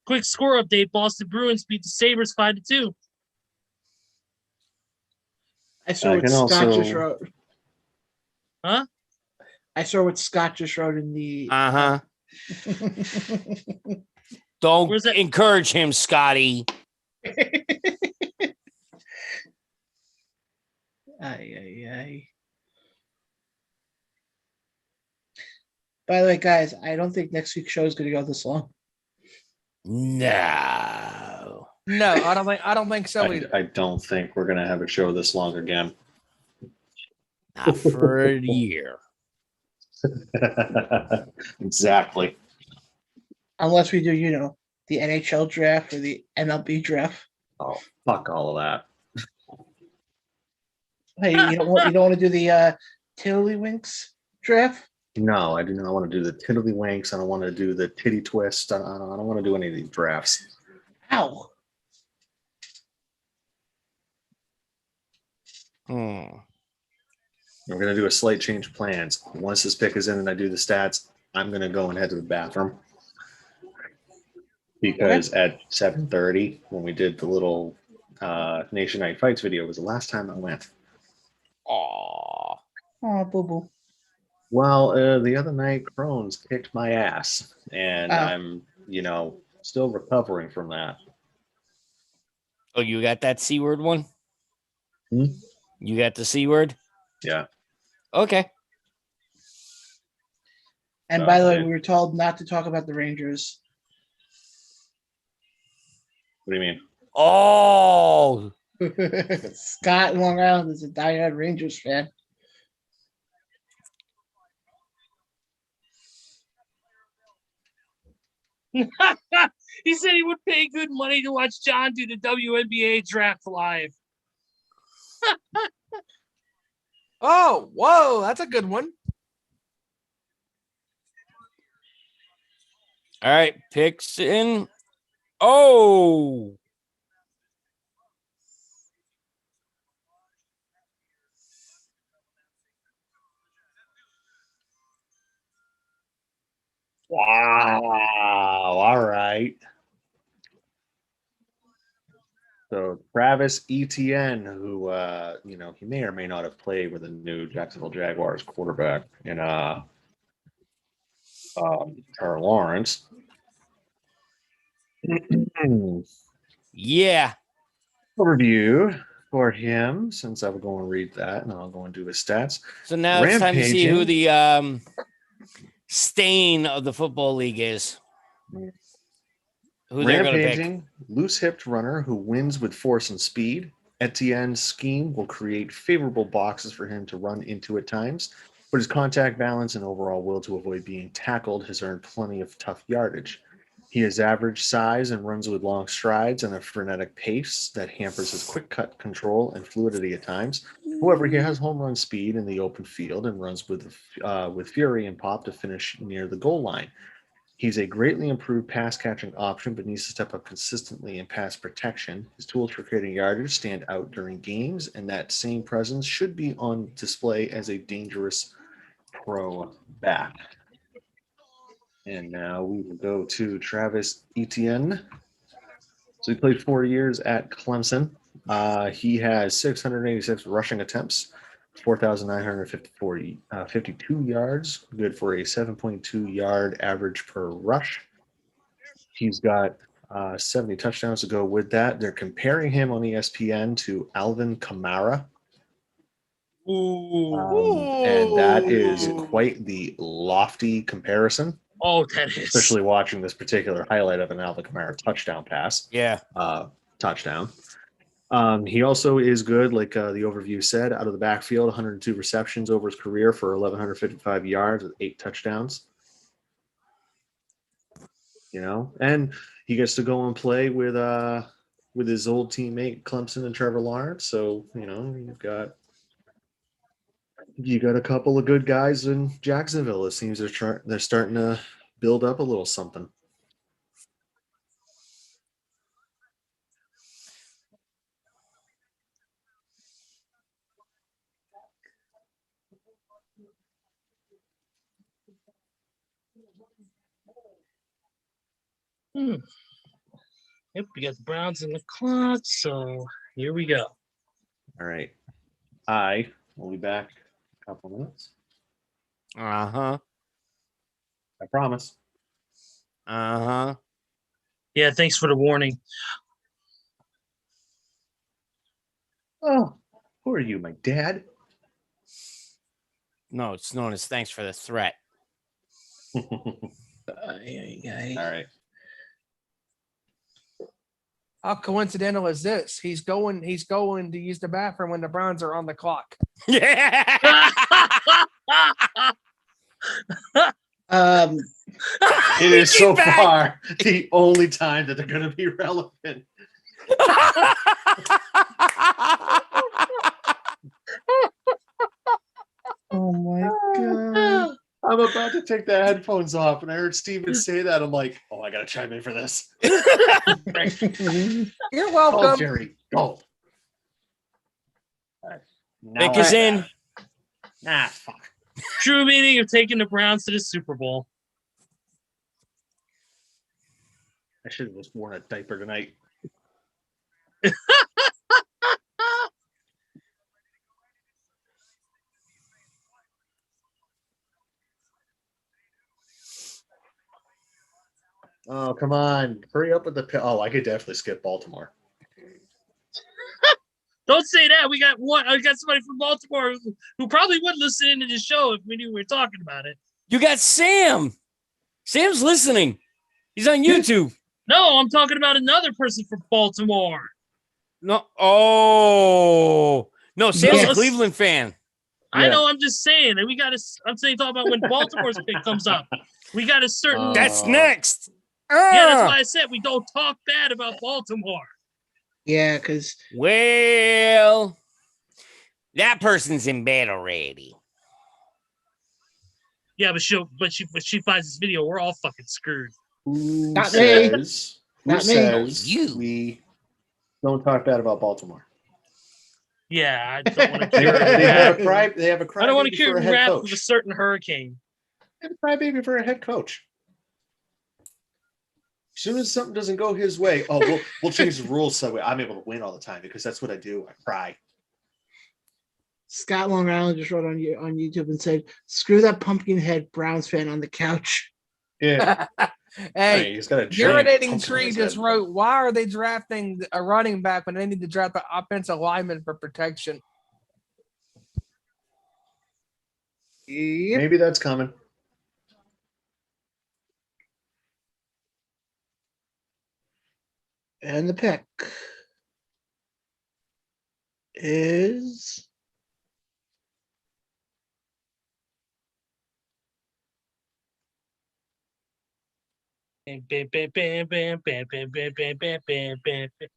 Quick score update. Boston Bruins beat the Sabres 5-2. I saw what Scott just wrote. Huh? I saw what Scott just wrote in the. Don't encourage him, Scotty. Ay. By the way, guys, I don't think next week's show is going to go this long. No, I don't think so either. I don't think we're going to have a show this long again. Not for a year. Exactly. Unless we do, the NHL draft or the MLB draft. Oh, fuck all of that. Hey, you don't want to do the Tiddlywinks draft? No, I do not want to do the Tiddlywinks. I don't want to do the titty twist. I don't want to do any of these drafts. Ow. I'm going to do a slight change of plans. Once this pick is in and I do the stats, I'm going to go and head to the bathroom. Because at 7:30, when we did the little Nation Night Fights video, was the last time I went. Oh, boo-boo. Well, the other night, Crohn's kicked my ass. And I'm, still recovering from that. Oh, you got that C word one? You got the C word? Yeah. Okay. And by the way, we were told not to talk about the Rangers. What do you mean? Oh, Scott in Long Island is a diehard Rangers fan. He said he would pay good money to watch John do the WNBA draft live. Oh, whoa, that's a good one. all right. Picks in. Oh, Wow. All right. So Travis Etienne, who he may or may not have played with the new Jacksonville Jaguars quarterback in Trevor Lawrence. yeah. Overview for him, since I will go and read that, and I'll go and do his stats. So now it's time to see who Rampaging. the stain of the football league is. Who they're going to pick. Rampaging, loose-hipped runner who wins with force and speed. Etienne's scheme will create favorable boxes for him to run into at times, but his contact balance and overall will to avoid being tackled has earned plenty of tough yardage. He is average size and runs with long strides and a frenetic pace that hampers his quick cut control and fluidity at times. However, he has home run speed in the open field and runs with fury and pop to finish near the goal line. He's a greatly improved pass catching option, but needs to step up consistently in pass protection. His tools for creating yardage stand out during games, and that same presence should be on display as a dangerous pro back. And now we will go to Travis Etienne. So he played 4 years at Clemson. He has 686 rushing attempts, 4,952 yards, good for a 7.2 yard average per rush. He's got 70 touchdowns to go with that. They're comparing him on ESPN to Alvin Kamara. And that is quite the lofty comparison. Oh, that is. Especially watching this particular highlight of an Alvin Kamara touchdown pass. Yeah. Touchdown. He also is good, like the overview said, out of the backfield, 102 receptions over his career for 1,155 yards with 8 touchdowns. And he gets to go and play with his old teammate Clemson and Trevor Lawrence. So, you got a couple of good guys in Jacksonville. It seems they're starting to build up a little something. Yep, we got the Browns in the clock, so here we go. All right. I will be back in a couple minutes. Uh-huh. I promise. Uh-huh. Yeah, thanks for the warning. Oh, who are you, my dad? No, it's known as thanks for the threat. All right. How coincidental is this? He's going to use the bathroom when the Browns are on the clock. Yeah. It is so far the only time that they're going to be relevant. Oh my god. I'm about to take the headphones off, and I heard Steven say that. I'm like, oh, I got to chime in for this. You're welcome. Oh, Jerry, go. Pick is in. Fuck. True meaning of taking the Browns to the Super Bowl. I should have just worn a diaper tonight. Oh, come on. Hurry up with the pill. Oh, I could definitely skip Baltimore. Don't say that. We got somebody from Baltimore who probably would listen into the show if we knew we were talking about it. You got Sam. Sam's listening. He's on YouTube. No, I'm talking about another person from Baltimore. No. Oh. No, Sam's Yes. a Cleveland fan. I know. I'm just saying that we got to. I'm saying talking about when Baltimore's pick comes up. We got a certain. That's next. Yeah, that's why I said we don't talk bad about Baltimore. Yeah, because Well, that person's in bed already. Yeah, but she finds this video, we're all fucking screwed. Who Not says, me. who Not me. says You. we don't talk bad about Baltimore? Yeah, I don't want to They carry have a wrath. cry. They have a cry. I don't want to for carry a head wrath coach. of a certain hurricane. They have a crybaby for a head coach. As soon as something doesn't go his way, we'll change the rules so I'm able to win all the time because that's what I do. I cry. Scott Long Island just wrote on YouTube and said, "Screw that Pumpkinhead Browns fan on the couch." Yeah. Hey, he's got a giant Urinating pumpkin Tree on his just head. wrote, "Why are they drafting a running back when they need to draft an offensive lineman for protection?" Yep. Maybe that's coming. And the pick is Bam, bam, bam, bam, bam, bam, bam, bam, bam, bam, bam, bam.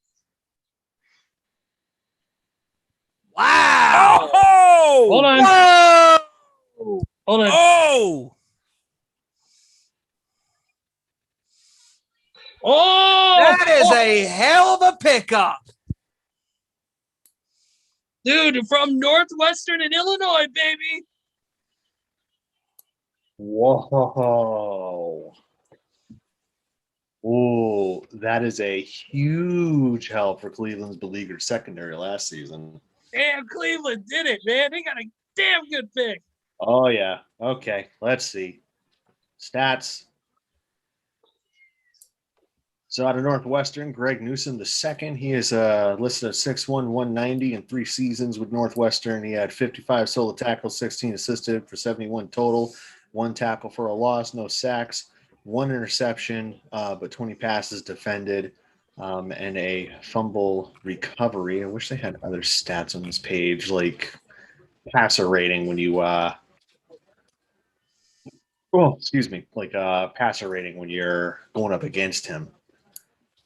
Wow. Hold on. Whoa. Hold on. Oh. Oh, That is a hell of a pickup. dude, from Northwestern and Illinois, baby. Whoa. Oh, that is a huge help for Cleveland's beleaguered secondary last season. Damn, Cleveland did it, man. They got a damn good pick. Oh, yeah. Okay, let's see. Stats. So out of Northwestern, Greg Newsom II, he is listed at 6'1", 190 in 3 seasons with Northwestern. He had 55 solo tackles, 16 assisted for 71 total, 1 tackle for a loss, no sacks, 1 interception, but 20 passes defended, and a fumble recovery. I wish they had other stats on this page, like passer rating when you passer rating when you're going up against him.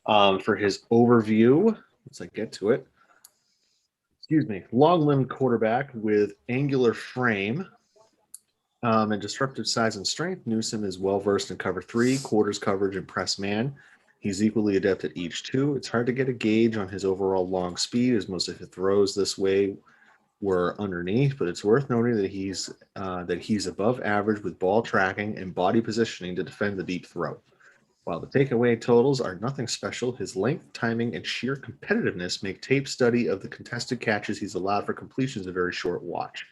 For his overview, once I get to it, long-limbed quarterback with angular frame and disruptive size and strength. Newsom is well-versed in cover 3, quarters coverage, and press man. He's equally adept at each 2. It's hard to get a gauge on his overall long speed, as most of his throws this way were underneath, but it's worth noting that he's above average with ball tracking and body positioning to defend the deep throw. While the takeaway totals are nothing special, his length, timing, and sheer competitiveness make tape study of the contested catches he's allowed for completions a very short watch.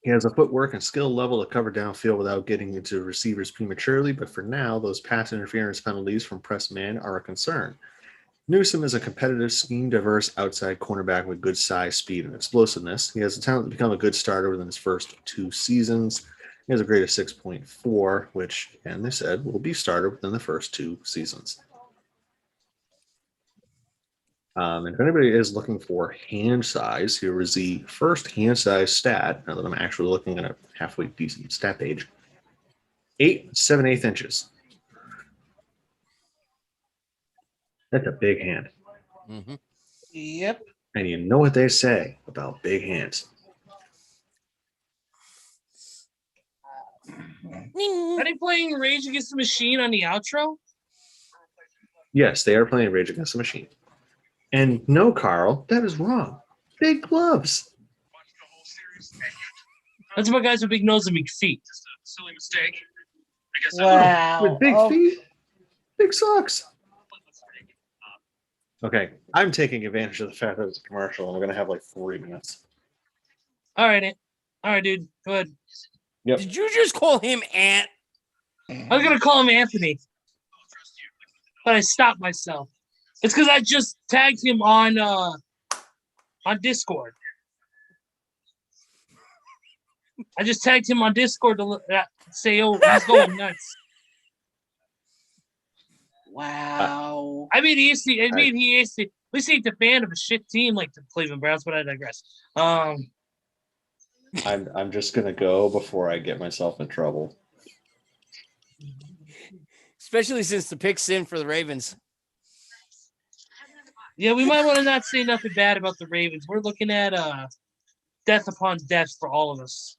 He has a footwork and skill level to cover downfield without getting into receivers prematurely, but for now, those pass interference penalties from press man are a concern. Newsom is a competitive, scheme-diverse outside cornerback with good size, speed, and explosiveness. He has the talent to become a good starter within his first 2 seasons. He has a grade of 6.4, which, and they said, will be starter within the first 2 seasons. And if anybody is looking for hand size, here is the first hand size stat, now that I'm actually looking at a halfway decent stat page. 8 7/8 inches. That's a big hand. Mm-hmm. Yep. And you know what they say about big hands. Are they playing Rage Against the Machine on the outro? Yes, they are playing Rage Against the Machine. And no, Carl, that is wrong. Big gloves. That's about guys with big noses and big feet. Just a silly mistake. I guess Wow. With big feet, big socks. Okay, I'm taking advantage of the fact that it's a commercial, and we're going to have like 3 minutes. All right, dude. Go ahead. Yep. Did you just call him Ant? I was gonna call him Anthony, but I stopped myself. It's because I just tagged him on Discord. I just tagged him on Discord to say, "Oh, he's going nuts." Wow. I mean, he is the. I mean, he is the. At least he ain't the fan of a shit team like the Cleveland Browns, but I digress. I'm just gonna go before I get myself in trouble. Especially since the pick's in for the Ravens. Yeah, we might want to not say nothing bad about the Ravens. We're looking at death upon death for all of us.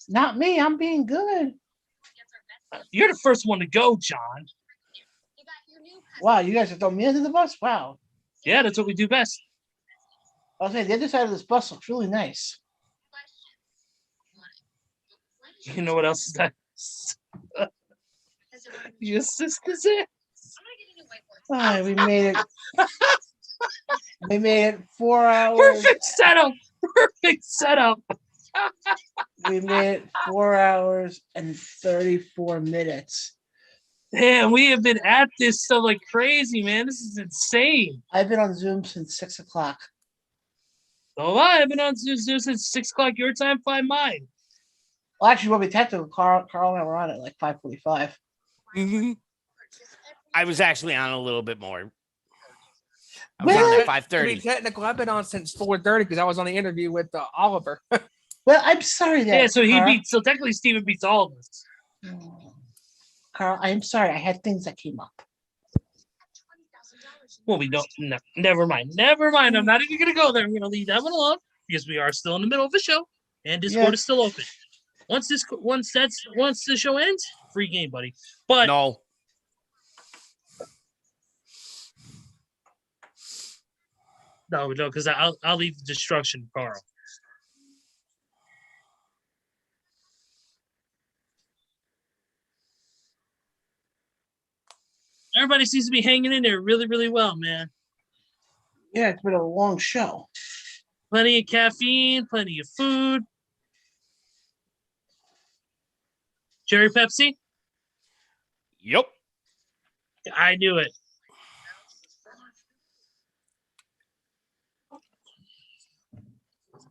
Not me. I'm being good. You're the first one to go, John. Wow, you guys are throwing me under the bus? Wow. Yeah, that's what we do best. I was saying, the other side of this bus looks really nice. You know what else is nice? Your sister's in. All right, we made it. We made it 4 hours. Perfect setup. Perfect setup. We made it 4 hours and 34 minutes. Damn, we have been at this stuff like crazy, man. This is insane. I've been on Zoom since 6 o'clock. So I've been on Zoom since 6 o'clock your time, 5 mine. Well, actually, we'll be technical. Carl and I were on at like 5:45. Mm-hmm. I was actually on a little bit more. I was Well, on at To be 5:30. technical, I've been on since 4:30 because I was on the interview with Oliver. Well, I'm sorry that. Yeah, so he Carl, beats. So technically, Steven beats all of us. Carl, I'm sorry. I had things that came up. Well, we don't. No, never mind. Never mind. I'm not even gonna go there. I'm gonna leave that one alone because we are still in the middle of the show, and Discord is still open. Once the show ends, free game, buddy. But no. No, because I'll leave the destruction, Carl. Everybody seems to be hanging in there really, really well, man. Yeah, it's been a long show. Plenty of caffeine, plenty of food. Cherry Pepsi? Yep. I knew it.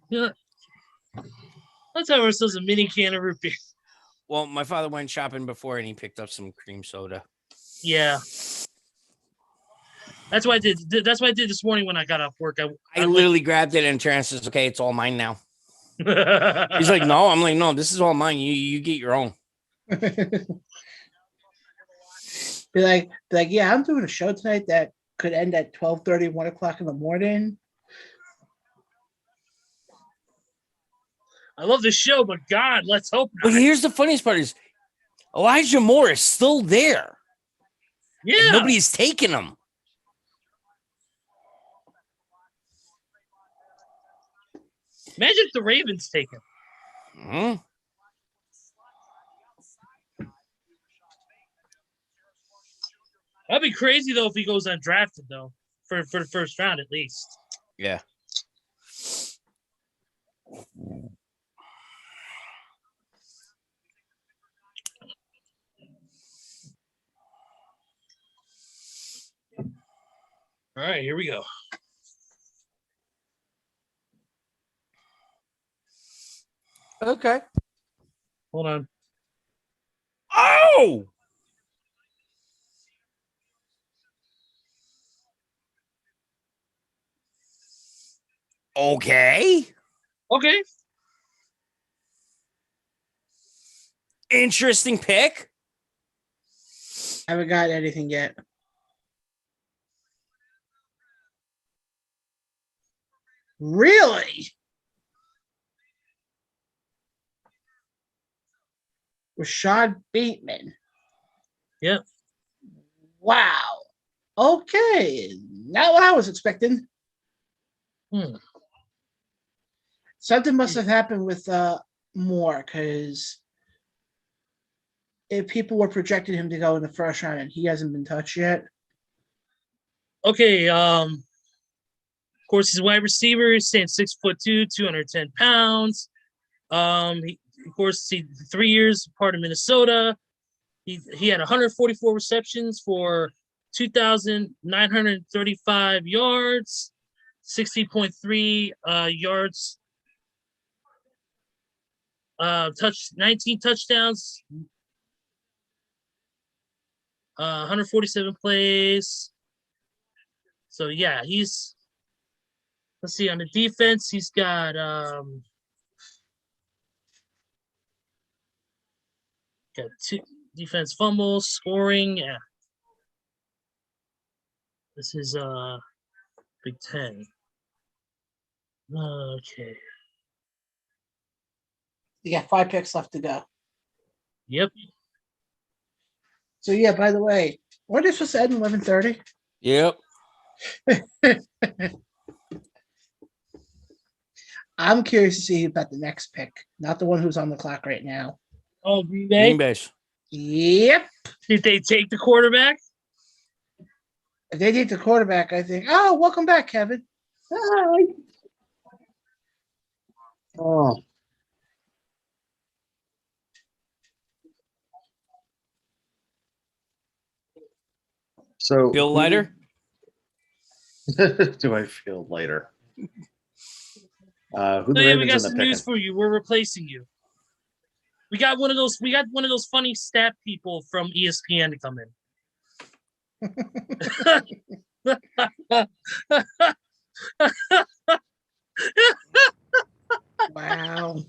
Yeah. Let's have ourselves a mini can of root beer. Well, my father went shopping before and he picked up some cream soda. Yeah. That's why I did. That's what I did this morning when I got off work. I literally grabbed it and Terrence says, "Okay, it's all mine now." He's like, "No." I'm like, "No, this is all mine. You get your own." Be like, yeah, I'm doing a show tonight that could end at 12:30, 1 o'clock in the morning. I love the show, but God, let's hope not. But here's the funniest part: is Elijah Moore is still there. Yeah, and nobody's taking him. Imagine if the Ravens take him. Hmm? That'd be crazy though if he goes undrafted though, for the first round at least. Yeah. All right, here we go. Okay. Hold on. Oh! Okay. Okay. Interesting pick. Haven't got anything yet. Really? Rashad Bateman. Yep. Wow. Okay. Not what I was expecting. Something must have happened with Moore, because if people were projecting him to go in the first round and he hasn't been touched yet. Okay. Of course, he's a wide receiver. He's staying 6'2", 210 pounds. Of course, 3 years part of Minnesota. He had 144 receptions for 2,935 yards, 60.3 yards. 19 touchdowns. 147 plays. So yeah, he's. Let's see, on the defense, he's got two defense fumbles, scoring. Yeah, this is Big Ten. Okay. You got 5 picks left to go. Yep. So yeah, by the way, weren't they supposed to end 11:30? Yep. I'm curious to see about the next pick, not the one who's on the clock right now. Oh, GreenBay. Yep. Did they take the quarterback? If they take the quarterback, I think. Oh, welcome back, Kevin. Hi. Oh. So Feel lighter? Do I feel lighter? Who So the yeah, we Ravens got in the some news picking? for you. We're replacing you. We got one of those funny stat people from ESPN to come in. Wow.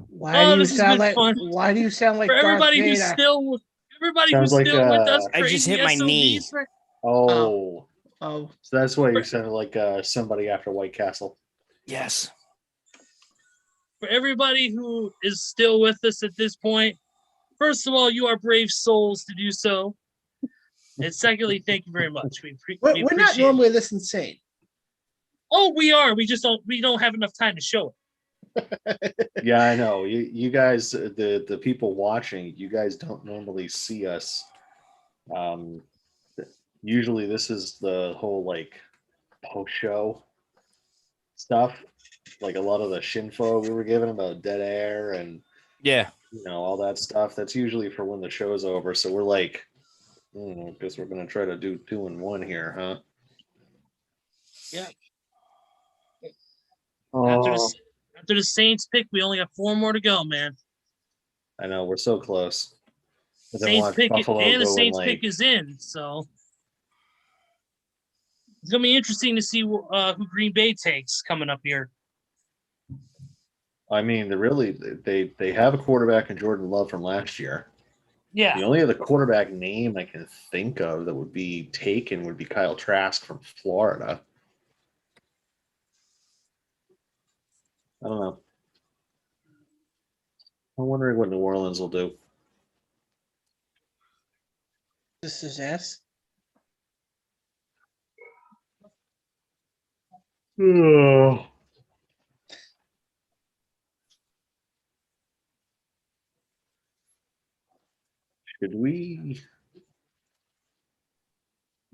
Why do you sound like fun. Why do you sound like For everybody Darth who's Vader? still Sounds like, with us? I just hit my crazy knee. SOBs, right? Oh. Oh. So that's why you sounded like somebody after White Castle. Yes. For everybody who is still with us at this point, first of all, you are brave souls to do so. And secondly, thank you very much. We We're appreciate not it. normally this insane. Oh, we are. We don't have enough time to show it. Yeah, I know. You guys, the people watching, you guys don't normally see us. Usually this is the whole like post show stuff, like a lot of the shinfo we were given about dead air and all that stuff. That's usually for when the show's over. So we're like, guess we're gonna try to do 2 in 1 here, huh? Yeah. Oh. After the Saints pick, we only got 4 more to go, man. I know we're so close. But then Saints watch pick Buffalo and the go Saints in, pick is in, so it's gonna be interesting to see who Green Bay takes coming up here. I mean, they have a quarterback in Jordan Love from last year. Yeah. The only other quarterback name I can think of that would be taken would be Kyle Trask from Florida. I don't know. I'm wondering what New Orleans will do. This is ass. Oh. Should we?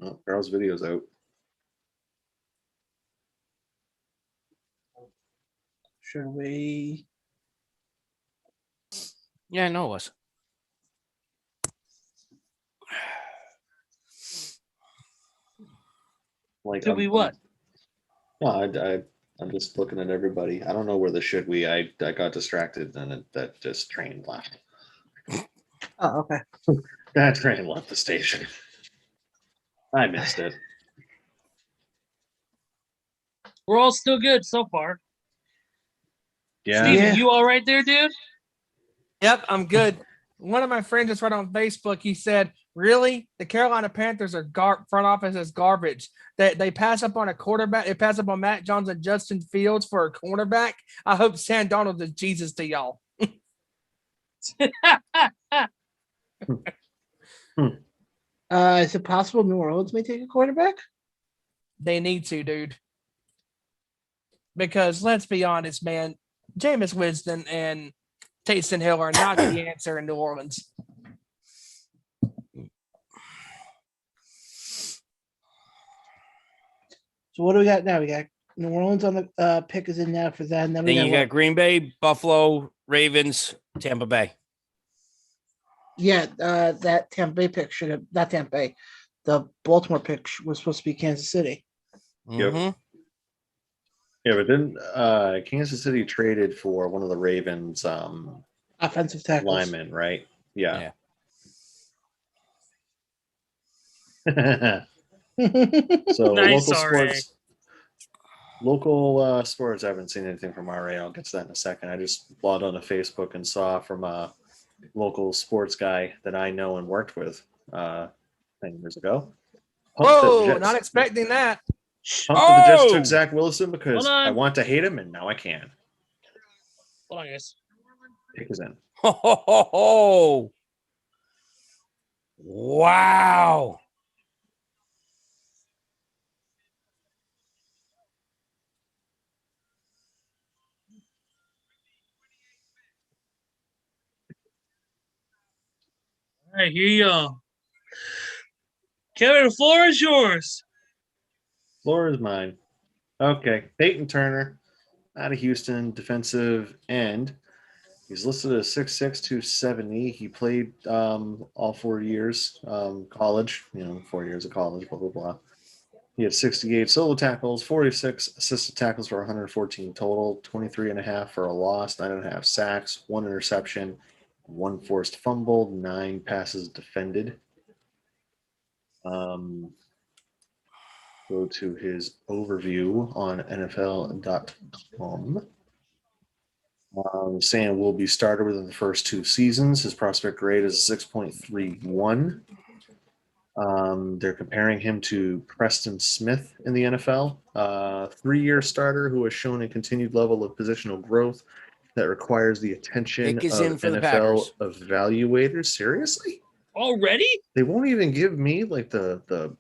Oh, Carl's video's out. Should we? Yeah, I know it was. Like, Should we what? No, I'm just looking at everybody. I don't know where the should we. I got distracted and that just train left. Oh, okay. That train left the station. I missed it. We're all still good so far. Yeah. Steven, you all right there, dude? Yep, I'm good. One of my friends just read on Facebook. He said, "Really, the Carolina Panthers are front office is garbage. They pass up on a quarterback. They pass up on Matt Jones and Justin Fields for a cornerback. I hope Sam Darnold is Jesus to y'all." Is it possible New Orleans may take a quarterback? They need to, dude. Because let's be honest, man, Jameis Winston and Taysom Hill are not the answer in New Orleans. So what do we got now? We got New Orleans on the pick is in now for that. And then you got Green Bay, Buffalo, Ravens, Tampa Bay. Yeah, that Tampa Bay pick should have not Tampa Bay. The Baltimore pick was supposed to be Kansas City. Yep. Yeah, but then Kansas City traded for one of the Ravens Offensive tackles. linemen, right? Yeah. So Nice, local RA. sports. I haven't seen anything from RA. I'll get to that in a second. I just logged on to Facebook and saw from a local sports guy that I know and worked with 10 years ago. Whoa, not expecting that. Pumped that the Jets took Zach Wilson because Hold on. I want to hate him and now I can. Hold on, guys. Pick his in. Oh, wow. All right, here you go. Kevin, the floor is yours. Floor is mine. Okay. Peyton Turner out of Houston, defensive end. He's listed as 6'6", 270. He played all 4 years college, 4 years of college, blah, blah, blah. He had 68 solo tackles, 46 assisted tackles for 114 total, 23 and a half for a loss, 9.5 sacks, 1 interception, 1 forced fumble, 9 passes defended. Go to his overview on NFL.com. Saying will be starter within the first 2 seasons. His prospect grade is 6.31. They're comparing him to Preston Smith in the NFL, 3-year starter who has shown a continued level of positional growth that requires the attention Pick is of in for the NFL evaluators. Seriously? Already? They won't even give me like the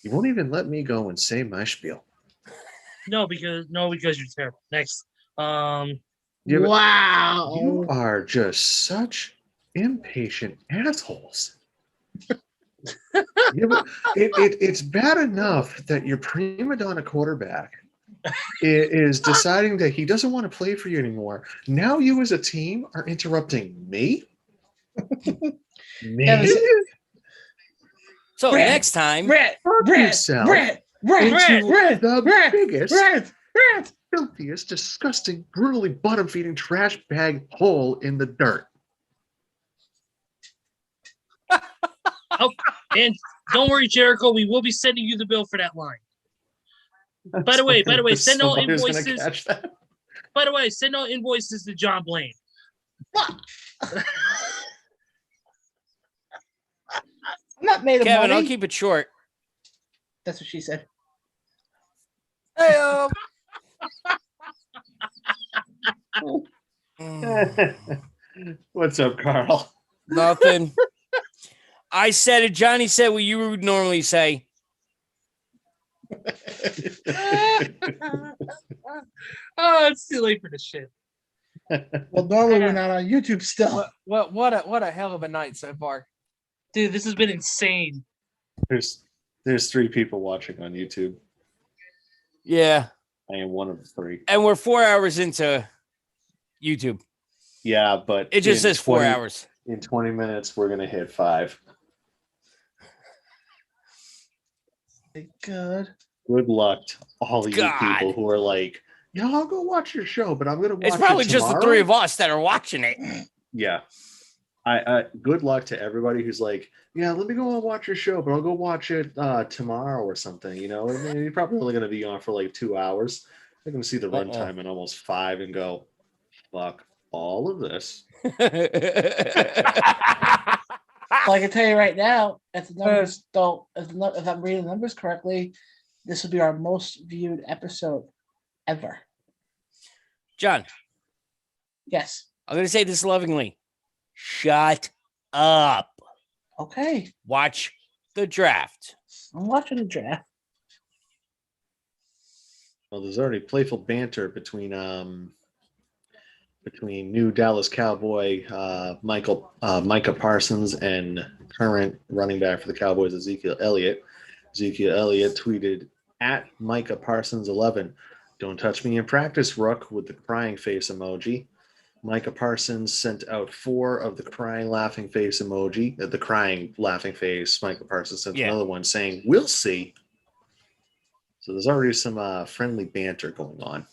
you won't even let me go and say my spiel. No, because you're terrible. Next. Yeah, wow. You are just such impatient assholes. It's bad enough that your prima donna quarterback is deciding that he doesn't want to play for you anymore. Now you as a team are interrupting me? Me? So next time, Brett, biggest, filthiest, disgusting, brutally bottom-feeding trash bag hole in the dirt. Oh, and don't worry, Jericho. We will be sending you the bill for that line. By the way, send all invoices. By the way, send all invoices to Jon Blayne. I'm not made of Kevin, money. I'll keep it short. That's what she said. Hey, What's up, Carl? Nothing. I said it. Johnny said what you would normally say. Oh, it's too late for this shit. Well, normally we're not on YouTube still. What a hell of a night so far. Dude, this has been insane. There's 3 people watching on YouTube. Yeah. I am one of the 3. And we're 4 hours into YouTube. Yeah, but it just says 4 hours. In 20 minutes, we're gonna hit 5. Good. Good luck to all of you people who are like, yeah, I'll go watch your show, but I'm gonna watch it It's probably tomorrow. just the 3 of us that are watching it. Yeah. I good luck to everybody who's like, yeah, let me go and watch your show, but I'll go watch it tomorrow or something. You're probably only gonna be on for like 2 hours. They're gonna see the runtime in almost 5 and go, fuck all of this. Well, I can tell you right now, if the numbers don't, if I'm reading the numbers correctly, this will be our most viewed episode ever. John. Yes. I'm going to say this lovingly. Shut up. Okay. Watch the draft. I'm watching the draft. Well, there's already playful banter between new Dallas Cowboy Micah Parsons and current running back for the Cowboys Ezekiel Elliott. Ezekiel Elliott tweeted at Micah Parsons 11, "Don't touch me in practice, Rook," with the crying face emoji. Micah Parsons sent out 4 of the crying laughing face emoji. The crying laughing face. Micah Parsons sent another one saying, "We'll see." So there's already some friendly banter going on.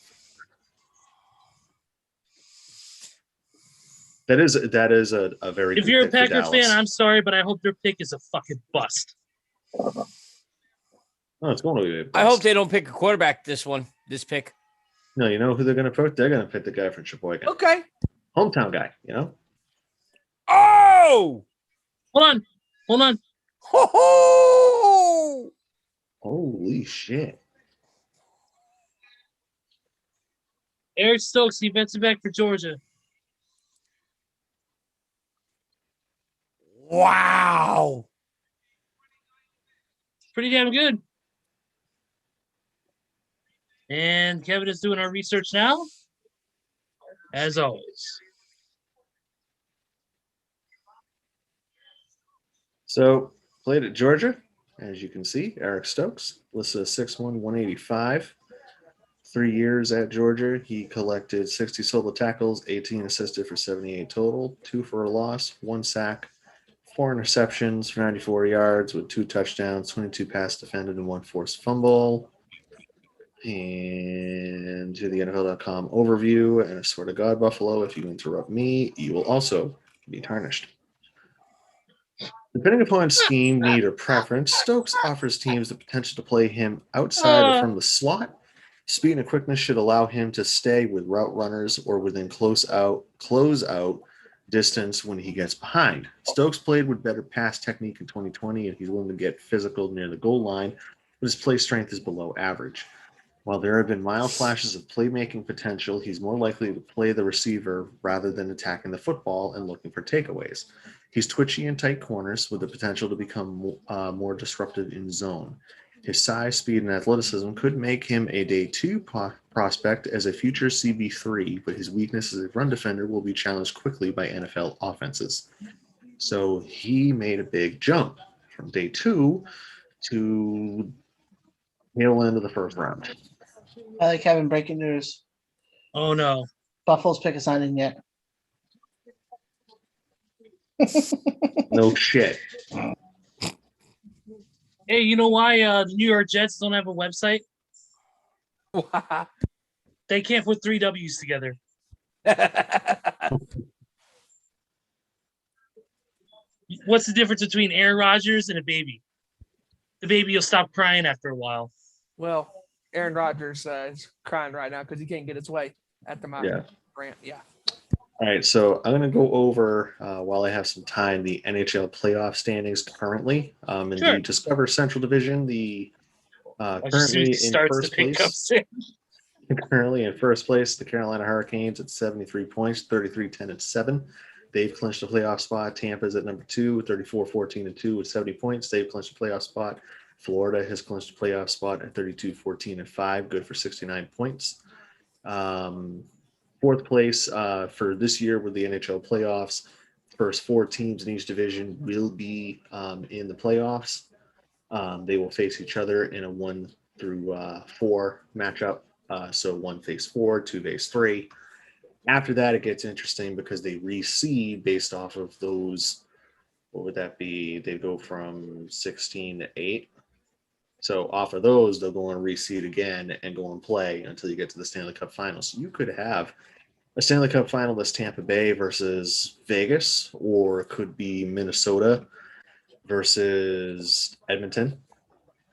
That is a very If good you're a pick for Packer Dallas. fan, I'm sorry, but I hope their pick is a fucking bust. No, it's going to be a bust. I hope they don't pick a quarterback this pick. No, you know who they're going to pick? They're going to pick the guy from Sheboygan. Okay. Hometown guy, you know? Oh! Hold on. Ho-ho! Holy shit. Eric Stokes, defensive back for Georgia. Wow. Pretty damn good. And Kevin is doing our research now, as always. So, played at Georgia, as you can see. Eric Stokes, listed as 6'1", 185. 3 years at Georgia, he collected 60 solo tackles, 18 assisted for 78 total, 2 for a loss, 1 sack, 4 interceptions for 94 yards with 2 touchdowns, 22 pass defended, and 1 forced fumble. And to the NFL.com overview, and I swear to God, Buffalo, if you interrupt me, you will also be tarnished. Depending upon scheme, need, or preference, Stokes offers teams the potential to play him outside or from the slot. Speed and quickness should allow him to stay with route runners or within close out distance when he gets behind. Stokes played with better pass technique in 2020, and he's willing to get physical near the goal line, but his play strength is below average. While there have been mild flashes of playmaking potential, he's more likely to play the receiver rather than attacking the football and looking for takeaways. He's twitchy in tight corners with the potential to become more disruptive in zone. His size, speed, and athleticism could make him a day 2 prospect as a future CB3, but his weakness as a run defender will be challenged quickly by NFL offenses. So he made a big jump from day 2 to tail end of the first round. Kevin, breaking news. Oh, no. Buffalo's pick is not in yet. No shit. Hey, you know why the New York Jets don't have a website? They can't put 3 W's together. What's the difference between Aaron Rodgers and a baby? The baby will stop crying after a while. Well, Aaron Rodgers is crying right now because he can't get his way at the moment. Yeah. All right, so I'm going to go over, while I have some time, the NHL playoff standings currently. In the Discover Central Division, currently in first place, the Carolina Hurricanes at 73 points, 33-10-7. They've clinched a playoff spot. Tampa's at number 2, 34-14-2 with 70 points. They've clinched a playoff spot. Florida has clinched a playoff spot at 32-14-5, good for 69 points. Fourth place for this year with the NHL playoffs. First 4 teams in each division will be in the playoffs. They will face each other in a 1 through 4 matchup. So 1 face 4, 2 face 3. After that, it gets interesting because they reseed based off of those. What would that be? They go from 16 to 8. So off of those, they'll go and reseed again and go and play until you get to the Stanley Cup Finals. So you could have a Stanley Cup Final that's Tampa Bay versus Vegas, or it could be Minnesota versus Edmonton.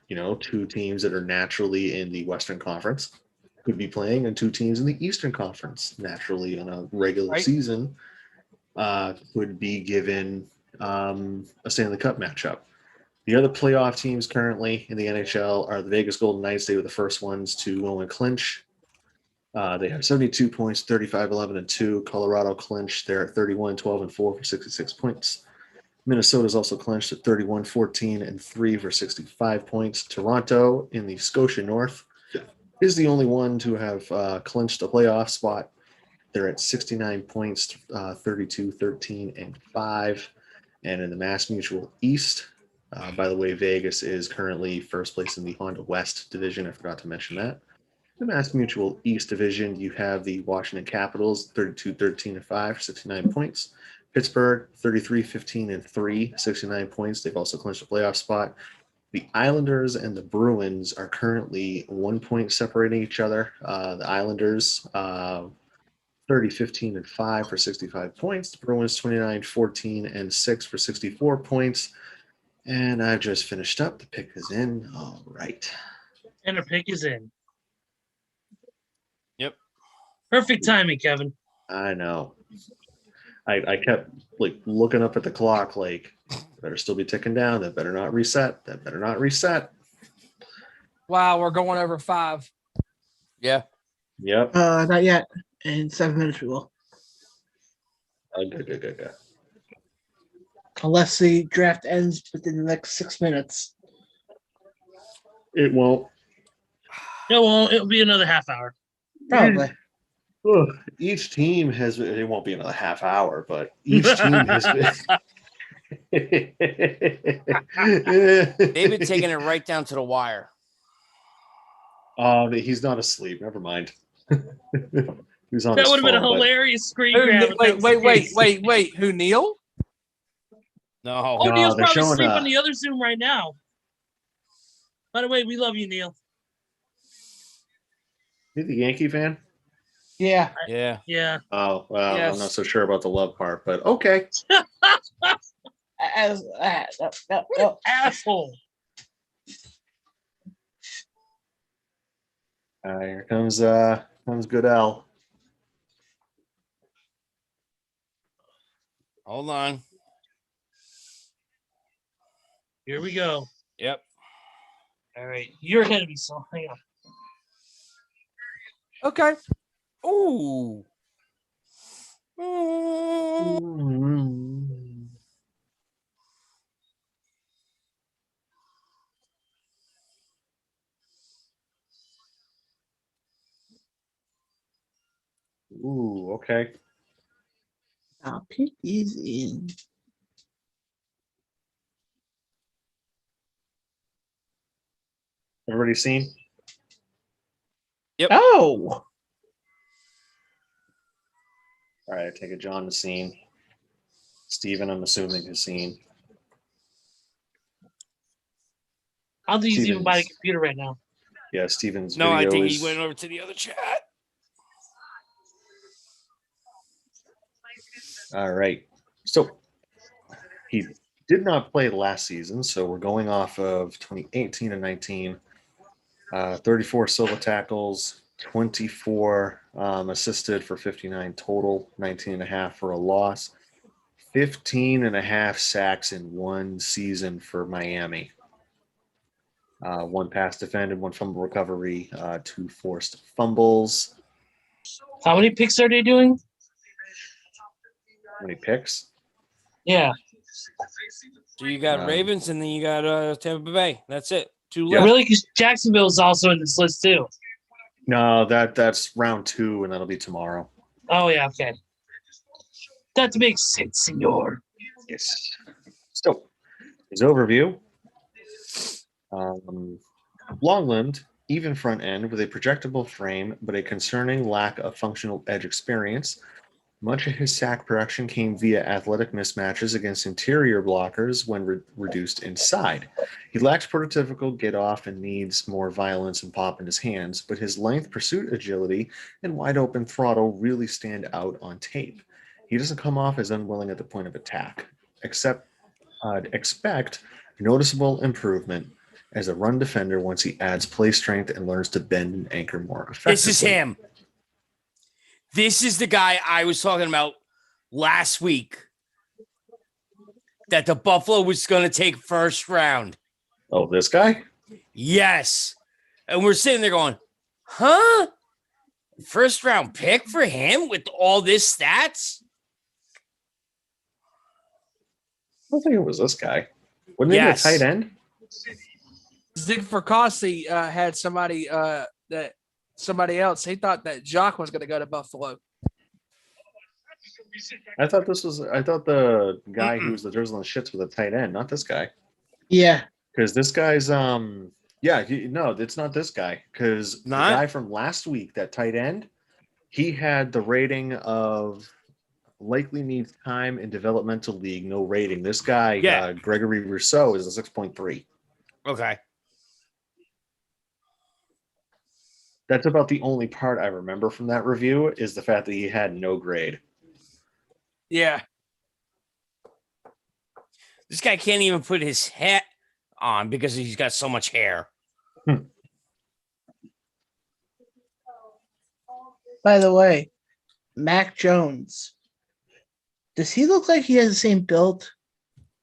2 teams that are naturally in the Western Conference could be playing, and 2 teams in the Eastern Conference naturally on a regular season could be given a Stanley Cup matchup. The other playoff teams currently in the NHL are the Vegas Golden Knights. They were the first ones to go and clinch. They have 72 points, 35-11-2. Colorado clinched. They're at 31-12-4 for 66 points. Minnesota is also clinched at 31-14-3 for 65 points. Toronto in the Scotia North is the only one to have clinched a playoff spot. They're at 69 points, 32-13-5. And in the Mass Mutual East, by the way, Vegas is currently first place in the Honda West division. I forgot to mention that. The Mass Mutual East division, you have the Washington Capitals, 32-13-5 for 69 points. Pittsburgh, 33-15-3, 69 points. They've also clinched a playoff spot. The Islanders and the Bruins are currently 1 point separating each other. The Islanders 30-15-5 for 65 points. The Bruins 29-14-6 for 64 points. And I've just finished up. The pick is in. All right. And the pick is in. Yep. Perfect timing, Kevin. I know. I kept like looking up at the clock, like better still be ticking down. That better not reset. That better not reset. Wow, we're going over 5. Yeah. Yep. Not yet. In 7 minutes we will. Good. Unless the draft ends within the next 6 minutes. It won't. No, well, it'll be another half hour. Probably. Each team has. It won't be another half hour, but each team has been. They've been taking it right down to the wire. He's not asleep. Never mind. He's on That his would have been a phone, but- hilarious screen grab. Wait. Who, Neil? No. Oh, No, Neil's they're probably showing, asleep on the other Zoom right now. By the way, we love you, Neil. You the Yankee fan? Yeah. Yeah. Oh, well, Yes. I'm not so sure about the love part, but okay. Asshole. Here comes good L. Hold on. Here we go. Yep. All right. You're ahead of me, so hang on. Okay. Ooh. Ooh, okay. I'll pick these in. Everybody seen? Yep. Oh. All right, I take it John has seen. Steven, I'm assuming, has seen. How do you even buy a computer right now? Yeah, Steven's No, I video think is... he went over to the other chat. All right. So he did not play last season, so we're going off of 2018 and 19. 34 solo tackles, 24 assisted for 59 total, 19 and a half for a loss, 15 and a half sacks in one season for Miami. 1 pass defended, 1 fumble recovery, 2 forced fumbles. How many picks are they doing? How many picks? Yeah. So you got Ravens and then you got Tampa Bay. That's it. 2 left. Really? Because Jacksonville's also in this list too. No, that's round 2, and that'll be tomorrow. Oh, yeah. Okay. That makes sense, senor. Yes. So, his overview. Long-limbed, even front end with a projectable frame, but a concerning lack of functional edge experience. Much of his sack production came via athletic mismatches against interior blockers when reduced inside. He lacks prototypical get-off and needs more violence and pop in his hands, but his length, pursuit agility, and wide-open throttle really stand out on tape. He doesn't come off as unwilling at the point of attack. Expect noticeable improvement as a run defender once he adds play strength and learns to bend and anchor more effectively. This is him. This is the guy I was talking about last week that the Buffalo was going to take first round. Oh, this guy? Yes. And we're sitting there going, huh? First round pick for him with all this stats? I don't think it was this guy. Wouldn't he be a tight end? Zig Fracassi had somebody else. He thought that Jock was going to go to Buffalo. I thought the guy who was the drizzling shits with a tight end, not this guy. Yeah. Because this guy's no, it's not this guy. Because the guy from last week, that tight end, he had the rating of likely needs time in developmental league, no rating. This guy, Gregory Rousseau, is a 6.3. Okay. That's about the only part I remember from that review is the fact that he had no grade. Yeah. This guy can't even put his hat on because he's got so much hair. By the way, Mac Jones. Does he look like he has the same build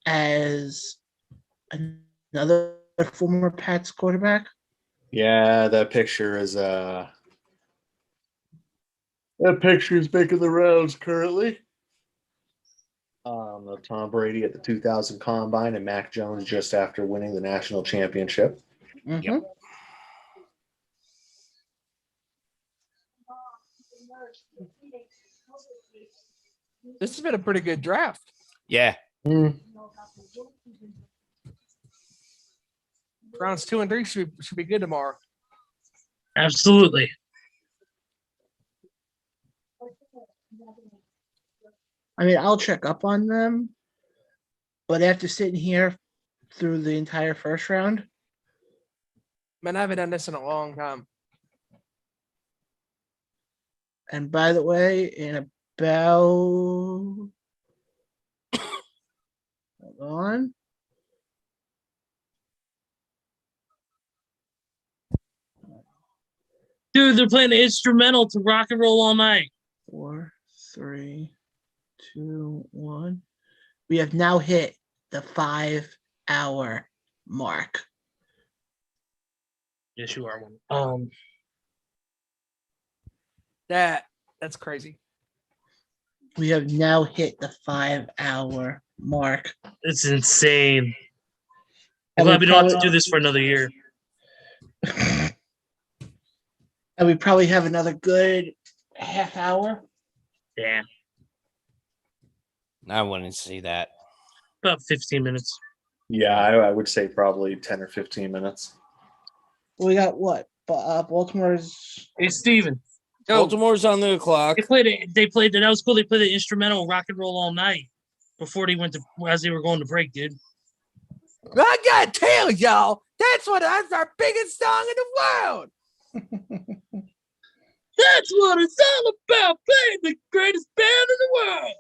as another former Pats quarterback? Yeah, that picture is that picture is making the rounds currently. Tom Brady at the 2000 Combine and Mac Jones just after winning the national championship. Mm-hmm. Yep. This has been a pretty good draft. Yeah. Rounds 2 and 3 should be good tomorrow. Absolutely. I mean, I'll check up on them, but after sitting here through the entire first round, Man, I haven't done this in a long time. and by the way, in about hold on. Dude, they're playing the instrumental to Rock and Roll All Night. 4, 3, 2, 1. We have now hit the 5-hour mark. Yes, you are one. That's crazy. We have now hit the 5-hour mark. It's insane. I'm And glad we we don't have to probably- do this for another year. And we probably have another good half hour. Yeah, I wouldn't see that. about 15 minutes. Yeah, I would say probably 10 or 15 minutes. We got what? Baltimore's. Hey, Steven. Baltimore's on the clock. That was cool. They played the instrumental Rock and Roll All Night before they went to, as they were going to break, dude. I gotta tell y'all, that's our biggest song in the world. That's what it's all about, playing the greatest band in the world.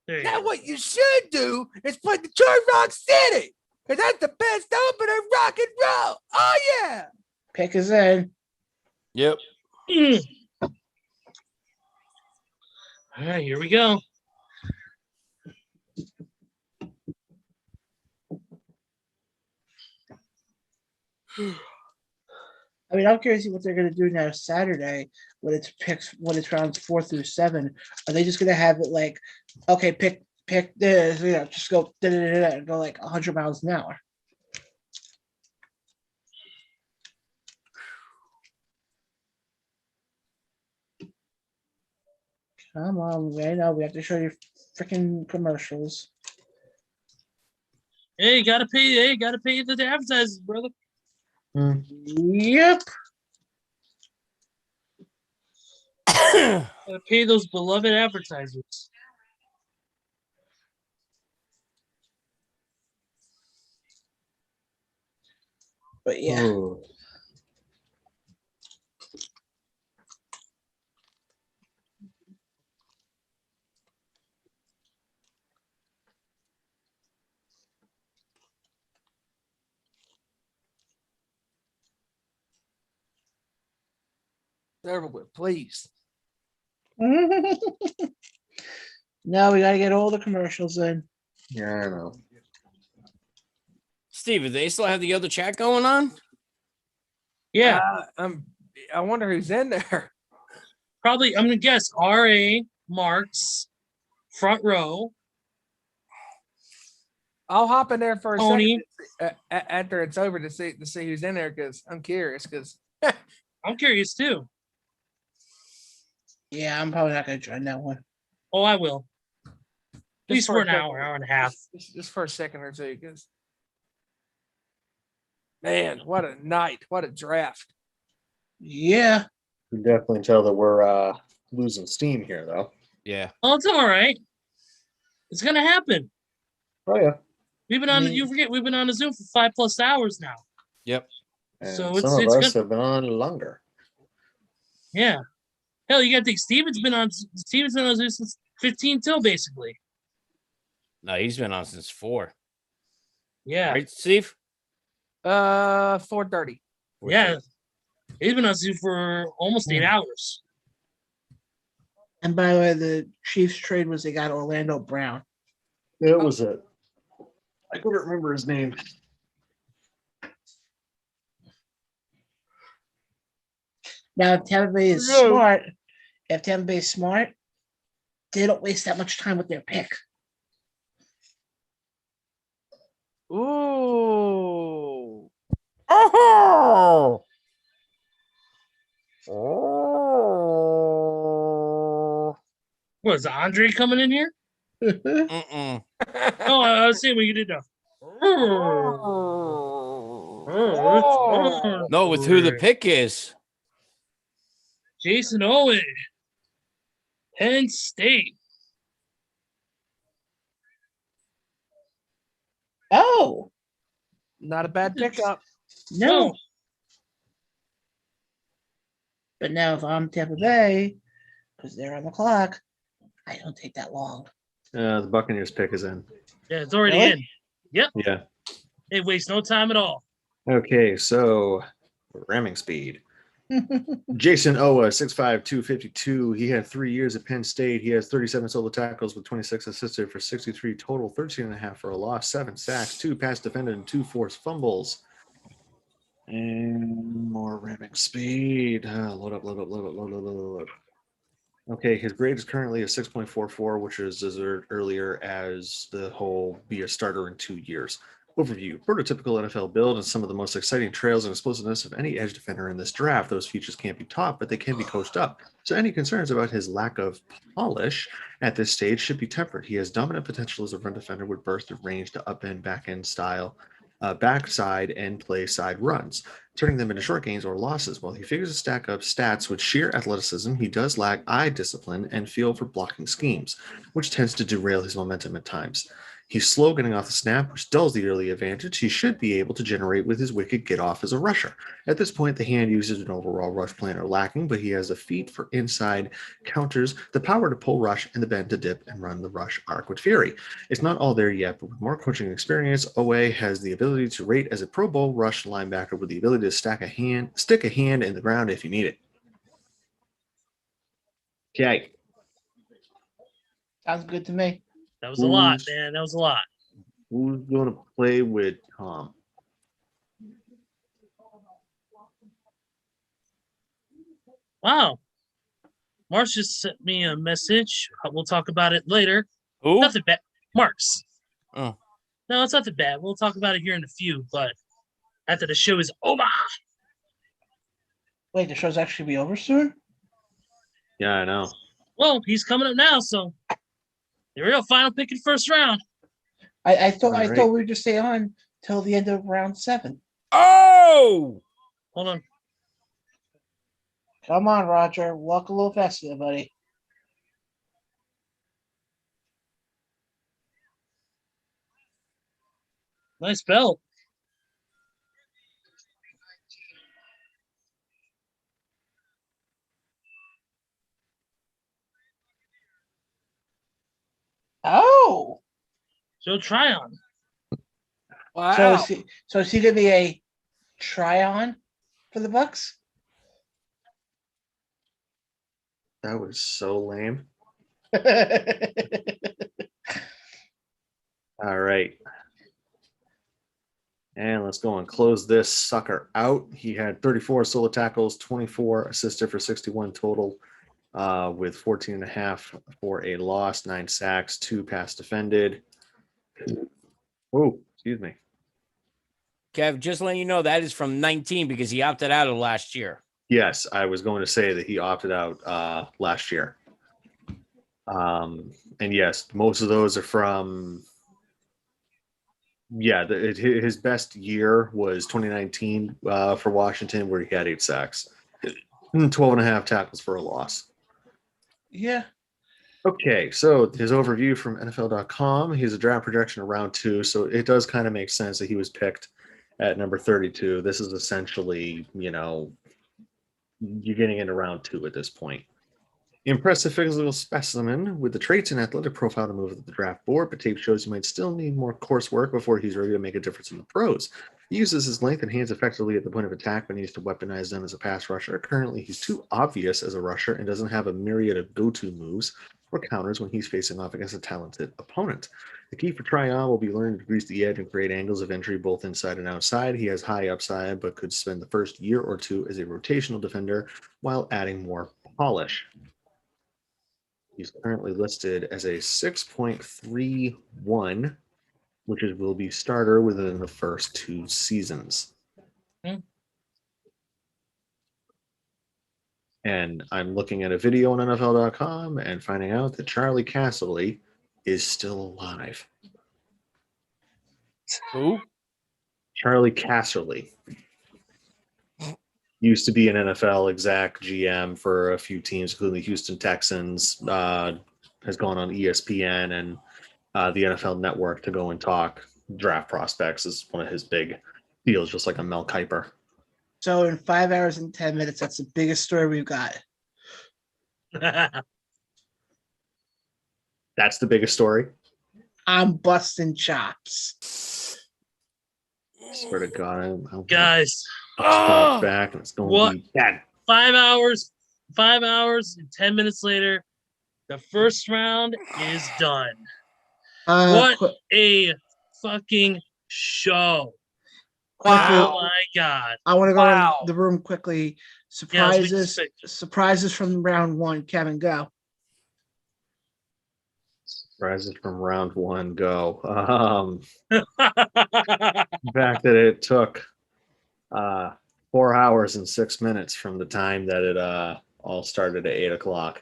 There you Now go. what you should do is play Detroit Rock City, because that's the best opener in rock and roll. Oh yeah. Pick is in. Yep. All right, here we go. I mean, I'm curious what they're going to do now Saturday when it's rounds 4 through 7. Are they just going to have it like, okay, pick this, just go and go like 100 miles an hour? Come on, I know we have to show you freaking commercials. Hey, gotta pay the advertisers, brother. Yep. Gotta pay those beloved advertisers. But yeah. Ooh. Over with, please. No, we got to get all the commercials in. Yeah, I know. Steve, do they still have the other chat going on? Yeah, I wonder who's in there. probably. I'm gonna guess R.A. Marks, front row. I'll hop in there for a Tony. second after it's over to see who's in there, because I'm curious. Because I'm curious too. Yeah, I'm probably not going to join that one. Oh, I will. At least for for a an second. hour and a half. just for a second or two, because man, what a night, what a draft. Yeah. You can definitely tell that we're losing steam here, though. Yeah. Oh, it's all right. It's gonna happen. Oh yeah. We've been on. You forget we've been on the Zoom for 5+ hours now. Yep. And So some of it's us good. have been on longer. Yeah. Hell, you got to think Steven's been on Zoom since 15 till basically. No, he's been on since 4. Yeah. Right, Steve? 4:30. Yeah. He's been on Zoom for almost 8 hours. And by the way, the Chiefs trade was they got Orlando Brown. It was it. I couldn't remember his name. Now, if Tampa Bay is smart, they don't waste that much time with their pick. Ooh. Oh. What is Andre coming in here? Mm-mm. No, I was saying what you did now. No, with who the pick is. Jason Owen, Penn State. Oh, not a bad pickup. No. But now if I'm Tampa Bay, because they're on the clock, I don't take that long. The Buccaneers pick is in. Yeah, it's already Really? in. Yep. Yeah. It wastes no time at all. Okay, so ramming speed. Jason Owa, 6'5", 252. He had 3 years at Penn State. He has 37 solo tackles with 26 assisted for 63 total, 13.5 for a loss, 7 sacks, 2 pass defended, and 2 forced fumbles. And more ramming speed. Load up. Okay, his grade is currently a 6.44, which is as earlier as the whole be a starter in 2 years. Overview, prototypical NFL build and some of the most exciting trails and explosiveness of any edge defender in this draft. Those features can't be taught, but they can be coached up. So any concerns about his lack of polish at this stage should be tempered. He has dominant potential as a run defender with burst of range to up-end, back-end style, backside and play side runs, turning them into short gains or losses. While he figures to stack up stats with sheer athleticism, he does lack eye discipline and feel for blocking schemes, which tends to derail his momentum at times. He's slow getting off the snap, which dulls the early advantage he should be able to generate with his wicked get-off as a rusher. At this point, the hand uses and overall rush plan are lacking, but he has a feat for inside counters, the power to pull rush, and the bend to dip and run the rush arc with fury. It's not all there yet, but with more coaching experience, Owe has the ability to rate as a Pro Bowl rush linebacker with the ability to stick a hand in the ground if you need it. Okay. Sounds good to me. That was a lot, man. That was a lot. Who's going to play with Tom? Wow. Marks just sent me a message. We'll talk about it later. Who? Nothing bad. Marks. Oh. No, it's nothing bad. We'll talk about it here in a few, but after the show is over. Wait, the show's actually be over soon? Yeah, I know. Well, he's coming up now, so the real final pick in first round. I thought All right. we would just stay on till the end of round 7. Oh! Hold on. Come on, Roger. Walk a little faster there, buddy. Nice belt. Oh. Joe Tryon. Wow. So is he gonna be a try-on for the Bucks? That was so lame. All right. And let's go and close this sucker out. He had 34 solo tackles, 24 assisted for 61 total, with 14.5 for a loss, 9 sacks, 2 pass defended. Oh, excuse me. Kev, just letting you know that is from 19 because he opted out of last year. Yes, I was going to say that he opted out last year. And yes, most of those are from, his best year was 2019 for Washington, where he had 8 sacks and 12.5 tackles for a loss. Yeah. Okay, so his overview from NFL.com. He's a draft projection of round 2, so it does kind of make sense that he was picked at number 32. This is essentially, you're getting into round 2 at this point. Impressive physical specimen with the traits and athletic profile to move to the draft board, but tape shows he might still need more coursework before he's ready to make a difference in the pros. He uses his length and hands effectively at the point of attack, but needs to weaponize them as a pass rusher. Currently, he's too obvious as a rusher and doesn't have a myriad of go-to moves or counters when he's facing off against a talented opponent. The key for Tryon will be learning to grease the edge and create angles of entry both inside and outside. He has high upside, but could spend the first year or two as a rotational defender while adding more polish. He's currently listed as a 6.31, which will be starter within the first 2 seasons. And I'm looking at a video on NFL.com and finding out that Charlie Casserly is still alive. Who? Charlie Casserly used to be an NFL exec GM for a few teams, including the Houston Texans, has gone on ESPN and the NFL Network to go and talk draft prospects is one of his big deals, just like a Mel Kiper. So in 5 hours and 10 minutes, that's the biggest story we've got. That's the biggest story. I'm busting chops. Swear to God, I'm Guys, back and it's going to be bad. 5 hours and 10 minutes later, the first round is done. What a fucking show. Oh my God. I want to go around the room quickly. Surprises, Yeah, surprises from round 1. Kevin, go. Surprises from round 1, go. The fact that it took 4 hours and 6 minutes from the time that it all started at 8 o'clock.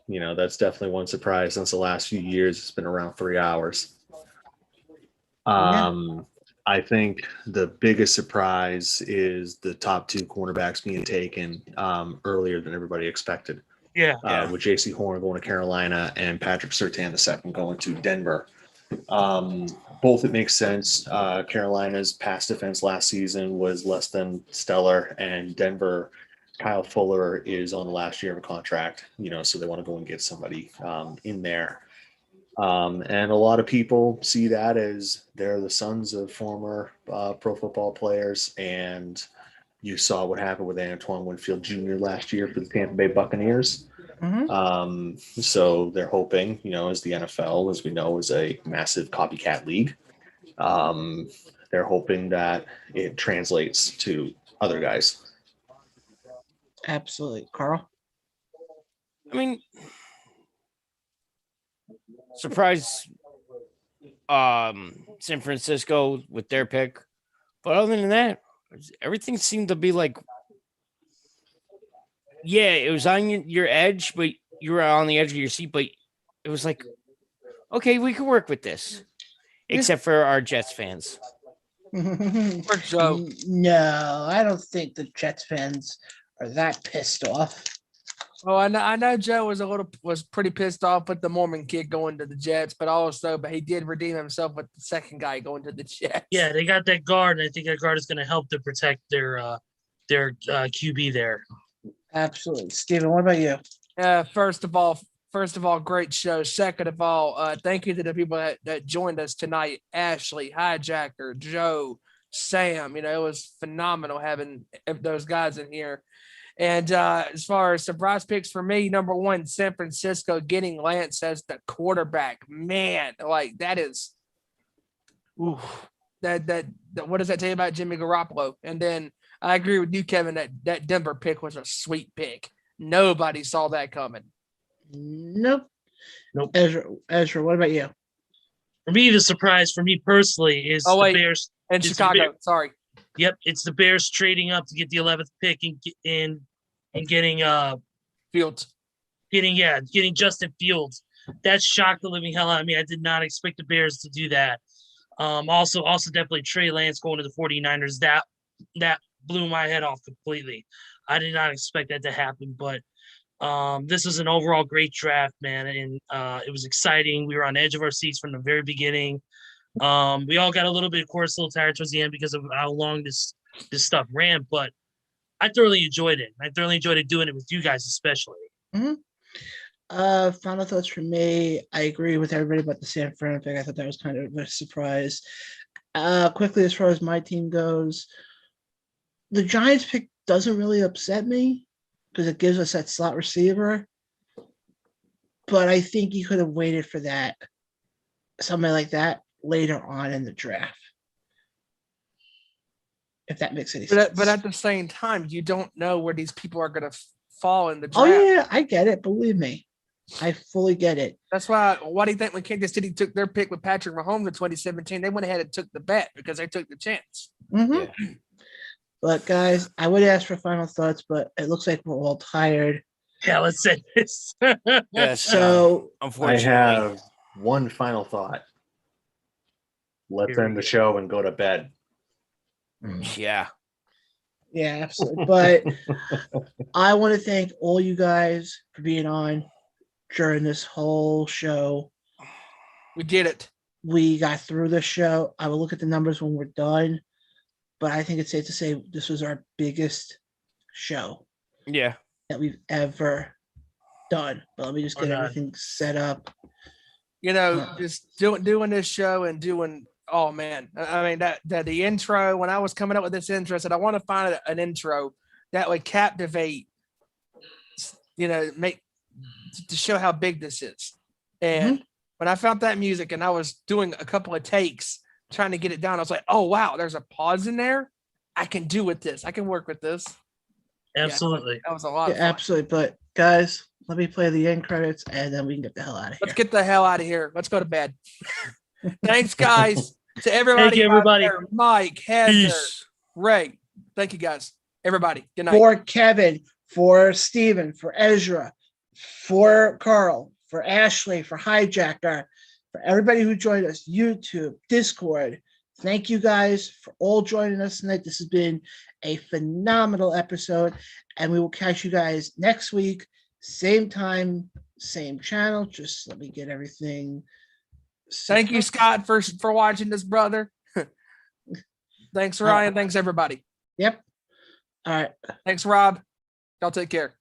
That's definitely one surprise. Since the last few years, it's been around 3 hours. I think the biggest surprise is the top 2 cornerbacks being taken earlier than everybody expected. With J.C. Horn going to Carolina and Patrick Surtain II going to Denver. Both it makes sense. Carolina's pass defense last season was less than stellar, and Denver, Kyle Fuller is on the last year of a contract, so they want to go and get somebody in there. And a lot of people see that as they're the sons of former pro football players, and you saw what happened with Antoine Winfield Jr. last year for the Tampa Bay Buccaneers. So they're hoping, as the NFL, as we know, is a massive copycat league. They're hoping that it translates to other guys. Absolutely. Carl? I mean, surprise San Francisco with their pick. But other than that, everything seemed to be like, it was on your edge, but you were on the edge of your seat. But it was like, okay, we can work with this, except for our Jets fans. No, I don't think the Jets fans are that pissed off. Oh, I know Joe was pretty pissed off with the Mormon kid going to the Jets, but he did redeem himself with the second guy going to the Jets. Yeah, they got that guard, and I think that guard is going to help to protect their QB there. Absolutely. Steven, what about you? First of all, great show. Second of all, thank you to the people that joined us tonight. Ashley, Hijacker, Joe, Sam. It was phenomenal having those guys in here. And as far as surprise picks for me, number 1, San Francisco getting Lance as the quarterback. Man, like that is, that what does that tell you about Jimmy Garoppolo? And then I agree with you, Kevin, that Denver pick was a sweet pick. Nobody saw that coming. Nope. Ezra, what about you? For me, the surprise for me personally is the Bears and Chicago. Sorry. Yep, it's the Bears trading up to get the 11th pick and getting Fields. Getting Justin Fields. That shocked the living hell out of me. I did not expect the Bears to do that. Also definitely Trey Lance going to the 49ers. That blew my head off completely. I did not expect that to happen, but This was an overall great draft, man, and it was exciting. We were on the edge of our seats from the very beginning. We all got a little little tired towards the end because of how long this stuff ran, but I thoroughly enjoyed it. I thoroughly enjoyed it doing it with you guys, especially. Mm-hmm. Final thoughts from me. I agree with everybody about the San Fran pick. I thought that was kind of a surprise. Quickly, as far as my team goes, the Giants pick doesn't really upset me because it gives us that slot receiver. But I think you could have waited for that, somebody like that, later on in the draft. If that makes any sense. But at the same time, you don't know where these people are going to fall in the draft. Oh, yeah, I get it. Believe me. I fully get it. That's why. Why do you think when Kansas City took their pick with Patrick Mahomes in 2017, they went ahead and took the bet because they took the chance? Mm-hmm. Yeah. But guys, I would ask for final thoughts, but it looks like we're all tired. Yeah, let's say this. Yes. So I unfortunately, have one final thought. Let's Here end we the show and go to bed. yeah. yeah, absolutely. But I want to thank all you guys for being on during this whole show. We did it. We got through the show. I will look at the numbers when we're done, but I think it's safe to say this was our biggest show Yeah. that we've ever done. But let me just get God. everything set up. You know, just doing this show and doing. Oh man, I mean that the intro. When I was coming up with this intro, I said I want to find an intro that would captivate. You know, make to show how big this is. And when I found that music and I was doing a couple of takes trying to get it down, I was like, oh wow, there's a pause in there. I can do with this. I can work with this. Absolutely. Yeah, that was a lot of fun. Absolutely. But guys, let me play the end credits and then we can get the hell out of here. Let's get the hell out of here. Let's go to bed. Thanks, guys. To everybody. Thank you, everybody. out there, Mike, Heather, Peace. Ray. Thank you, guys. Everybody. Good night. For Kevin, for Steven, for Ezra, for Carl, for Ashley, for Hijacker, for everybody who joined us, YouTube, Discord. Thank you guys for all joining us tonight. This has been a phenomenal episode, and we will catch you guys next week, same time, same channel. Just let me get everything. Thank you, Scott, for watching this, brother. Thanks, Ryan. Thanks, everybody. Yep. All right. Thanks, Rob. Y'all take care.